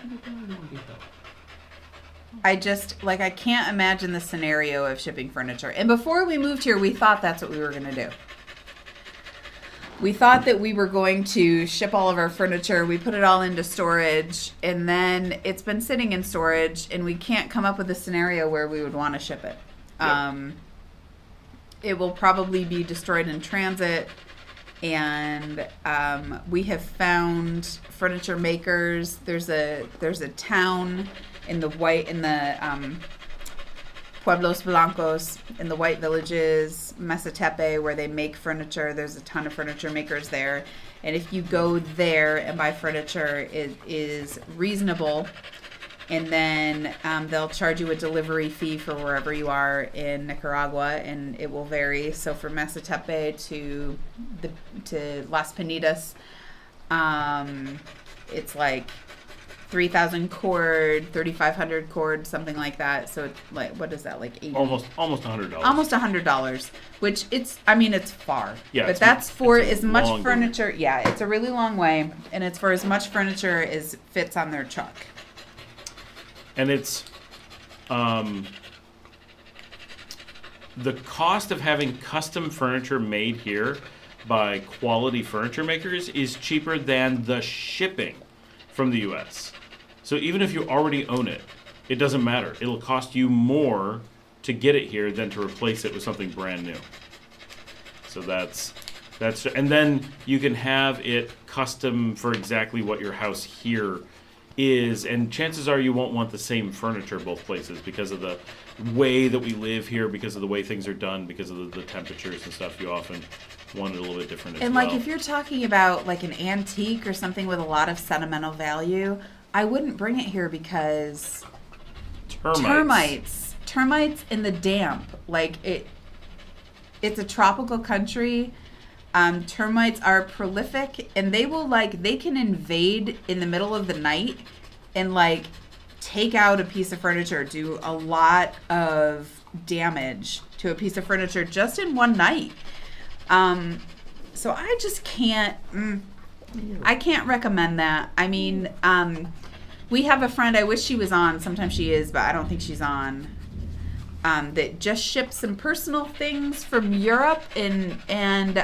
I can't imagine the scenario of shipping furniture. And before we moved here, we thought that's what we were going to do. We thought that we were going to ship all of our furniture. We put it all into storage, and then it's been sitting in storage, and we can't come up with a scenario where we would want to ship it. Yep. It will probably be destroyed in transit, and we have found furniture makers. There's a town in the Pueblos Blancos, in the white villages, Mesatepe, where they make furniture. There's a ton of furniture makers there. And if you go there and buy furniture, it is reasonable. And then they'll charge you a delivery fee for wherever you are in Nicaragua, and it will vary. So from Mesatepe to Las Penitas, it's like 3,000 cord, 3,500 cord, something like that. So it's like, what is that, like 80? Almost $100. Almost $100, which it's far. Yeah, but that's for as much long furniture. Yeah, it's a really long way, and it's for as much furniture as fits on their truck. And it's the cost of having custom furniture made here by quality furniture makers is cheaper than the shipping from the U.S. So even if you already own it, it doesn't matter. It'll cost you more to get it here than to replace it with something brand new. So that's and then you can have it custom for exactly what your house here is, and chances are you won't want the same furniture both places because of the way that we live here, because of the way things are done, because of the temperatures and stuff. You often want it a little bit different as And well. like if you're talking about like an antique or something with a lot of sentimental value, I wouldn't bring it here because termites in the damp. Like it's a tropical country. Termites are prolific, and they can invade in the middle of the night and like take out a piece of furniture, do a lot of damage to a piece of furniture just in one night. So I just can't, I can't recommend that. I mean, we have a friend, I wish she was on, sometimes she is, but I don't think she's on, that just shipped some personal things from Europe, and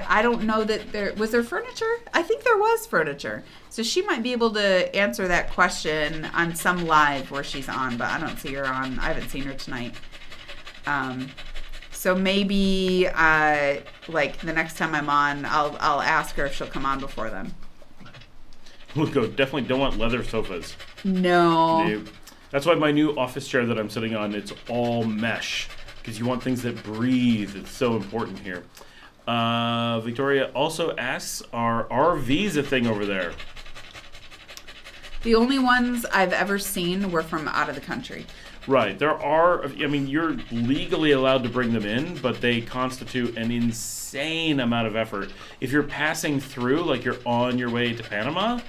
I don't know that was there furniture? I think there was furniture. So she might be able to answer that question on some live where she's on, but I don't see her on. I haven't seen her tonight. So maybe like the next time I'm on, I'll ask her if she'll come on before then. We'll go. Definitely don't want leather sofas. No. Nope. That's why my new office chair that I'm sitting on, it's all mesh, because you want things that breathe. It's so important here. Victoria also asks, are RVs a thing over there? The only ones I've ever seen were from out of the country. Right. There are, I mean, you're legally allowed to bring them in, but they constitute an insane amount of effort. If you're passing through, like you're on your way to Panama,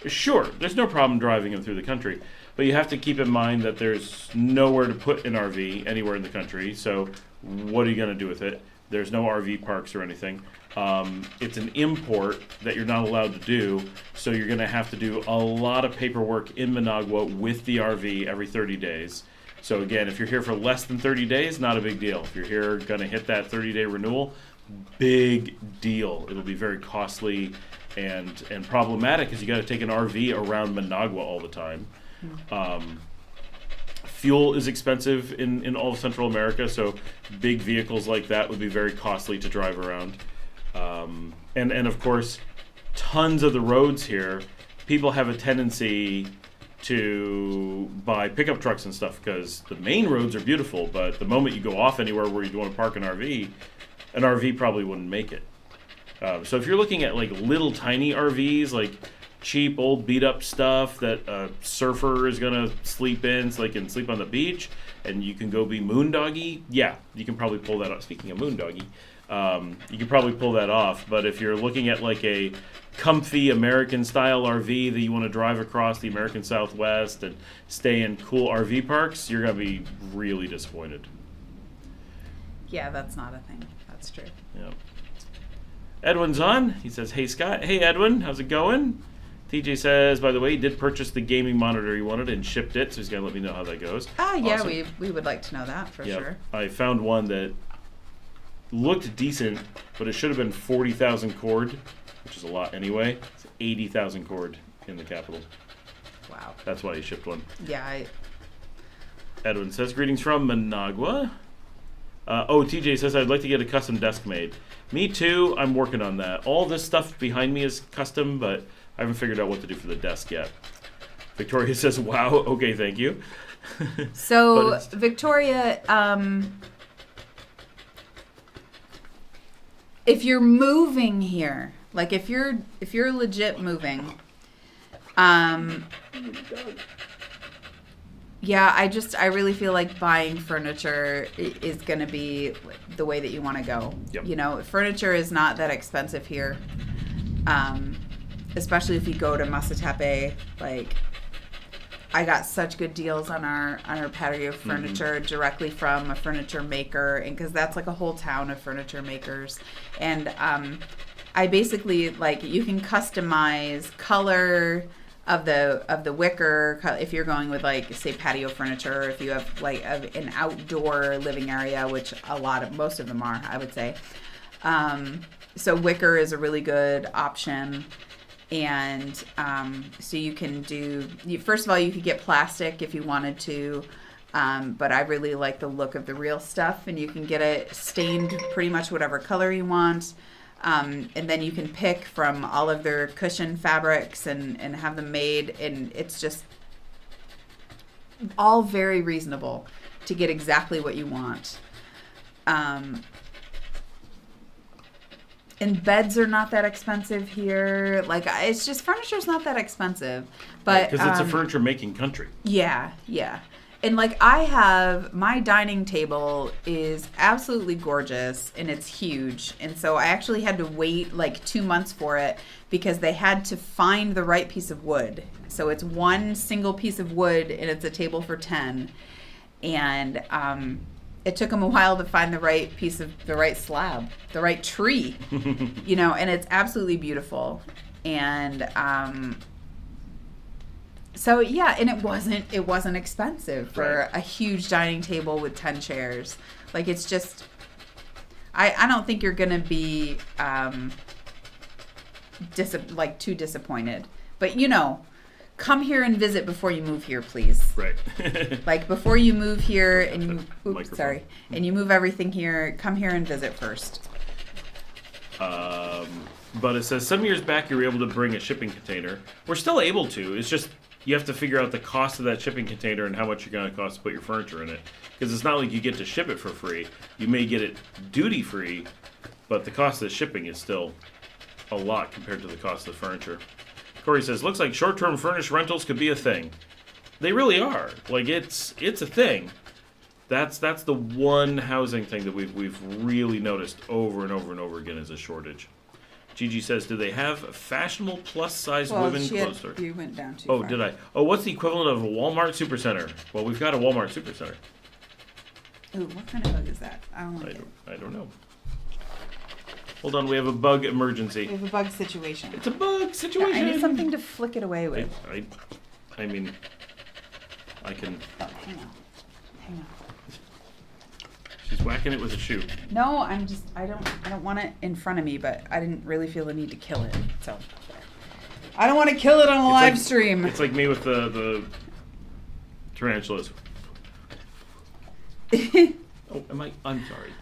sure, there's no problem driving them through the country. But you have to keep in mind that there's nowhere to put an RV anywhere in the country. So what are you going to do with it? There's no RV parks or anything. It's an import that you're not allowed to do. So you're going to have to do a lot of paperwork in Managua with the RV every 30 days. So again, if you're here for less than 30 days, not a big deal. If you're here going to hit that 30-day renewal, big deal. It'll be very costly and problematic because you got to take an RV around Managua all the time. Fuel is expensive in all of Central America, so big vehicles like that would be very costly to drive around. And of course, tons of the roads here, people have a tendency to buy pickup trucks and stuff because the main roads are beautiful, but the moment you go off anywhere where you want to park an RV probably wouldn't make it. So if you're looking at like little tiny RVs, like cheap old beat up stuff that a surfer is gonna sleep in so they can sleep on the beach and you can go be moondoggy, yeah, you can probably pull that off. Speaking of moondoggy, you can probably pull that off. But if you're looking at like a comfy American style RV that you want to drive across the American Southwest and stay in cool RV parks, you're gonna be really disappointed. Yeah, that's not a thing. That's true. Yeah. Edwin's on. He says, "Hey Scott." Hey Edwin, how's it going? TJ says, by the way, he did purchase the gaming monitor he wanted and shipped it, so he's going to let me know how that goes. Yeah, awesome. we would like to know that for sure. I found one that looked decent, but it should have been 40,000 cord, which is a lot anyway. It's 80,000 cord in the capital. Wow. That's why he shipped one. Yeah. Edwin says, greetings from Managua. TJ says, I'd like to get a custom desk made. Me too. I'm working on that. All this stuff behind me is custom, but I haven't figured out what to do for the desk yet. Victoria says, wow, okay, thank you. So, Victoria, if you're moving here, like if you're legit moving, yeah, I really feel like buying furniture is going to be the way that you want to go. Yep. You know, furniture is not that expensive here. Especially if you go to Masatepe, like I got such good deals on our patio furniture directly from a furniture maker, and because that's like a whole town of furniture makers, and I basically like you can customize color of the wicker if you're going with like say patio furniture, or if you have like an outdoor living area, which most of them are, I would say. So wicker is a really good option. And so you can first of all, you could get plastic if you wanted to, but I really like the look of the real stuff, and you can get it stained pretty much whatever color you want, and then you can pick from all of their cushion fabrics and have them made, and it's just all very reasonable to get exactly what you want. And beds are not that expensive here. Like, it's just, furniture's not that expensive. But Because it's a furniture making country. yeah. And like, my dining table is absolutely gorgeous and it's huge. And so I actually had to wait like 2 months for it because they had to find the right piece of wood. So it's one single piece of wood and it's a table for 10. And it took them a while to find the right slab, the right tree, and it's absolutely beautiful. And so yeah, and it wasn't expensive for a huge dining table with 10 chairs. Like, it's just, I don't think you're gonna be too disappointed. But come here and visit before you move here, please. Right. Like, before you move here and Microphone. and you move everything here, come here and visit first. But it says some years back you were able to bring a shipping container. We're still able to. It's just you have to figure out the cost of that shipping container and how much you're going to cost to put your furniture in it. Because it's not like you get to ship it for free. You may get it duty free, but the cost of the shipping is still a lot compared to the cost of the furniture. Corey says, looks like short-term furnished rentals could be a thing. They really are. Like, it's a thing. That's the one housing thing that we've really noticed over and over and over again is a shortage. Gigi says, do they have fashionable plus-size women clothes store? You went down too Oh, far. did I? Oh, what's the equivalent of a Walmart Supercenter? Well, we've got a Walmart Supercenter. Ooh, what kind of bug is that? I don't like it. I don't know. Hold on, we have a bug emergency. We have a bug situation. It's a bug situation. I need something to flick it away with. I mean, I can. Oh, hang on. She's whacking it with a shoe. No, I don't want it in front of me, but I didn't really feel the need to kill it. So I don't want to kill it on a live stream. It's like me with the tarantulas. Oh, I'm sorry.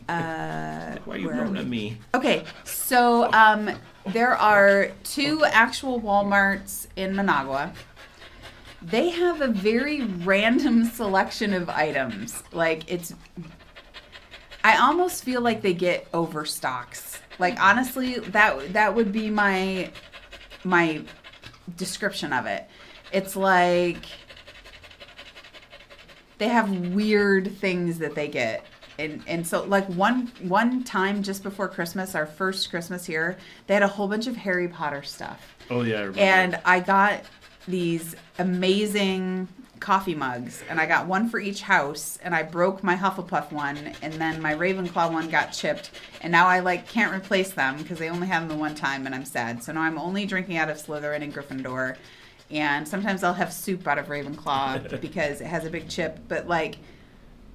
Why are you blowing at me? Okay, so there are 2 actual Walmarts in Managua. They have a very random selection of items. Like, I almost feel like they get overstocks. Like, honestly, that would be my description of it. It's like they have weird things that they get. And so, like, one time just before Christmas, our first Christmas here, they had a whole bunch of Harry Potter stuff. Oh, yeah, I remember. And I got these amazing coffee mugs, and I got one for each house, and I broke my Hufflepuff one, and then my Ravenclaw one got chipped, and now I can't replace them because they only have them the one time, and I'm sad. So now I'm only drinking out of Slytherin and Gryffindor, and sometimes I'll have soup out of Ravenclaw because it has a big chip, but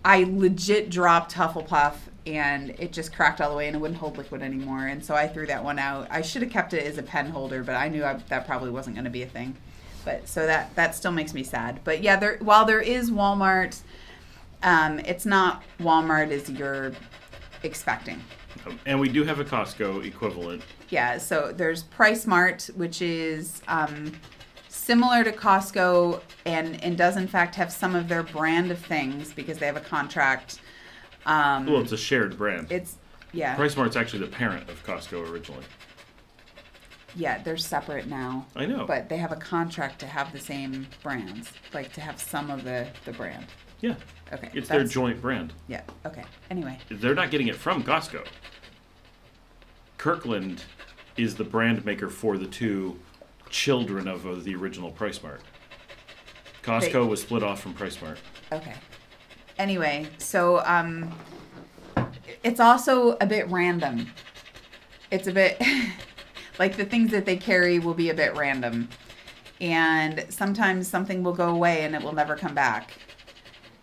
I legit dropped Hufflepuff and it just cracked all the way and it wouldn't hold liquid anymore, and so I threw that one out. I should have kept it as a pen holder, but I knew that probably wasn't going to be a thing. But so that still makes me sad. But yeah, while there is Walmart, it's not Walmart as you're expecting. And we do have a Costco equivalent. Yeah, so there's PriceSmart, which is similar to Costco and does in fact have some of their brand of things because they have a contract. Well, it's a shared brand. Yeah. PriceSmart's actually the parent of Costco originally. Yeah, they're separate now. I know. But they have a contract to have the same brands, like to have some of the brand. Yeah. Okay. It's their joint brand. Yeah, okay. Anyway. They're not getting it from Costco. Kirkland is the brand maker for the 2 children of the original PriceSmart. Costco was split off from PriceSmart. Okay. Anyway, so it's also a bit random. It's a bit like the things that they carry will be a bit random. And sometimes something will go away and it will never come back.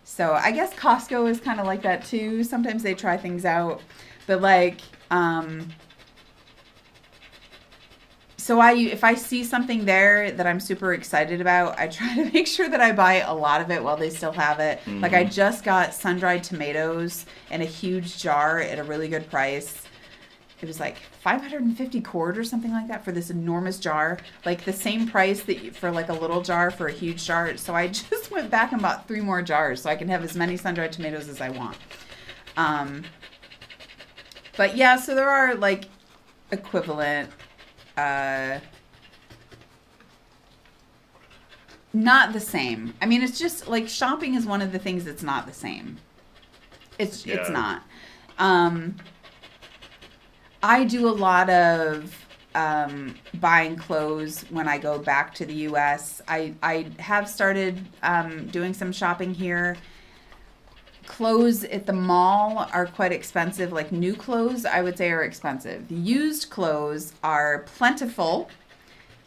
So I guess Costco is kind of like that too. Sometimes they try things out. But so if I see something there that I'm super excited about, I try to make sure that I buy a lot of it while they still have it. Mm-hmm. Like, I just got sun-dried tomatoes in a huge jar at a really good price. it was like 550 cord or something like that for this enormous jar, like the same price for like a little jar for a huge jar. So I just went back and bought 3 more jars so I can have as many sun-dried tomatoes as I want. But yeah, so there are like equivalent, not the same. I mean, it's just like shopping is one of the things that's not the same. It's not. I do a lot of buying clothes when I go back to the U.S. I have started doing some shopping here. Clothes at the mall are quite expensive. Like new clothes, I would say, are expensive. Used clothes are plentiful.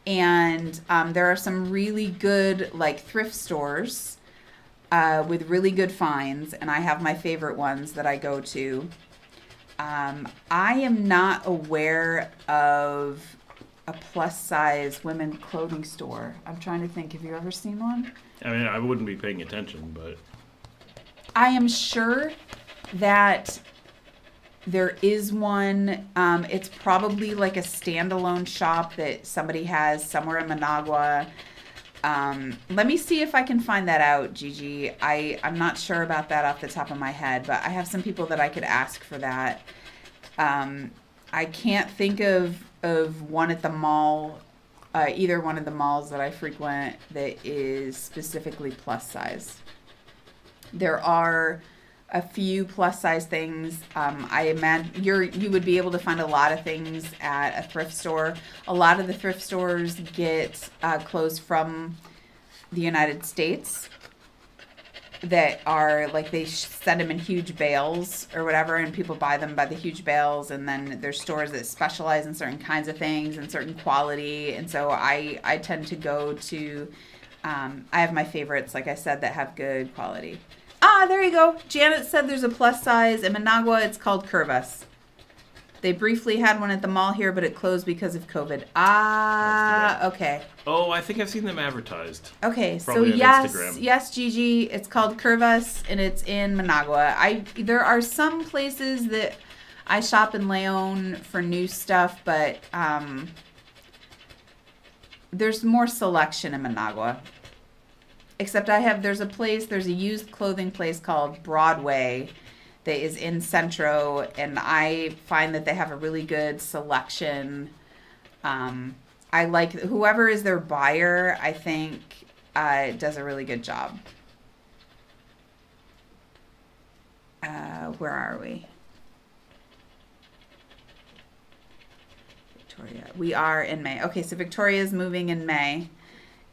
And there are some really good like thrift stores with really good finds. And I have my favorite ones that I go to. I am not aware of a plus size women clothing store. I'm trying to think. Have you ever seen one? I mean, I wouldn't be paying attention, but I am sure that there is one. It's probably like a standalone shop that somebody has somewhere in Managua. Let me see if I can find that out, Gigi. I'm not sure about that off the top of my head, but I have some people that I could ask for that. I can't think of one at the mall, either one of the malls that I frequent that is specifically plus size. There are a few plus size things. I imagine you would be able to find a lot of things at a thrift store. A lot of the thrift stores get clothes from the United States that are like they send them in huge bales or whatever, and people buy them by the huge bales. And then there's stores that specialize in certain kinds of things and certain quality. And so I tend to go to. I have my favorites, like I said, that have good quality. There you go. Janet said there's a plus size in Managua. It's called Curvas. They briefly had one at the mall here, but it closed because of COVID. Okay. Oh, I think I've seen them advertised. Okay, Probably so on Instagram. yes, Gigi. It's called Curvas, and it's in Managua. There are some places that I shop in Leon for new stuff, but there's more selection in Managua. Except there's a used clothing place called Broadway that is in Centro, and I find that they have a really good selection. I like whoever is their buyer, I think does a really good job. Where are we? Victoria. We are in May. Okay, so Victoria's moving in May.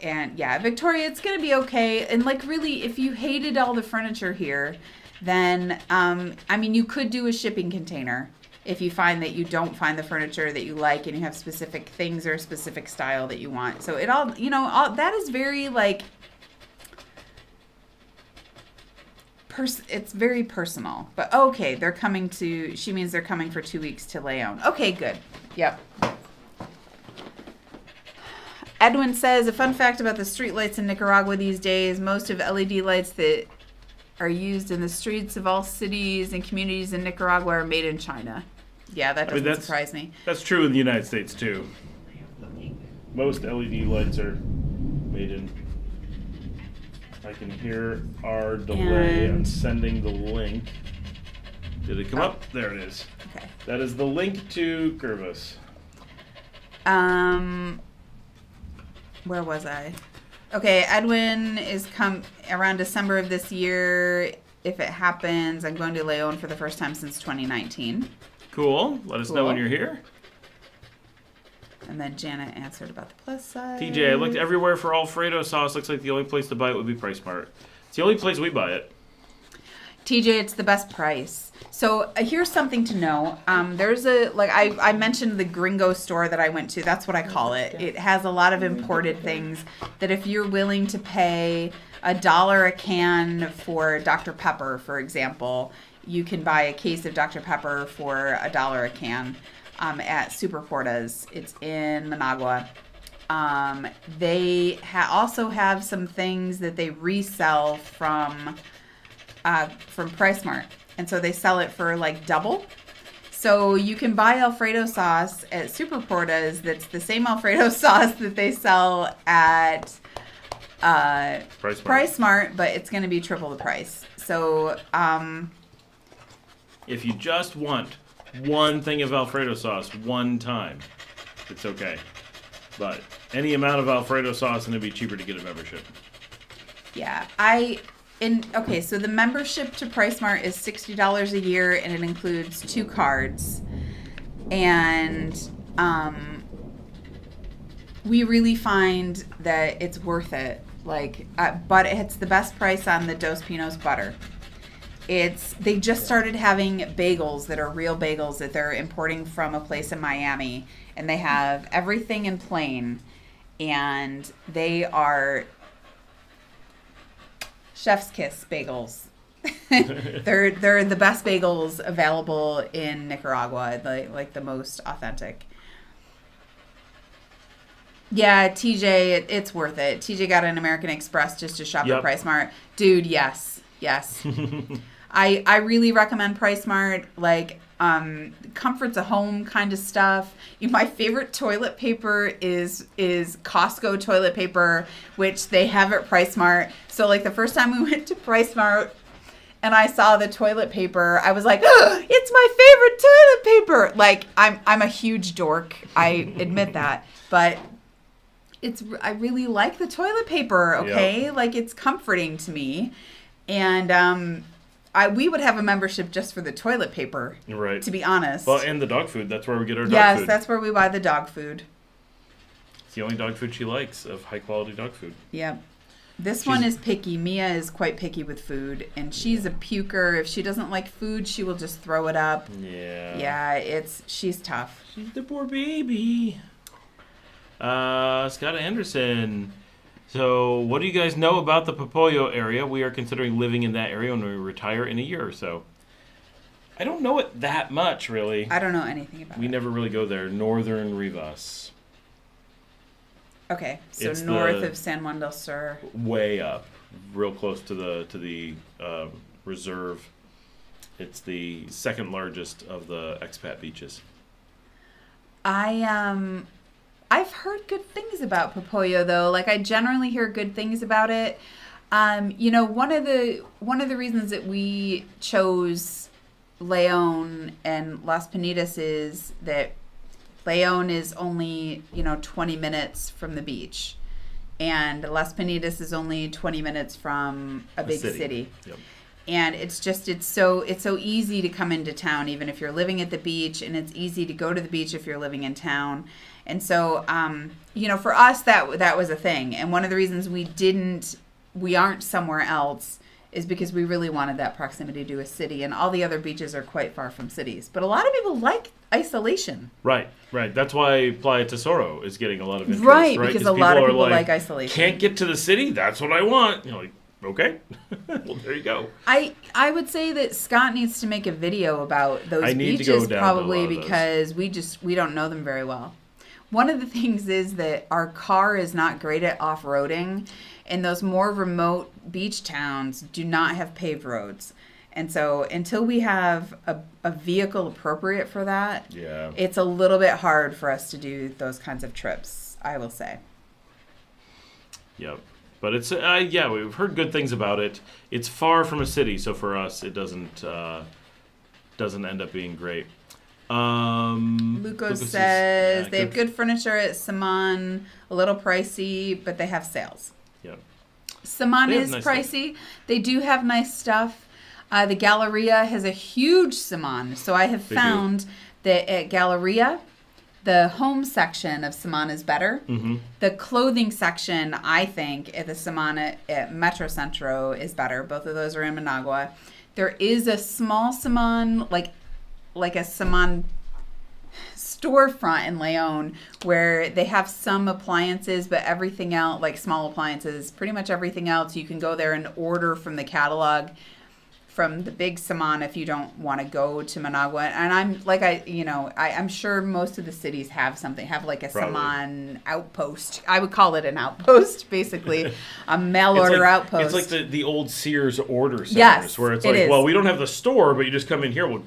And yeah, Victoria, it's going to be okay. And like really, if you hated all the furniture here, then, I mean, you could do a shipping container if you find that you don't find the furniture that you like and you have specific things or a specific style that you want. So it all, that is very like, it's very personal. But okay, she means they're coming for 2 weeks to Leon. Okay, good. Yep. Edwin says, a fun fact about the streetlights in Nicaragua these days, most of LED lights that are used in the streets of all cities and communities in Nicaragua are made in China. Yeah, that doesn't surprise me. That's true in the United States, too. Most LED lights are made in... I can hear our delay on sending the link. Did it come up? There it is. Okay. That is the link to Curvas. Where was I? Okay, Edwin is around December of this year. If it happens, I'm going to Leon for the first time since 2019. Cool. Let us know when you're here. And then Janet answered about the plus size. TJ, I looked everywhere for Alfredo sauce. Looks like the only place to buy it would be PriceSmart. It's the only place we buy it. TJ, it's the best price. So here's something to know. There's I mentioned the gringo store that I went to. That's what I call it. It has a lot of imported things that if you're willing to pay $1 a can for Dr. Pepper, for example, you can buy a case of Dr. Pepper for $1 a can at Super Portas. It's in Managua. They also have some things that they resell from PriceSmart. And so they sell it for like double. So you can buy Alfredo sauce at Super Porta's. That's the same Alfredo sauce that they sell at Price Mart, but it's going to be triple the price. So if you just want one thing of Alfredo sauce one time, it's okay. But any amount of Alfredo sauce, and it'd be cheaper to get a membership. Yeah, okay, so the membership to Price Mart is $60 a year, and it includes 2 cards. And we really find that it's worth it. But it's the best price on the Dos Pinos butter. They just started having bagels that are real bagels that they're importing from a place in Miami, and they have everything in plain, and they are chef's kiss bagels. They're the best bagels available in Nicaragua, like the most authentic. Yeah, TJ, it's worth it. TJ got an American Express just to shop at Price Mart. Dude, yes. I really recommend Price Mart, comforts of home kind of stuff. My favorite toilet paper is Costco toilet paper, which they have at Price Mart. So the first time we went to Price Mart and I saw the toilet paper, I was like, oh, it's my favorite toilet paper. I'm a huge dork. I admit that, but I really like the toilet paper. Okay. Yep. It's comforting to me. And, we would have a membership just for the toilet paper, right? To be honest. Well, and the dog food. That's where we get our dog food. Yes, that's where we buy the dog food. It's the only dog food she likes, of high-quality dog food. Yep. This one is picky. Mia is quite picky with food, and she's a puker. If she doesn't like food, she will just throw it up. Yeah. Yeah, she's tough. She's the poor baby. Scott Anderson. So, what do you guys know about the Popoyo area? We are considering living in that area when we retire in a year or so. I don't know it that much, really. I don't know anything about it. We never really go there. Northern Rivas. Okay, so it's north of San Juan del Sur. Way up, real close to the reserve. It's the second largest of the expat beaches. I've heard good things about Popoyo, though. I generally hear good things about it. One of the reasons that we chose León and Las Piñitas is that León is only 20 minutes from the beach, and Las Piñitas is only 20 minutes from a big city. Yep. And it's so easy to come into town, even if you're living at the beach, and it's easy to go to the beach if you're living in town. And so, for us, that was a thing. And one of the reasons we aren't somewhere else is because we really wanted that proximity to a city. And all the other beaches are quite far from cities. But a lot of people like isolation. Right. That's why Playa Tesoro is getting a lot of interest. Right, because a lot of people like isolation. Can't get to the city? That's what I want. Okay. Well, there you go. I would say that Scott needs to make a video about those beaches, probably because we don't know them very well. One of the things is that our car is not great at off-roading, and those more remote beach towns do not have paved roads. And so until we have a vehicle appropriate for that, it's a little bit hard for us to do those kinds of trips, I will say. Yep. But it's, we've heard good things about it. It's far from a city, so for us, it doesn't end up being great. Lucas says they have good furniture at Saman, a little pricey, but they have sales. Yep. Saman is nice pricey. Stuff. They do have nice stuff. The Galleria has a huge Saman, so I have found that at Galleria, the home section of Saman is better. Mm-hmm. The clothing section, I think, at the Saman at Metro Centro is better. Both of those are in Managua. There is a small Saman, like a Saman storefront in León where they have some appliances, but everything else, like small appliances, pretty much everything else, you can go there and order from the catalog from the big Saman if you don't want to go to Managua. And I'm sure most of the cities have like a Saman outpost. I would call it an outpost, basically, a mail order outpost. It's like the old Sears order centers where it's we don't have the store, but you just come in here. Well,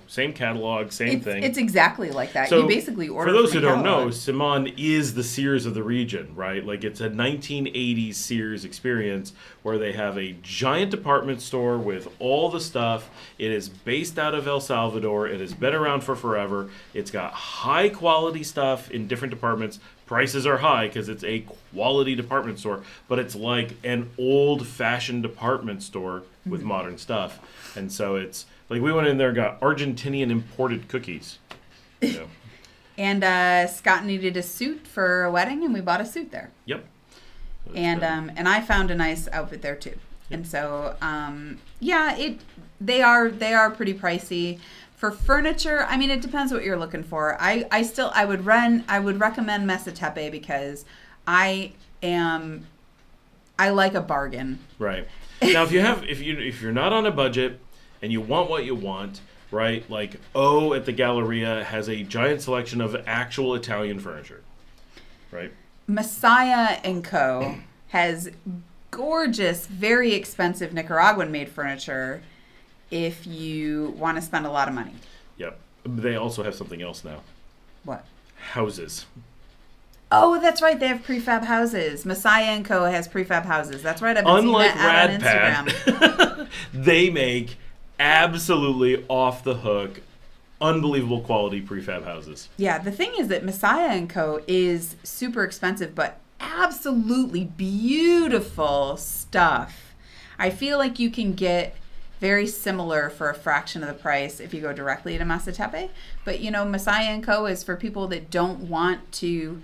same catalog, same thing. It's exactly like that. So, You basically order for those from who a don't know, catalog. Simon is the Sears of the region, right? Like, it's a 1980s Sears experience where they have a giant department store with all the stuff. It is based out of El Salvador. It has been around for forever. It's got high quality stuff in different departments. Prices are high because it's a quality department store, but it's like an old-fashioned department store with modern stuff. And so it's like we went in there and got Argentinian imported cookies. And Scott needed a suit for a wedding, and we bought a suit there. Yep. So And I found a nice outfit there too. And so they are pretty pricey. For furniture, I mean, it depends what you're looking for. I would recommend Mesatepe because I like a bargain. right. Now, if you're not on a budget and you want what you want, right? Like at the Galleria has a giant selection of actual Italian furniture, right? Messiah & Co. has gorgeous, very expensive Nicaraguan-made furniture if you want to spend a lot of money. Yep. They also have something else now. What? Houses. Oh, that's right. They have prefab houses. Messiah & Co. has prefab houses. That's right. I've been Unlike seeing that out on Instagram. Radpad, they make absolutely off the hook, unbelievable quality prefab houses. Yeah, the thing is that Messiah & Co. is super expensive, but absolutely beautiful stuff. I feel like you can get very similar for a fraction of the price if you go directly to Mesatepe. But, Messiah & Co. is for people that don't want to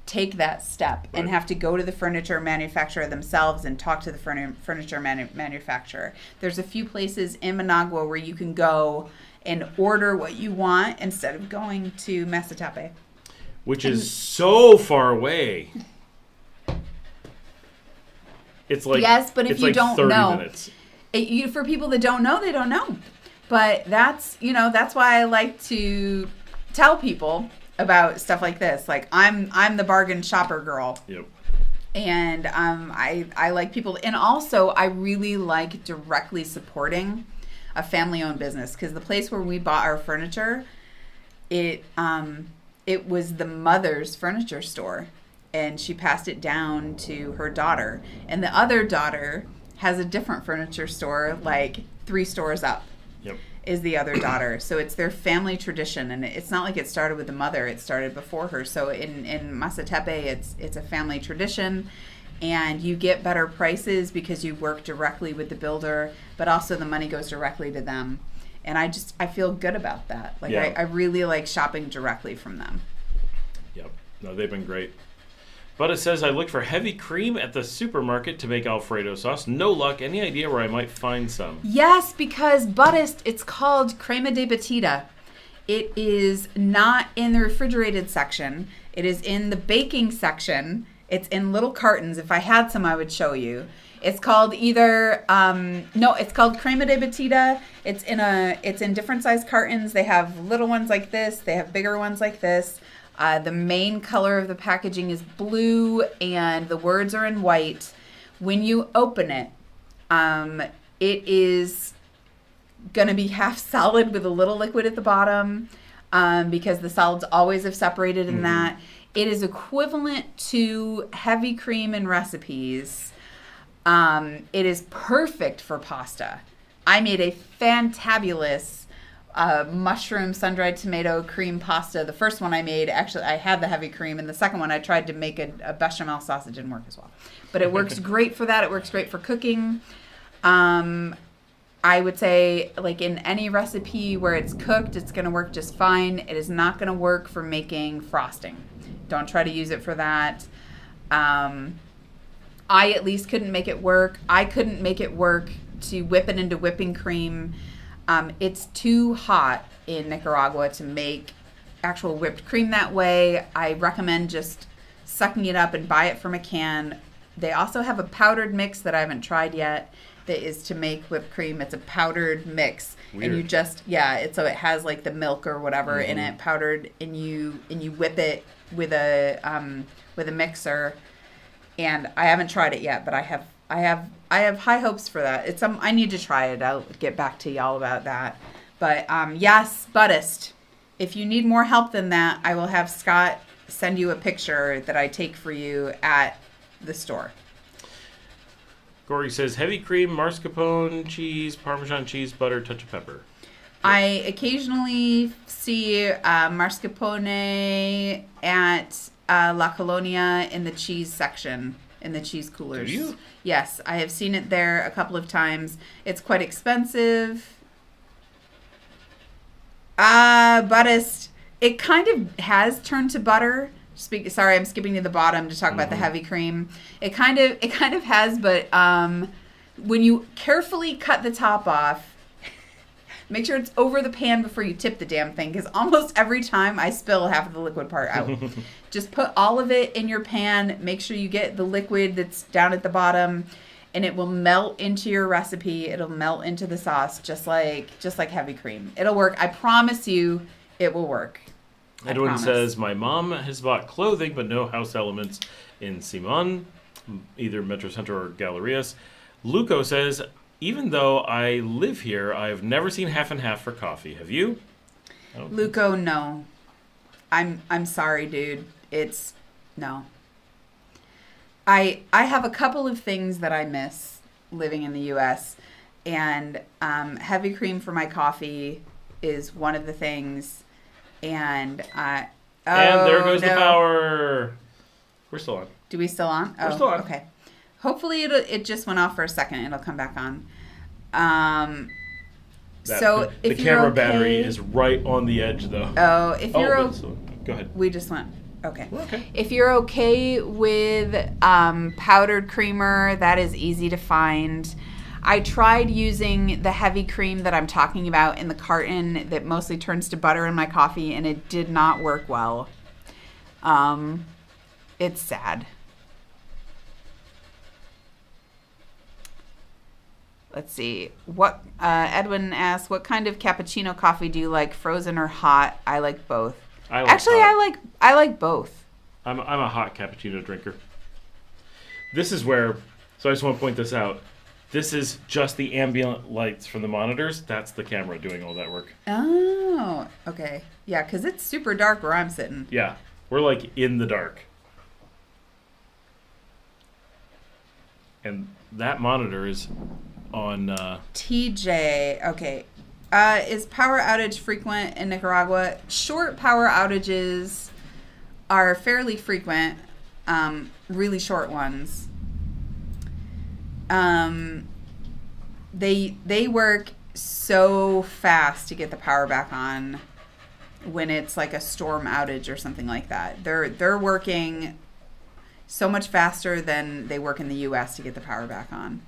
take that step and have to go to the furniture manufacturer themselves and talk to the furniture manufacturer. There's a few places in Managua where you can go and order what you want instead of going to Mesatepe. Which is so far away. It's like Yes, but if it's you like don't 30 know, minutes. For people that don't know, they don't know. But that's why I like to tell people about stuff like this. Like I'm the bargain shopper girl. Yep. And I like people, and also I really like directly supporting a family-owned business, because the place where we bought our furniture, it was the mother's furniture store, and she passed it down to her daughter, and the other daughter has a different furniture store like 3 stores up. Yep. Is the other daughter. So it's their family tradition, and it's not like it started with the mother, it started before her. So in Mesatepe, it's a family tradition, and you get better prices because you work directly with the builder, but also the money goes directly to them. And I feel good about that. Like Yeah. I really like shopping directly from them. Yep. No, they've been great. But it says I looked for heavy cream at the supermarket to make Alfredo sauce. No luck. Any idea where I might find some? Yes, because Buddhist, it's called crema de batida. It is not in the refrigerated section. It is in the baking section. It's in little cartons. If I had some, I would show you. It's called it's called crema de batida. It's in different size cartons. They have little ones like this. They have bigger ones like this. The main color of the packaging is blue, and the words are in white. When you open it, it is going to be half solid with a little liquid at the bottom, because the solids always have separated in that. It is equivalent to heavy cream in recipes. It is perfect for pasta. I made a fantabulous mushroom sun-dried tomato cream pasta. The first one I made, actually, I had the heavy cream, and the second one I tried to make a bechamel sauce. It didn't work as well. But it works great for that. It works great for cooking. I would say, like, in any recipe where it's cooked, it's going to work just fine. It is not going to work for making frosting. Don't try to use it for that. I at least couldn't make it work. I couldn't make it work to whip it into whipping cream. It's too hot in Nicaragua to make actual whipped cream that way. I recommend just sucking it up and buy it from a can. They also have a powdered mix that I haven't tried yet that is to make whipped cream. It's a powdered mix. Weird. And you just, it has like the milk or whatever in it powdered, and you whip it with a mixer. And I haven't tried it yet, but I have high hopes for that. I need to try it. I'll get back to y'all about that. But yes, Buddhist. If you need more help than that, I will have Scott send you a picture that I take for you at the store. Gory says heavy cream, mascarpone, cheese, Parmesan cheese, butter, touch of pepper. I occasionally see mascarpone at La Colonia in the cheese section, in the cheese coolers. Do you? Yes, I have seen it there a couple of times. It's quite expensive. Buddhist. It kind of has turned to butter. Sorry, I'm skipping to the bottom to talk about the heavy cream. It kind of has, but when you carefully cut the top off, make sure it's over the pan before you tip the damn thing, because almost every time I spill half of the liquid part out. Just put all of it in your pan. Make sure you get the liquid that's down at the bottom, and it will melt into your recipe. It'll melt into the sauce just like heavy cream. It'll work. I promise you, it will work. Edwin says, my mom has bought clothing but no house elements in Simon, either Metro Center or Gallerias. Luco says, even though I live here, I have never seen half and half for coffee. Have you? Luco, no. I'm sorry, dude. It's no. I have a couple of things that I miss living in the U.S. and heavy cream for my coffee is one of the things. And there goes the power. We're still on. Do we still on? We're still on. Okay. Hopefully it just went off for a second. It'll come back on. So the if you're camera okay, battery is right on the edge, though. Oh, if you're go ahead. We just went. Okay. We're okay. If you're okay with powdered creamer, that is easy to find. I tried using the heavy cream that I'm talking about in the carton that mostly turns to butter in my coffee, and it did not work well. It's sad. Let's see. What Edwin asks, what kind of cappuccino coffee do you like, frozen or hot? I like both. I like both. I'm a hot cappuccino drinker. This is where, so I just want to point this out. This is just the ambient lights from the monitors. That's the camera doing all that work. Oh, okay. Yeah, because it's super dark where I'm sitting. Yeah, we're like in the dark. And that monitor is on... TJ, okay. Is power outage frequent in Nicaragua? Short power outages are fairly frequent, really short ones. They work so fast to get the power back on when it's like a storm outage or something like that. They're working so much faster than they work in the US to get the power back on.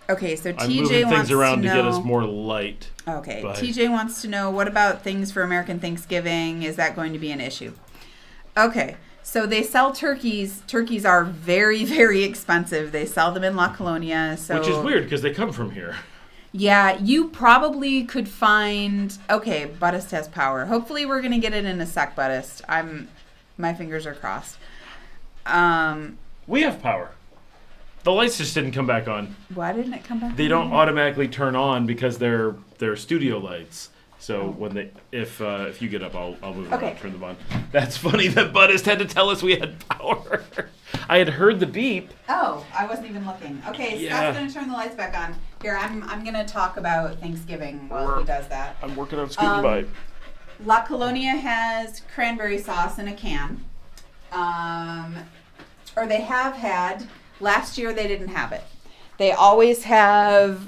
Okay, so TJ I'm moving wants things around to to know, get us more light. Okay, but... TJ wants to know, what about things for American Thanksgiving? Is that going to be an issue? Okay, so they sell turkeys. Turkeys are very, very expensive. They sell them in La Colonia. So, which is weird because they come from here. Yeah, you probably could find... Okay, Buddhist has power. Hopefully we're going to get it in a sec, Buddhist. My fingers are crossed. We have power. The lights just didn't come back on. Why didn't it come back on? They don't automatically turn on because they're studio lights. So when if you get up, I'll move around and turn them on. That's funny that Buddhist had to tell us we had power. I had heard the beep. Oh, I wasn't even looking. Okay, Scott's going to turn the lights back on. Here, I'm going to talk about Thanksgiving while he does that. I'm working on scooting by. La Colonia has cranberry sauce in a can. Or they have had. Last year they didn't have it. They always have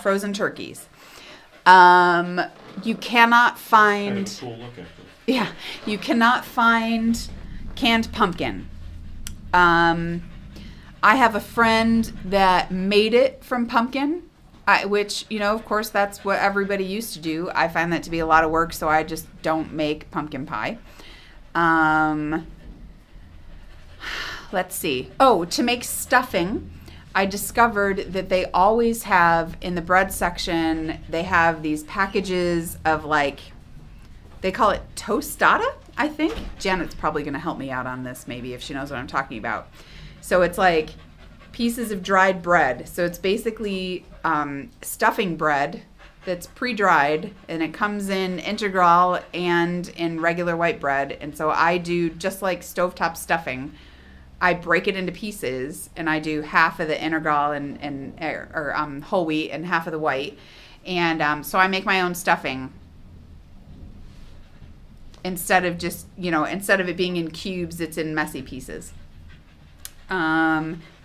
frozen turkeys. You cannot find... Cool look, actually. Yeah, you cannot find canned pumpkin. I have a friend that made it from pumpkin, which, of course, that's what everybody used to do. I find that to be a lot of work, so I just don't make pumpkin pie. Let's see. Oh, to make stuffing, I discovered that they always have, in the bread section, they have these packages of they call it tostada, I think. Janet's probably going to help me out on this maybe if she knows what I'm talking about. So it's like pieces of dried bread. So it's basically stuffing bread that's pre-dried, and it comes in integral and in regular white bread. And so I do just like stovetop stuffing. I break it into pieces, and I do half of the integral and whole wheat and half of the white. And so I make my own stuffing instead of just, instead of it being in cubes, it's in messy pieces.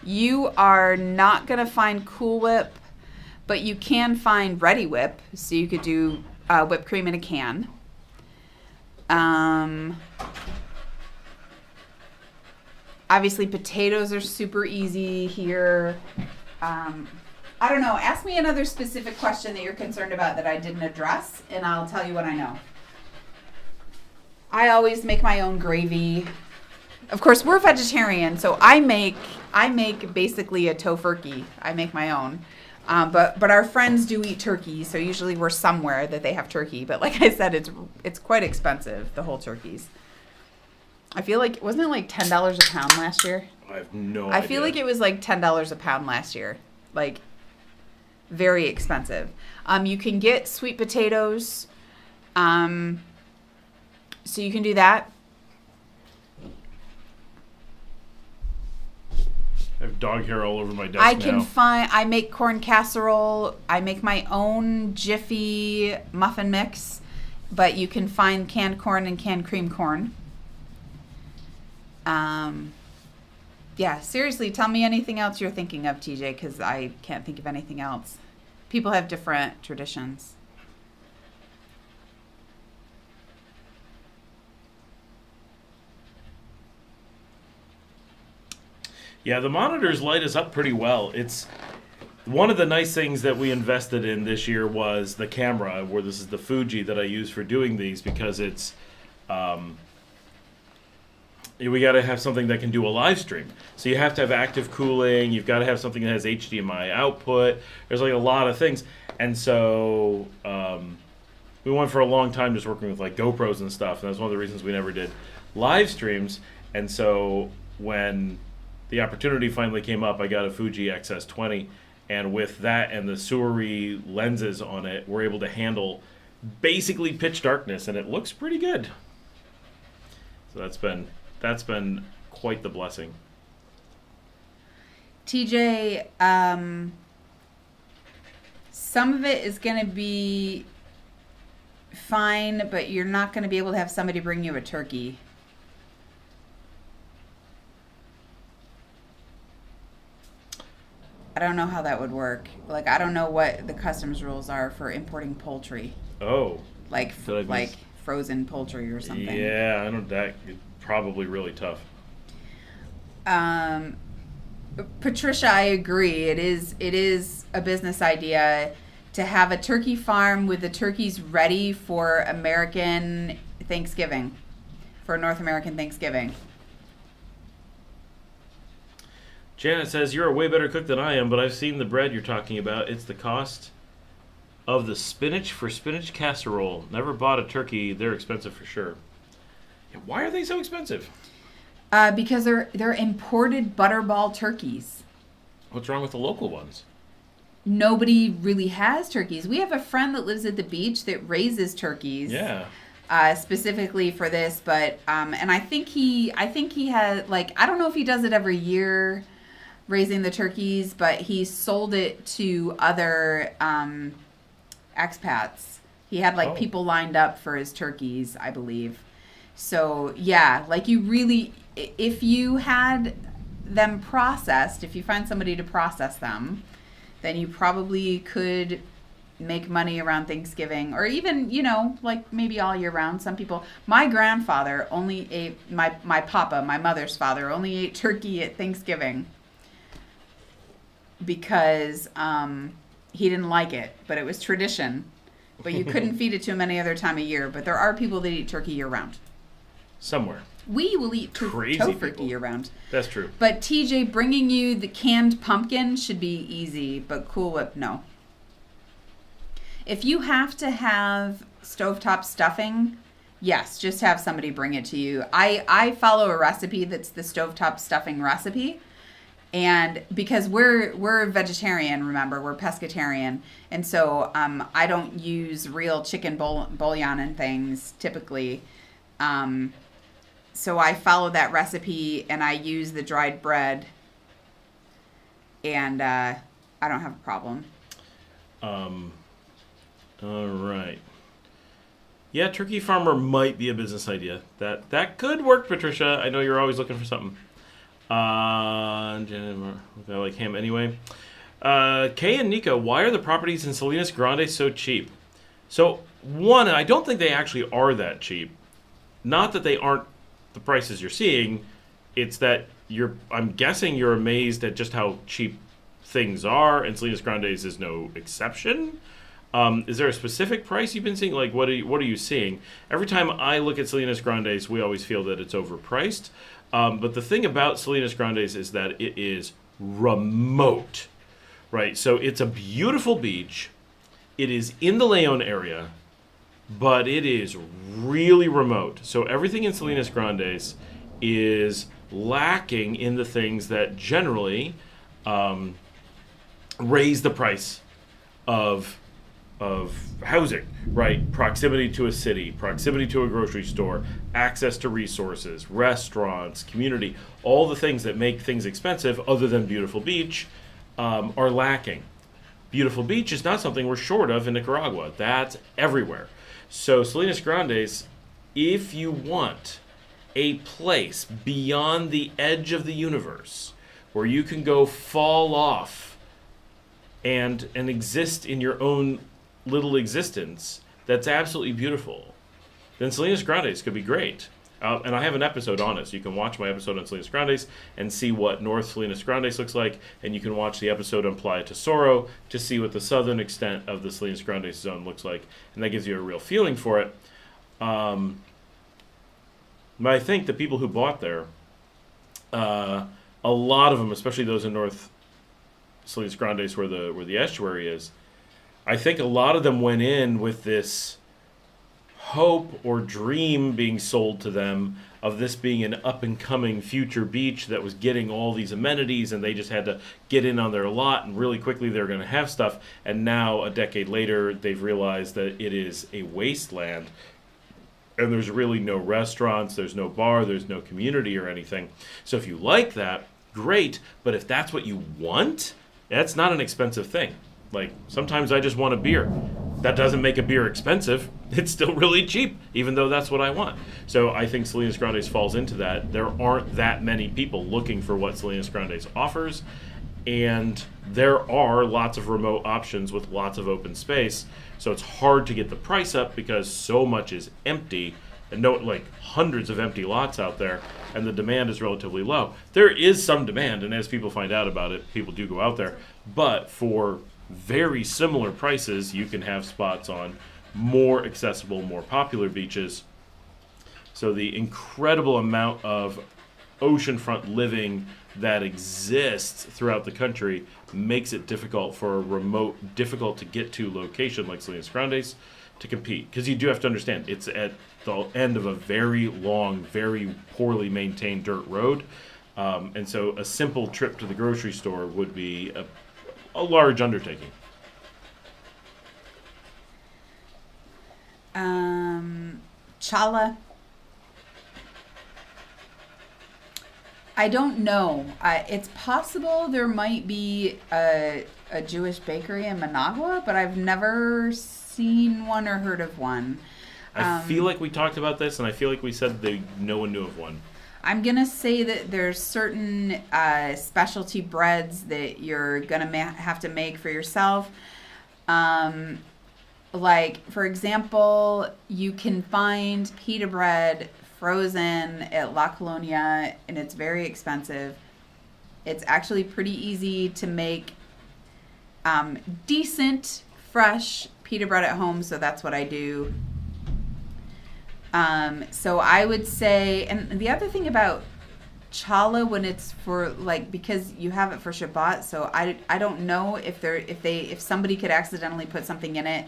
You are not going to find Cool Whip, but you can find Ready Whip. So you could do whipped cream in a can. Obviously, potatoes are super easy here. I don't know. Ask me another specific question that you're concerned about that I didn't address, and I'll tell you what I know. I always make my own gravy. Of course, we're vegetarian, so I make basically a tofurkey. I make my own. But our friends do eat turkey, so usually we're somewhere that they have turkey. But like I said, it's quite expensive, the whole turkeys. I feel like, wasn't it like $10 a pound last year? I have no idea. I feel like it was like $10 a pound last year. Like, very expensive. You can get sweet potatoes. So you can do that. I have dog hair all over my desk I make corn casserole. I make my own Jiffy muffin mix, but you can find canned corn and canned cream corn. Yeah, seriously, tell me anything else you're thinking of, TJ, because I can't think of anything else. People have different traditions. Yeah, the monitors light us up pretty well. It's one of the nice things that we invested in this year was the camera, where this is the Fuji that I use for doing these, because it's we got to have something that can do a live stream. So you have to have active cooling. You've got to have something that has HDMI output. There's like a lot of things. And so we went for a long time just working with like GoPros and stuff. And that's one of the reasons we never did live streams. And so when the opportunity finally came up, I got a Fuji XS20. And with that and the Suri lenses on it, we're able to handle basically pitch darkness. And it looks pretty good. So that's been quite the blessing. TJ, some of it is going to be fine, but you're not going to be able to have somebody bring you a turkey. I don't know how that would work. Like, I don't know what the customs rules are for importing poultry. Oh. Like frozen poultry or something. Yeah, I don't. That is probably really tough. Patricia, I agree. It is a business idea to have a turkey farm with the turkeys ready for American Thanksgiving, for North American Thanksgiving. Janet says, you're a way better cook than I am, but I've seen the bread you're talking about. It's the cost of the spinach for spinach casserole. Never bought a turkey. They're expensive for sure. Yeah, why are they so expensive? Because they're imported butterball turkeys. What's wrong with the local ones? Nobody really has turkeys. We have a friend that lives at the beach that raises turkeys. Yeah. Specifically for this, but and I think he has, like, I don't know if he does it every year, raising the turkeys, but he sold it to other expats. He had people lined up for his turkeys, I believe. So yeah, like, you really, if you had them processed, if you find somebody to process them, then you probably could make money around Thanksgiving, or even, like maybe all year round. Some people, my grandfather only ate, my papa, my mother's father, only ate turkey at Thanksgiving because he didn't like it, but it was tradition. But you couldn't feed it to him any other time of year. But there are people that eat turkey year round. Somewhere. We will eat tofurkey year round. That's true. But TJ, bringing you the canned pumpkin should be easy, but Cool Whip, no. If you have to have stovetop stuffing, yes, just have somebody bring it to you. I follow a recipe that's the stovetop stuffing recipe, And because we're vegetarian, remember, we're pescatarian, and so I don't use real chicken bouillon and things typically. So I follow that recipe and I use the dried bread, and I don't have a problem. All right. Yeah, turkey farmer might be a business idea. That could work, Patricia. I know you're always looking for something. I like him anyway. Kay and Nika, why are the properties in Salinas Grande so cheap? So, one, I don't think they actually are that cheap. Not that they aren't the prices you're seeing. It's that I'm guessing you're amazed at just how cheap things are, and Salinas Grande's is no exception. Is there a specific price you've been seeing? Like, what are you seeing? Every time I look at Salinas Grande's, we always feel that it's overpriced. But the thing about Salinas Grande's is that it is remote, right? So it's a beautiful beach. It is in the Leon area, but it is really remote. So everything in Salinas Grande's is lacking in the things that generally raise the price of housing, right? Proximity to a city, proximity to a grocery store, access to resources, restaurants, community, all the things that make things expensive other than beautiful beach are lacking. Beautiful beach is not something we're short of in Nicaragua. That's everywhere. So Salinas Grande's, if you want a place beyond the edge of the universe where you can go fall off and exist in your own little existence that's absolutely beautiful, then Salinas Grande's could be great. And I have an episode on it, so you can watch my episode on Salinas Grande's and see what North Salinas Grande's looks like, and you can watch the episode on Playa Tesoro to see what the southern extent of the Salinas Grande's zone looks like, and that gives you a real feeling for it. But I think the people who bought there, a lot of them, especially those in North Salinas Grande's where the estuary is, I think a lot of them went in with this hope or dream being sold to them of this being an up-and-coming future beach that was getting all these amenities, and they just had to get in on their lot, and really quickly they're going to have stuff. And now, a decade later, they've realized that it is a wasteland, and there's really no restaurants, there's no bar, there's no community or anything. So if you like that, great, but if that's what you want, that's not an expensive thing. Like, sometimes I just want a beer. That doesn't make a beer expensive. It's still really cheap, even though that's what I want. So I think Salinas Grande's falls into that. There aren't that many people looking for what Salinas Grande's offers, and there are lots of remote options with lots of open space. So it's hard to get the price up because so much is empty, and like hundreds of empty lots out there, and the demand is relatively low. There is some demand, and as people find out about it, people do go out there. But for very similar prices, you can have spots on more accessible, more popular beaches. So the incredible amount of oceanfront living that exists throughout the country makes it difficult for a remote, difficult to get to location like Salinas Grande's to compete. Because you do have to understand, it's at the end of a very long, very poorly maintained dirt road. And so a simple trip to the grocery store would be a large undertaking. Chala. I don't know. It's possible there might be a Jewish bakery in Managua, but I've never seen one or heard of one. I feel like we talked about this, and I feel like we said no one knew of one. I'm going to say that there's certain specialty breads that you're going to have to make for yourself. Like, for example, you can find pita bread frozen at La Colonia, and it's very expensive. It's actually pretty easy to make decent, fresh pita bread at home, so that's what I do. So I would say, and the other thing about challah when it's for like, because you have it for Shabbat, so I don't know if somebody could accidentally put something in it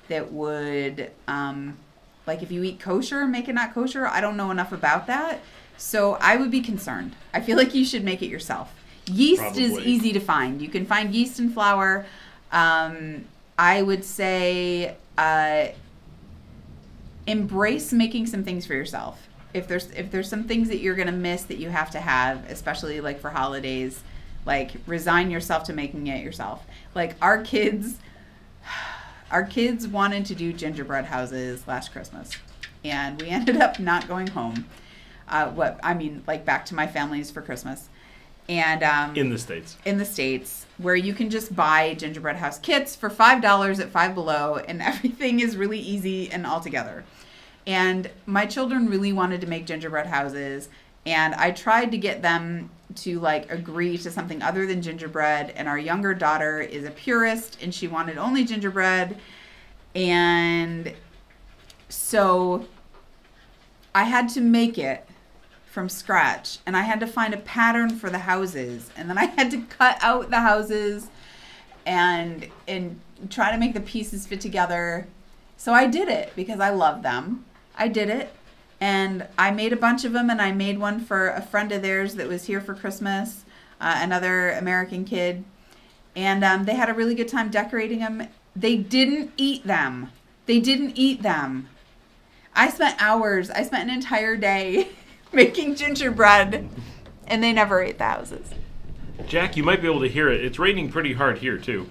that would, like if you eat kosher, make it not kosher. I don't know enough about that. So I would be concerned. I feel like you should make it yourself. Yeast is Probably. easy to find. You can find yeast and flour. I would say embrace making some things for yourself. If there's some things that you're gonna miss that you have to have, especially like for holidays, like resign yourself to making it yourself. Like our kids wanted to do gingerbread houses last Christmas, and we ended up not going home. Like back to my family's for Christmas. And In the States. in the States, where you can just buy gingerbread house kits for $5 at Five Below, and everything is really easy and all together. And my children really wanted to make gingerbread houses, and I tried to get them to like agree to something other than gingerbread. And our younger daughter is a purist, and she wanted only gingerbread. And so I had to make it from scratch, and I had to find a pattern for the houses, and then I had to cut out the houses and try to make the pieces fit together. So I did it because I love them. I did it, and I made a bunch of them, and I made one for a friend of theirs that was here for Christmas, another American kid, and they had a really good time decorating them. They didn't eat them. I spent an entire day making gingerbread, and they never ate the houses. Jack, you might be able to hear it. It's raining pretty hard here, too.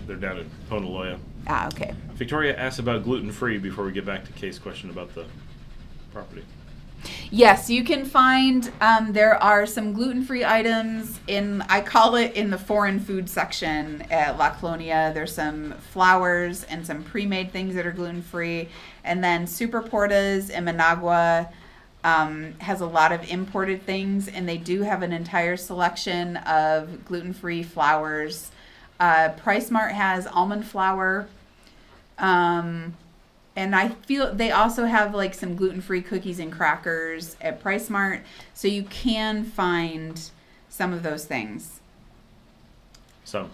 They're down in Honolulu. Ah, okay. Victoria asked about gluten-free before we get back to Kay's question about the property. Yes, you can find, there are some gluten-free items I call it in the foreign food section at La Colonia. There's some flours and some pre-made things that are gluten-free. And then Super Portas in Managua has a lot of imported things, and they do have an entire selection of gluten-free flours. Price Mart has almond flour. And I feel they also have like some gluten-free cookies and crackers at Price Mart. So you can find some of those things. Some.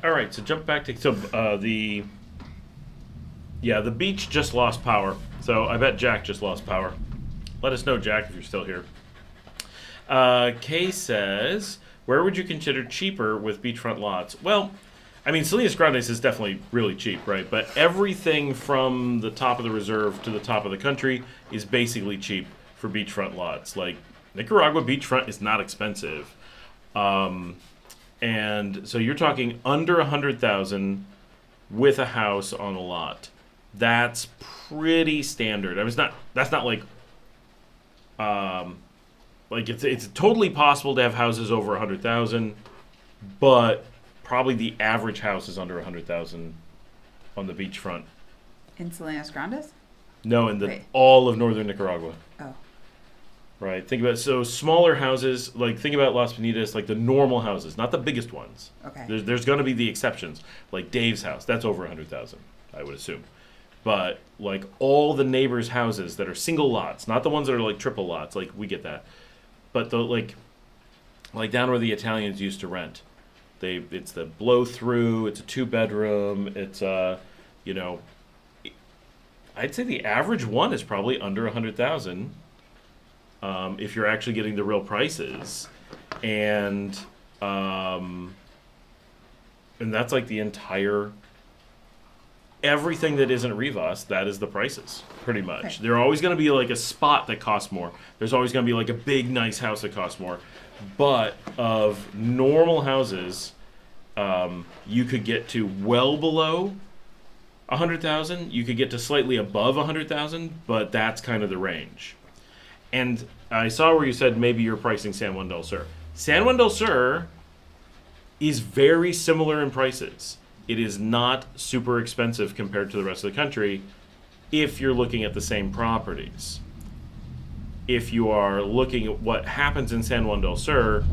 All right, so jump back to the beach just lost power. So I bet Jack just lost power. Let us know, Jack, if you're still here. Kay says, where would you consider cheaper with beachfront lots? Well, I mean, Salinas Grandes is definitely really cheap, right? But everything from the top of the reserve to the top of the country is basically cheap for beachfront lots. Like, Nicaragua beachfront is not expensive. And so you're talking under $100,000 with a house on a lot. That's pretty standard. I mean, that's not like it's totally possible to have houses over $100,000, but probably the average house is under $100,000 on the beachfront. In Salinas Grandes? No, in Right. all of northern Nicaragua. Oh. Right. Think about smaller houses. Like think about Las Piñitas, like the normal houses, not the biggest ones. Okay. There's going to be the exceptions, like Dave's house. That's over $100,000, I would assume. But like all the neighbors' houses that are single lots, not the ones that are like triple lots. Like we get that, but the like down where the Italians used to rent. It's the blow through. It's a 2-bedroom. It's I'd say the average one is probably under $100,000. If you're actually getting the real prices, and that's like the entire everything that isn't Rivas. That is the prices, pretty much. Okay. There's always going to be like a spot that costs more. There's always going to be like a big nice house that costs more. But of normal houses, you could get to well below 100,000. You could get to slightly above 100,000, but that's kind of the range. And I saw where you said maybe you're pricing San Juan del Sur. San Juan del Sur is very similar in prices. It is not super expensive compared to the rest of the country if you're looking at the same properties. If you are looking at what happens in San Juan del Sur,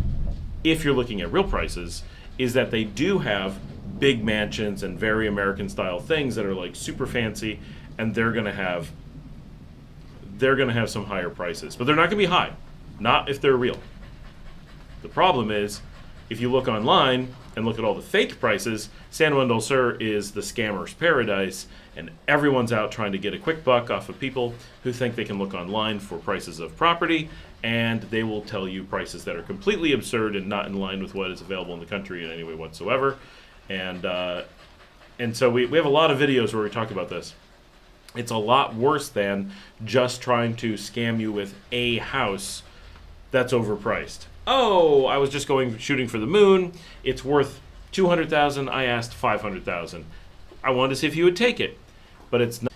if you're looking at real prices, is that they do have big mansions and very American style things that are like super fancy, and they're going to have some higher prices, but they're not going to be high, not if they're real. The problem is, if you look online, and look at all the fake prices, San Juan del Sur is the scammer's paradise, and everyone's out trying to get a quick buck off of people who think they can look online for prices of property, and they will tell you prices that are completely absurd and not in line with what is available in the country in any way whatsoever. And so we have a lot of videos where we talk about this. It's a lot worse than just trying to scam you with a house that's overpriced. Oh, I was just shooting for the moon. It's worth $200,000. I asked $500,000. I wanted to see if you would take it, but it's not.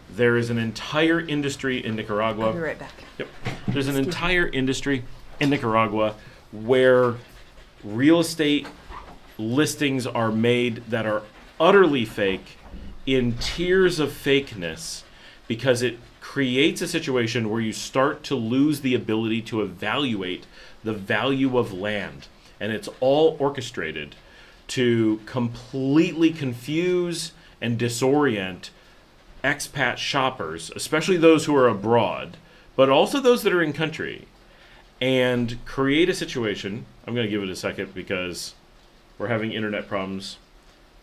There is an entire industry in Nicaragua. I'll be right back. Yep. There's an entire industry in Nicaragua where real estate listings are made that are utterly fake in tiers of fakeness, because it creates a situation where you start to lose the ability to evaluate the value of land. And it's all orchestrated to completely confuse and disorient expat shoppers, especially those who are abroad, but also those that are in country, and create a situation. I'm going to give it a second because we're having internet problems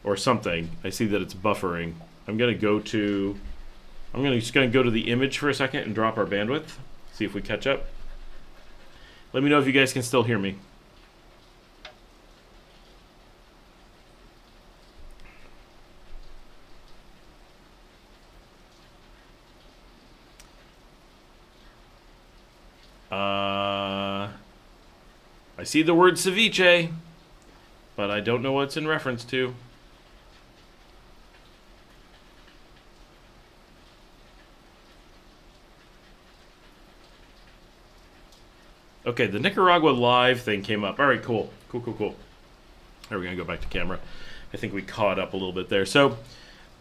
or something. I see that it's buffering. I'm just going to go to the image for a second and drop our bandwidth, see if we catch up. Let me know if you guys can still hear me. I see the word ceviche, but I don't know what it's in reference to. Okay, the Nicaragua Live thing came up. All right, cool. There, we're going to go back to camera. I think we caught up a little bit there. So,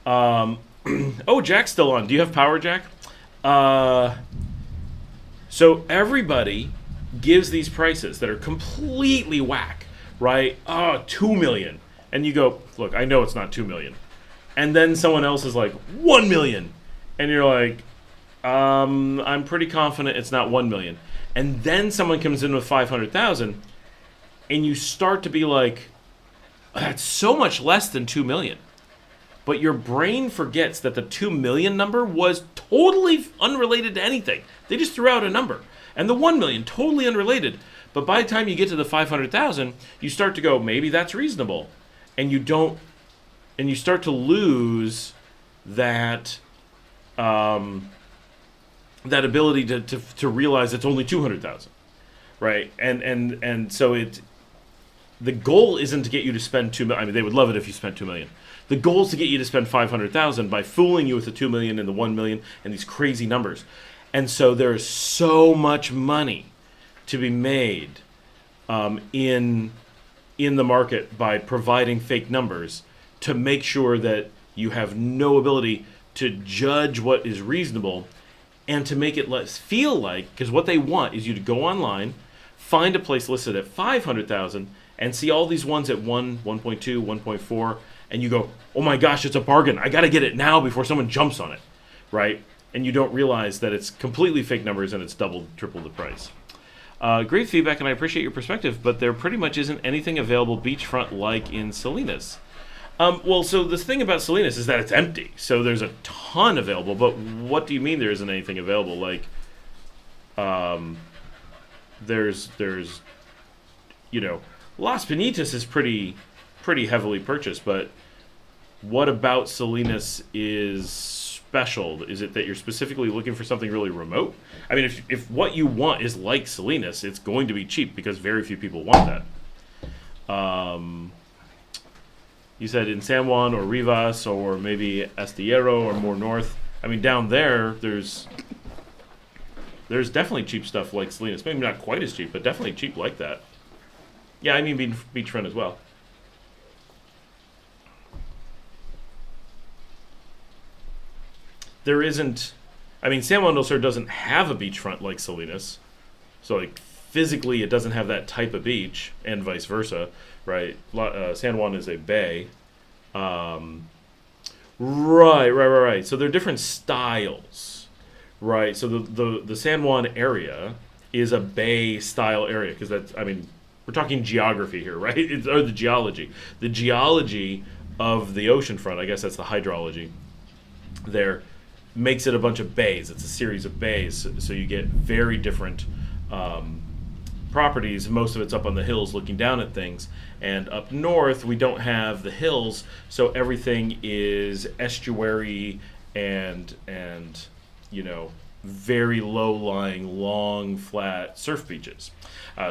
oh, Jack's still on. Do you have power, Jack? So everybody gives these prices that are completely whack, right? Oh, 2 million. And you go, look, I know it's not 2 million. And then someone else is like, 1 million. And you're like, I'm pretty confident it's not 1 million. And then someone comes in with 500,000, and you start to be like, that's so much less than 2 million. But your brain forgets that the 2 million number was totally unrelated to anything. They just threw out a number. And the 1 million, totally unrelated. But by the time you get to the 500,000, you start to go, maybe that's reasonable. And you don't, and you start to lose that, that ability to realize it's only 200,000, right? And so the goal isn't to get you to spend 2 million. I mean, they would love it if you spent 2 million. The goal is to get you to spend 500,000 by fooling you with the 2 million and the 1 million and these crazy numbers. And so there is so much money to be made in the market by providing fake numbers to make sure that you have no ability to judge what is reasonable, and to make it feel like, because what they want is you to go online, find a place listed at 500,000, and see all these ones at 1, 1.2, 1.4, and you go, oh my gosh, it's a bargain. I got to get it now before someone jumps on it, right? And you don't realize that it's completely fake numbers and it's doubled, tripled the price. Great feedback, and I appreciate your perspective, but there pretty much isn't anything available beachfront like in Salinas. Well, so the thing about Salinas is that it's empty. So there's a ton available, but what do you mean there isn't anything available? Like, there's you know, Las Pinitas is pretty heavily purchased, but what about Salinas is special? Is it that you're specifically looking for something really remote? I mean, if what you want is like Salinas, it's going to be cheap because very few people want that. You said in San Juan or Rivas or maybe Astillero or more north. I mean, down there's definitely cheap stuff like Salinas. Maybe not quite as cheap, but definitely cheap like that. Yeah, I mean beachfront as well. There isn't, I mean, San Juan del Sur doesn't have a beachfront like Salinas. So, like, physically it doesn't have that type of beach, and vice versa, right? San Juan is a bay. Right. So they're different styles, right? So the San Juan area is a bay style area because that's, I mean, we're talking geography here, right? Or the geology. The geology of the oceanfront, I guess that's the hydrology there, makes it a bunch of bays. It's a series of bays, so you get very different properties. Most of it's up on the hills looking down at things, and up north we don't have the hills, so everything is estuary and very low-lying, long, flat surf beaches.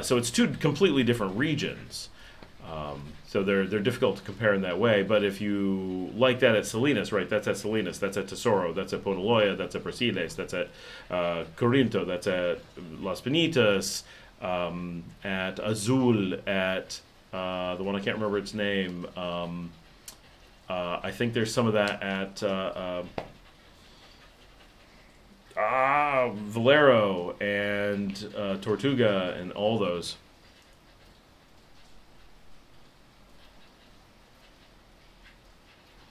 So it's two completely different regions. So they're difficult to compare in that way. But if you like that at Salinas, right, that's at Salinas, that's at Tesoro, that's at Ponaloya, that's at Brasiles, that's at Corinto, that's at Las Penitas, at Azul, at the one I can't remember its name. I think there's some of that at Valero and Tortuga and all those.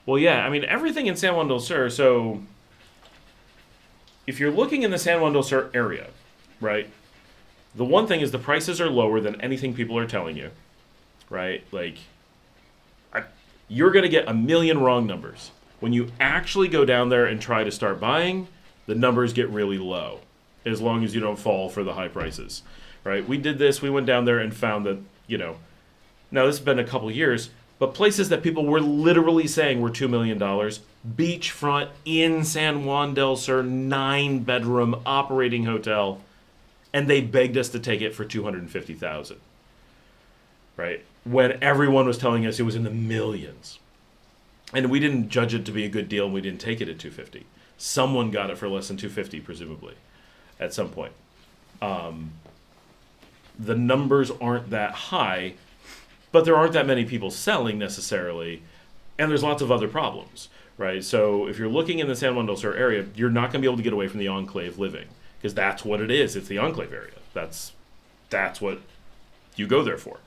Well, yeah, I mean, everything in San Juan del Sur, so if you're looking in the San Juan del Sur area, right, the one thing is the prices are lower than anything people are telling you, right? Like, you're going to get a million wrong numbers. When you actually go down there and try to start buying, the numbers get really low, as long as you don't fall for the high prices, right? We did this, we went down there and found that, now this has been a couple years, but places that people were literally saying were $2 million, beachfront in San Juan del Sur, 9-bedroom operating hotel, and they begged us to take it for $250,000, right? When everyone was telling us it was in the millions. And we didn't judge it to be a good deal, and we didn't take it at $250,000. Someone got it for less than $250,000, presumably, at some point. The numbers aren't that high, but there aren't that many people selling necessarily, and there's lots of other problems, right? So if you're looking in the San Juan del Sur area, you're not going to be able to get away from the enclave living, because that's what it is. It's the enclave area. That's what you go there for,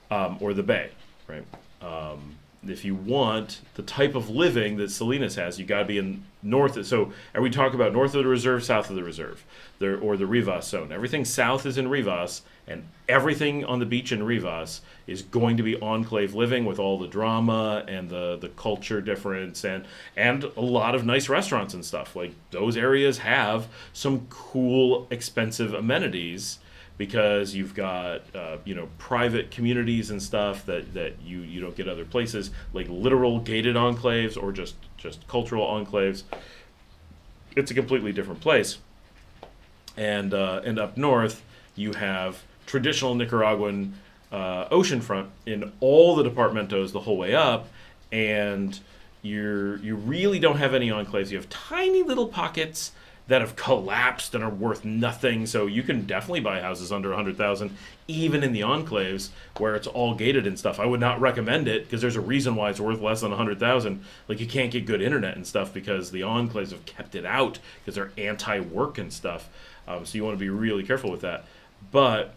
or the bay, right? If you want the type of living that Salinas has, you got to be in north. So are we talking about north of the reserve, south of the reserve, or the Rivas zone? Everything south is in Rivas, and everything on the beach in Rivas is going to be enclave living with all the drama and the culture difference and a lot of nice restaurants and stuff. Like, those areas have some cool, expensive amenities, because you've got private communities and stuff that you don't get other places, like literal gated enclaves or just cultural enclaves. It's a completely different place. And up north, you have traditional Nicaraguan oceanfront in all the departamentos the whole way up, and you really don't have any enclaves. You have tiny little pockets that have collapsed and are worth nothing. So you can definitely buy houses under $100,000, even in the enclaves where it's all gated and stuff. I would not recommend it, because there's a reason why it's worth less than $100,000. Like, you can't get good internet and stuff because the enclaves have kept it out because they're anti-work and stuff. So you want to be really careful with that. But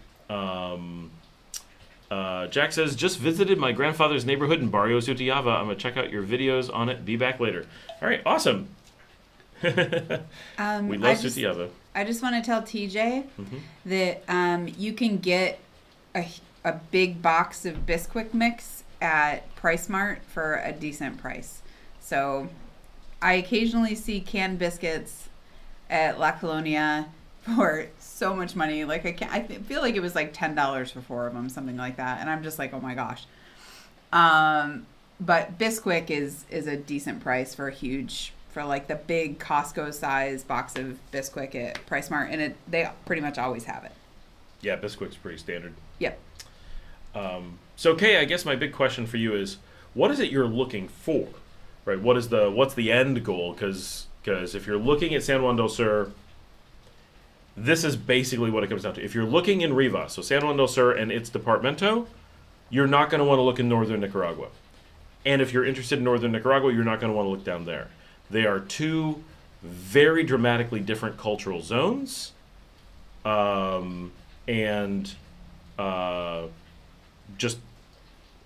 Jack says, just visited my grandfather's neighborhood in Barrio Sutiava. I'm going to check out your videos on it. Be back later. All right, awesome. We love Sutiava. I just want to tell TJ that you can get a big box of Bisquick mix at Price Mart for a decent price. So I occasionally see canned biscuits at La Colonia for so much money. Like, I feel like it was like $10 for 4 of them, something like that. And I'm just like, oh my gosh. But Bisquick is a decent price for like the big Costco size box of Bisquick at Price Mart, and they pretty much always have it. Yeah, Bisquick's pretty standard. Yep. So Kay, I guess my big question for you is, what is it you're looking for, right? What's the end goal? Because if you're looking at San Juan del Sur, this is basically what it comes down to. If you're looking in Rivas, so San Juan del Sur and its departamento, you're not going to want to look in northern Nicaragua. And if you're interested in northern Nicaragua, you're not going to want to look down there. They are two very dramatically different cultural zones, and just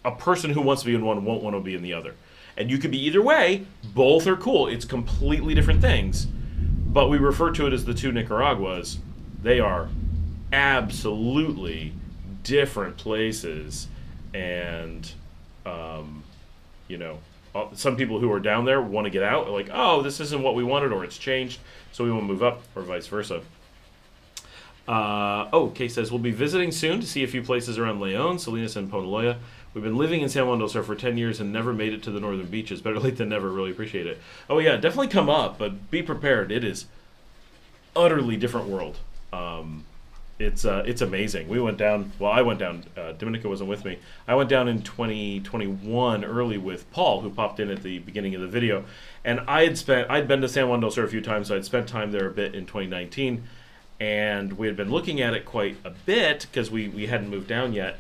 a person who wants to be in one won't want to be in the other. And you could be either way. Both are cool. It's completely different things. But we refer to it as the two Nicaraguas. They are absolutely different places, and some people who are down there want to get out, like, oh, this isn't what we wanted, or it's changed, so we want to move up, or vice versa. Kay says, we'll be visiting soon to see a few places around Leon, Salinas, and Ponaloya. We've been living in San Juan del Sur for 10 years and never made it to the northern beaches. Better late than never. Really appreciate it. Oh, yeah, definitely come up, but be prepared. It is utterly different world. It's amazing. We went down, I went down, Dominica wasn't with me. I went down in 2021 early with Paul, who popped in at the beginning of the video. And I'd been to San Juan del Sur a few times, so I'd spent time there a bit in 2019. And we had been looking at it quite a bit because we hadn't moved down yet.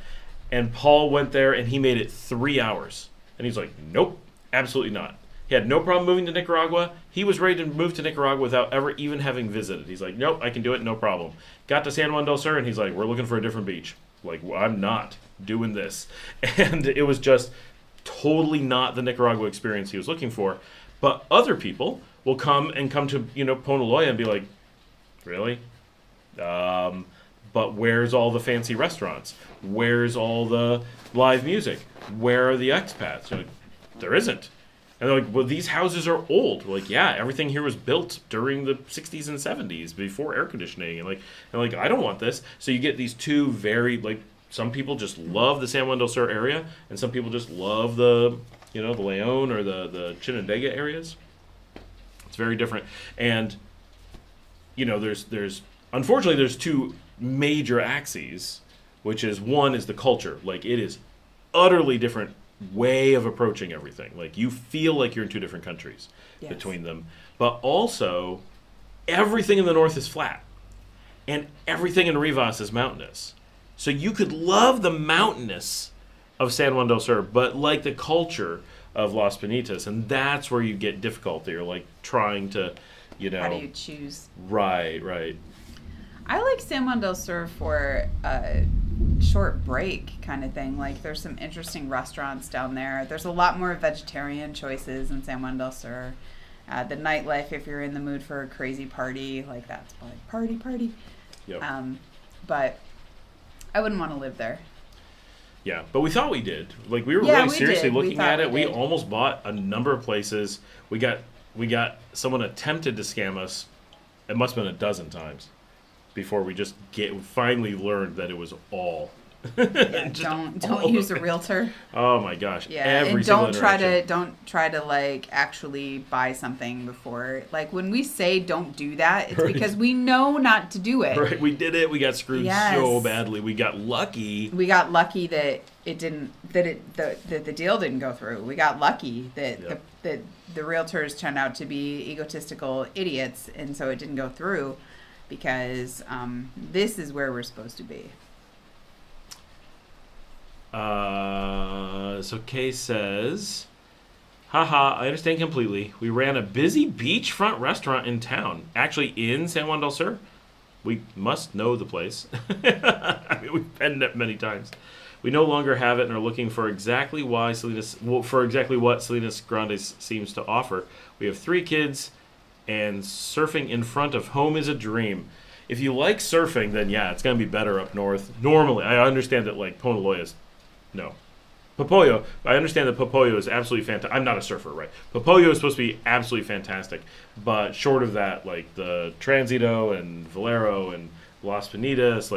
And Paul went there and he made it 3 hours. And he's like, nope, absolutely not. He had no problem moving to Nicaragua. He was ready to move to Nicaragua without ever even having visited. He's like, nope, I can do it, no problem. Got to San Juan del Sur and he's like, we're looking for a different beach. Like, well, I'm not doing this. And it was just totally not the Nicaragua experience he was looking for. But other people will come to, Ponaloya and be like, really? But where's all the fancy restaurants? Where's all the live music? Where are the expats? You're like, there isn't. And they're like, well, these houses are old. We're like, yeah, everything here was built during the 60s and 70s before air conditioning. And I don't want this. So you get these two very, some people just love the San Juan del Sur area, and some people just love the Leon or the Chinandega areas. It's very different. And, unfortunately, there's two major axes, which is one is the culture. Like, it is utterly different way of approaching everything. Like, you feel like you're in two different countries between them. But also, everything in the north is flat. And everything in Rivas is mountainous. So you could love the mountainous of San Juan del Sur, but like the culture of Las Pinitas. And that's where you get difficulty. You're like trying to, How do you choose? Right. I like San Juan del Sur for a short break kind of thing. Like, there's some interesting restaurants down there. There's a lot more vegetarian choices in San Juan del Sur. The nightlife, if you're in the mood for a crazy party, like, that's like party. Yep. But I wouldn't want to live there. Yeah, but we thought we did. Like, we were Yeah, really we seriously did. looking at it. We We did. almost bought a number of places. We got someone attempted to scam us. It must have been a dozen times before we just finally learned that it was all. Yeah, Just don't all use of a it. realtor. Oh my gosh! Yeah, Every and single don't try to like actually buy something before. Like, when we say don't do that, it's Right. because we know not to do it. Right, we did it. We got screwed Yes. so badly. We got lucky. We got lucky that the deal didn't go through. We got lucky that Yep. the realtors turned out to be egotistical idiots, and so it didn't go through because this is where we're supposed to be. So Kay says, haha, I understand completely. We ran a busy beachfront restaurant in town, actually in San Juan del Sur. We must know the place. I mean, we've been there many times. We no longer have it and are looking for exactly what Salinas Grandes seems to offer. We have 3 kids, and surfing in front of home is a dream. If you like surfing, then yeah, it's going to be better up north. Normally, I understand that Ponaloya is... No. Popoyo, I understand that Popoyo is absolutely fantastic. I'm not a surfer, right? Popoyo is supposed to be absolutely fantastic. But short of that, the Transito and Valero and Las Pinitas,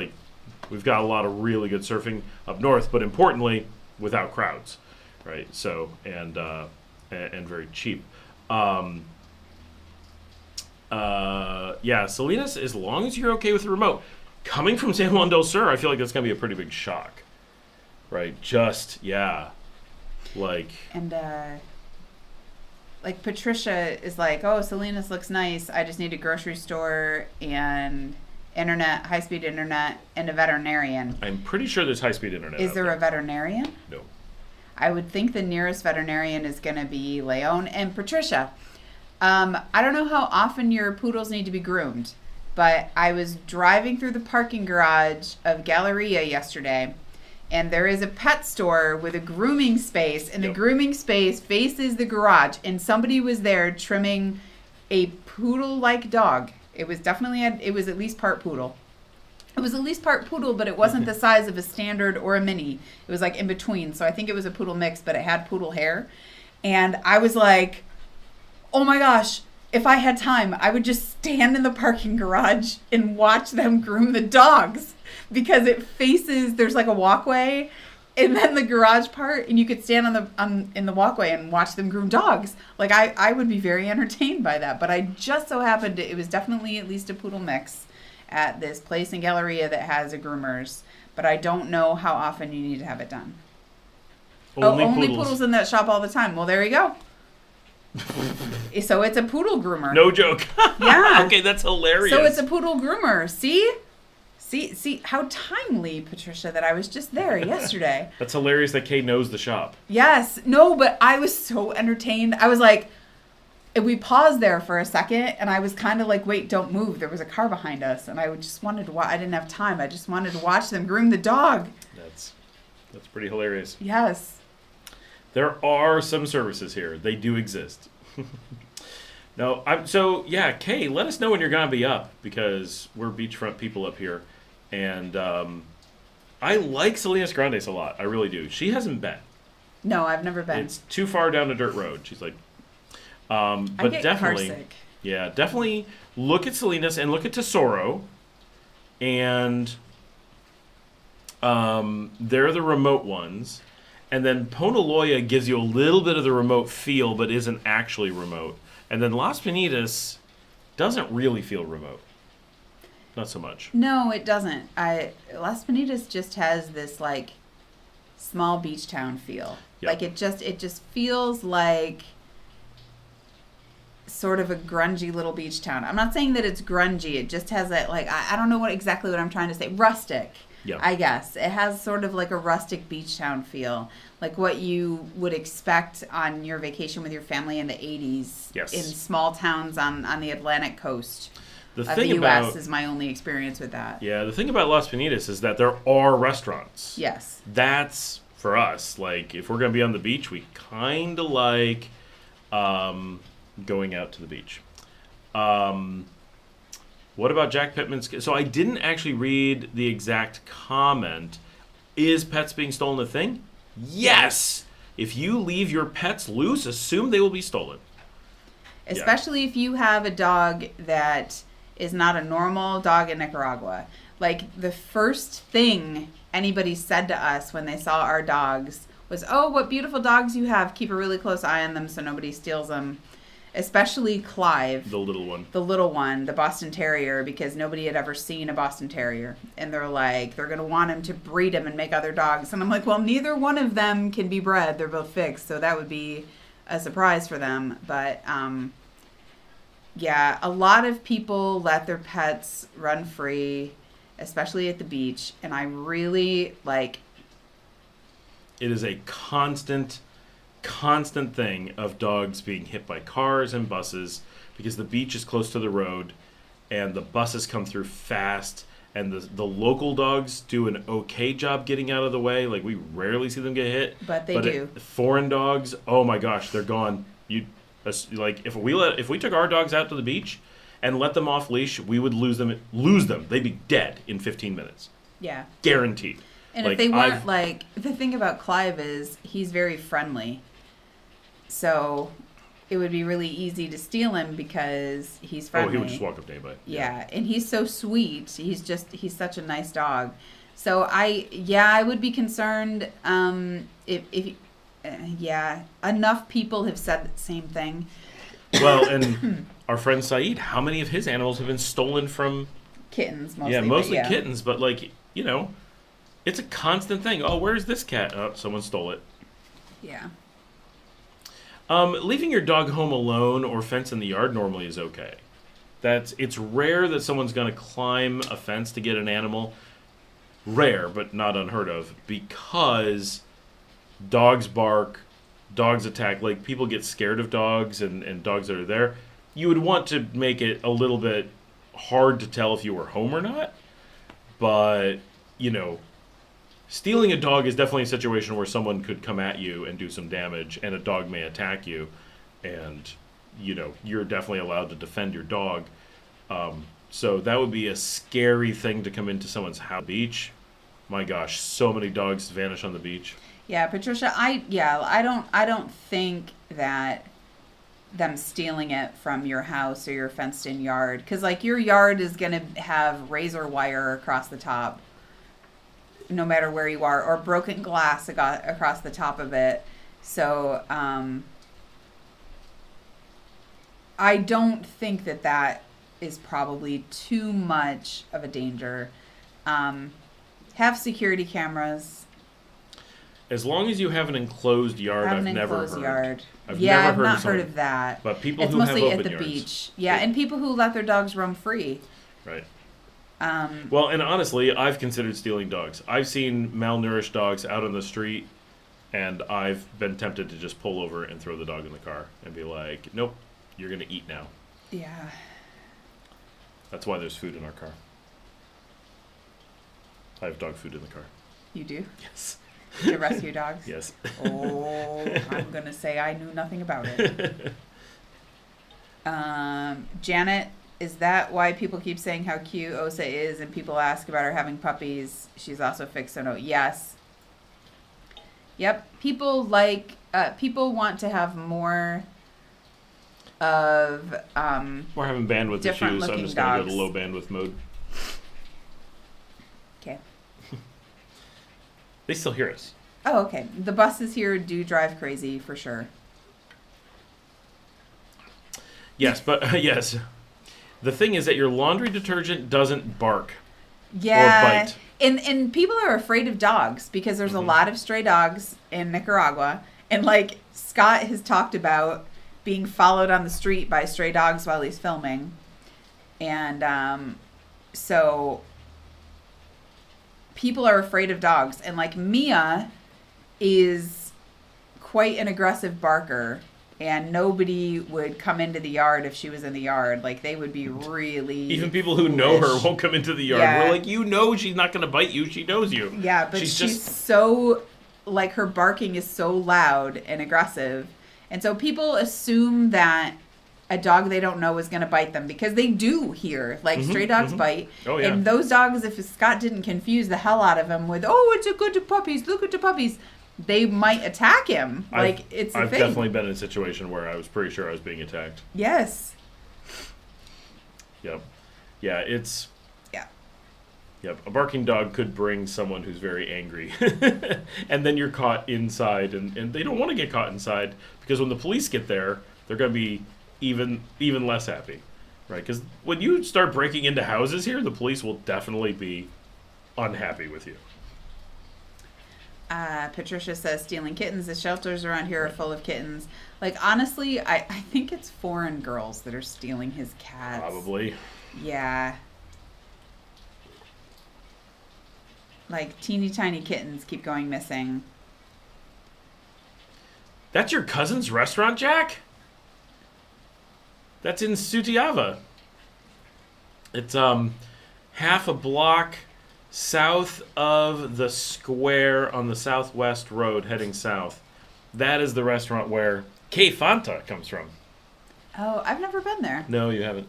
we've got a lot of really good surfing up north, but importantly, without crowds, right? So, and very cheap. Salinas, as long as you're okay with the remote. Coming from San Juan del Sur, I feel like that's going to be a pretty big shock. Right, And Patricia is like, oh, Salinas looks nice. I just need a grocery store and internet, high-speed internet, and a veterinarian. I'm pretty sure there's high-speed internet. Is there a veterinarian? No. I would think the nearest veterinarian is going to be Leon. And Patricia, I don't know how often your poodles need to be groomed, but I was driving through the parking garage of Galleria yesterday, and there is a pet store with a grooming space, and the grooming space faces the garage, and somebody was there trimming a poodle-like dog. It was definitely, it was at least part poodle. It was at least part poodle, but it wasn't the size of a standard or a mini. It was like in between. So I think it was a poodle mix, but it had poodle hair. And I was like, oh my gosh, if I had time, I would just stand in the parking garage and watch them groom the dogs, because it faces, there's like a walkway and then the garage part, and you could stand in the walkway and watch them groom dogs. Like I would be very entertained by that, but I just so happened it was definitely at least a poodle mix at this place in Galleria that has a groomers, but I don't know how often you need to have it done. Only poodles in that shop all the time. Well, there you go. So it's a poodle groomer. No joke. Yeah. Okay, that's hilarious. So it's a poodle groomer. See how timely, Patricia, that I was just there yesterday. That's hilarious that Kay knows the shop. Yes. No, but I was so entertained. I was like, we paused there for a second, and I was kind of like, wait, don't move. There was a car behind us, and I just wanted to watch. I didn't have time. I just wanted to watch them groom the dog. That's pretty hilarious. Yes. There are some services here. They do exist. No, Kay, let us know when you're going to be up, because we're beachfront people up here. And I like Salinas Grandes a lot. I really do. She hasn't been. No, I've never been. It's too far down a dirt road. She's like, I but get definitely, carsick. yeah, definitely look at Salinas and look at Tesoro. And they're the remote ones. And then Ponaloya gives you a little bit of the remote feel, but isn't actually remote. And then Las Piñitas doesn't really feel remote. Not so much. No, it doesn't. Las Piñitas just has this like small beach town feel. Yep. Like it just feels like sort of a grungy little beach town. I'm not saying that it's grungy. It just has that like I don't know exactly what I'm trying to say. Rustic. Yep. I guess it has sort of like a rustic beach town feel, like what you would expect on your vacation with your family in the 80s. Yes. In small towns on the Atlantic coast. The Of thing the U.S. about is my only experience with that. the thing about Las Piñitas is that there are restaurants. Yes. That's for us. Like if we're gonna be on the beach, we kind of like going out to the beach. What about Jack Pittman's? So I didn't actually read the exact comment. Is pets being stolen a thing? Yes. If you leave your pets loose, assume they will be stolen. Especially if you have a dog that is not a normal dog in Nicaragua. Like the first thing anybody said to us when they saw our dogs was, "Oh, what beautiful dogs you have. Keep a really close eye on them so nobody steals them." Especially Clive. The little one. The little one, the Boston Terrier, because nobody had ever seen a Boston Terrier. And they're like, they're going to want him to breed him and make other dogs. And I'm like, well, neither one of them can be bred. They're both fixed. So that would be a surprise for them. But, yeah, a lot of people let their pets run free, especially at the beach. And I really, like... It is a constant thing of dogs being hit by cars and buses because the beach is close to the road and the buses come through fast and the local dogs do an okay job getting out of the way. Like we rarely see them get hit. But they do. Foreign dogs, oh my gosh, they're gone. Like if we took our dogs out to the beach and let them off leash, we would lose them. They'd be dead in 15 minutes. Yeah. Guaranteed. And if they weren't the thing about Clive is he's very friendly. So it would be really easy to steal him because he's friendly. Oh, he would just walk up to anybody. Yeah, and he's so sweet. He's such a nice dog. So I would be concerned if enough people have said the same thing. Well, and our friend Saeed, how many of his animals have been stolen from kittens mostly? Yeah, mostly kittens, but it's a constant thing. Oh, where's this cat? Oh, someone stole it. Yeah. Leaving your dog home alone or fence in the yard normally is okay. It's rare that someone's going to climb a fence to get an animal. Rare, but not unheard of, because dogs bark, dogs attack. Like, people get scared of dogs and dogs that are there. You would want to make it a little bit hard to tell if you were home or not. But, stealing a dog is definitely a situation where someone could come at you and do some damage, and a dog may attack you, and you're definitely allowed to defend your dog. So that would be a scary thing to come into someone's house. Beach. My gosh, so many dogs vanish on the beach. Yeah, Patricia, I don't think that them stealing it from your house or your fenced in yard, because like your yard is going to have razor wire across the top no matter where you are, or broken glass across the top of it. So I don't think that is probably too much of a danger. Have security cameras. As long as you have an enclosed yard, Have I've an never enclosed heard. yard. I've Yeah, never I've heard not of someone- heard of that. But people It's who have mostly at open the yards. beach. Yeah, and people who let their dogs roam free. Right. Um, Well, and honestly, I've considered stealing dogs. I've seen malnourished dogs out on the street, and I've been tempted to just pull over and throw the dog in the car and be like, nope, you're going to eat now. yeah. That's why there's food in our car. I have dog food in the car. You do? Yes. To rescue dogs? Yes. Oh, I'm going to say I knew nothing about it. Janet, is that why people keep saying how cute Osa is and people ask about her having puppies? She's also fixed, so no. Yes. Yep. People people want to have more of, We're having bandwidth different issues, so I'm looking just going to go dogs. to low bandwidth mode. okay. They still hear us. Oh, okay. The buses here do drive crazy for sure. Yes, but yes. The thing is that your laundry detergent doesn't bark. Yeah. bite. And people are afraid of dogs because there's a lot of stray dogs in Nicaragua. And like Scott has talked about being followed on the street by stray dogs while he's filming. And so people are afraid of dogs. And like Mia is quite an aggressive barker. And nobody would come into the yard if she was in the yard. Like, they would be really Even people who know her foolish. won't come into the yard. Yeah. We're like, you know she's not going to bite you. She knows you. Yeah, but she's so, like, her barking is so loud and aggressive. And so people assume that a dog they don't know is going to bite them because they do here. Like, stray dogs bite. Oh, yeah. And those dogs, if Scott didn't confuse the hell out of them with, oh, it's a good to puppies, look at the puppies, they might attack him. Like, it's a I've thing. definitely been in a situation where I was pretty sure I was being attacked. Yes. Yep. Yeah, it's... Yeah. Yep. A barking dog could bring someone who's very angry. And then you're caught inside, and they don't want to get caught inside because when the police get there, they're going to be even less happy. Right? Because when you start breaking into houses here, the police will definitely be unhappy with you. Patricia says stealing kittens. The shelters around here are full of kittens. Like, honestly, I think it's foreign girls that are stealing his cats. Probably. Yeah. Like, teeny tiny kittens keep going missing. That's your cousin's restaurant, Jack? That's in Sutiava. It's half a block south of the square on the southwest road heading south. That is the restaurant where Que Fanta comes from. Oh, I've never been there. No, you haven't.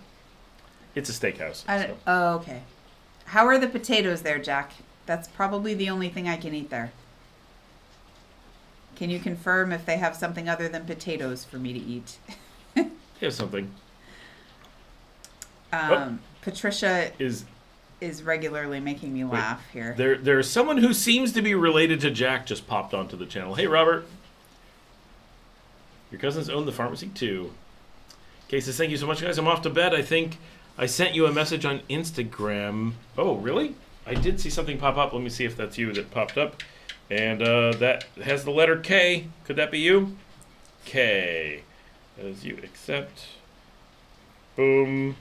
It's a steakhouse. so. Oh, okay. How are the potatoes there, Jack? That's probably the only thing I can eat there. Can you confirm if they have something other than potatoes for me to eat? Here's something. Patricia Is regularly making me laugh here. there's someone who seems to be related to Jack just popped onto the channel. Hey, Robert. Your cousins own the pharmacy too. Okay, says thank you so much, guys. I'm off to bed. I think I sent you a message on Instagram. Oh, really? I did see something pop up. Let me see if that's you that popped up. And that has the letter K. Could that be you? K. As you accept. Boom.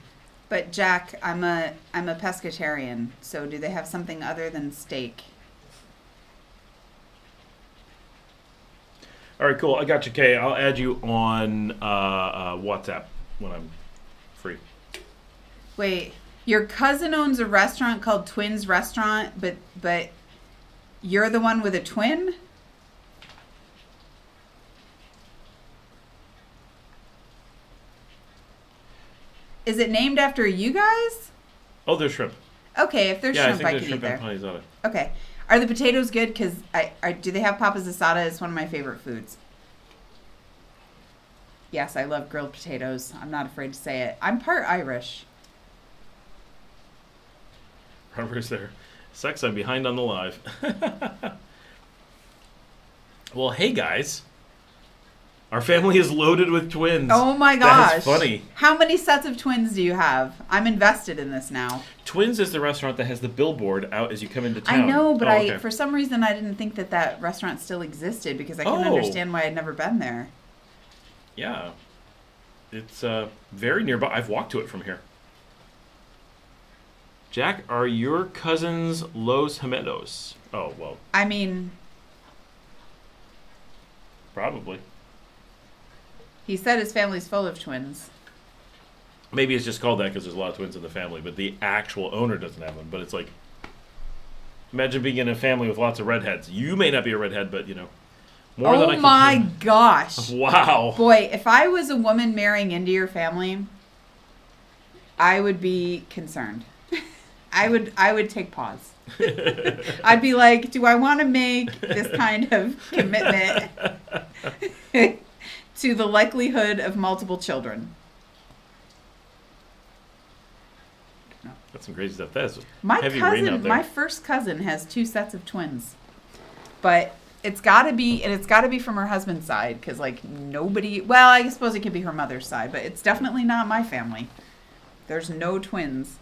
But Jack, I'm a pescatarian, so do they have something other than steak? All right, cool. I got you, Kay. I'll add you on WhatsApp when I'm free. Wait, your cousin owns a restaurant called Twins Restaurant, but you're the one with a twin? Is it named after you guys? Oh, there's shrimp. Okay, if there's Yeah, shrimp, I I think could there's eat shrimp there. and panisada. Okay. Are the potatoes good? Because do they have papas asada? It's one of my favorite foods. Yes, I love grilled potatoes. I'm not afraid to say it. I'm part Irish. Robert's there. Sex, I'm behind on the live. Well, hey guys. Our family is loaded with twins. Oh my gosh. That's funny. How many sets of twins do you have? I'm invested in this now. Twins is the restaurant that has the billboard out as you come into town. I know, but Oh, okay. for some reason I didn't think that restaurant still existed because I couldn't Oh. understand why I'd never been there. Yeah. It's very nearby. I've walked to it from here. Jack, are your cousins Los Gemelos? Oh, well, I mean, probably. he said his family's full of twins. Maybe it's just called that because there's a lot of twins in the family, but the actual owner doesn't have them. But it's like, imagine being in a family with lots of redheads. You may not be a redhead, but, more than I Oh can my handle. gosh. Wow. Boy, if I was a woman marrying into your family, I would be concerned. I would take pause. I'd be like, do I want to make this kind of commitment to the likelihood of multiple children? That's some crazy stuff. That's My heavy rain out cousin, there. my first cousin has 2 sets of twins. But it's got to be from her husband's side because nobody, well, I suppose it could be her mother's side, but it's definitely not my family. There's no twins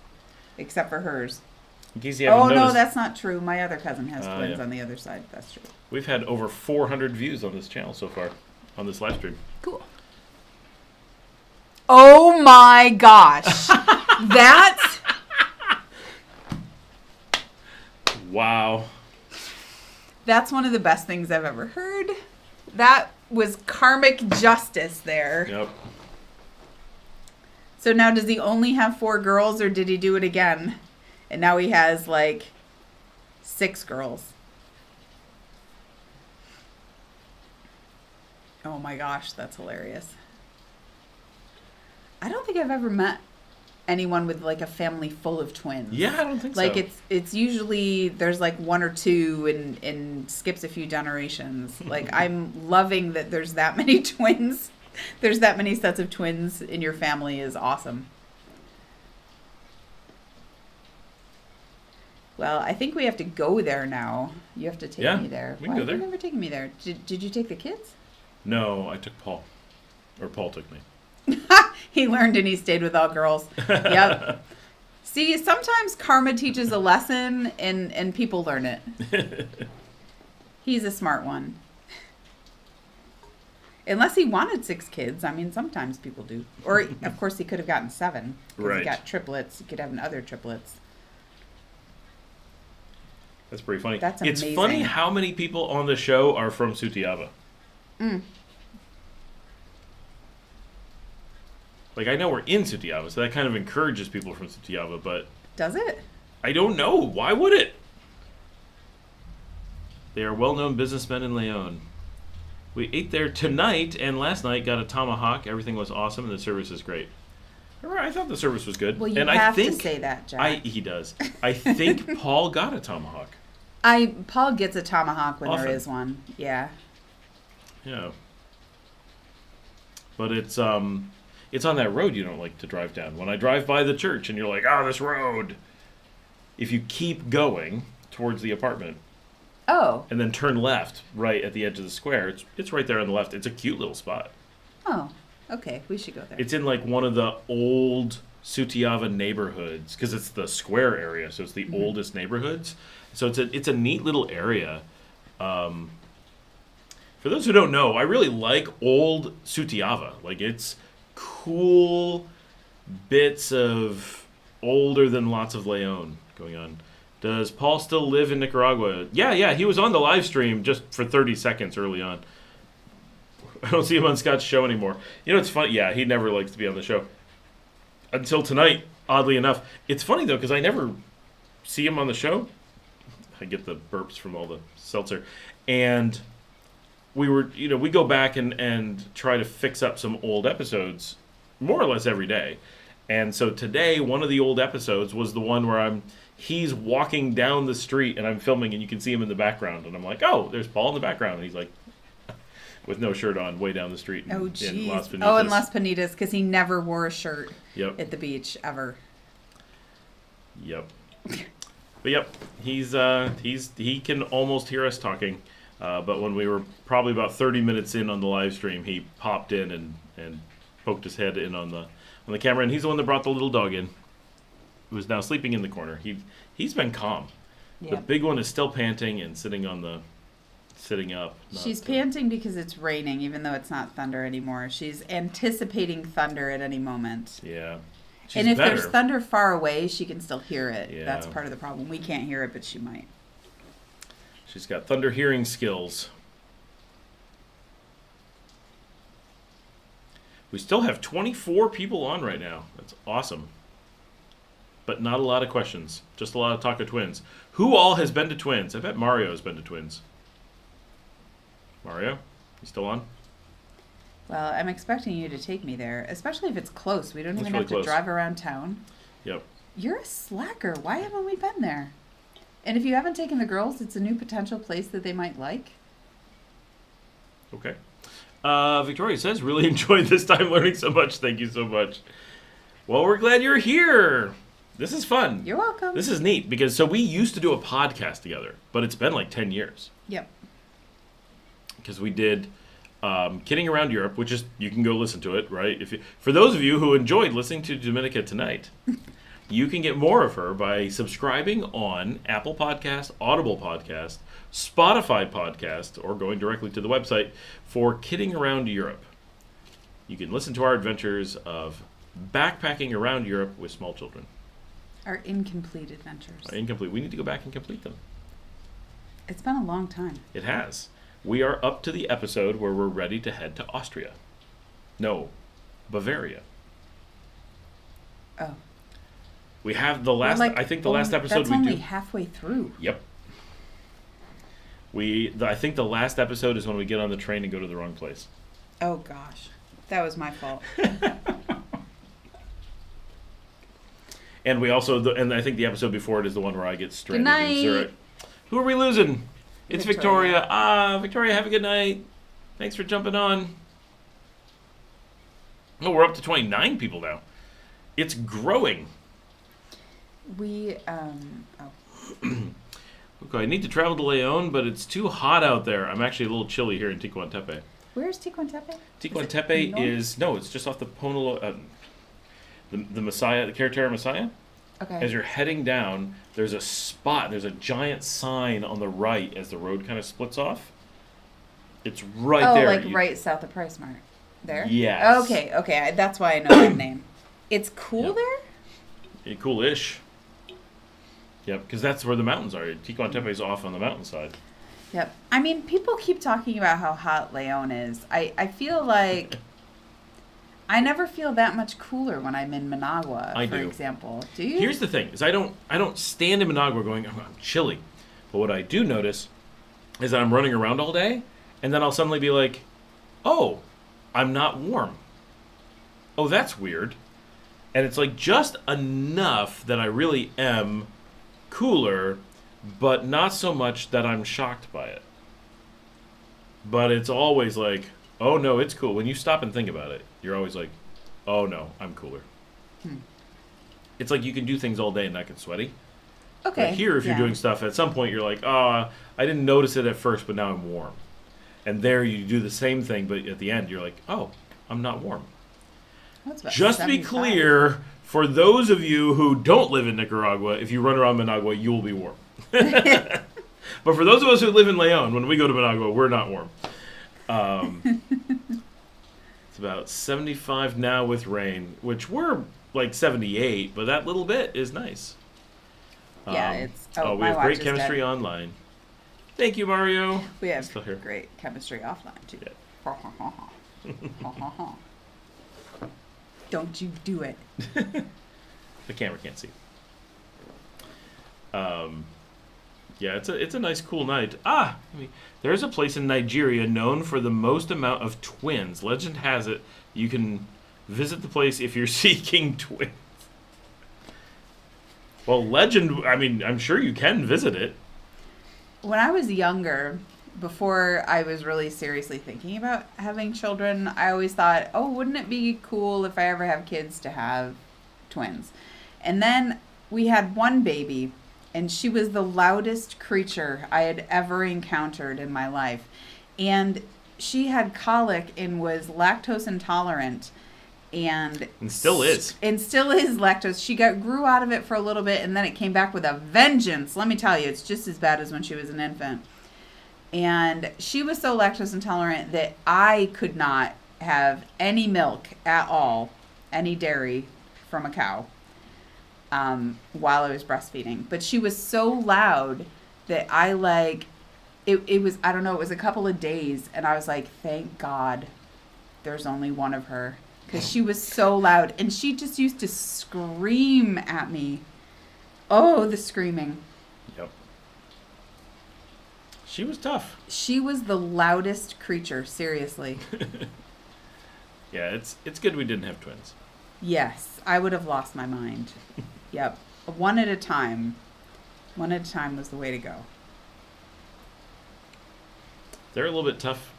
except for hers. In case you haven't Oh, no, noticed, that's not true. My other cousin has twins yeah. on the other side. That's true. we've had over 400 views on this channel so far, on this live stream. Cool. Oh my gosh. That's Wow. one of the best things I've ever heard. That was karmic justice there. Yep. So now does he only have 4 girls or did he do it again? And now he has 6 girls. Oh my gosh, that's hilarious. I don't think I've ever met anyone with a family full of twins. Yeah, I don't think so. It's usually there's 1 or 2 and skips a few generations. I'm loving that there's that many twins. There's that many sets of twins in your family is awesome. Well, I think we have to go there now. You have to take me there. we can Why go there. have you never taken me there? Did you take the kids? No, I took Paul. Or Paul took me. He learned and he stayed with all girls. Yep. See, sometimes karma teaches a lesson and people learn it. He's a smart one. Unless he wanted 6 kids. I mean, sometimes people do. Or, of course, he could have gotten 7. Because Right. he got triplets. He could have other triplets. That's pretty funny. That's It's amazing. funny how many people on the show are from Sutiaba. Mm. I know we're in Sutiaba, so that kind of encourages people from Sutiaba, but Does it? I don't know. Why would it? They are well-known businessmen in Leon. We ate there tonight and last night, got a tomahawk. Everything was awesome, and the service is great. I thought the service was good. Well, you and have I think, to say that, Jack. He does. I think Paul got a tomahawk. Paul gets a tomahawk when Often. there is one. Yeah. Yeah. But it's on that road you don't like to drive down. When I drive by the church and you're like, this road. If you keep going towards the apartment Oh. and then turn left right at the edge of the square, it's right there on the left. It's a cute little spot. Oh. Okay, we should go there. It's in one of the old Sutiava neighborhoods because it's the square area, so it's the oldest neighborhoods. So it's a neat little area. For those who don't know, I really like old Sutiava. It's cool bits of older than lots of Leon going on. Does Paul still live in Nicaragua? Yeah, he was on the live stream just for 30 seconds early on. I don't see him on Scott's show anymore. It's funny. Yeah, he never likes to be on the show. Until tonight, oddly enough. It's funny, though, because I never see him on the show. I get the burps from all the seltzer. And we go back and try to fix up some old episodes more or less every day. And so today, one of the old episodes was the one where he's walking down the street and I'm filming and you can see him in the background. And I'm like, oh, there's Paul in the background. And he's like, with no shirt on, way down the street in, Oh, in jeez. Las Penitas. Oh, in Las Penitas, because he never wore a shirt Yep. at the beach, ever. Yep. But yep, he can almost hear us talking. But when we were probably about 30 minutes in on the live stream, he popped in and poked his head in on the camera, and he's the one that brought the little dog in, who is now sleeping in the corner. He's been calm. The Yep. big one is still panting and sitting up. She's panting because it's raining, even though it's not thunder anymore. She's anticipating thunder at any moment. Yeah. She's And if better. there's thunder far away, she can still hear it. Yeah. That's part of the problem. We can't hear it, but she might. She's got thunder hearing skills. We still have 24 people on right now. That's awesome. But not a lot of questions. Just a lot of talk of twins. Who all has been to twins? I bet Mario has been to twins. Mario? You still on? Well, I'm expecting you to take me there, especially if it's close. We don't even really have to close. drive around town. Yep. You're a slacker. Why haven't we been there? And if you haven't taken the girls, it's a new potential place that they might like. Okay. Victoria says, really enjoyed this time learning so much. Thank you so much. Well, we're glad you're here. This is fun. You're welcome. This is neat because we used to do a podcast together, but it's been like 10 years. Yep. Because we did Kidding Around Europe, which is, you can go listen to it, right? For those of you who enjoyed listening to Dominica tonight, you can get more of her by subscribing on Apple Podcast, Audible Podcast, Spotify Podcast, or going directly to the website for Kidding Around Europe. You can listen to our adventures of backpacking around Europe with small children. Our incomplete adventures. Incomplete. We need to go back and complete them. It's been a long time. It has. We are up to the episode where we're ready to head to Austria. No, Bavaria. Oh. We have the last. I think the last episode that's we only do. halfway through. Yep. I think the last episode is when we get on the train and go to the wrong place. Oh gosh, that was my fault. And we also, and I think the episode before it is the one where I get stranded Good in Zurich. night. Who are we losing? It's Victoria. Victoria. Victoria, have a good night. Thanks for jumping on. Oh, we're up to 29 people now. It's growing. We Okay, I need to travel to Leon, but it's too hot out there. I'm actually a little chilly here in Ticuantepe. Where's Ticuantepe? Ticuantepe is it's just off the Ponolo, the Messiah, the Carretera Messiah. Okay. As you're heading down, there's a spot. There's a giant sign on the right as the road kind of splits off. It's right there. like right south of Price Mart. There? Yes. Okay. That's why I know that name. It's cool Yep. there? Cool-ish. Yep, because that's where the mountains are. Ticuantepe is off on the mountainside. Yep. I mean, people keep talking about how hot Leon is. I feel like I never feel that much cooler when I'm in Managua, for do. example. Do you? Here's the thing: is I don't stand in Managua going, I'm chilly, but what I do notice is that I'm running around all day, and then I'll suddenly be like, oh, I'm not warm. Oh, that's weird. And it's like just enough that I really am cooler, but not so much that I'm shocked by it. But it's always like, oh no, it's cool. When you stop and think about it, you're always like, oh no, I'm cooler. It's like you can do things all day and not get sweaty. Okay. But here, if you're doing stuff, at some point you're like, I didn't notice it at first, but now I'm warm. And there you do the same thing, but at the end you're like, oh, I'm not warm. That's about Just to be 75. clear, for those of you who don't live in Nicaragua, if you run around Managua, you will be warm. But for those of us who live in Leon, when we go to Managua, we're not warm. It's about 75 now with rain, which we're like 78, but that little bit is nice. Yeah, it's... we my have watch great is chemistry dead. online. Thank you, Mario. We have Still here. great chemistry offline, too. Yeah. Don't you do it. The camera can't see. Yeah, it's a nice, cool night. There's a place in Nigeria known for the most amount of twins. Legend has it you can Visit the place if you're seeking twins. Well, legend, I mean, I'm sure you can visit it. When I was younger, before I was really seriously thinking about having children, I always thought, oh, wouldn't it be cool if I ever have kids to have twins? And then we had one baby, and she was the loudest creature I had ever encountered in my life. And she had colic and was lactose intolerant. And still is. And still is lactose. She grew out of it for a little bit, and then it came back with a vengeance. Let me tell you, it's just as bad as when she was an infant. And she was so lactose intolerant that I could not have any milk at all, any dairy from a cow, while I was breastfeeding. But she was so loud that I it was, I don't know, it was a couple of days, and I was like, thank God there's only one of her. Because she was so loud. And she just used to scream at me. Oh, the screaming. Yep. She was tough. She was the loudest creature, seriously. Yeah, it's good we didn't have twins. Yes, I would have lost my mind. Yep. One at a time. One at a time was the way to go. They're a little bit tough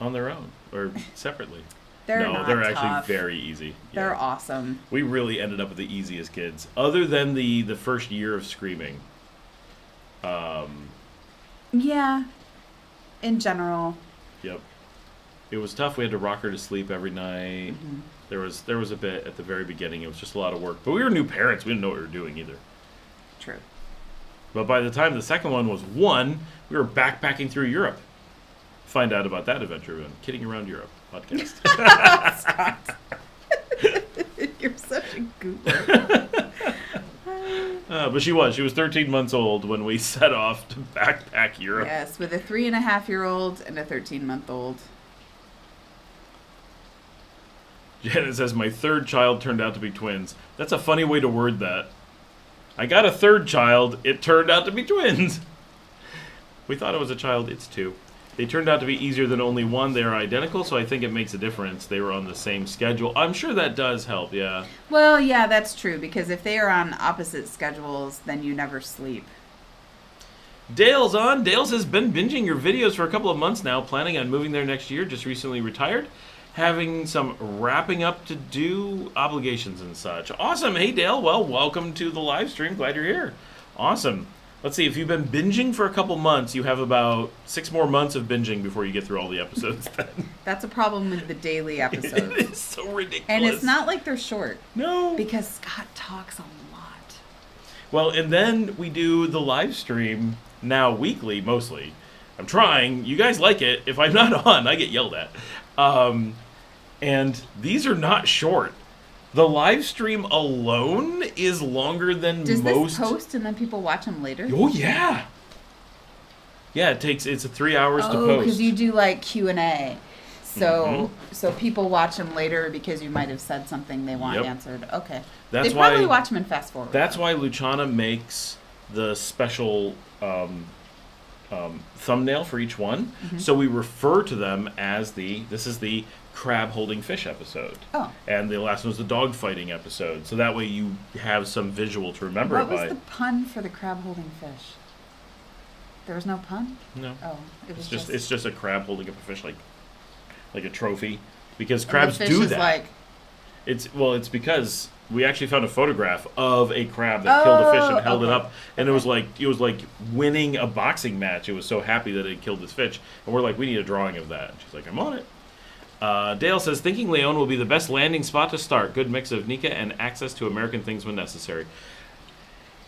on their own or separately. They're actually tough. very easy. They're Yeah. awesome. We really ended up with the easiest kids, other than the first year of screaming. Yeah. In general. Yep. It was tough. We had to rock her to sleep every night. Mm-hmm. There was a bit at the very beginning. It was just a lot of work. But we were new parents. We didn't know what we were doing either. True. But by the time the second one was 1, we were backpacking through Europe. Find out about that adventure on Kidding Around Europe podcast. You're such a goober. But she was 13 months old when we set off to backpack Europe. Yes, with a 3.5-year-old and a 13-month-old. Janet says, my third child turned out to be twins. That's a funny way to word that. I got a third child. It turned out to be twins. We thought it was a child. It's 2. They turned out to be easier than only one. They are identical, so I think it makes a difference. They were on the same schedule. I'm sure that does help, yeah. Well, yeah, that's true, because if they are on opposite schedules, then you never sleep. Dale's on. Dale's has been binging your videos for a couple of months now, planning on moving there next year, just recently retired, having some wrapping up to do, obligations and such. Awesome. Hey, Dale. Well, welcome to the live stream. Glad you're here. Awesome. Let's see, if you've been binging for a couple months, you have about 6 more months of binging before you get through all the episodes then. That's a problem with the daily episodes. It is so ridiculous. And it's not like they're short. No. Because Scott talks a lot. Well, and then we do the live stream now weekly, mostly. I'm trying. You guys like it. If I'm not on, I get yelled at. And these are not short. The live stream alone is longer than Does most. this post and then people watch them later? Oh, yeah. Yeah, it's 3 hours to post. Oh, because you do like Q&A. So people watch them later because you might have said something they want answered. Okay. That's they probably why, watch them and fast forward. That's why Luciana makes the special thumbnail for each one. Mm-hmm. So we refer to them as this is the crab holding fish episode. Oh. And the last one was the dog fighting episode. So that way you have some visual to remember it by. What was the pun for the crab holding fish? There was no pun? No. Oh, it was it's just a crab holding up a fish like a trophy, because crabs the fish do is that. Like... It's because we actually found a photograph of a crab that killed a fish and held it up, and it was like winning a boxing match. It was so happy that it killed this fish, and we're like, we need a drawing of that. And she's like, I'm on it. Dale says, thinking Leon will be the best landing spot to start. Good mix of Nika and access to American things when necessary.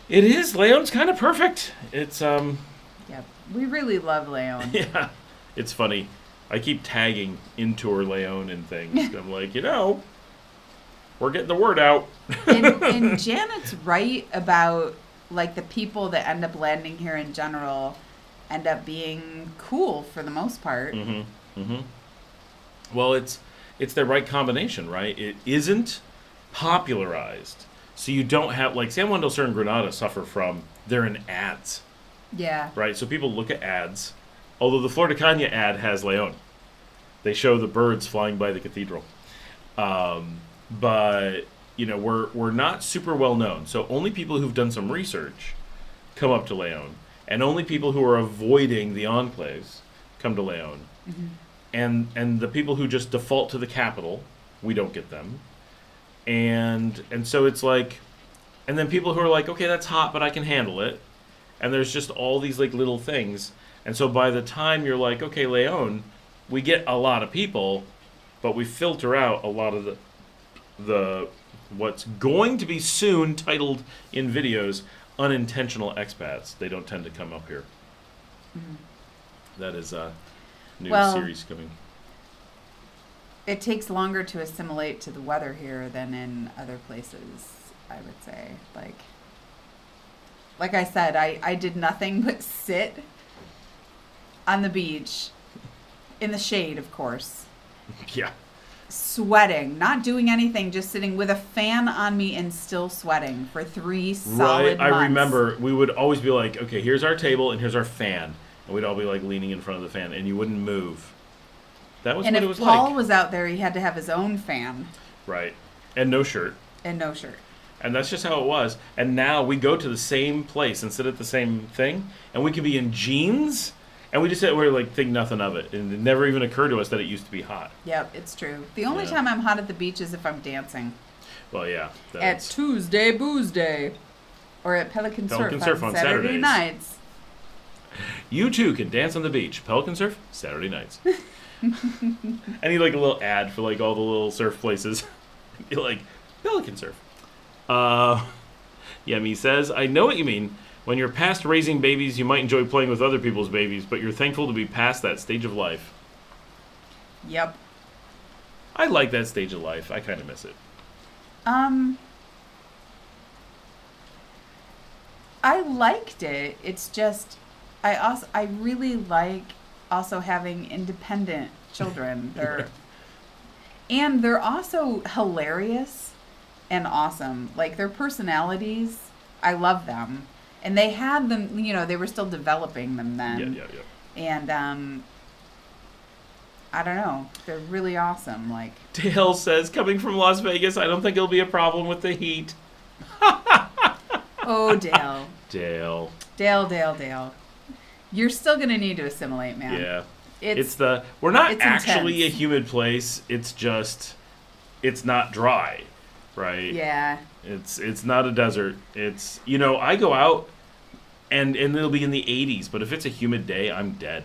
It is. Leon's kind of perfect. It's Yeah, we really love Leon. Yeah, it's funny. I keep tagging Intour Leon and things. I'm like, we're getting the word out. and Janet's right about like the people that end up landing here in general end up being cool for the most part. Mm-hmm. Mm-hmm. Well, it's the right combination, right? It isn't popularized, so you don't have like San Juan del Sur and Granada suffer from they're in ads. Yeah. Right. So people look at ads. Although the Flor de Caña ad has Leon, they show the birds flying by the cathedral. But you know, we're not super well known. So only people who've done some research come up to Leon, and only people who are avoiding the enclaves come to Leon. And the people who just default to the capital, we don't get them. And so it's like, and then people who are like, okay, that's hot, but I can handle it. And there's just all these like little things. And so by the time you're like, okay, Leon, we get a lot of people, but we filter out a lot of the what's going to be soon titled in videos unintentional expats. They don't tend to come up here. That is a new series coming. It takes longer to assimilate to the weather here than in other places, I would say. Like I said, I did nothing but sit on the beach, in the shade, of course. Yeah. Sweating, not doing anything, just sitting with a fan on me and still sweating for 3 solid months. I remember we would always be like, okay, here's our table and here's our fan. And we'd all be like leaning in front of the fan and you wouldn't move. That was what it was like. And if Paul was out there, he had to have his own fan. Right. And no shirt. And no shirt. And that's just how it was. And now we go to the same place and sit at the same thing, and we can be in jeans, and we just sit where like think nothing of it. And it never even occurred to us that it used to be hot. Yep, it's true. The only time I'm hot at the beach is if I'm dancing. Well, yeah. At Tuesday Booze Day. Or at Pelican Surf on Saturday nights. You too can dance on the beach. Pelican Surf, Saturday nights. I need like a little ad for like all the little surf places. Be like, Pelican Surf. Yemi says, I know what you mean. When you're past raising babies, you might enjoy playing with other people's babies, but you're thankful to be past that stage of life. Yep. I like that stage of life. I kind of miss it. I liked it. It's just, I really like also having independent children. And they're also hilarious and awesome. Like, their personalities, I love them. And they had them, you know, they were still developing them then. Yeah. And, I don't know. They're really awesome. Like, Dale says, coming from Las Vegas, I don't think it'll be a problem with the heat. oh, Dale. Dale. Dale. You're still going to need to assimilate, man. Yeah. We're not actually intense. a humid place. It's just, it's not dry, right? Yeah. It's not a desert. It's, you know, I go out and it'll be in the 80s, but if it's a humid day, I'm dead.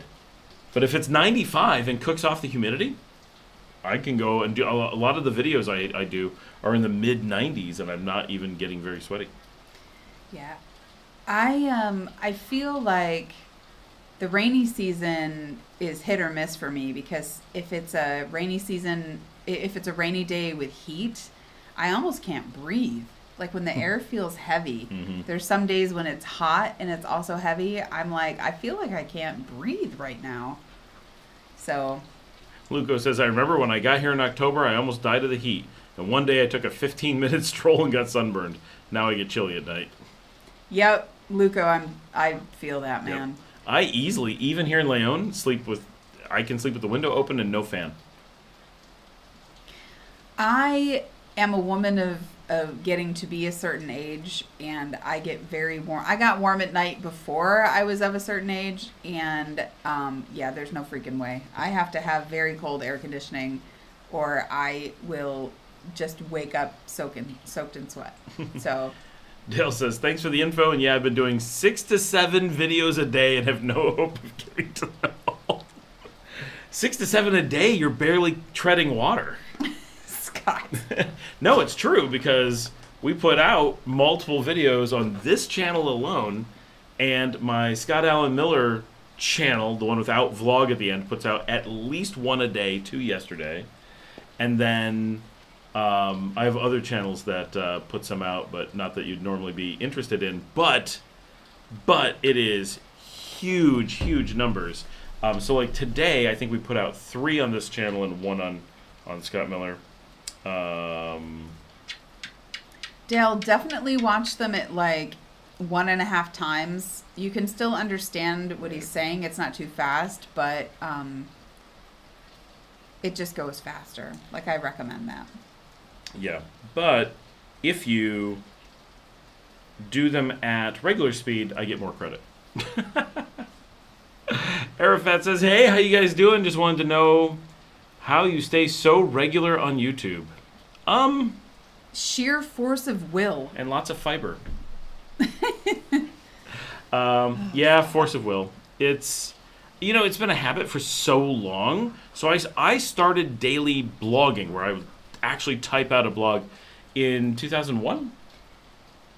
But if it's 95 and cooks off the humidity, I can go and do, a lot of the videos I do are in the mid 90s and I'm not even getting very sweaty. Yeah. I feel like the rainy season is hit or miss for me because if it's a rainy day with heat, I almost can't breathe. Like when the air feels heavy, there's some days when it's hot and it's also heavy. I'm like, I feel like I can't breathe right now. So. Luco says, I remember when I got here in October, I almost died of the heat. And one day I took a 15-minute stroll and got sunburned. Now I get chilly at night. Yep, Luco, I feel that, man. Yep. I easily, even here in Leon, I can sleep with the window open and no fan. I am a woman of getting to be a certain age, and I get very warm. I got warm at night before I was of a certain age, and there's no freaking way. I have to have very cold air conditioning, or I will just wake up soaked in sweat. So. Dale says, thanks for the info, and yeah, I've been doing 6 to 7 videos a day and have no hope of getting to them all. 6 to 7 a day, you're barely treading water. Scott. No, it's true, because we put out multiple videos on this channel alone, and my Scott Allen Miller channel, the one without vlog at the end, puts out at least one a day, 2 yesterday. And then I have other channels that put some out, but not that you'd normally be interested in. But it is huge numbers. So like today, I think we put out 3 on this channel and 1 on Scott Miller. Dale, definitely watch them at like 1.5 times. You can still understand what he's saying. It's not too fast, but it just goes faster. Like, I recommend that. Yeah, but if you do them at regular speed, I get more credit. Arafat says, hey, how you guys doing? Just wanted to know how you stay so regular on YouTube. Sheer force of will. And lots of fiber. Yeah, force of will. It's, it's been a habit for so long. So I started daily blogging, where I would actually type out a blog in 2001.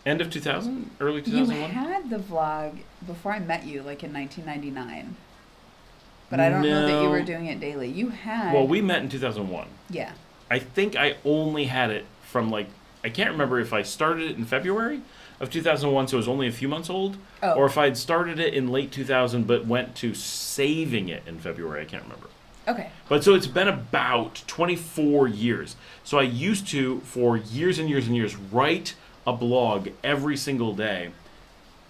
End of 2000? Early 2001? You had the vlog before I met you, like in 1999. But I don't know that you were doing it daily. You had... Well, we met in 2001. Yeah. I think I only had it from I can't remember if I started it in February of 2001, so it was only a few months old, or if I'd started it in late 2000 but went to saving it in February. I can't remember. Okay. But so it's been about 24 years. So I used to, for years and years and years, write a blog every single day,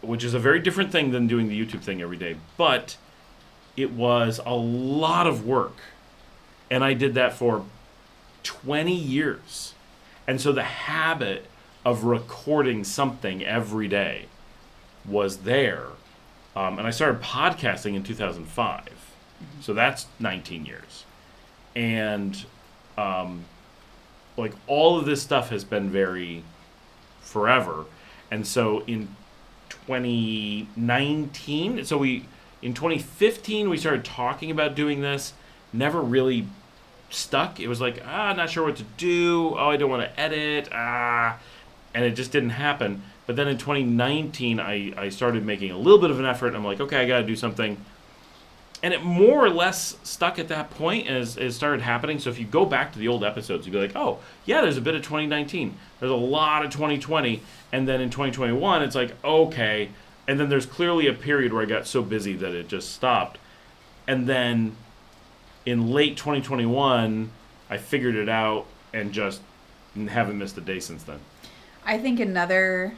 which is a very different thing than doing the YouTube thing every day. But it was a lot of work. And I did that for 20 years. And so the habit of recording something every day was there. And I started podcasting in 2005. Mm-hmm. So that's 19 years. And all of this stuff has been very forever. And so in 2019, in 2015, we started talking about doing this. Never really stuck. It was not sure what to do. Oh, I don't want to edit. And it just didn't happen. But then in 2019, I started making a little bit of an effort. I'm like, okay, I got to do something. And it more or less stuck at that point as it started happening. So if you go back to the old episodes, you'd be like, oh, yeah, there's a bit of 2019. There's a lot of 2020. And then in 2021, it's like, okay. And then there's clearly a period where I got so busy that it just stopped. And then in late 2021, I figured it out and just haven't missed a day since then. I think another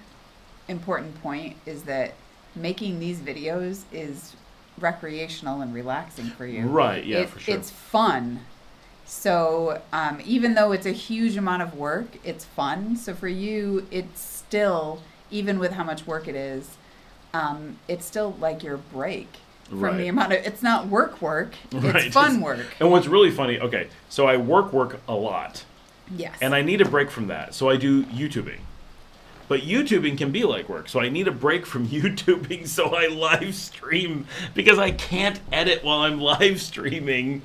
important point is that making these videos is recreational and relaxing for you. Right, yeah, for sure. It's fun. So even though it's a huge amount of work, it's fun. So for you, it's still, even with how much work it is, it's still like your break from the amount of, it's not work, it's fun work. And what's really funny, okay, so I work a lot. Yes. And I need a break from that. So I do YouTubing. But YouTubing can be like work. So I need a break from YouTubing, so I live stream because I can't edit while I'm live streaming.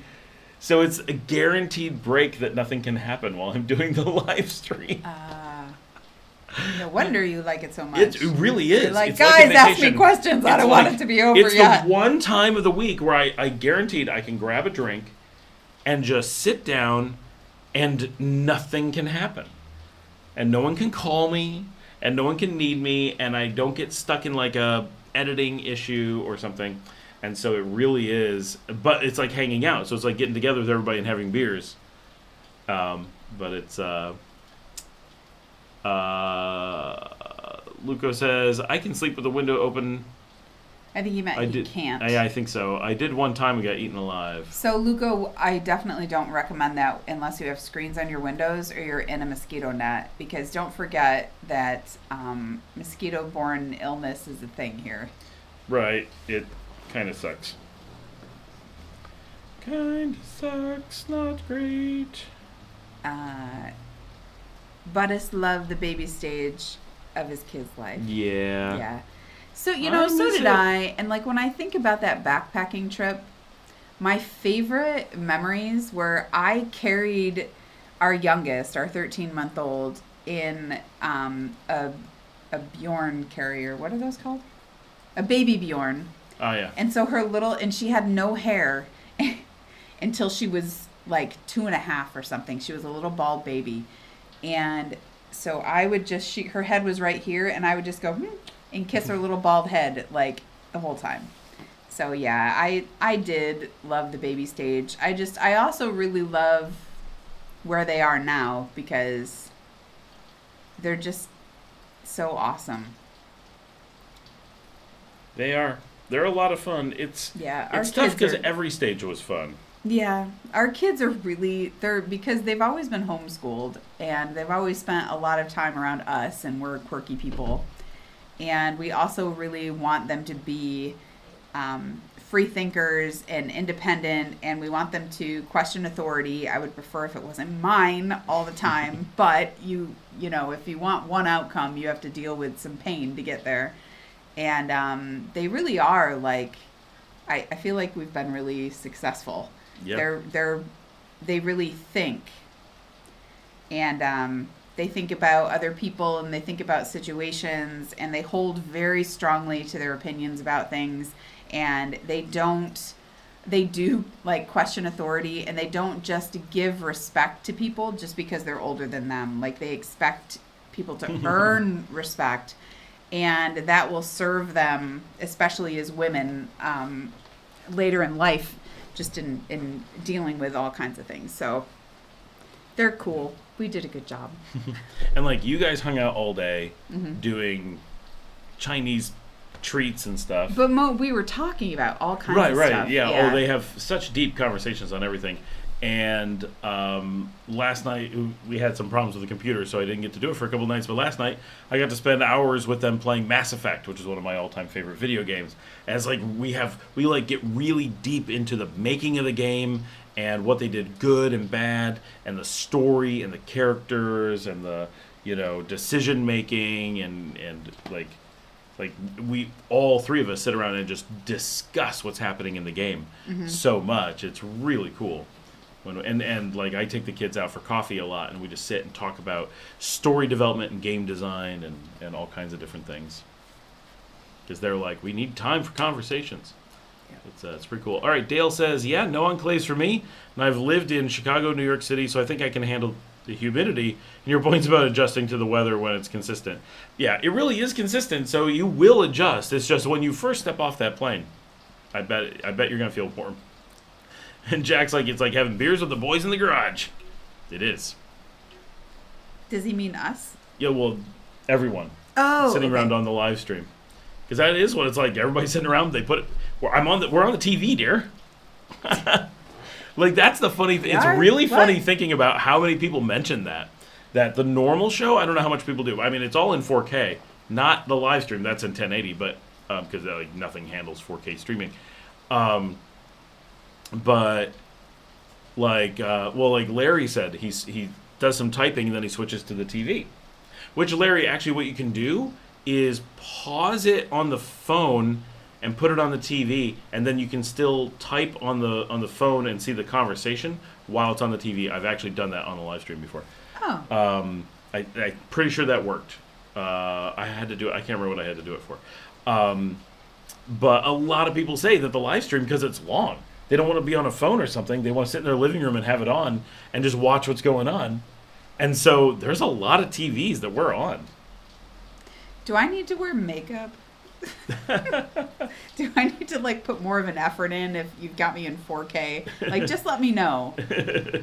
So it's a guaranteed break that nothing can happen while I'm doing the live stream. No wonder you like it so much. It really is. You're like, it's guys, like ask me questions. I don't want it to be over yet. It's the one time of the week where I guaranteed I can grab a drink and just sit down and nothing can happen. And no one can call me. And no one can need me, and I don't get stuck in a editing issue or something. And so it really is, but it's like hanging out. So it's like getting together with everybody and having beers. But it's, Luco says, I can sleep with the window open. I think he meant you can't. I think so. I did one time and got eaten alive. So, Luco, I definitely don't recommend that unless you have screens on your windows or you're in a mosquito net, because don't forget that mosquito-borne illness is a thing here. Right. It kind of sucks. Kind of sucks. Not great. Buddhist loved the baby stage of his kid's life. Yeah. Yeah. So, so did I. And, when I think about that backpacking trip, my favorite memories were I carried our youngest, our 13-month-old, in a Bjorn carrier. What are those called? A baby Bjorn. Oh, yeah. And so and she had no hair until she was 2.5 or something. She was a little bald baby. And so I would just, her head was right here, and I would just go, and kiss her little bald head the whole time. So yeah, I did love the baby stage. I also really love where they are now because they're just so awesome. They are. They're a lot of fun. It's tough because every stage was fun. Yeah, our kids are because they've always been homeschooled and they've always spent a lot of time around us, and we're quirky people. And we also really want them to be free thinkers and independent, and we want them to question authority. I would prefer if it wasn't mine all the time, but you know, if you want one outcome, you have to deal with some pain to get there. And they really are like, I feel like we've been really successful. Yep. They really think, and they think about other people, and they think about situations, and they hold very strongly to their opinions about things, and they do like question authority, and they don't just give respect to people just because they're older than them. Like, they expect people to earn respect, and that will serve them, especially as women, later in life, just in dealing with all kinds of things. So they're cool. We did a good job. And like, you guys hung out all day Mm-hmm. doing Chinese treats and stuff. But we were talking about all kinds of Right, stuff. yeah. Oh, they have such deep conversations on everything. And last night we had some problems with the computer, so I didn't get to do it for a couple nights. But last night I got to spend hours with them playing Mass Effect, which is one of my all-time favorite video games. As like we like get really deep into the making of the game and what they did good and bad, and the story and the characters and the, you know, decision making and like we all three of us sit around and just discuss what's happening in the game so much. It's really cool. And like, I take the kids out for coffee a lot, and we just sit and talk about story development and game design and all kinds of different things. Because they're like, we need time for conversations. Yeah. It's pretty cool. All right, Dale says, yeah, no enclaves for me. And I've lived in Chicago, New York City, so I think I can handle the humidity. And your point's about adjusting to the weather when it's consistent. Yeah, it really is consistent, so you will adjust. It's just when you first step off that plane, I bet you're going to feel warm. And Jack's like, it's like having beers with the boys in the garage. It is. Does he mean us? Yeah, well, everyone. Oh, sitting around on the live stream. Because that is what it's like. Everybody's sitting around. They put it. We're on the TV, dear. Like, that's the funny thing. It's really funny thinking about how many people mention that. That the normal show, I don't know how much people do. I mean, it's all in 4K, not the live stream. That's in 1080, but because like nothing handles 4K streaming. But like, like Larry said, he does some typing and then he switches to the TV. Which, Larry, actually, what you can do is pause it on the phone and put it on the TV, and then you can still type on the phone and see the conversation while it's on the TV. I've actually done that on the live stream before. Oh. I'm pretty sure that worked. I had to do it. I can't remember what I had to do it for. But a lot of people say that the live stream, because it's long, they don't want to be on a phone or something. They want to sit in their living room and have it on and just watch what's going on. And so there's a lot of TVs that we're on. Do I need to wear makeup? Do I need to like put more of an effort in if you've got me in 4K? Like, just let me know.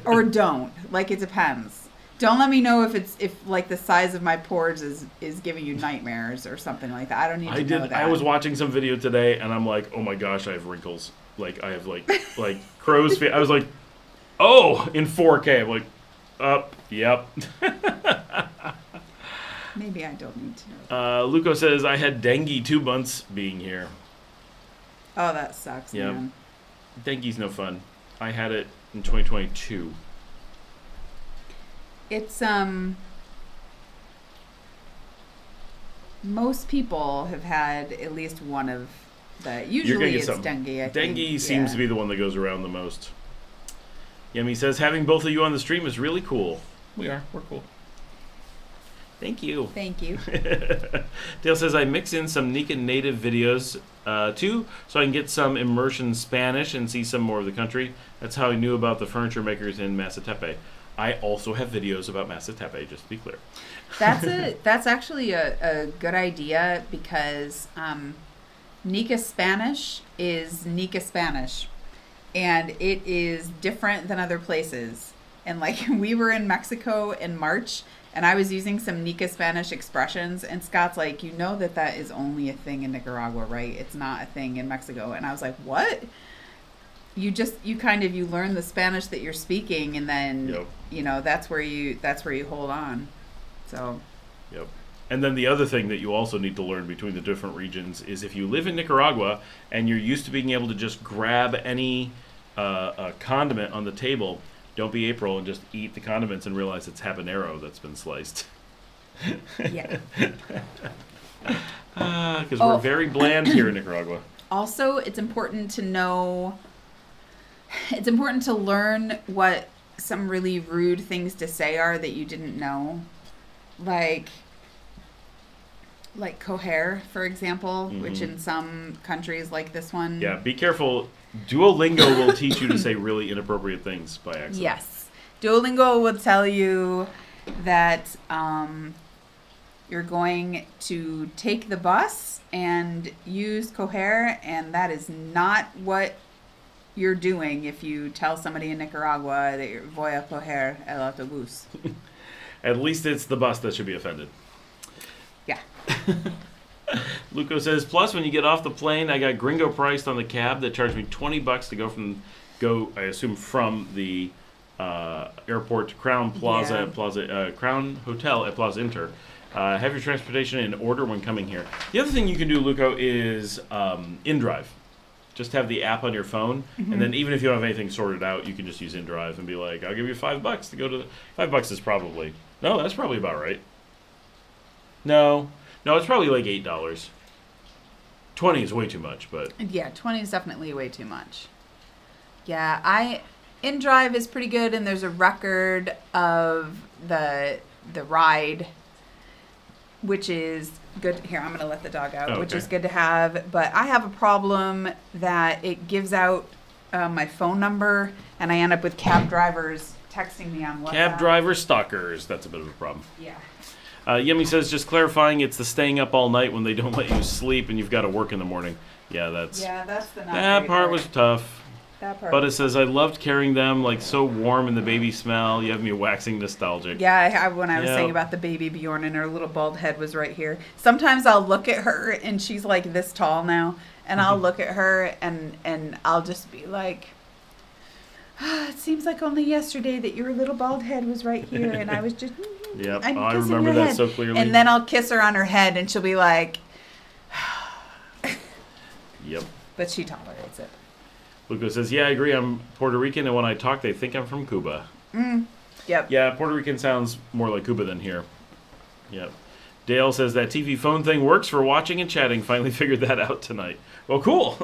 Or don't. Like, it depends. Don't let me know if like the size of my pores is giving you nightmares or something like that. I don't need to know that. I was watching some video today and I'm like, oh my gosh, I have wrinkles. Like, I have like crow's feet. I was like, oh, in 4K. I'm like, yep. Maybe I don't need to know. Luco says, I had dengue 2 months being here. Oh, that sucks, Yep. man. Dengue's no fun. I had it in 2022. It's, most people have had at least one of the, usually it's dengue, I think. Dengue seems to be the one that goes around the most. Yemi says, having both of you on the stream is really cool. We're cool. Thank you. Thank you. Dale says, I mix in some Nika native videos too, so I can get some immersion Spanish and see some more of the country. That's how I knew about the furniture makers in Masatepe. I also have videos about Masatepe, just to be clear. That's actually a good idea, because Nika Spanish is Nika Spanish, and it is different than other places. And like, we were in Mexico in March, and I was using some Nika Spanish expressions, and Scott's like, you know that is only a thing in Nicaragua, right? It's not a thing in Mexico. And I was like, what? you learn the Spanish that you're speaking, and then Yep. that's where you hold on. So Yep. And then the other thing that you also need to learn between the different regions is if you live in Nicaragua and you're used to being able to just grab any condiment on the table, don't be April and just eat the condiments and realize it's habanero that's been sliced. yeah. Because we're very bland here in Nicaragua. Also, it's important to learn what some really rude things to say are that you didn't know. Like coger, for example, which in some countries like this one. Yeah, be careful. Duolingo will teach you to say really inappropriate things by accident. Yes. Duolingo will tell you that you're going to take the bus and use coger, and that is not what you're doing if you tell somebody in Nicaragua that you're voy a coger el autobús. At least it's the bus that should be offended. Yeah. Luco says, plus when you get off the plane, I got gringo priced on the cab that charged me $20 to go, I assume, from the airport to Crown Plaza, Crown Hotel at Plaza Inter. Have your transportation in order when coming here. The other thing you can do, Luco, is InDrive. Just have the app on your phone, and then even if you don't have anything sorted out, you can just use InDrive and be like, I'll give you $5 to go to $5 is probably... No, that's probably about right. No, it's probably like $8. 20 is way too much, but... Yeah, 20 is definitely way too much. Yeah, InDrive is pretty good, and there's a record of the ride, which is good. Here, I'm going to let the dog out, which is good to have. But I have a problem that it gives out my phone number, and I end up with cab drivers texting me on WhatsApp. Cab driver stalkers, that's a bit of a problem. Yeah. Yemi says, just clarifying, it's the staying up all night when they don't let you sleep and you've got to work in the morning. Yeah, that's the not that great part was tough. That part. But it says, I loved carrying them, like so warm in the baby smell. You have me waxing nostalgic. Yeah, when I was saying about the baby Bjorn and her little bald head was right here. Sometimes I'll look at her and she's like this tall now, and I'll look at her and I'll just be like, it seems like only yesterday that your little bald head was right here, and I was just Yep, I'm I kissing remember your that head. so clearly. And then I'll kiss her on her head and she'll be like, Yep. but she tolerates it. Luco says, yeah, I agree. I'm Puerto Rican, and when I talk, they think I'm from Cuba. Yep. Yeah, Puerto Rican sounds more like Cuba than here. Yep. Dale says that TV phone thing works for watching and chatting. Finally figured that out tonight. Well, cool.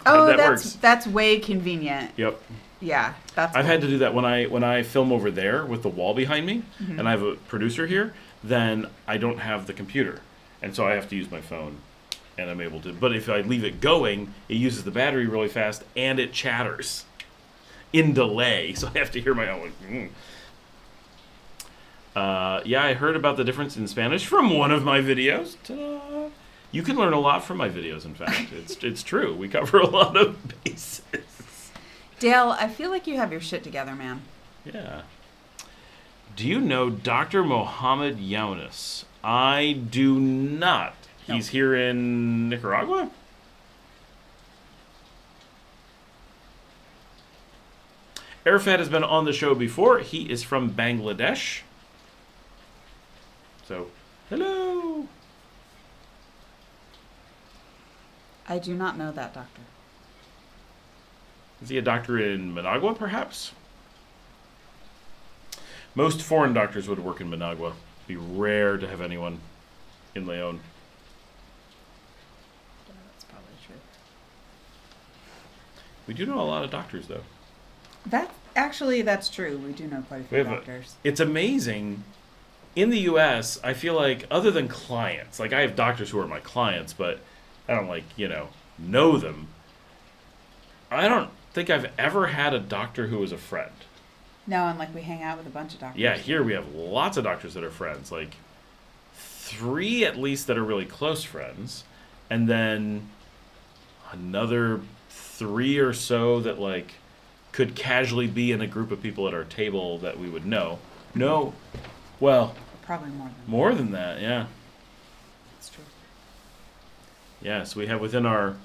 That's way convenient. Yep. Yeah, that's. I've had to do that when I film over there with the wall behind me, and I have a producer here. Then I don't have the computer, and so I have to use my phone, and I'm able to. But if I leave it going, it uses the battery really fast, and it chatters in delay, so I have to hear my own. Yeah, I heard about the difference in Spanish from one of my videos. Ta-da. You can learn a lot from my videos. In fact, it's true. We cover a lot of bases. Dale, I feel like you have your shit together, man. Yeah. Do you know Dr. Mohammed Younis? I do not. No. He's here in Nicaragua? Arafat has been on the show before. He is from Bangladesh. So, hello. I do not know that, doctor. Is he a doctor in Managua, perhaps? Most foreign doctors would work in Managua. It'd be rare to have anyone in Leon. Yeah, that's probably true. We do know a lot of doctors, though. That's true. We do know quite a few doctors. It's amazing. In the U.S., I feel like, other than clients, like I have doctors who are my clients, but I don't know them. I don't think I've ever had a doctor who was a friend. No, and we hang out with a bunch of doctors. Yeah, here we have lots of doctors that are friends. Like 3 at least that are really close friends, and then another 3 or so that could casually be in a group of people at our table that we would know. No, well, probably more than that. More than that, yeah. That's true. Yeah, so we have within our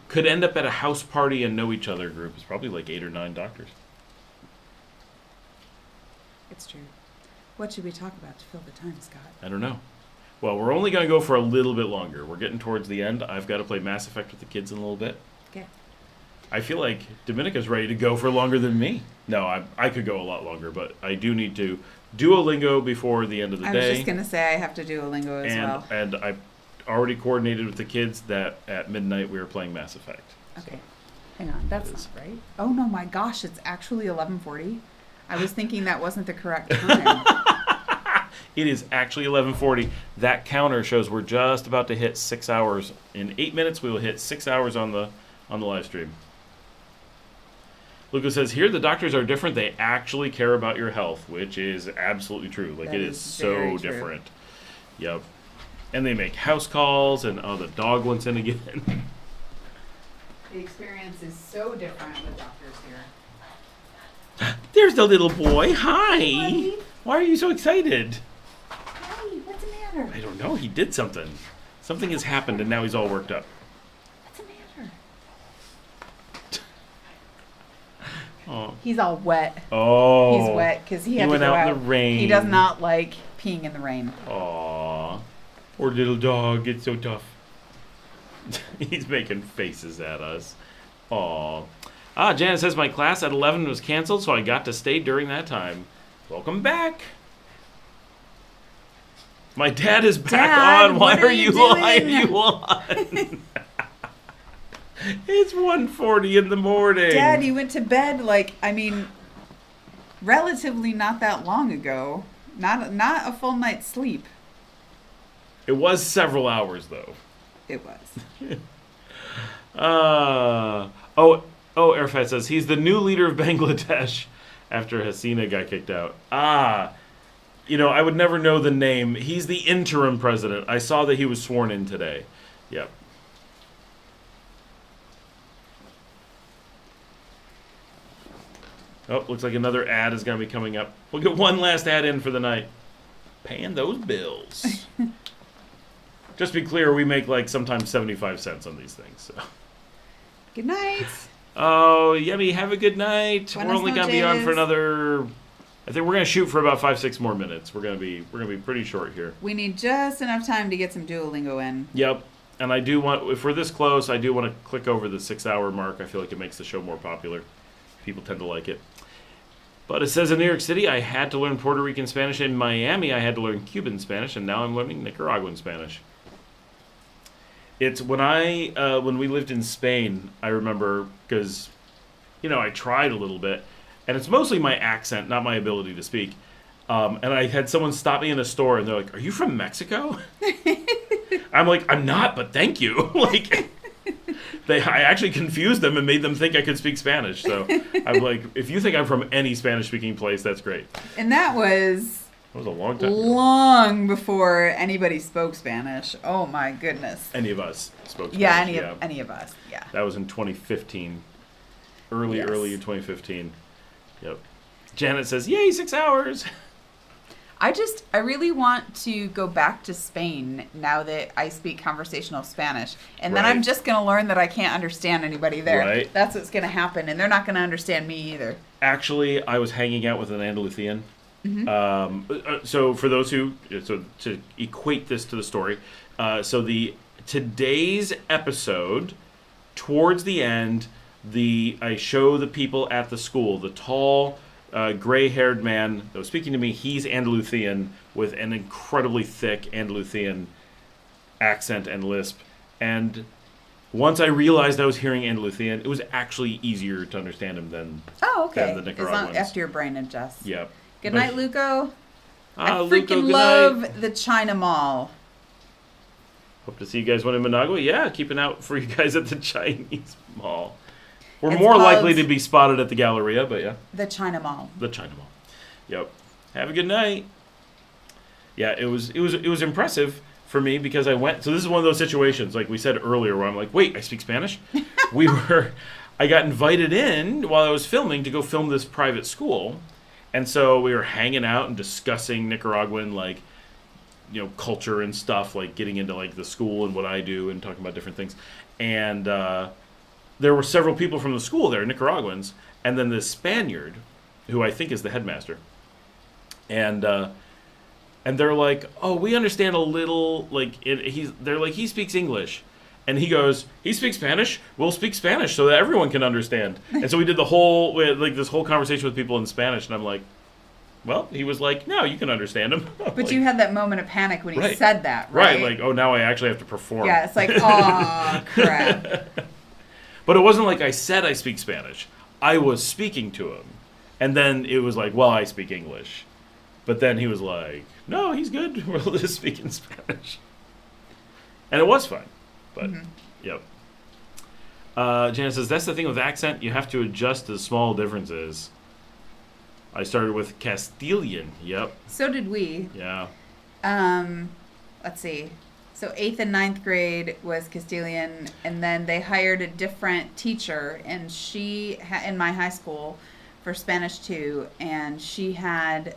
could end up at a house party and know each other group. It's probably like 8 or 9 doctors. It's true. What should we talk about to fill the time, Scott? I don't know. Well, we're only going to go for a little bit longer. We're getting towards the end. I've got to play Mass Effect with the kids in a little bit. Okay. I feel like Dominica's ready to go for longer than me. No, I could go a lot longer, but I do need to Duolingo before the end of the I day. was just going to say I have to do Duolingo as well. And I already coordinated with the kids that at midnight we were playing Mass Effect. Okay. Hang on. That's not right. Oh, no, my gosh. It's actually 11:40. I was thinking that wasn't the correct time. It is actually 11:40. That counter shows we're just about to hit 6 hours. In 8 minutes, we will hit 6 hours on the live stream. Lucas says, here the doctors are different. They actually care about your health, which is absolutely true. Like, That it is is so very true. different. Yep. And they make house calls, and the dog wants in again. The experience is so different with doctors here. There's the little boy. Hi. Buddy. Why are you so excited? Hey, what's the matter? I don't know. He did something. Something has happened, and now he's all worked up. What's the matter? Oh. He's all wet. Oh. He's wet because he had went to go out in the rain. He does not like peeing in the rain. Aw. Poor little dog. It's so tough. He's making faces at us. Aw. Janet says my class at 11 was canceled, so I got to stay during that time. Welcome back. My dad is back Dad, on. Why what are are you you on? It's 1:40 in the morning. Dad, you went to bed relatively not that long ago. Not a full night's sleep. It was several hours, though. It was. Airfat says he's the new leader of Bangladesh after Hasina got kicked out. I would never know the name. He's the interim president. I saw that he was sworn in today. Yep. Oh, looks like another ad is going to be coming up. We'll get one last ad in for the night. Paying those bills. Just to be clear, we make sometimes 75 cents on these things. So. Good night. Oh, Yummy, have a good night. Buenas We're only going to be on for noches. another... I think we're going to shoot for about 5-6 more minutes. We're going to be pretty short here. We need just enough time to get some Duolingo in. Yep. And I do want, if we're this close, I do want to click over the 6-hour mark. I feel like it makes the show more popular. People tend to like it. But it says in New York City, I had to learn Puerto Rican Spanish. In Miami, I had to learn Cuban Spanish, and now I'm learning Nicaraguan Spanish. It's when we lived in Spain, I remember, because, I tried a little bit, and it's mostly my accent, not my ability to speak. And I had someone stop me in a store, and they're like, "Are you from Mexico?" I'm like, "I'm not, but thank you." I actually confused them and made them think I could speak Spanish. So I'm like, if you think I'm from any Spanish-speaking place, that's great. And that was That was a long time ago. long before anybody spoke Spanish. Oh my goodness. Any of us spoke Spanish. Yeah, any of us. Yeah. That was in 2015. Early in 2015. Yep. Janet says, "Yay, 6 hours." I really want to go back to Spain now that I speak conversational Spanish. And then Right. I'm just going to learn that I can't understand anybody there. Right. That's what's going to happen. And they're not going to understand me either. Actually, I was hanging out with an Andalusian. So for those to equate this to the story, today's episode, towards the end, I show the people at the school, the tall, gray-haired man that was speaking to me. He's Andalusian with an incredibly thick Andalusian accent and lisp. And once I realized I was hearing Andalusian, it was actually easier to understand him than Oh, okay. the As Nicaraguans. long after your brain adjusts. Yeah. Good But- night, Luco. I Luco, freaking good love night. the China Mall. Hope to see you guys when in Managua. Yeah, keeping out for you guys at the Chinese Mall. We're It's more called- likely to be spotted at the Galleria, but yeah, The China Mall. the China Mall. Yep. Have a good night. Yeah, it was impressive for me because I went. So this is one of those situations, like we said earlier, where I'm like, wait, I speak Spanish. I got invited in while I was filming to go film this private school, and so we were hanging out and discussing Nicaraguan culture and stuff, like getting into like the school and what I do and talking about different things. And there were several people from the school there, Nicaraguans, and then this Spaniard, who I think is the headmaster. And they're like, oh, we understand a little, like, they're like, he speaks English. And he goes, he speaks Spanish, we'll speak Spanish so that everyone can understand. And so we did this whole conversation with people in Spanish, and I'm like, well, he was like, no, you can understand him. But like, you had that moment of panic when he Right. said that, right? Right, like, oh, now I actually have to perform. Yeah, it's like, oh, crap. But it wasn't like I said I speak Spanish. I was speaking to him. And then it was like, well, I speak English. But then he was like, no, he's good. We'll just speak in Spanish. And it was fun. But, yep. Janice says, that's the thing with accent. You have to adjust to small differences. I started with Castilian. Yep. So did we. Yeah. Let's see. So 8th and 9th grade was Castilian, and then they hired a different teacher, and she, in my high school, for Spanish too, and she had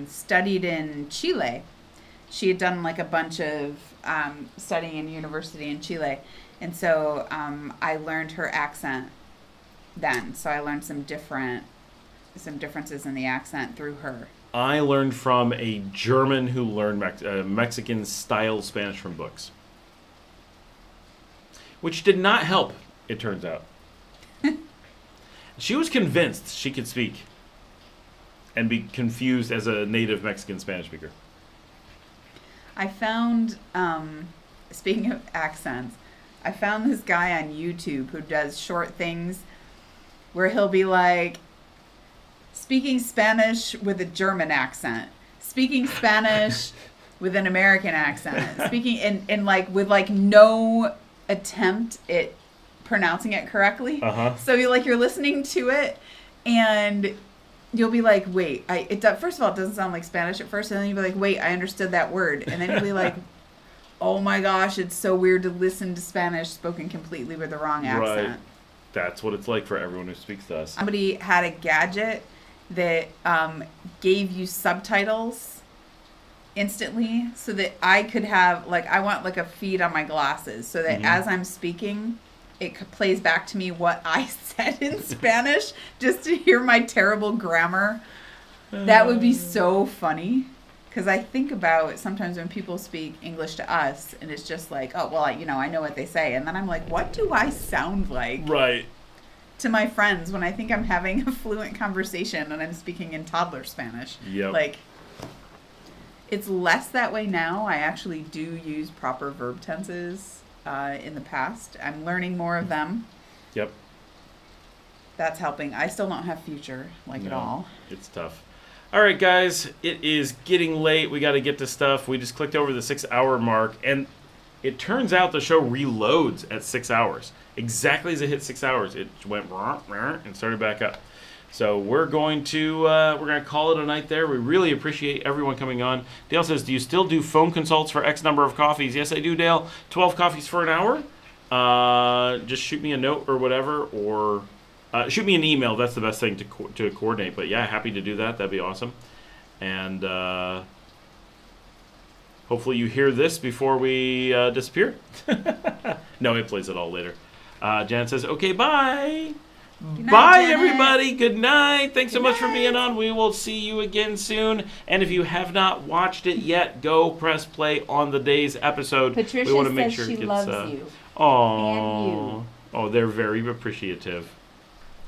studied in Chile. She had done like a bunch of studying in university in Chile, and so I learned her accent then. So I learned some differences in the accent through her. I learned from a German who learned Mexican-style Spanish from books. Which did not help, it turns out. She was convinced she could speak and be confused as a native Mexican Spanish speaker. I found, speaking of accents, I found this guy on YouTube who does short things where he'll be like, speaking Spanish with a German accent, speaking Spanish with an American accent, speaking in like with like no attempt at pronouncing it correctly. So you're listening to it and you'll be like, wait, first of all, it doesn't sound like Spanish at first, and then you'll be like, wait, I understood that word, and then you'll be like, oh my gosh, it's so weird to listen to Spanish spoken completely with the wrong accent. Right. That's what it's like for everyone who speaks to us. Somebody had a gadget that gave you subtitles instantly, so that I could have, like, I want like a feed on my glasses, so that as I'm speaking, it plays back to me what I said in Spanish, just to hear my terrible grammar. That would be so funny, because I think about sometimes when people speak English to us, and it's just like, oh, well, I know what they say, and then I'm like, what do I sound like? Right. To my friends when I think I'm having a fluent conversation and I'm speaking in toddler Spanish. Yep. Like, it's less that way now. I actually do use proper verb tenses in the past. I'm learning more of them. Yep. That's helping. I still don't have future at all. It's tough. All right, guys, it is getting late. We got to get to stuff. We just clicked over the 6-hour mark, and it turns out the show reloads at 6 hours. Exactly as it hit 6 hours, it went and started back up. So we're going to call it a night there. We really appreciate everyone coming on. Dale says, do you still do phone consults for X number of coffees? Yes, I do, Dale. 12 coffees for an hour. Just shoot me a note or whatever, or shoot me an email. That's the best thing to coordinate. But yeah, happy to do that. That'd be awesome. And hopefully you hear this before we disappear. No, it plays it all later. Janet says, okay, bye. Good night, Bye, Janet. everybody. Good night. Thanks so Good much for night. being on. We will see you again soon. And if you have not watched it yet, go press play on the day's episode. Patricia we want to make says sure she it gets, loves you. Aww. And you. Oh, they're very appreciative.